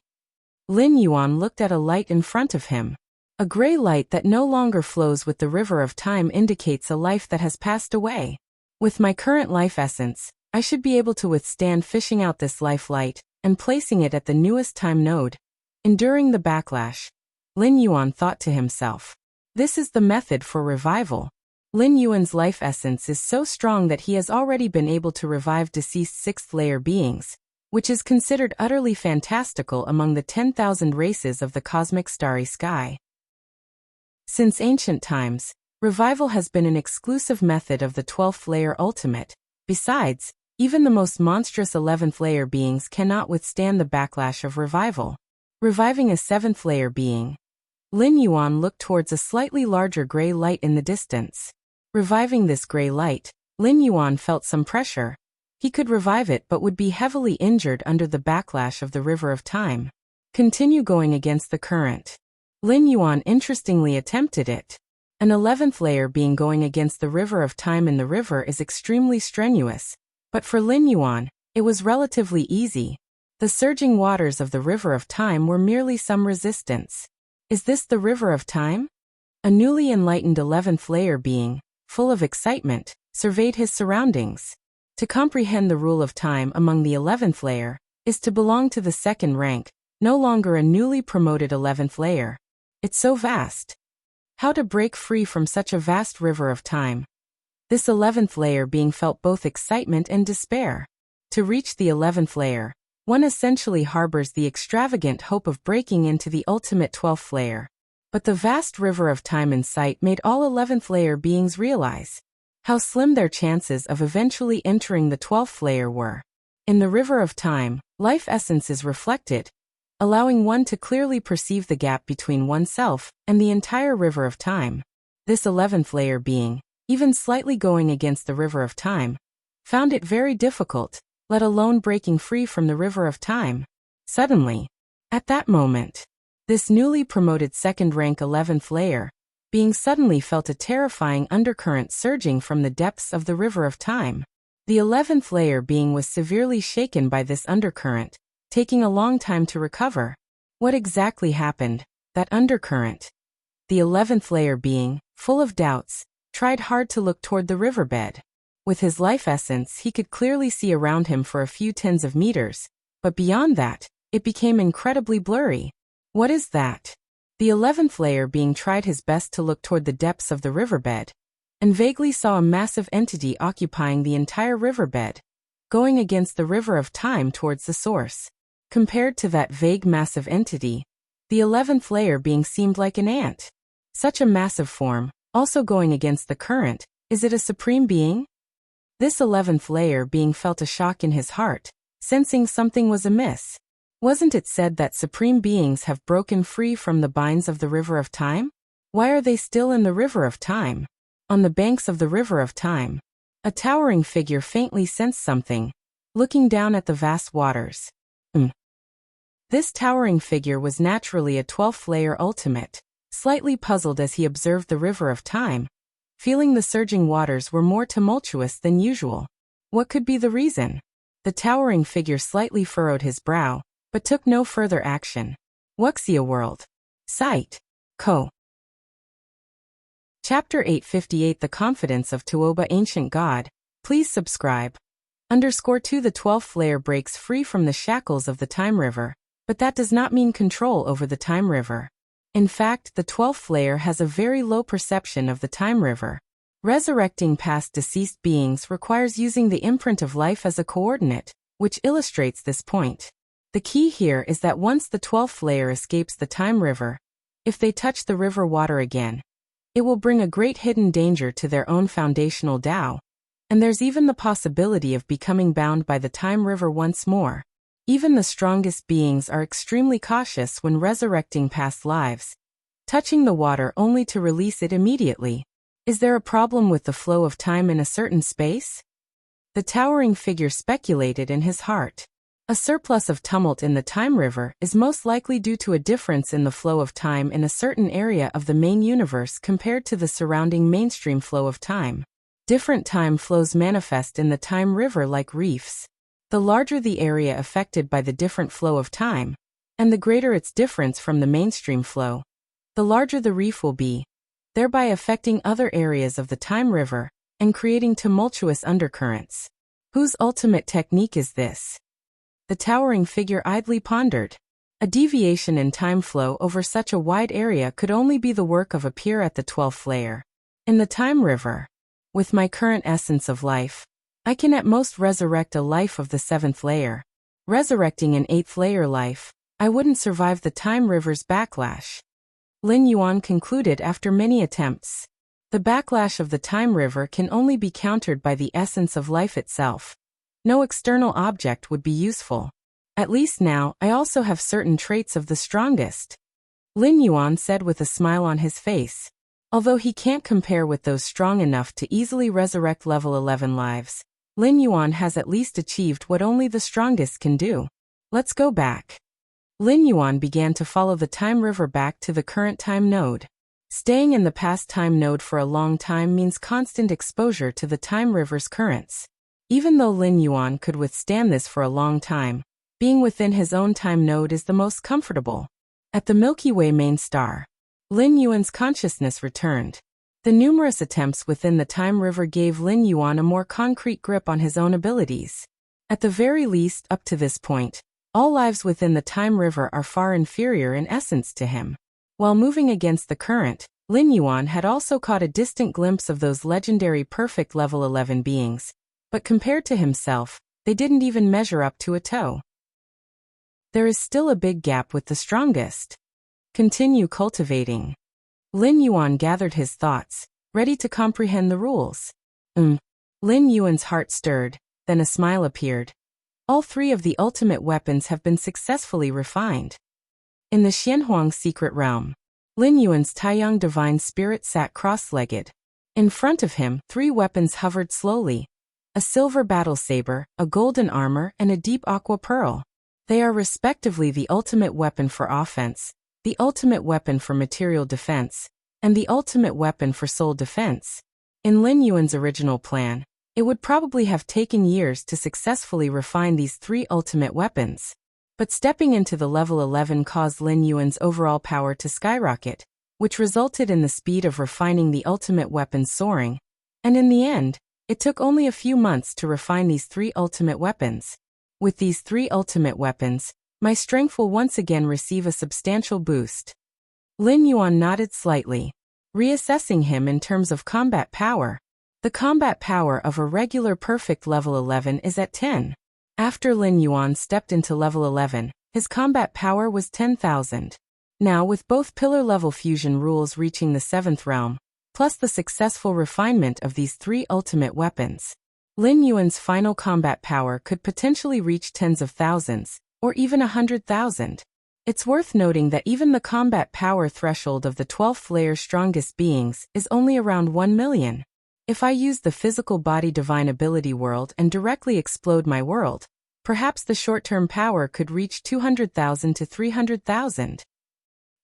Lin Yuan looked at a light in front of him. A gray light that no longer flows with the river of time indicates a life that has passed away. With my current life essence, I should be able to withstand fishing out this life light and placing it at the newest time node. Enduring the backlash, Lin Yuan thought to himself. This is the method for revival. Lin Yuan's life essence is so strong that he has already been able to revive deceased sixth-layer beings, which is considered utterly fantastical among the 10,000 races of the cosmic starry sky. Since ancient times, revival has been an exclusive method of the 12th-layer ultimate. Besides, even the most monstrous 11th-layer beings cannot withstand the backlash of revival. Reviving a 7th-layer being, Lin Yuan looked towards a slightly larger gray light in the distance. Reviving this gray light, Lin Yuan felt some pressure. He could revive it but would be heavily injured under the backlash of the river of time. Continue going against the current. Lin Yuan interestingly attempted it. An 11th layer being going against the river of time in the river is extremely strenuous, but for Lin Yuan, it was relatively easy. The surging waters of the river of time were merely some resistance. Is this the river of time? A newly enlightened 11th layer being, full of excitement, surveyed his surroundings. To comprehend the rule of time among the 11th layer is to belong to the second rank, no longer a newly promoted 11th layer. It's so vast. How to break free from such a vast river of time? This 11th layer being felt both excitement and despair. To reach the 11th layer, one essentially harbors the extravagant hope of breaking into the ultimate 12th layer. But the vast river of time in sight made all 11th layer beings realize how slim their chances of eventually entering the 12th layer were. In the river of time, life essence is reflected, allowing one to clearly perceive the gap between oneself and the entire river of time. This 11th layer being, even slightly going against the river of time, found it very difficult, let alone breaking free from the river of time. Suddenly, at that moment, this newly promoted second-rank 11th layer being suddenly felt a terrifying undercurrent surging from the depths of the river of time. The 11th layer being was severely shaken by this undercurrent, taking a long time to recover. What exactly happened? That undercurrent. The 11th layer being, full of doubts, tried hard to look toward the riverbed. With his life essence, he could clearly see around him for a few tens of meters, but beyond that, it became incredibly blurry. What is that? The 11th layer being tried his best to look toward the depths of the riverbed, and vaguely saw a massive entity occupying the entire riverbed, going against the river of time towards the source. Compared to that vague massive entity, the 11th layer being seemed like an ant. Such a massive form, also going against the current, is it a supreme being? This 11th layer being felt a shock in his heart, sensing something was amiss. Wasn't it said that supreme beings have broken free from the binds of the river of time? Why are they still in the river of time? On the banks of the river of time, a towering figure faintly sensed something, looking down at the vast waters. This towering figure was naturally a 12th layer ultimate, slightly puzzled as he observed the river of time, feeling the surging waters were more tumultuous than usual. What could be the reason? The towering figure slightly furrowed his brow, but took no further action. Wuxia World. Site. Co. Chapter 858 The Confidence of Tuoba Ancient God. Please subscribe. _2 The 12th layer breaks free from the shackles of the time river, but that does not mean control over the time river. In fact, the 12th layer has a very low perception of the time river. Resurrecting past deceased beings requires using the imprint of life as a coordinate, which illustrates this point. The key here is that once the 12th layer escapes the time river, if they touch the river water again, it will bring a great hidden danger to their own foundational Tao, and there's even the possibility of becoming bound by the time river once more. Even the strongest beings are extremely cautious when resurrecting past lives, touching the water only to release it immediately. Is there a problem with the flow of time in a certain space? The towering figure speculated in his heart. A surplus of tumult in the time river is most likely due to a difference in the flow of time in a certain area of the main universe compared to the surrounding mainstream flow of time. Different time flows manifest in the time river like reefs. The larger the area affected by the different flow of time, and the greater its difference from the mainstream flow, the larger the reef will be, thereby affecting other areas of the time river and creating tumultuous undercurrents. Whose ultimate technique is this? The towering figure idly pondered. A deviation in time flow over such a wide area could only be the work of a peer at the 12th layer. In the time river, with my current essence of life, I can at most resurrect a life of the 7th layer. Resurrecting an 8th layer life, I wouldn't survive the time river's backlash. Lin Yuan concluded after many attempts. The backlash of the time river can only be countered by the essence of life itself. No external object would be useful. At least now, I also have certain traits of the strongest. Lin Yuan said with a smile on his face. Although he can't compare with those strong enough to easily resurrect level 11 lives, Lin Yuan has at least achieved what only the strongest can do. Let's go back. Lin Yuan began to follow the time river back to the current time node. Staying in the past time node for a long time means constant exposure to the time river's currents. Even though Lin Yuan could withstand this for a long time, being within his own time node is the most comfortable. At the Milky Way main star, Lin Yuan's consciousness returned. The numerous attempts within the time river gave Lin Yuan a more concrete grip on his own abilities. At the very least, up to this point, all lives within the time river are far inferior in essence to him. While moving against the current, Lin Yuan had also caught a distant glimpse of those legendary perfect level 11 beings, but compared to himself, they didn't even measure up to a toe. There is still a big gap with the strongest. Continue cultivating. Lin Yuan gathered his thoughts, ready to comprehend the rules. Lin Yuan's heart stirred, then a smile appeared. All three of the ultimate weapons have been successfully refined. In the Xianhuang secret realm, Lin Yuan's Taiyang divine spirit sat cross-legged. In front of him, three weapons hovered slowly. A silver battle saber, a golden armor, and a deep aqua pearl. They are respectively the ultimate weapon for offense, the ultimate weapon for material defense, and the ultimate weapon for soul defense. In Lin Yuan's original plan, it would probably have taken years to successfully refine these three ultimate weapons. But stepping into the level 11 caused Lin Yuan's overall power to skyrocket, which resulted in the speed of refining the ultimate weapons soaring. And in the end, it took only a few months to refine these three ultimate weapons. With these three ultimate weapons, my strength will once again receive a substantial boost. Lin Yuan nodded slightly, reassessing him in terms of combat power. The combat power of a regular perfect level 11 is at 10. After Lin Yuan stepped into level 11, his combat power was 10,000. Now with both pillar-level fusion rules reaching the 7th realm, plus the successful refinement of these three ultimate weapons, Lin Yuan's final combat power could potentially reach tens of thousands, or even 100,000. It's worth noting that even the combat power threshold of the 12th layer strongest beings is only around 1 million. If I use the physical body divine ability world and directly explode my world, perhaps the short-term power could reach 200,000 to 300,000.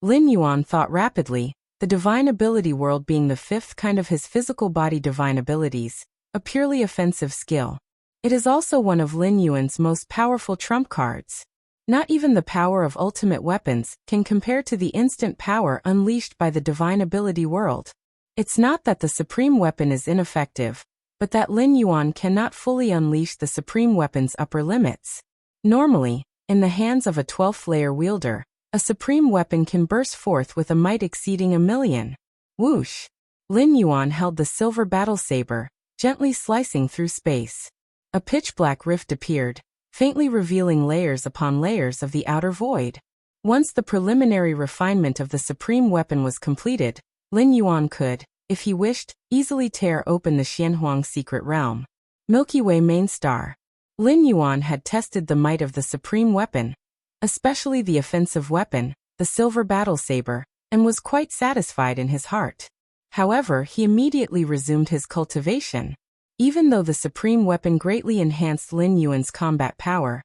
Lin Yuan thought rapidly, the divine ability world being the fifth kind of his physical body divine abilities, a purely offensive skill. It is also one of Lin Yuan's most powerful trump cards. Not even the power of ultimate weapons can compare to the instant power unleashed by the divine ability world. It's not that the supreme weapon is ineffective, but that Lin Yuan cannot fully unleash the supreme weapon's upper limits. Normally, in the hands of a 12th layer wielder, a supreme weapon can burst forth with a might exceeding 1,000,000. Whoosh! Lin Yuan held the silver battle saber, gently slicing through space. A pitch-black rift appeared, faintly revealing layers upon layers of the outer void. Once the preliminary refinement of the supreme weapon was completed, Lin Yuan could, if he wished, easily tear open the Xianhuang secret realm. Milky Way main star. Lin Yuan had tested the might of the supreme weapon, especially the offensive weapon, the silver battle saber, and was quite satisfied in his heart. However, he immediately resumed his cultivation. Even though the supreme weapon greatly enhanced Lin Yuan's combat power,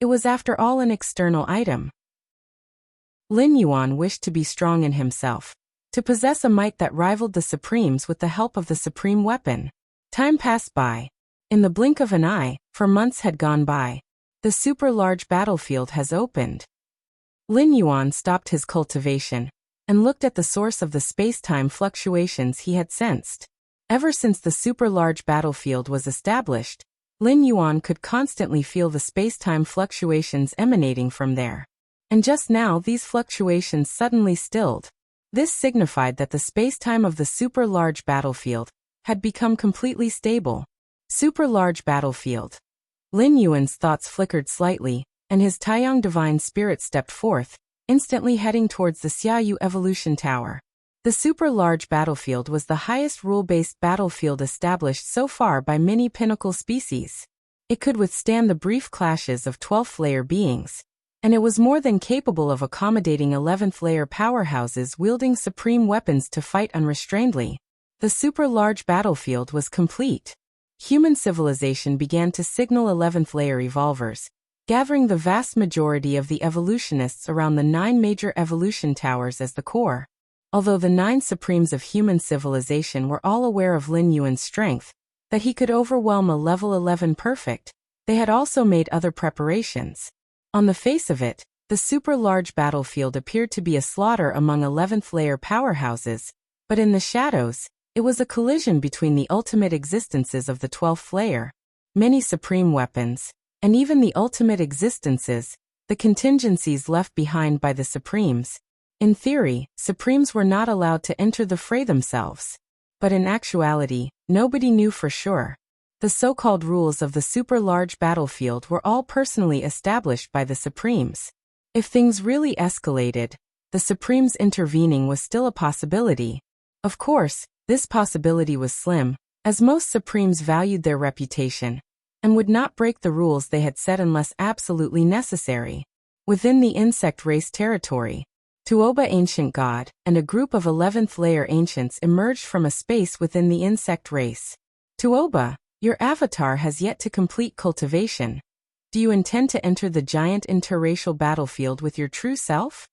it was after all an external item. Lin Yuan wished to be strong in himself, to possess a might that rivaled the Supremes with the help of the supreme weapon. Time passed by. In the blink of an eye, for months had gone by. The super-large battlefield has opened. Lin Yuan stopped his cultivation and looked at the source of the space-time fluctuations he had sensed. Ever since the super-large battlefield was established, Lin Yuan could constantly feel the space-time fluctuations emanating from there. And just now these fluctuations suddenly stilled. This signified that the space-time of the super-large battlefield had become completely stable. Super-large battlefield. Lin Yuan's thoughts flickered slightly, and his Taiyang divine spirit stepped forth, instantly heading towards the Xiaoyu Evolution Tower. The super-large battlefield was the highest rule-based battlefield established so far by many pinnacle species. It could withstand the brief clashes of 12th-layer beings, and it was more than capable of accommodating 11th-layer powerhouses wielding supreme weapons to fight unrestrainedly. The super-large battlefield was complete. Human civilization began to signal 11th-layer evolvers, gathering the vast majority of the evolutionists around the 9 major evolution towers as the core. Although the 9 supremes of human civilization were all aware of Lin Yuan's strength, that he could overwhelm a level 11 perfect, they had also made other preparations. On the face of it, the super-large battlefield appeared to be a slaughter among 11th-layer powerhouses, but in the shadows, it was a collision between the ultimate existences of the 12th layer, many supreme weapons, and even the ultimate existences, the contingencies left behind by the supremes. In theory, supremes were not allowed to enter the fray themselves. But in actuality, nobody knew for sure. The so-called rules of the super-large battlefield were all personally established by the supremes. If things really escalated, the supremes intervening was still a possibility. Of course, this possibility was slim, as most supremes valued their reputation, and would not break the rules they had set unless absolutely necessary. Within the insect race territory, Tuoba Ancient God and a group of 11th-layer ancients emerged from a space within the insect race. Tuoba, your avatar has yet to complete cultivation. Do you intend to enter the giant interracial battlefield with your true self?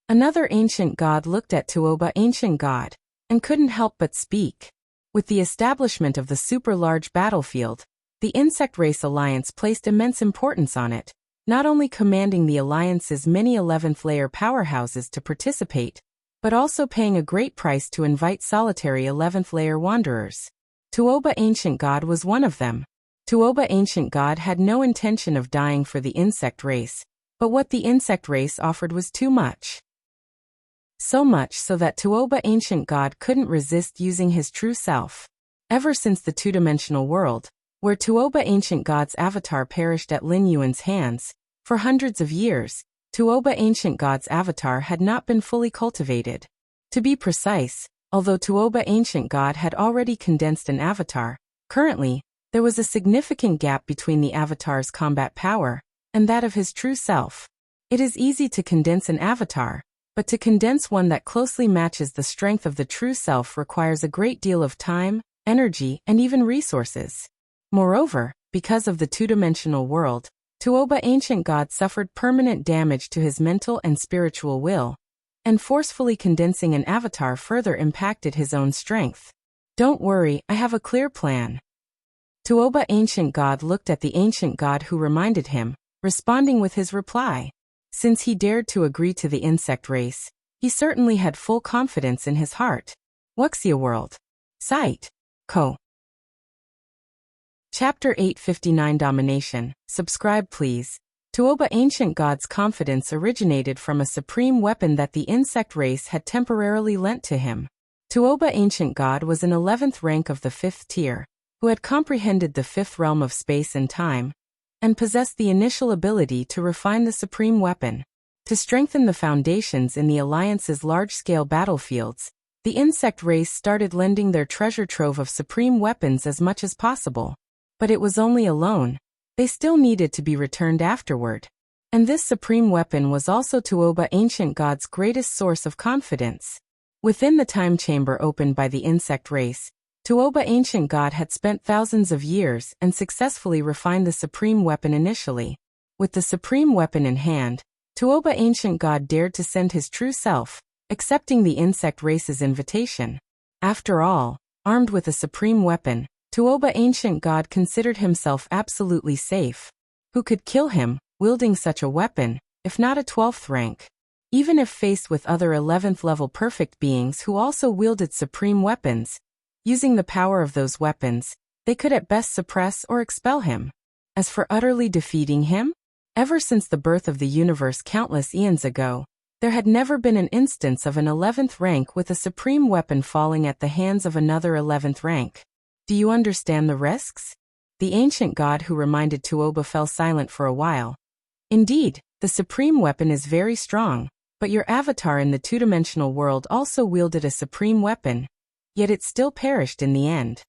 Another ancient god looked at Tuoba Ancient God and couldn't help but speak. With the establishment of the super-large battlefield, the Insect Race Alliance placed immense importance on it, not only commanding the Alliance's many 11th-layer powerhouses to participate, but also paying a great price to invite solitary 11th-layer wanderers. Tuoba Ancient God was one of them. Tuoba Ancient God had no intention of dying for the insect race, but what the insect race offered was too much. So much so that Tuoba Ancient God couldn't resist using his true self. Ever since the two-dimensional world, where Tuoba Ancient God's avatar perished at Lin Yuan's hands, for hundreds of years, Tuoba Ancient God's avatar had not been fully cultivated. To be precise, although Tuoba Ancient God had already condensed an avatar, currently, there was a significant gap between the avatar's combat power and that of his true self. It is easy to condense an avatar, but to condense one that closely matches the strength of the true self requires a great deal of time, energy, and even resources. Moreover, because of the two-dimensional world, Tuoba Ancient God suffered permanent damage to his mental and spiritual will, and forcefully condensing an avatar further impacted his own strength. Don't worry, I have a clear plan. Tuoba Ancient God looked at the Ancient God who reminded him, responding with his reply. Since he dared to agree to the insect race, he certainly had full confidence in his heart. Wuxia World. Site. Co. Chapter 859 Domination. Subscribe please. Tuoba Ancient God's confidence originated from a supreme weapon that the insect race had temporarily lent to him. Tuoba Ancient God was an 11th rank of the 5th tier, who had comprehended the 5th realm of space and time, and possessed the initial ability to refine the supreme weapon. To strengthen the foundations in the Alliance's large-scale battlefields, the insect race started lending their treasure trove of supreme weapons as much as possible. But it was only a loan. They still needed to be returned afterward. And this supreme weapon was also Tuoba Ancient God's greatest source of confidence. Within the time chamber opened by the insect race, Tuoba Ancient God had spent thousands of years and successfully refined the supreme weapon initially. With the supreme weapon in hand, Tuoba Ancient God dared to send his true self, accepting the insect race's invitation. After all, armed with a supreme weapon, Tuoba Ancient God considered himself absolutely safe. Who could kill him, wielding such a weapon, if not a 12th rank? Even if faced with other 11th level perfect beings who also wielded supreme weapons, using the power of those weapons, They could at best suppress or expel him. As for utterly defeating him, ever since the birth of the universe countless eons ago, there had never been an instance of an 11th rank with a supreme weapon falling at the hands of another 11th rank. Do you understand the risks? The ancient god who reminded Tuoba fell silent for a while. Indeed, the supreme weapon is very strong, but your avatar in the two-dimensional world also wielded a supreme weapon, yet it still perished in the end.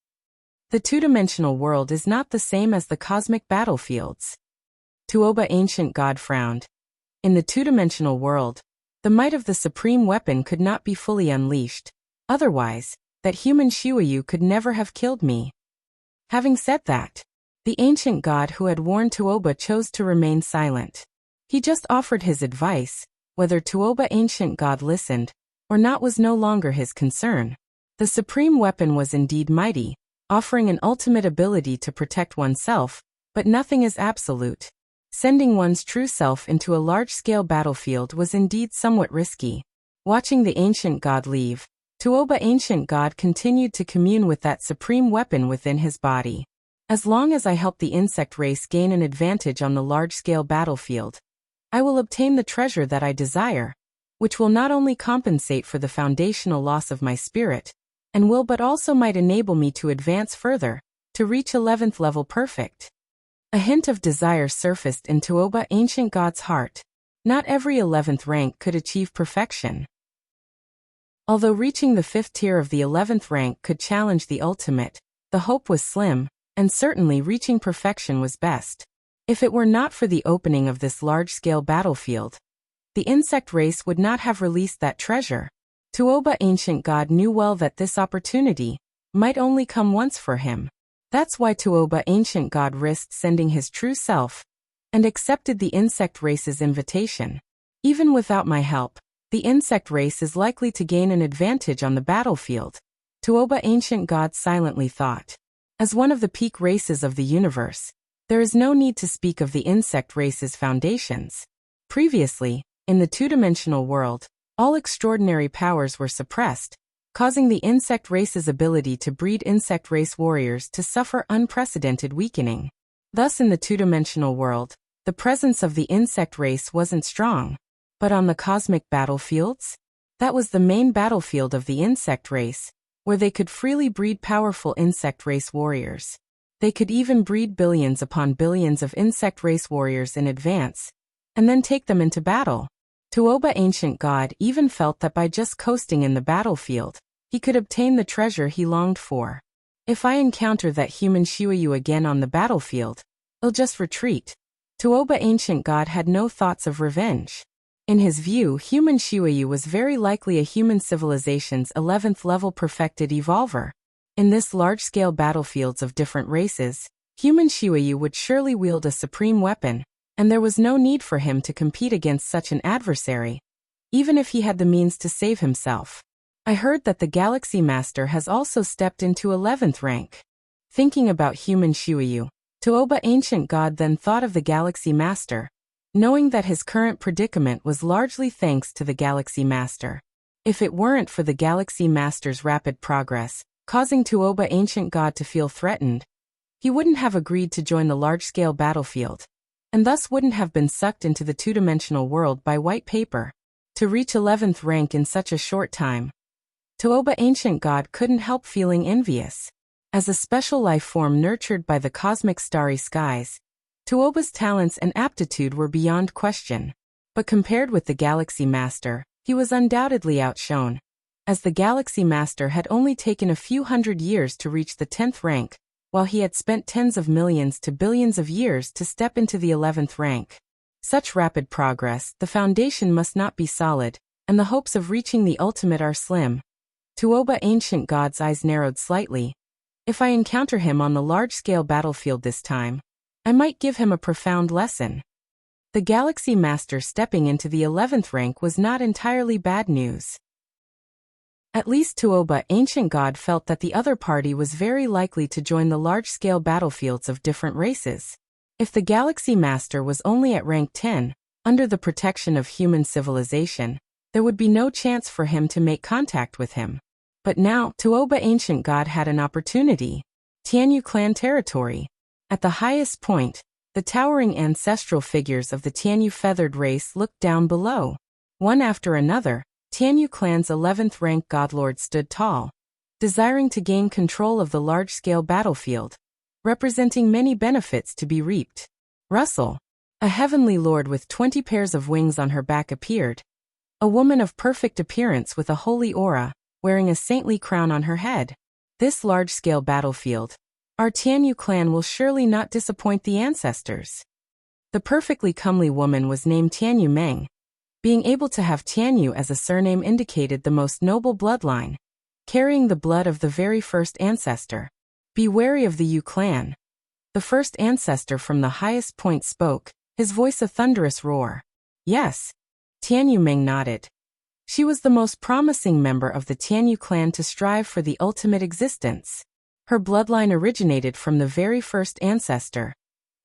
The two-dimensional world is not the same as the cosmic battlefields. Tuoba ancient god frowned. In the two-dimensional world, the might of the supreme weapon could not be fully unleashed. Otherwise, that human Shuayu could never have killed me. Having said that, the ancient god who had warned Tuoba chose to remain silent. He just offered his advice. Whether Tuoba ancient god listened or not was no longer his concern. The supreme weapon was indeed mighty, offering an ultimate ability to protect oneself, but nothing is absolute. Sending one's true self into a large-scale battlefield was indeed somewhat risky. Watching the ancient god leave, Tuoba ancient god continued to commune with that supreme weapon within his body. As long as I help the insect race gain an advantage on the large-scale battlefield, I will obtain the treasure that I desire, which will not only compensate for the foundational loss of my spirit, and will but also might enable me to advance further, to reach 11th level perfect. A hint of desire surfaced in Tuoba ancient god's heart. Not every 11th rank could achieve perfection. Although reaching the 5th tier of the 11th rank could challenge the ultimate, the hope was slim, and certainly reaching perfection was best. If it were not for the opening of this large-scale battlefield, the insect race would not have released that treasure. Tuoba ancient god knew well that this opportunity might only come once for him. That's why Tuoba ancient god risked sending his true self and accepted the insect race's invitation. Even without my help, the insect race is likely to gain an advantage on the battlefield, Tuoba ancient god silently thought. As one of the peak races of the universe, there is no need to speak of the insect race's foundations. Previously, in the two-dimensional world, all extraordinary powers were suppressed, causing the insect race's ability to breed insect race warriors to suffer unprecedented weakening. Thus in the two-dimensional world, the presence of the insect race wasn't strong. But on the cosmic battlefields? That was the main battlefield of the insect race, where they could freely breed powerful insect race warriors. They could even breed billions upon billions of insect race warriors in advance, and then take them into battle. Tuoba ancient god even felt that by just coasting in the battlefield, he could obtain the treasure he longed for. If I encounter that human Shuayu again on the battlefield, I'll just retreat. Tuoba ancient god had no thoughts of revenge. In his view, human Shuayu was very likely a human civilization's 11th level perfected evolver. In this large-scale battlefields of different races, human Shuayu would surely wield a supreme weapon, and there was no need for him to compete against such an adversary, even if he had the means to save himself. I heard that the Galaxy Master has also stepped into 11th rank. Thinking about human Shuayu, Tuoba ancient god then thought of the Galaxy Master, knowing that his current predicament was largely thanks to the Galaxy Master. If it weren't for the Galaxy Master's rapid progress, causing Tuoba ancient god to feel threatened, he wouldn't have agreed to join the large-scale battlefield, and thus wouldn't have been sucked into the two-dimensional world by white paper. To reach 11th rank in such a short time, Tuoba ancient god couldn't help feeling envious. As a special life form nurtured by the cosmic starry skies, Tuoba's talents and aptitude were beyond question. But compared with the Galaxy Master, he was undoubtedly outshone. As the Galaxy Master had only taken a few hundred years to reach the 10th rank, while he had spent tens of millions to billions of years to step into the 11th rank. Such rapid progress, the foundation must not be solid, and the hopes of reaching the ultimate are slim. Tuoba ancient god's eyes narrowed slightly. If I encounter him on the large-scale battlefield this time, I might give him a profound lesson. The Galaxy Master stepping into the 11th rank was not entirely bad news. At least Tuoba ancient god felt that the other party was very likely to join the large-scale battlefields of different races. If the Galaxy Master was only at rank 10, under the protection of human civilization, there would be no chance for him to make contact with him. But now, Tuoba ancient god had an opportunity. Tianyu clan territory. At the highest point, the towering ancestral figures of the Tianyu feathered race looked down below. One after another, Tianyu clan's 11th rank godlord stood tall, desiring to gain control of the large-scale battlefield, representing many benefits to be reaped. Russell, a heavenly lord with 20 pairs of wings on her back, appeared. A woman of perfect appearance with a holy aura, wearing a saintly crown on her head. This large-scale battlefield, our Tianyu clan will surely not disappoint the ancestors. The perfectly comely woman was named Tianyu Meng. Being able to have Tianyu as a surname indicated the most noble bloodline, carrying the blood of the very first ancestor. Be wary of the Yu clan. The first ancestor from the highest point spoke, his voice a thunderous roar. Yes. Tianyu Meng nodded. She was the most promising member of the Tianyu clan to strive for the ultimate existence. Her bloodline originated from the very first ancestor,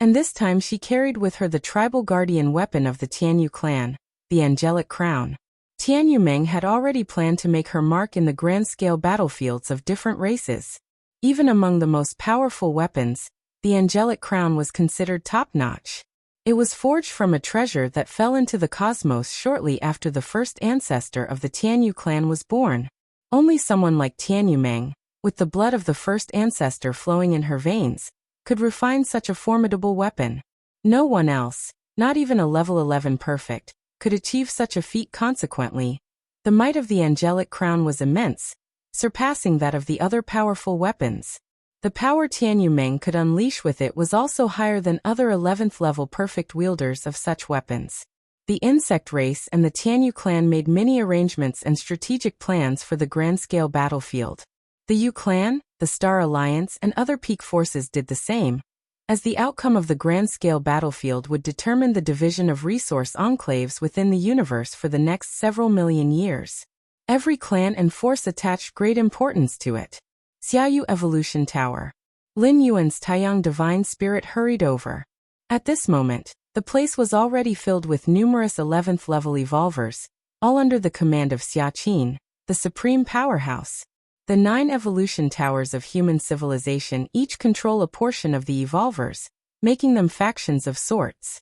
and this time she carried with her the tribal guardian weapon of the Tianyu clan, the angelic crown. Tianyu Meng had already planned to make her mark in the grand-scale battlefields of different races. Even among the most powerful weapons, the angelic crown was considered top-notch. It was forged from a treasure that fell into the cosmos shortly after the first ancestor of the Tianyu clan was born. Only someone like Tianyu Meng, with the blood of the first ancestor flowing in her veins, could refine such a formidable weapon. No one else, not even a level 11 perfect, could achieve such a feat. Consequently, the might of the angelic crown was immense, surpassing that of the other powerful weapons. The power Tianyu Meng could unleash with it was also higher than other 11th level perfect wielders of such weapons. The insect race and the Tianyu clan made many arrangements and strategic plans for the grand-scale battlefield. The Yu clan, the Star Alliance and other peak forces did the same, as the outcome of the grand-scale battlefield would determine the division of resource enclaves within the universe for the next several million years. Every clan and force attached great importance to it. Xiaoyu Evolution Tower. Lin Yuan's Taiyang Divine Spirit hurried over. At this moment, the place was already filled with numerous 11th level evolvers, all under the command of Xiaqin, the supreme powerhouse. The 9 evolution towers of human civilization each control a portion of the evolvers, making them factions of sorts.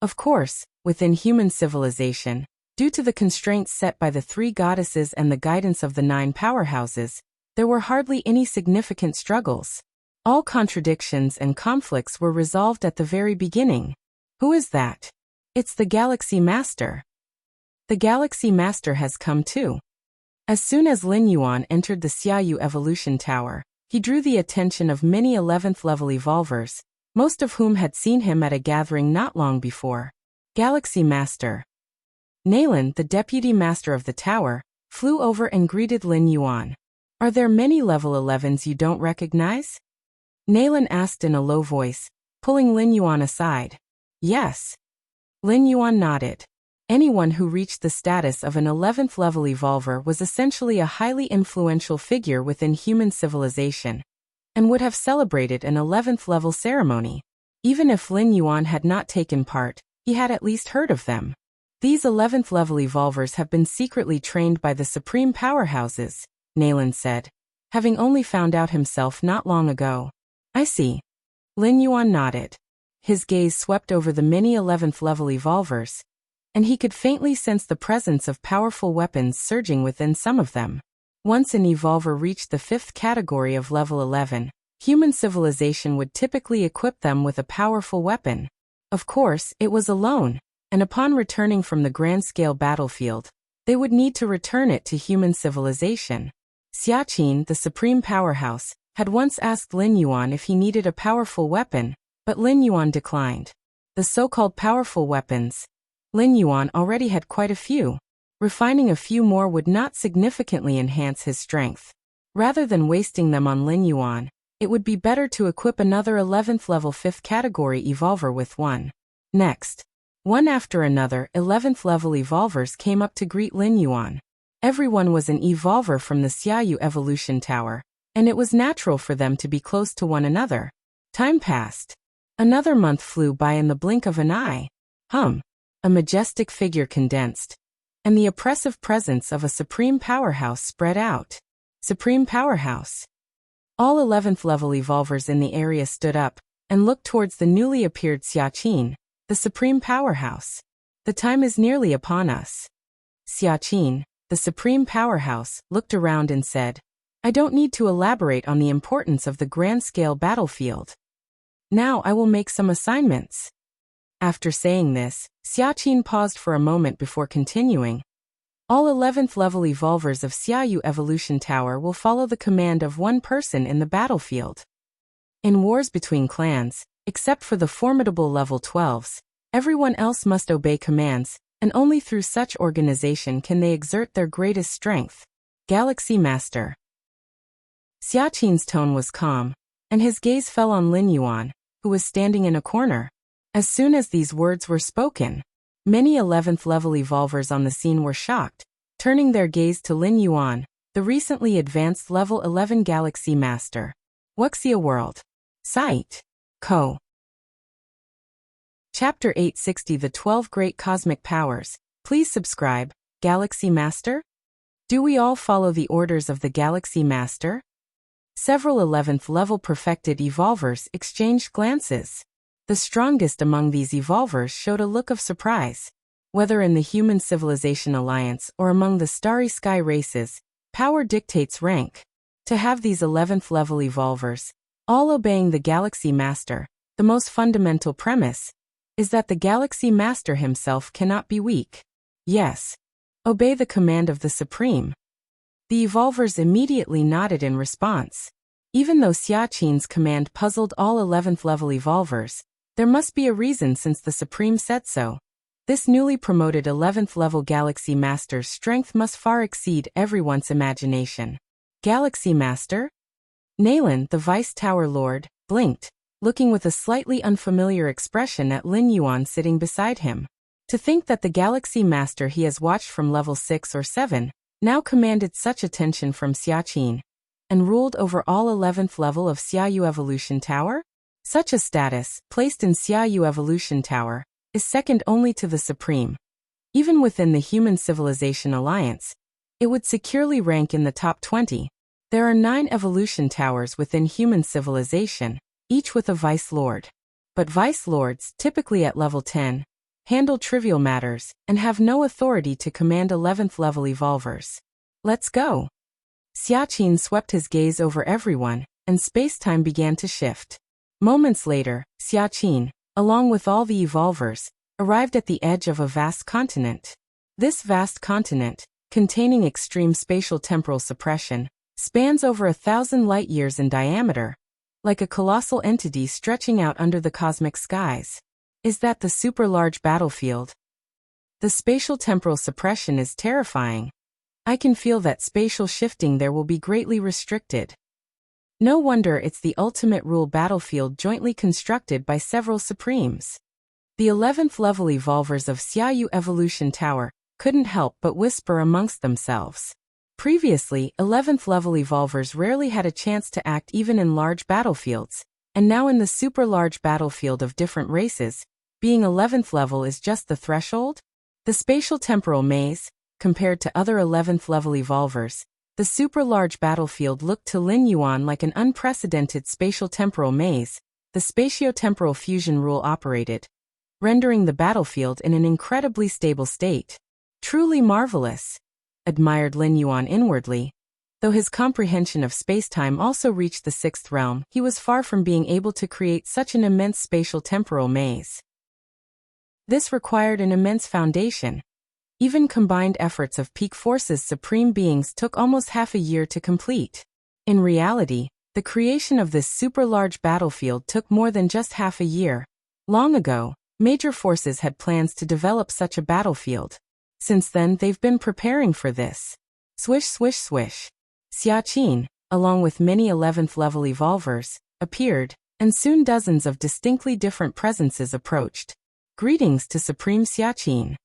Of course, within human civilization, due to the constraints set by the 3 goddesses and the guidance of the 9 powerhouses, there were hardly any significant struggles. All contradictions and conflicts were resolved at the very beginning. Who is that? It's the Galaxy Master. The Galaxy Master has come too. As soon as Lin Yuan entered the Xiaoyu Evolution Tower, he drew the attention of many 11th level evolvers, most of whom had seen him at a gathering not long before. Galaxy Master. Nalan, the deputy master of the tower, flew over and greeted Lin Yuan. Are there many level 11s you don't recognize? Nalan asked in a low voice, pulling Lin Yuan aside. Yes. Lin Yuan nodded. Anyone who reached the status of an 11th level evolver was essentially a highly influential figure within human civilization, and would have celebrated an 11th level ceremony. Even if Lin Yuan had not taken part, he had at least heard of them. These 11th level evolvers have been secretly trained by the supreme powerhouses, Nalan said, having only found out himself not long ago. I see. Lin Yuan nodded. His gaze swept over the many 11th level evolvers, and he could faintly sense the presence of powerful weapons surging within some of them. Once an evolver reached the 5th category of level 11, human civilization would typically equip them with a powerful weapon. Of course, it was alone, and upon returning from the grand-scale battlefield, they would need to return it to human civilization. Xiaqin, the supreme powerhouse, had once asked Lin Yuan if he needed a powerful weapon, but Lin Yuan declined. The so-called powerful weapons, Lin Yuan already had quite a few. Refining a few more would not significantly enhance his strength. Rather than wasting them on Lin Yuan, it would be better to equip another 11th level 5th category evolver with one. Next, one after another 11th level evolvers came up to greet Lin Yuan. Everyone was an evolver from the Xiaoyu Evolution Tower, and it was natural for them to be close to one another. Time passed. Another month flew by in the blink of an eye. A majestic figure condensed, and the oppressive presence of a supreme powerhouse spread out. Supreme powerhouse. All 11th level evolvers in the area stood up and looked towards the newly appeared Xiaqin, the supreme powerhouse. The time is nearly upon us. Xiaqin, the supreme powerhouse, looked around and said, I don't need to elaborate on the importance of the grand-scale battlefield. Now I will make some assignments. After saying this, Xiaqin paused for a moment before continuing. All 11th level evolvers of Xiaoyu Evolution Tower will follow the command of one person in the battlefield. In wars between clans, except for the formidable level 12s, everyone else must obey commands, and only through such organization can they exert their greatest strength. Galaxy Master. Xiaqin's tone was calm, and his gaze fell on Lin Yuan, who was standing in a corner. As soon as these words were spoken, many 11th level evolvers on the scene were shocked, turning their gaze to Lin Yuan, the recently advanced level 11 Galaxy Master. Wuxia World. Site. Co. Chapter 860 The 12 Great Cosmic Powers. Please subscribe, Galaxy Master? Do we all follow the orders of the Galaxy Master? Several 11th level perfected evolvers exchanged glances. The strongest among these evolvers showed a look of surprise. Whether in the Human Civilization Alliance or among the Starry Sky races, power dictates rank. To have these 11th level evolvers, all obeying the Galaxy Master, the most fundamental premise is that the Galaxy Master himself cannot be weak. Yes. Obey the command of the Supreme. The evolvers immediately nodded in response. Even though Xiaqin's command puzzled all 11th level evolvers, there must be a reason since the Supreme said so. This newly promoted 11th level Galaxy Master's strength must far exceed everyone's imagination. Galaxy Master? Nalan, the Vice Tower Lord, blinked, looking with a slightly unfamiliar expression at Lin Yuan sitting beside him. To think that the Galaxy Master he has watched from level 6 or 7 now commanded such attention from Xiaqin and ruled over all 11th level of Xiaoyu Evolution Tower? Such a status, placed in Xiaoyu Evolution Tower, is second only to the Supreme. Even within the Human Civilization Alliance, it would securely rank in the top 20. There are 9 evolution towers within human civilization, each with a Vice Lord. But Vice Lords, typically at level 10, handle trivial matters and have no authority to command 11th level evolvers. Let's go. Xiaqin swept his gaze over everyone, and space-time began to shift. Moments later, Xiaqin, along with all the evolvers, arrived at the edge of a vast continent. This vast continent, containing extreme spatial temporal suppression, spans over 1,000 light-years in diameter, like a colossal entity stretching out under the cosmic skies. Is that the super-large battlefield? The spatial temporal suppression is terrifying. I can feel that spatial shifting there will be greatly restricted. No wonder it's the ultimate rule battlefield jointly constructed by several Supremes. The 11th level evolvers of Xiaoyu Evolution Tower couldn't help but whisper amongst themselves. Previously, 11th level evolvers rarely had a chance to act even in large battlefields, and now in the super large battlefield of different races, being 11th level is just the threshold? The spatial temporal maze, compared to other 11th level evolvers, the super-large battlefield looked to Lin Yuan like an unprecedented spatial-temporal maze. The spatio-temporal fusion rule operated, rendering the battlefield in an incredibly stable state. Truly marvelous, admired Lin Yuan inwardly. Though his comprehension of space-time also reached the 6th realm, he was far from being able to create such an immense spatial-temporal maze. This required an immense foundation. Even combined efforts of peak forces supreme beings took almost half a year to complete. In reality, the creation of this super-large battlefield took more than just half a year. Long ago, major forces had plans to develop such a battlefield. Since then they've been preparing for this. Swish swish swish. Xiaqin, along with many 11th level evolvers, appeared, and soon dozens of distinctly different presences approached. Greetings to Supreme Xiaqin.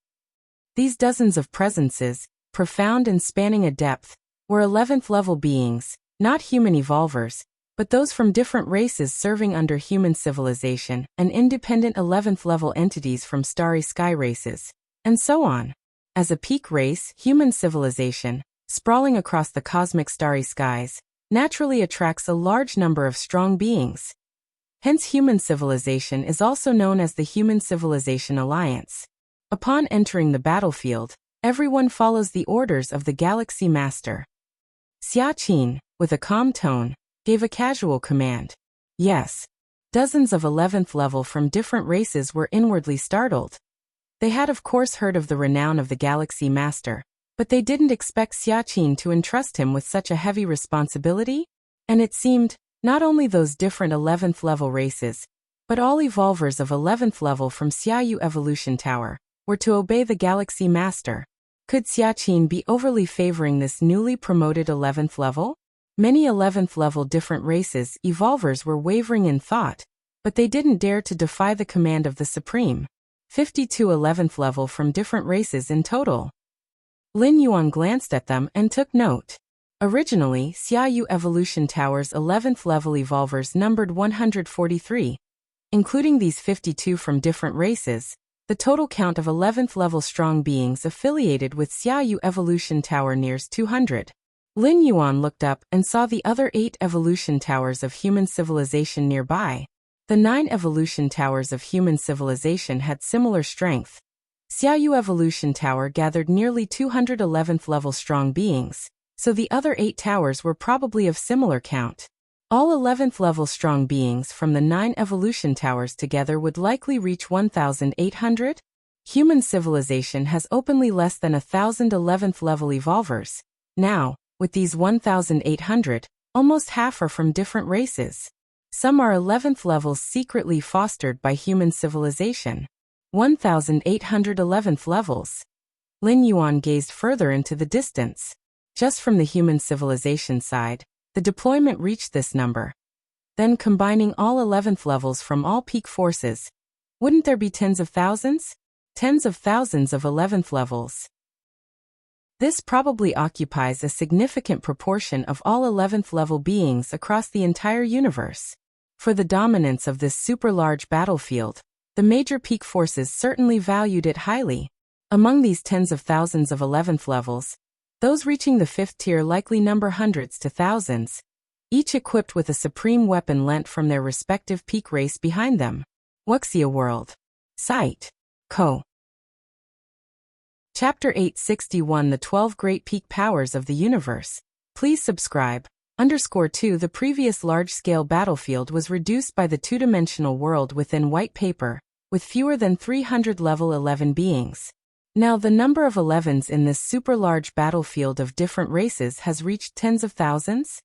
These dozens of presences, profound and spanning a depth, were 11th level beings, not human evolvers, but those from different races serving under human civilization and independent 11th level entities from starry sky races, and so on. As a peak race, human civilization, sprawling across the cosmic starry skies, naturally attracts a large number of strong beings. Hence, human civilization is also known as the Human Civilization Alliance. Upon entering the battlefield, everyone follows the orders of the Galaxy Master. Xia Qin, with a calm tone, gave a casual command. Yes. Dozens of 11th level from different races were inwardly startled. They had of course heard of the renown of the Galaxy Master, but they didn't expect Xia Qin to entrust him with such a heavy responsibility, and it seemed, not only those different 11th level races, but all evolvers of 11th level from Xiaoyu Evolution Tower, were to obey the Galaxy Master. Could Xia Qin be overly favoring this newly promoted 11th level? Many 11th level different races evolvers were wavering in thought, but they didn't dare to defy the command of the Supreme. 52 11th level from different races in total. Lin Yuan glanced at them and took note. Originally, Xiaoyu Evolution Tower's 11th level evolvers numbered 143. Including these 52 from different races, the total count of 11th level strong beings affiliated with Xiaoyu Evolution Tower nears 200. Lin Yuan looked up and saw the other 8 evolution towers of human civilization nearby. The 9 evolution towers of human civilization had similar strength. Xiaoyu Evolution Tower gathered nearly 200 11th level strong beings, so the other 8 towers were probably of similar count. All 11th level strong beings from the 9 evolution towers together would likely reach 1,800. Human civilization has openly less than 1,000 11th level evolvers. Now, with these 1,800, almost half are from different races. Some are 11th levels secretly fostered by human civilization. 1,800 11th levels. Lin Yuan gazed further into the distance. Just from the human civilization side, the deployment reached this number. Then combining all 11th levels from all peak forces, wouldn't there be tens of thousands? Tens of thousands of 11th levels. This probably occupies a significant proportion of all 11th level beings across the entire universe. For the dominance of this super large battlefield, the major peak forces certainly valued it highly. Among these tens of thousands of 11th levels, those reaching the 5th tier likely number hundreds to thousands, each equipped with a supreme weapon lent from their respective peak race behind them. Wuxia World. Site. Co. Chapter 861 The 12 Great Peak Powers of the Universe. Please subscribe. _2 The previous large-scale battlefield was reduced by the two-dimensional world within white paper, with fewer than 300 level 11 beings. Now the number of 11s in this super-large battlefield of different races has reached tens of thousands?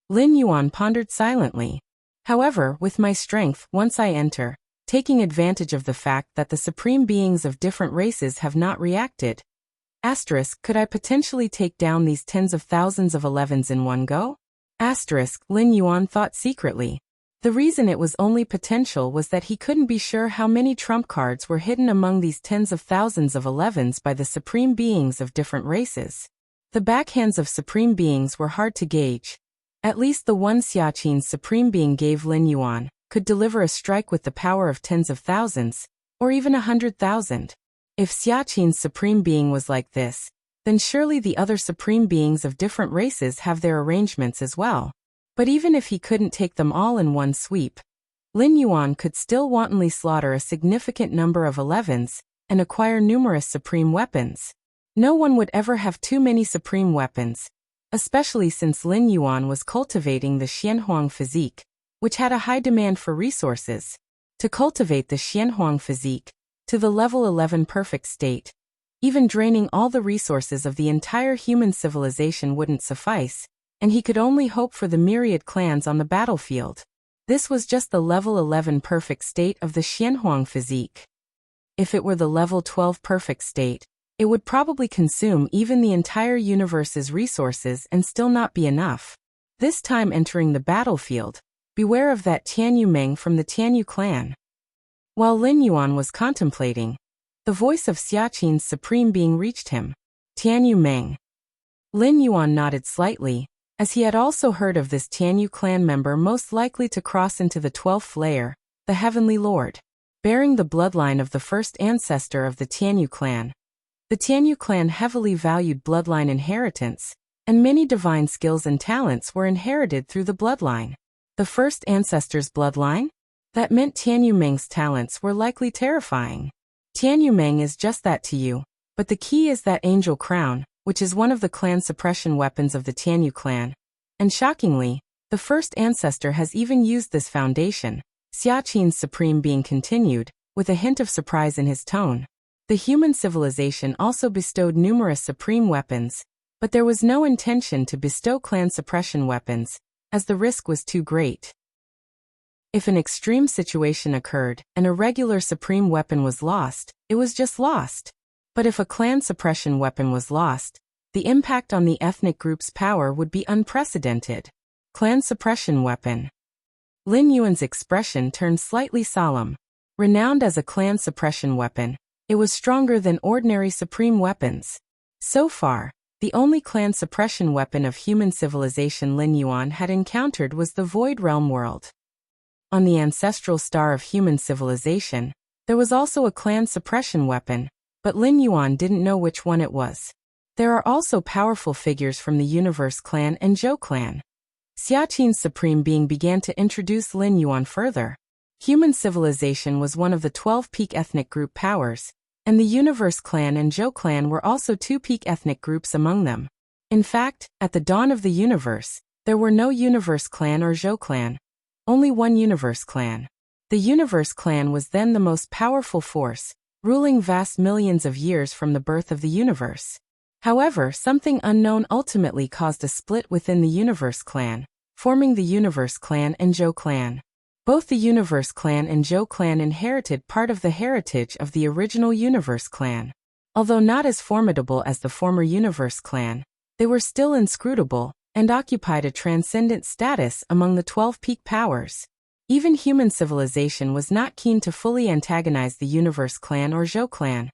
Lin Yuan pondered silently. However, with my strength, once I enter, taking advantage of the fact that the supreme beings of different races have not reacted. Could I potentially take down these tens of thousands of 11s in one go? Lin Yuan thought secretly. The reason it was only potential was that he couldn't be sure how many trump cards were hidden among these tens of thousands of 11s by the supreme beings of different races. The backhands of supreme beings were hard to gauge. At least the one Xia Qin's supreme being gave Lin Yuan could deliver a strike with the power of tens of thousands, or even 100,000. If Xia Qin's supreme being was like this, then surely the other supreme beings of different races have their arrangements as well. But even if he couldn't take them all in one sweep, Lin Yuan could still wantonly slaughter a significant number of 11s and acquire numerous supreme weapons. No one would ever have too many supreme weapons, especially since Lin Yuan was cultivating the Xianhuang physique, which had a high demand for resources. To cultivate the Xianhuang physique to the level 11 perfect state, even draining all the resources of the entire human civilization wouldn't suffice, and he could only hope for the myriad clans on the battlefield. This was just the level 11 perfect state of the Xianhuang physique. If it were the level 12 perfect state, it would probably consume even the entire universe's resources and still not be enough. This time entering the battlefield, beware of that Tianyu Meng from the Tianyu clan. While Lin Yuan was contemplating, the voice of Xia Qin's supreme being reached him. Tianyu Meng. Lin Yuan nodded slightly, as he had also heard of this Tianyu clan member most likely to cross into the 12th layer, the Heavenly Lord, bearing the bloodline of the first ancestor of the Tianyu clan. The Tianyu clan heavily valued bloodline inheritance, and many divine skills and talents were inherited through the bloodline. The first ancestor's bloodline? That meant Tianyu Meng's talents were likely terrifying. Tianyu Meng is just that to you, but the key is that angel crown, which is one of the clan suppression weapons of the Tianyu clan. And shockingly, the first ancestor has even used this foundation. Xia Qin's supreme being continued, with a hint of surprise in his tone. The human civilization also bestowed numerous supreme weapons, but there was no intention to bestow clan suppression weapons, as the risk was too great. If an extreme situation occurred and a regular supreme weapon was lost, it was just lost. But if a clan suppression weapon was lost, the impact on the ethnic group's power would be unprecedented. Clan suppression weapon. Lin Yuan's expression turned slightly solemn. Renowned as a clan suppression weapon, it was stronger than ordinary supreme weapons. So far, the only clan suppression weapon of human civilization Lin Yuan had encountered was the Void Realm world. On the ancestral star of human civilization, there was also a clan suppression weapon, but Lin Yuan didn't know which one it was. There are also powerful figures from the Universe clan and Zhou clan. Xia Qin's supreme being began to introduce Lin Yuan further. Human civilization was one of the 12 peak ethnic group powers, and the Universe clan and Zhou clan were also 2 peak ethnic groups among them. In fact, at the dawn of the universe, there were no Universe clan or Zhou clan. Only one Universe clan. The Universe clan was then the most powerful force, ruling vast millions of years from the birth of the universe. However, something unknown ultimately caused a split within the Universe clan, forming the Universe clan and Zhou clan. Both the Universe clan and Zhou clan inherited part of the heritage of the original Universe clan. Although not as formidable as the former Universe clan, they were still inscrutable, and occupied a transcendent status among the 12 peak powers. Even human civilization was not keen to fully antagonize the Universe clan or Zhou clan,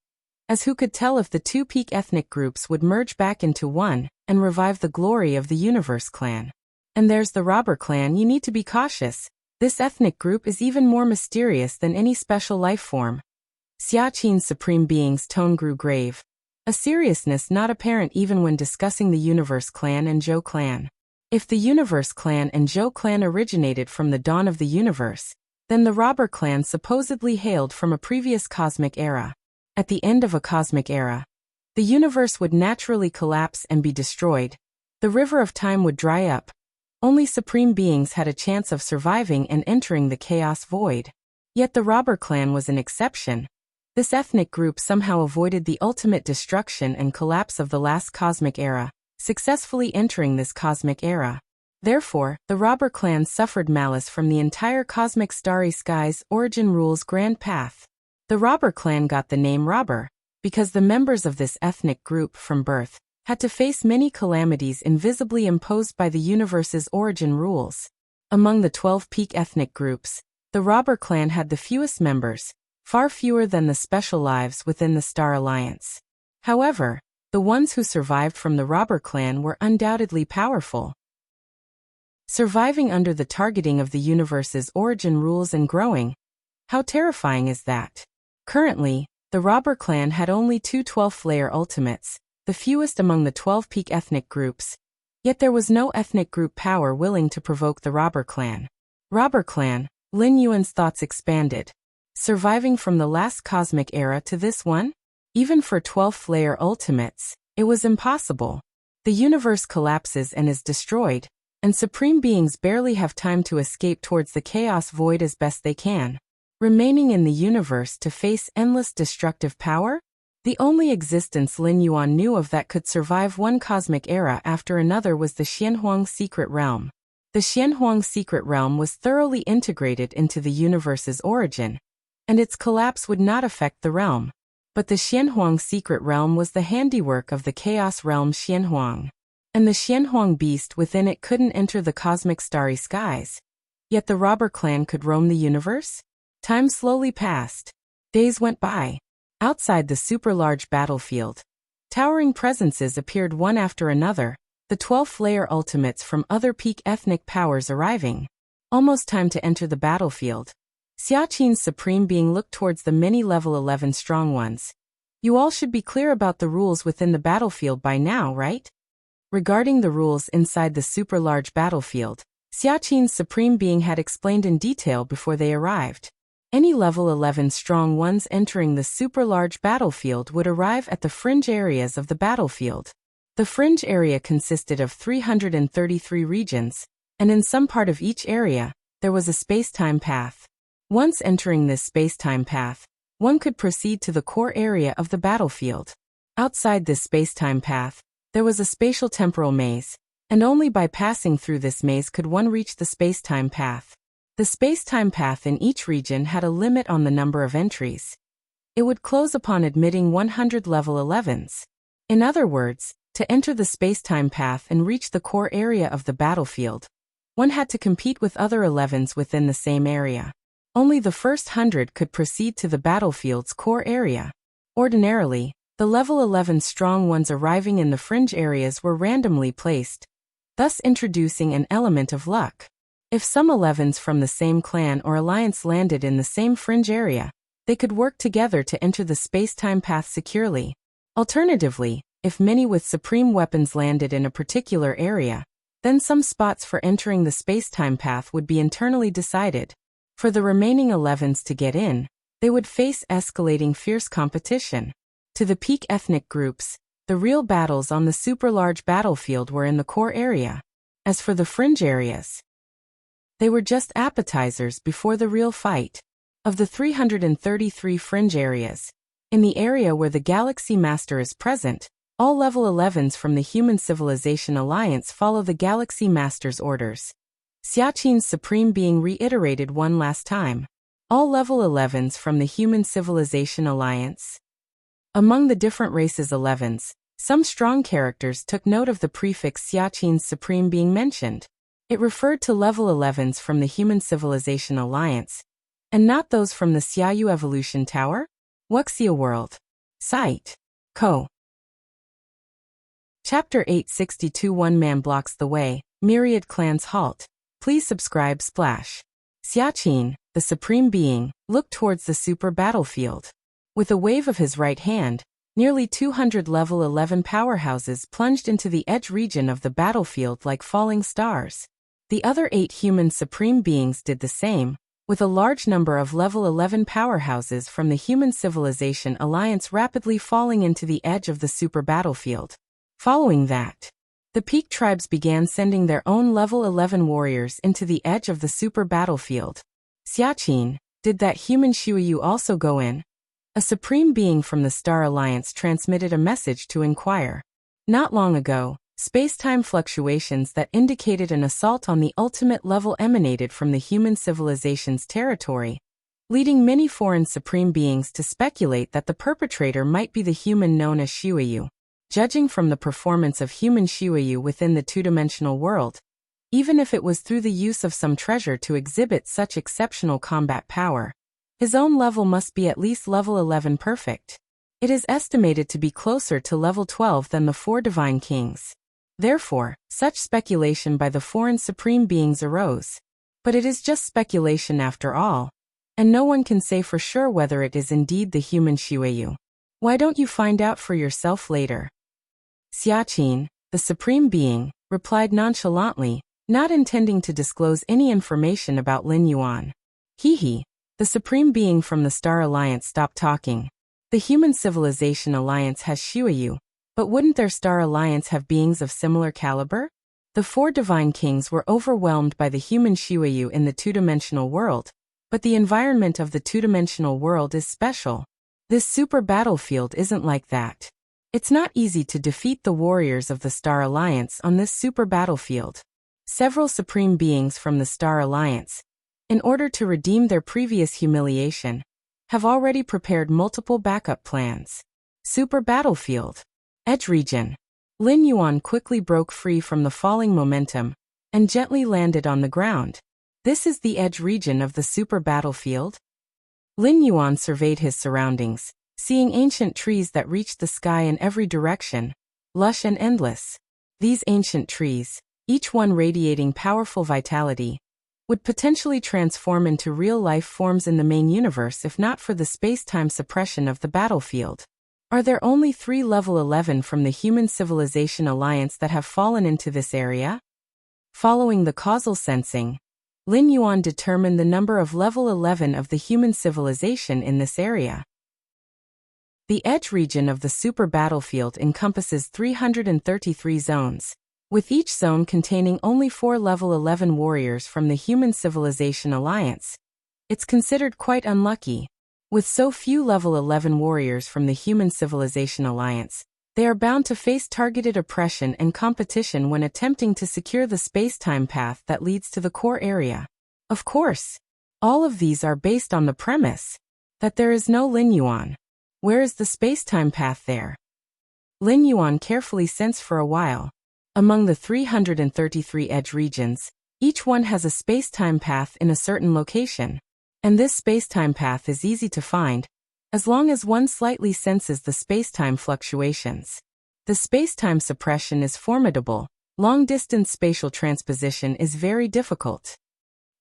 as who could tell if the 2 peak ethnic groups would merge back into one and revive the glory of the Universe clan. And there's the Robber clan. You need to be cautious. This ethnic group is even more mysterious than any special life form. Xia Qin's supreme being's tone grew grave, a seriousness not apparent even when discussing the Universe clan and Zhou clan. If the Universe clan and Zhou clan originated from the dawn of the universe, then the Robber clan supposedly hailed from a previous cosmic era. At the end of a cosmic era, the universe would naturally collapse and be destroyed. The river of time would dry up. Only supreme beings had a chance of surviving and entering the chaos void. Yet the Robber clan was an exception. This ethnic group somehow avoided the ultimate destruction and collapse of the last cosmic era, successfully entering this cosmic era. Therefore, the Robber clan suffered malice from the entire cosmic starry sky's origin rules grand path. The Robber clan got the name Robber because the members of this ethnic group from birth had to face many calamities invisibly imposed by the universe's origin rules. Among the 12 peak ethnic groups, the Robber clan had the fewest members, far fewer than the special lives within the Star Alliance. However, the ones who survived from the Robber clan were undoubtedly powerful. Surviving under the targeting of the universe's origin rules and growing. How terrifying is that? Currently, the Robber clan had only 2 12th-layer ultimates, the fewest among the 12 peak ethnic groups. Yet there was no ethnic group power willing to provoke the Robber clan. Robber clan, Lin Yuan's thoughts expanded. Surviving from the last cosmic era to this one? Even for 12th-layer ultimates, it was impossible. The universe collapses and is destroyed, and supreme beings barely have time to escape towards the chaos void as best they can. Remaining in the universe to face endless destructive power? The only existence Lin Yuan knew of that could survive one cosmic era after another was the Xianhuang Secret Realm. The Xianhuang Secret Realm was thoroughly integrated into the universe's origin, and its collapse would not affect the realm. But the Xianhuang Secret Realm was the handiwork of the Chaos Realm Xianhuang, and the Xianhuang beast within it couldn't enter the cosmic starry skies. Yet the Robber clan could roam the universe? Time slowly passed. Days went by. Outside the super-large battlefield, towering presences appeared one after another, the 12th-layer ultimates from other peak ethnic powers arriving. Almost time to enter the battlefield. Xia Qin's supreme being looked towards the many level 11 strong ones. You all should be clear about the rules within the battlefield by now, right? Regarding the rules inside the super-large battlefield, Xiaqin's Supreme Being had explained in detail before they arrived. Any level 11 strong ones entering the super-large battlefield would arrive at the fringe areas of the battlefield. The fringe area consisted of 333 regions, and in some part of each area, there was a space-time path. Once entering this space-time path, one could proceed to the core area of the battlefield. Outside this space-time path, there was a spatial temporal maze, and only by passing through this maze could one reach the space-time path. The space-time path in each region had a limit on the number of entries. It would close upon admitting 100 level 11s. In other words, to enter the space-time path and reach the core area of the battlefield, one had to compete with other 11s within the same area. Only the first 100 could proceed to the battlefield's core area. Ordinarily, the level 11 strong ones arriving in the fringe areas were randomly placed, thus introducing an element of luck. If some 11s from the same clan or alliance landed in the same fringe area, they could work together to enter the space-time path securely. Alternatively, if many with supreme weapons landed in a particular area, then some spots for entering the space-time path would be internally decided. For the remaining 11s to get in, they would face escalating fierce competition. To the peak ethnic groups, the real battles on the super-large battlefield were in the core area. As for the fringe areas, they were just appetizers before the real fight. Of the 333 fringe areas, in the area where the Galaxy Master is present, all level 11s from the Human Civilization Alliance follow the Galaxy Master's orders. Xiaqin's Supreme Being reiterated one last time. All level 11s from the Human Civilization Alliance. Among the different races 11s, some strong characters took note of the prefix Xiaqin's Supreme Being mentioned. It referred to level 11s from the Human Civilization Alliance, and not those from the Xiaoyu Evolution Tower? Wuxia World. Site. Co. Chapter 862 One Man Blocks the Way, Myriad Clans Halt. Please subscribe Splash. Xiaqin, the Supreme Being, looked towards the super battlefield. With a wave of his right hand, nearly 200 level 11 powerhouses plunged into the edge region of the battlefield like falling stars. The other 8 human Supreme Beings did the same, with a large number of level 11 powerhouses from the Human Civilization Alliance rapidly falling into the edge of the super battlefield. Following that, the peak tribes began sending their own level 11 warriors into the edge of the super battlefield. Xiaqin, did that human Shuyu also go in? A Supreme Being from the Star Alliance transmitted a message to inquire. Not long ago, space-time fluctuations that indicated an assault on the ultimate level emanated from the human civilization's territory, leading many foreign Supreme Beings to speculate that the perpetrator might be the human known as Shuyu. Judging from the performance of human Shuyu within the two-dimensional world, even if it was through the use of some treasure to exhibit such exceptional combat power, his own level must be at least level 11 perfect. It is estimated to be closer to level 12 than the 4 Divine Kings. Therefore, such speculation by the foreign Supreme Beings arose. But it is just speculation after all, and no one can say for sure whether it is indeed the human Shuyu. Why don't you find out for yourself later? Xiaqin, the Supreme Being, replied nonchalantly, not intending to disclose any information about Lin Yuan. He, the Supreme Being from the Star Alliance stopped talking. The Human Civilization Alliance has Shuyu, but wouldn't their Star Alliance have beings of similar caliber? The 4 Divine Kings were overwhelmed by the human Shuyu in the two-dimensional world, but the environment of the two-dimensional world is special. This super battlefield isn't like that. It's not easy to defeat the warriors of the Star Alliance on this super battlefield. Several Supreme Beings from the Star Alliance, in order to redeem their previous humiliation, have already prepared multiple backup plans. Super battlefield. Edge region. Lin Yuan quickly broke free from the falling momentum and gently landed on the ground. This is the edge region of the super battlefield? Lin Yuan surveyed his surroundings, seeing ancient trees that reached the sky in every direction, lush and endless. These ancient trees, each one radiating powerful vitality, would potentially transform into real-life forms in the main universe if not for the space-time suppression of the battlefield. Are there only 3 level 11 from the Human Civilization Alliance that have fallen into this area? Following the causal sensing, Lin Yuan determined the number of level 11 of the human civilization in this area. The edge region of the super battlefield encompasses 333 zones, with each zone containing only 4 level 11 warriors from the Human Civilization Alliance. It's considered quite unlucky. With so few level 11 warriors from the Human Civilization Alliance, they are bound to face targeted oppression and competition when attempting to secure the space-time path that leads to the core area. Of course, all of these are based on the premise that there is no Lin Yuan. Where is the space-time path there? Lin Yuan carefully sensed for a while. Among the 333 edge regions, each one has a space-time path in a certain location. And this space-time path is easy to find, as long as one slightly senses the space-time fluctuations. The space-time suppression is formidable. Long-distance spatial transposition is very difficult.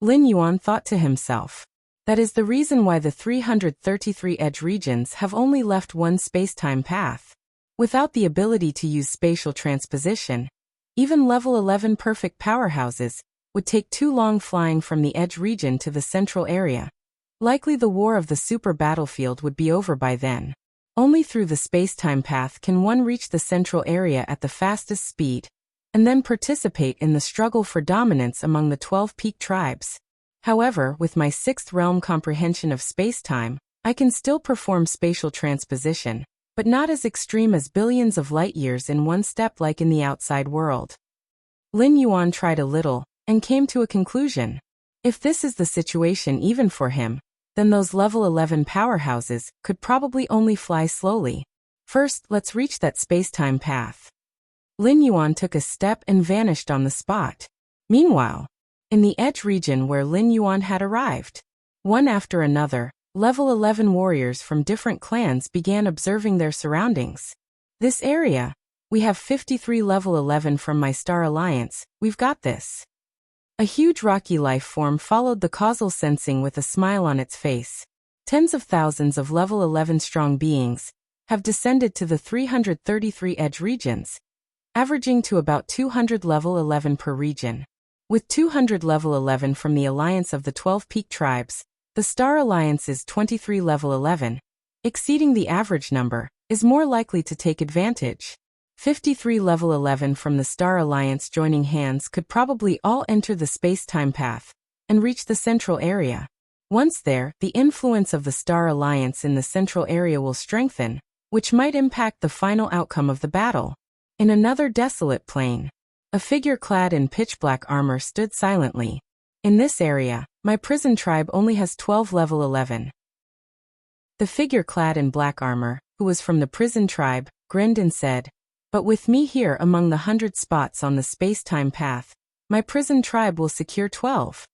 Lin Yuan thought to himself. That is the reason why the 333 edge regions have only left one space-time path. Without the ability to use spatial transposition, even level 11 perfect powerhouses would take too long flying from the edge region to the central area. Likely the war of the super battlefield would be over by then. Only through the space-time path can one reach the central area at the fastest speed, and then participate in the struggle for dominance among the 12 peak tribes. However, with my 6th realm comprehension of space-time, I can still perform spatial transposition, but not as extreme as billions of light-years in one step like in the outside world. Lin Yuan tried a little, and came to a conclusion. If this is the situation even for him, then those level 11 powerhouses could probably only fly slowly. First, let's reach that space-time path. Lin Yuan took a step and vanished on the spot. Meanwhile, in the edge region where Lin Yuan had arrived, one after another, level 11 warriors from different clans began observing their surroundings. This area, we have 53 level 11 from my Star Alliance, we've got this. A huge rocky life form followed the causal sensing with a smile on its face. Tens of thousands of level 11 strong beings have descended to the 333 edge regions, averaging to about 200 level 11 per region. With 200 level 11 from the alliance of the 12 peak tribes, the Star Alliance's 23 level 11, exceeding the average number, is more likely to take advantage. 53 level 11 from the Star Alliance joining hands could probably all enter the space-time path and reach the central area. Once there, the influence of the Star Alliance in the central area will strengthen, which might impact the final outcome of the battle. In another desolate plain, a figure clad in pitch-black armor stood silently. In this area, my prison tribe only has 12 level 11. The figure clad in black armor, who was from the prison tribe, grinned and said, "But with me here among the 100 spots on the space-time path, my prison tribe will secure 12.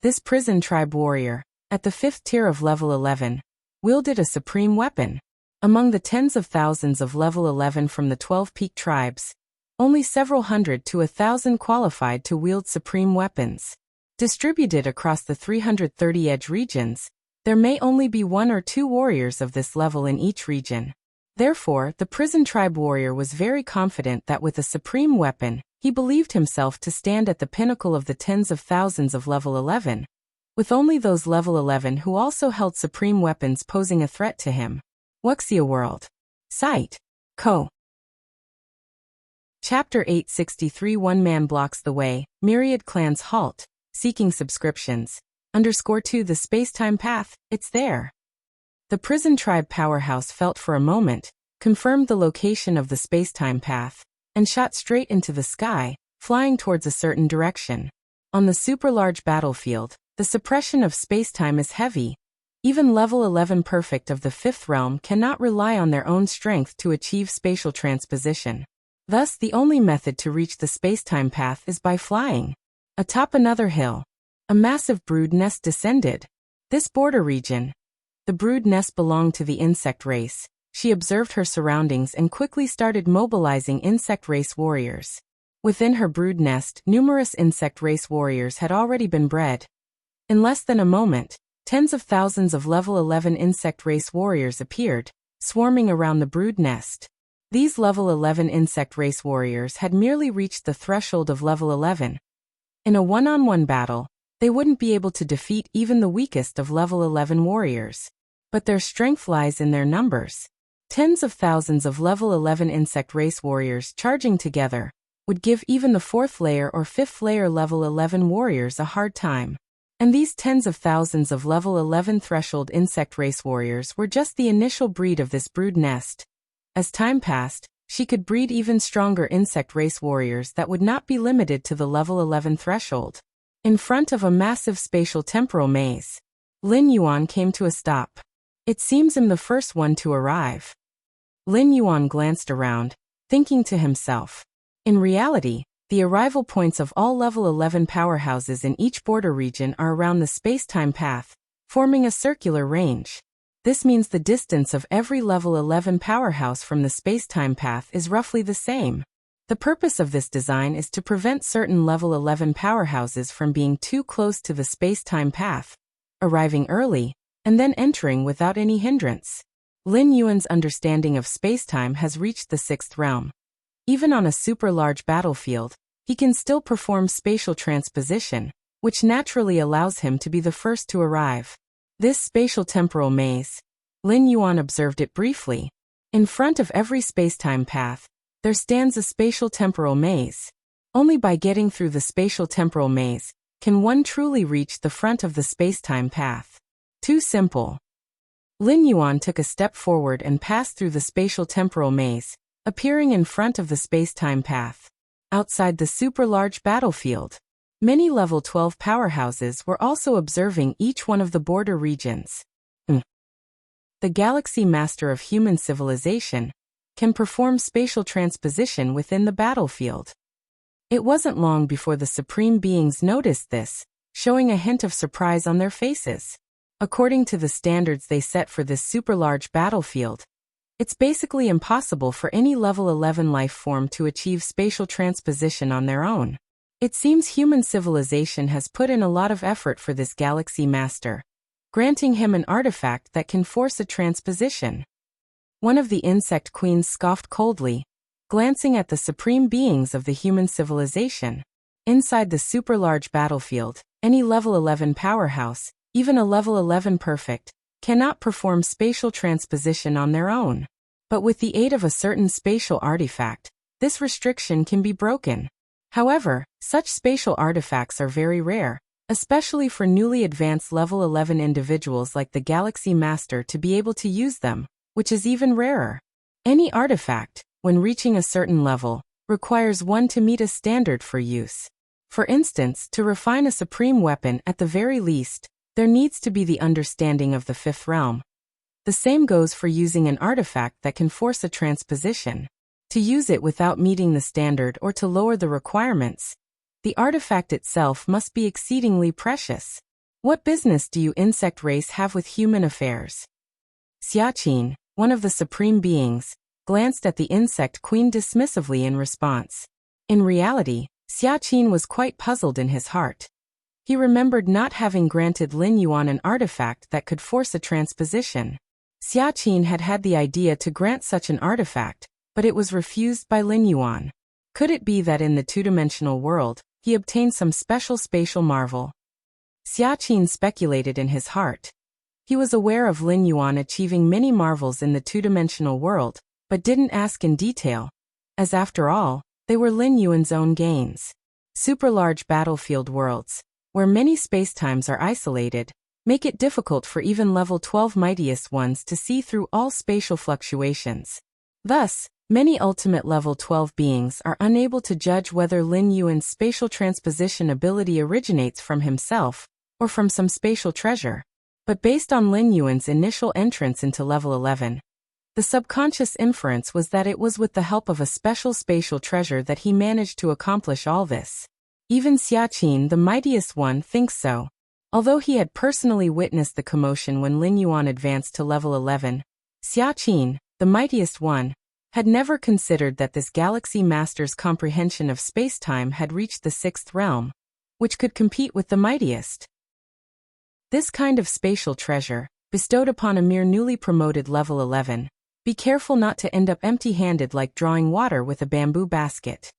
This prison tribe warrior, at the 5th tier of level 11, wielded a supreme weapon. Among the tens of thousands of level 11 from the 12 peak tribes, only several hundred to 1,000 qualified to wield supreme weapons. Distributed across the 330 edge regions, there may only be 1 or 2 warriors of this level in each region. Therefore, the prison tribe warrior was very confident that with a supreme weapon, he believed himself to stand at the pinnacle of the tens of thousands of level 11, with only those level 11 who also held supreme weapons posing a threat to him. Wuxia World. Site. Co. Chapter 863 One man blocks the way, myriad clans halt, seeking subscriptions. _2 The space-time path, it's there. The prison tribe powerhouse felt for a moment, confirmed the location of the space-time path, and shot straight into the sky, flying towards a certain direction. On the super-large battlefield, the suppression of space-time is heavy. Even level 11 perfect of the 5th realm cannot rely on their own strength to achieve spatial transposition. Thus, the only method to reach the space-time path is by flying. Atop another hill, a massive brood nest descended. This border region, the brood nest belonged to the insect race. She observed her surroundings and quickly started mobilizing insect race warriors. Within her brood nest, numerous insect race warriors had already been bred. In less than a moment, tens of thousands of level 11 insect race warriors appeared. swarming around the brood nest. These level 11 insect race warriors had merely reached the threshold of level 11. In a one-on-one battle, they wouldn't be able to defeat even the weakest of level 11 warriors. But their strength lies in their numbers. Tens of thousands of level 11 insect race warriors charging together would give even the 4th layer or 5th layer level 11 warriors a hard time. And these tens of thousands of level 11 threshold insect race warriors were just the initial breed of this brood nest. As time passed, she could breed even stronger insect race warriors that would not be limited to the level 11 threshold. In front of a massive spatial temporal maze, Lin Yuan came to a stop. It seems I'm the first one to arrive. Lin Yuan glanced around, thinking to himself. In reality, the arrival points of all level 11 powerhouses in each border region are around the space-time path, forming a circular range. This means the distance of every level 11 powerhouse from the space-time path is roughly the same. The purpose of this design is to prevent certain level 11 powerhouses from being too close to the space-time path, arriving early, and then entering without any hindrance. Lin Yuan's understanding of space-time has reached the 6th realm. Even on a super-large battlefield, he can still perform spatial transposition, which naturally allows him to be the first to arrive. This spatial temporal maze, Lin Yuan observed it briefly. In front of every space-time path, there stands a spatial temporal maze. Only by getting through the spatial temporal maze can one truly reach the front of the space-time path. Too simple. Lin Yuan took a step forward and passed through the spatial temporal maze, appearing in front of the space-time path. Outside the super-large battlefield, many level 12 powerhouses were also observing each one of the border regions. The Galaxy Master of Human Civilization can perform spatial transposition within the battlefield. It wasn't long before the Supreme Beings noticed this, showing a hint of surprise on their faces. According to the standards they set for this super-large battlefield, it's basically impossible for any level 11 life form to achieve spatial transposition on their own. It seems human civilization has put in a lot of effort for this Galaxy Master, granting him an artifact that can force a transposition. One of the insect queens scoffed coldly, glancing at the supreme beings of the human civilization. Inside the super-large battlefield, any level 11 powerhouse, even a level 11 perfect, cannot perform spatial transposition on their own. But with the aid of a certain spatial artifact, this restriction can be broken. However, such spatial artifacts are very rare, especially for newly advanced level 11 individuals like the Galaxy Master to be able to use them, which is even rarer. Any artifact, when reaching a certain level, requires one to meet a standard for use. For instance, to refine a supreme weapon at the very least, there needs to be the understanding of the 5th realm. The same goes for using an artifact that can force a transposition. To use it without meeting the standard or to lower the requirements, the artifact itself must be exceedingly precious. What business do you insect race have with human affairs? Xiaqin, one of the supreme beings, glanced at the insect queen dismissively in response. In reality, Xiaqin was quite puzzled in his heart. He remembered not having granted Lin Yuan an artifact that could force a transposition. Xiaqin had had the idea to grant such an artifact, but it was refused by Lin Yuan. Could it be that in the two-dimensional world, he obtained some special spatial marvel? Xiaqin speculated in his heart. He was aware of Lin Yuan achieving many marvels in the two-dimensional world, but didn't ask in detail, as after all, they were Lin Yuan's own gains. Super-large battlefield worlds, where many spacetimes are isolated, make it difficult for even level 12 mightiest ones to see through all spatial fluctuations. Thus, many ultimate level 12 beings are unable to judge whether Lin Yuan's spatial transposition ability originates from himself, or from some spatial treasure. But based on Lin Yuan's initial entrance into level 11, the subconscious inference was that it was with the help of a special spatial treasure that he managed to accomplish all this. Even Xiaqin, the mightiest one, thinks so. Although he had personally witnessed the commotion when Lin Yuan advanced to level 11, Xiaqin, the mightiest one, had never considered that this Galaxy Master's comprehension of space-time had reached the 6th realm, which could compete with the mightiest. This kind of spatial treasure, bestowed upon a mere newly promoted level 11, Be careful not to end up empty-handed like drawing water with a bamboo basket.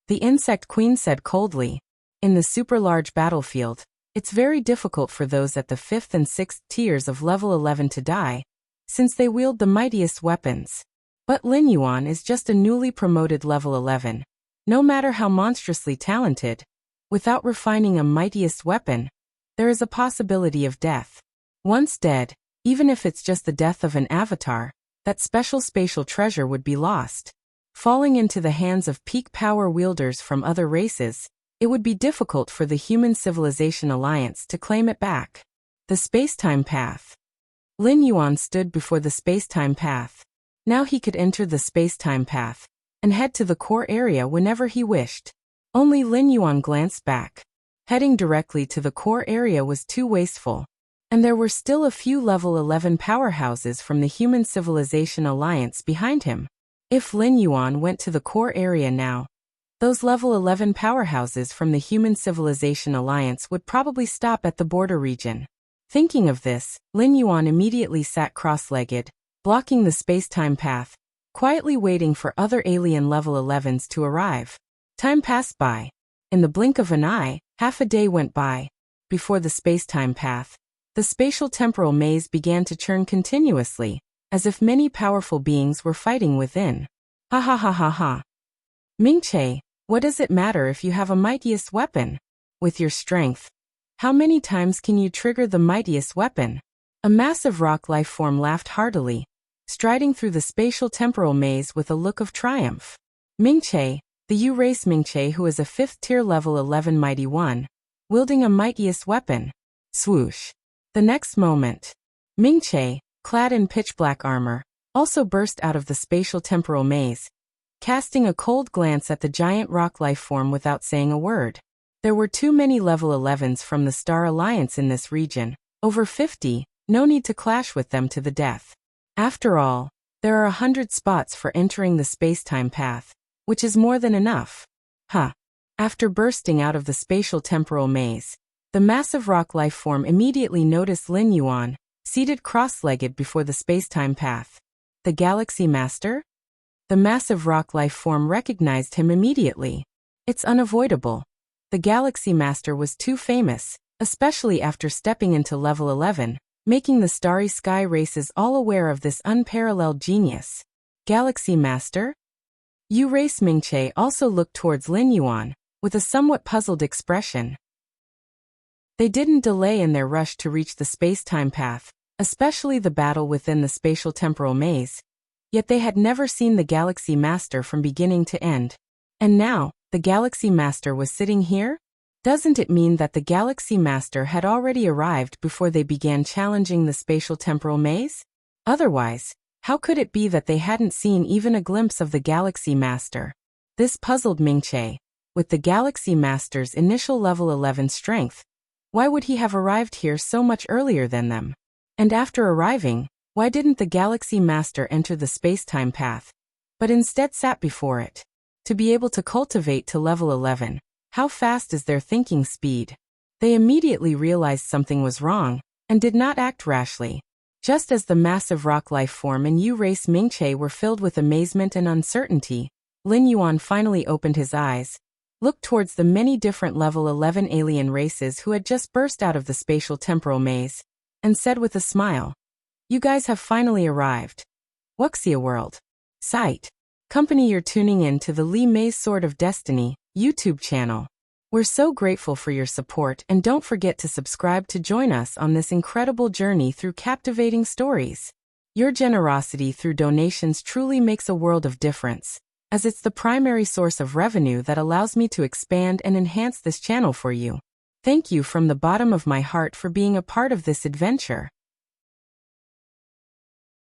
The insect queen said coldly. In the super-large battlefield, it's very difficult for those at the 5th and 6th tiers of level 11 to die, since they wield the mightiest weapons. But Lin Yuan is just a newly promoted level 11. No matter how monstrously talented, without refining a mightiest weapon, there is a possibility of death. Once dead, even if it's just the death of an avatar, that special spatial treasure would be lost. Falling into the hands of peak power wielders from other races, it would be difficult for the Human Civilization Alliance to claim it back. The space-time path. Lin Yuan stood before the space-time path. Now he could enter the space-time path and head to the core area whenever he wished. Only Lin Yuan glanced back. Heading directly to the core area was too wasteful, and there were still a few level 11 powerhouses from the Human Civilization Alliance behind him. If Lin Yuan went to the core area now, those level 11 powerhouses from the Human Civilization Alliance would probably stop at the border region. Thinking of this, Lin Yuan immediately sat cross-legged, blocking the space-time path, quietly waiting for other alien level 11s to arrive. Time passed by. In the blink of an eye, half a day went by. Before the space-time path, the spatial temporal maze began to churn continuously, as if many powerful beings were fighting within. Ha ha ha ha ha. Ming-Che, what does it matter if you have a mightiest weapon? With your strength, how many times can you trigger the mightiest weapon? A massive rock life form laughed heartily, striding through the spatial temporal maze with a look of triumph. Ming-Che, the U-race Ming-Che who is a 5th tier level 11 mighty one, wielding a mightiest weapon. Swoosh. The next moment, Ming-Che, clad in pitch-black armor, also burst out of the spatial temporal maze, casting a cold glance at the giant rock life form without saying a word. There were too many level 11s from the Star Alliance in this region, over 50, no need to clash with them to the death. After all, there are 100 spots for entering the space-time path, which is more than enough. Huh. After bursting out of the spatial temporal maze, the massive rock life form immediately noticed Lin Yuan, seated cross-legged before the space-time path. The Galaxy Master? The massive rock life form recognized him immediately. It's unavoidable. The Galaxy Master was too famous, especially after stepping into level 11, making the Starry Sky races all aware of this unparalleled genius. Galaxy Master? U-race Ming-Che also looked towards Lin Yuan, with a somewhat puzzled expression. They didn't delay in their rush to reach the space-time path, especially the battle within the spatial temporal maze. Yet they had never seen the Galaxy Master from beginning to end. And now, the Galaxy Master was sitting here? Doesn't it mean that the Galaxy Master had already arrived before they began challenging the spatial temporal maze? Otherwise, how could it be that they hadn't seen even a glimpse of the Galaxy Master? This puzzled Ming-Che. With the Galaxy Master's initial level 11 strength, why would he have arrived here so much earlier than them? And after arriving, why didn't the Galaxy Master enter the space-time path, but instead sat before it? To be able to cultivate to level 11, how fast is their thinking speed? They immediately realized something was wrong, and did not act rashly. Just as the massive rock life form and U-race Ming-Che were filled with amazement and uncertainty, Lin Yuan finally opened his eyes, looked towards the many different level 11 alien races who had just burst out of the spatial temporal maze, and said with a smile, "You guys have finally arrived. Wuxia World. Site. Company, you're tuning in to the Li Mei's Sword of Destiny YouTube channel. We're so grateful for your support, and don't forget to subscribe to join us on this incredible journey through captivating stories. Your generosity through donations truly makes a world of difference, as it's the primary source of revenue that allows me to expand and enhance this channel for you. Thank you from the bottom of my heart for being a part of this adventure.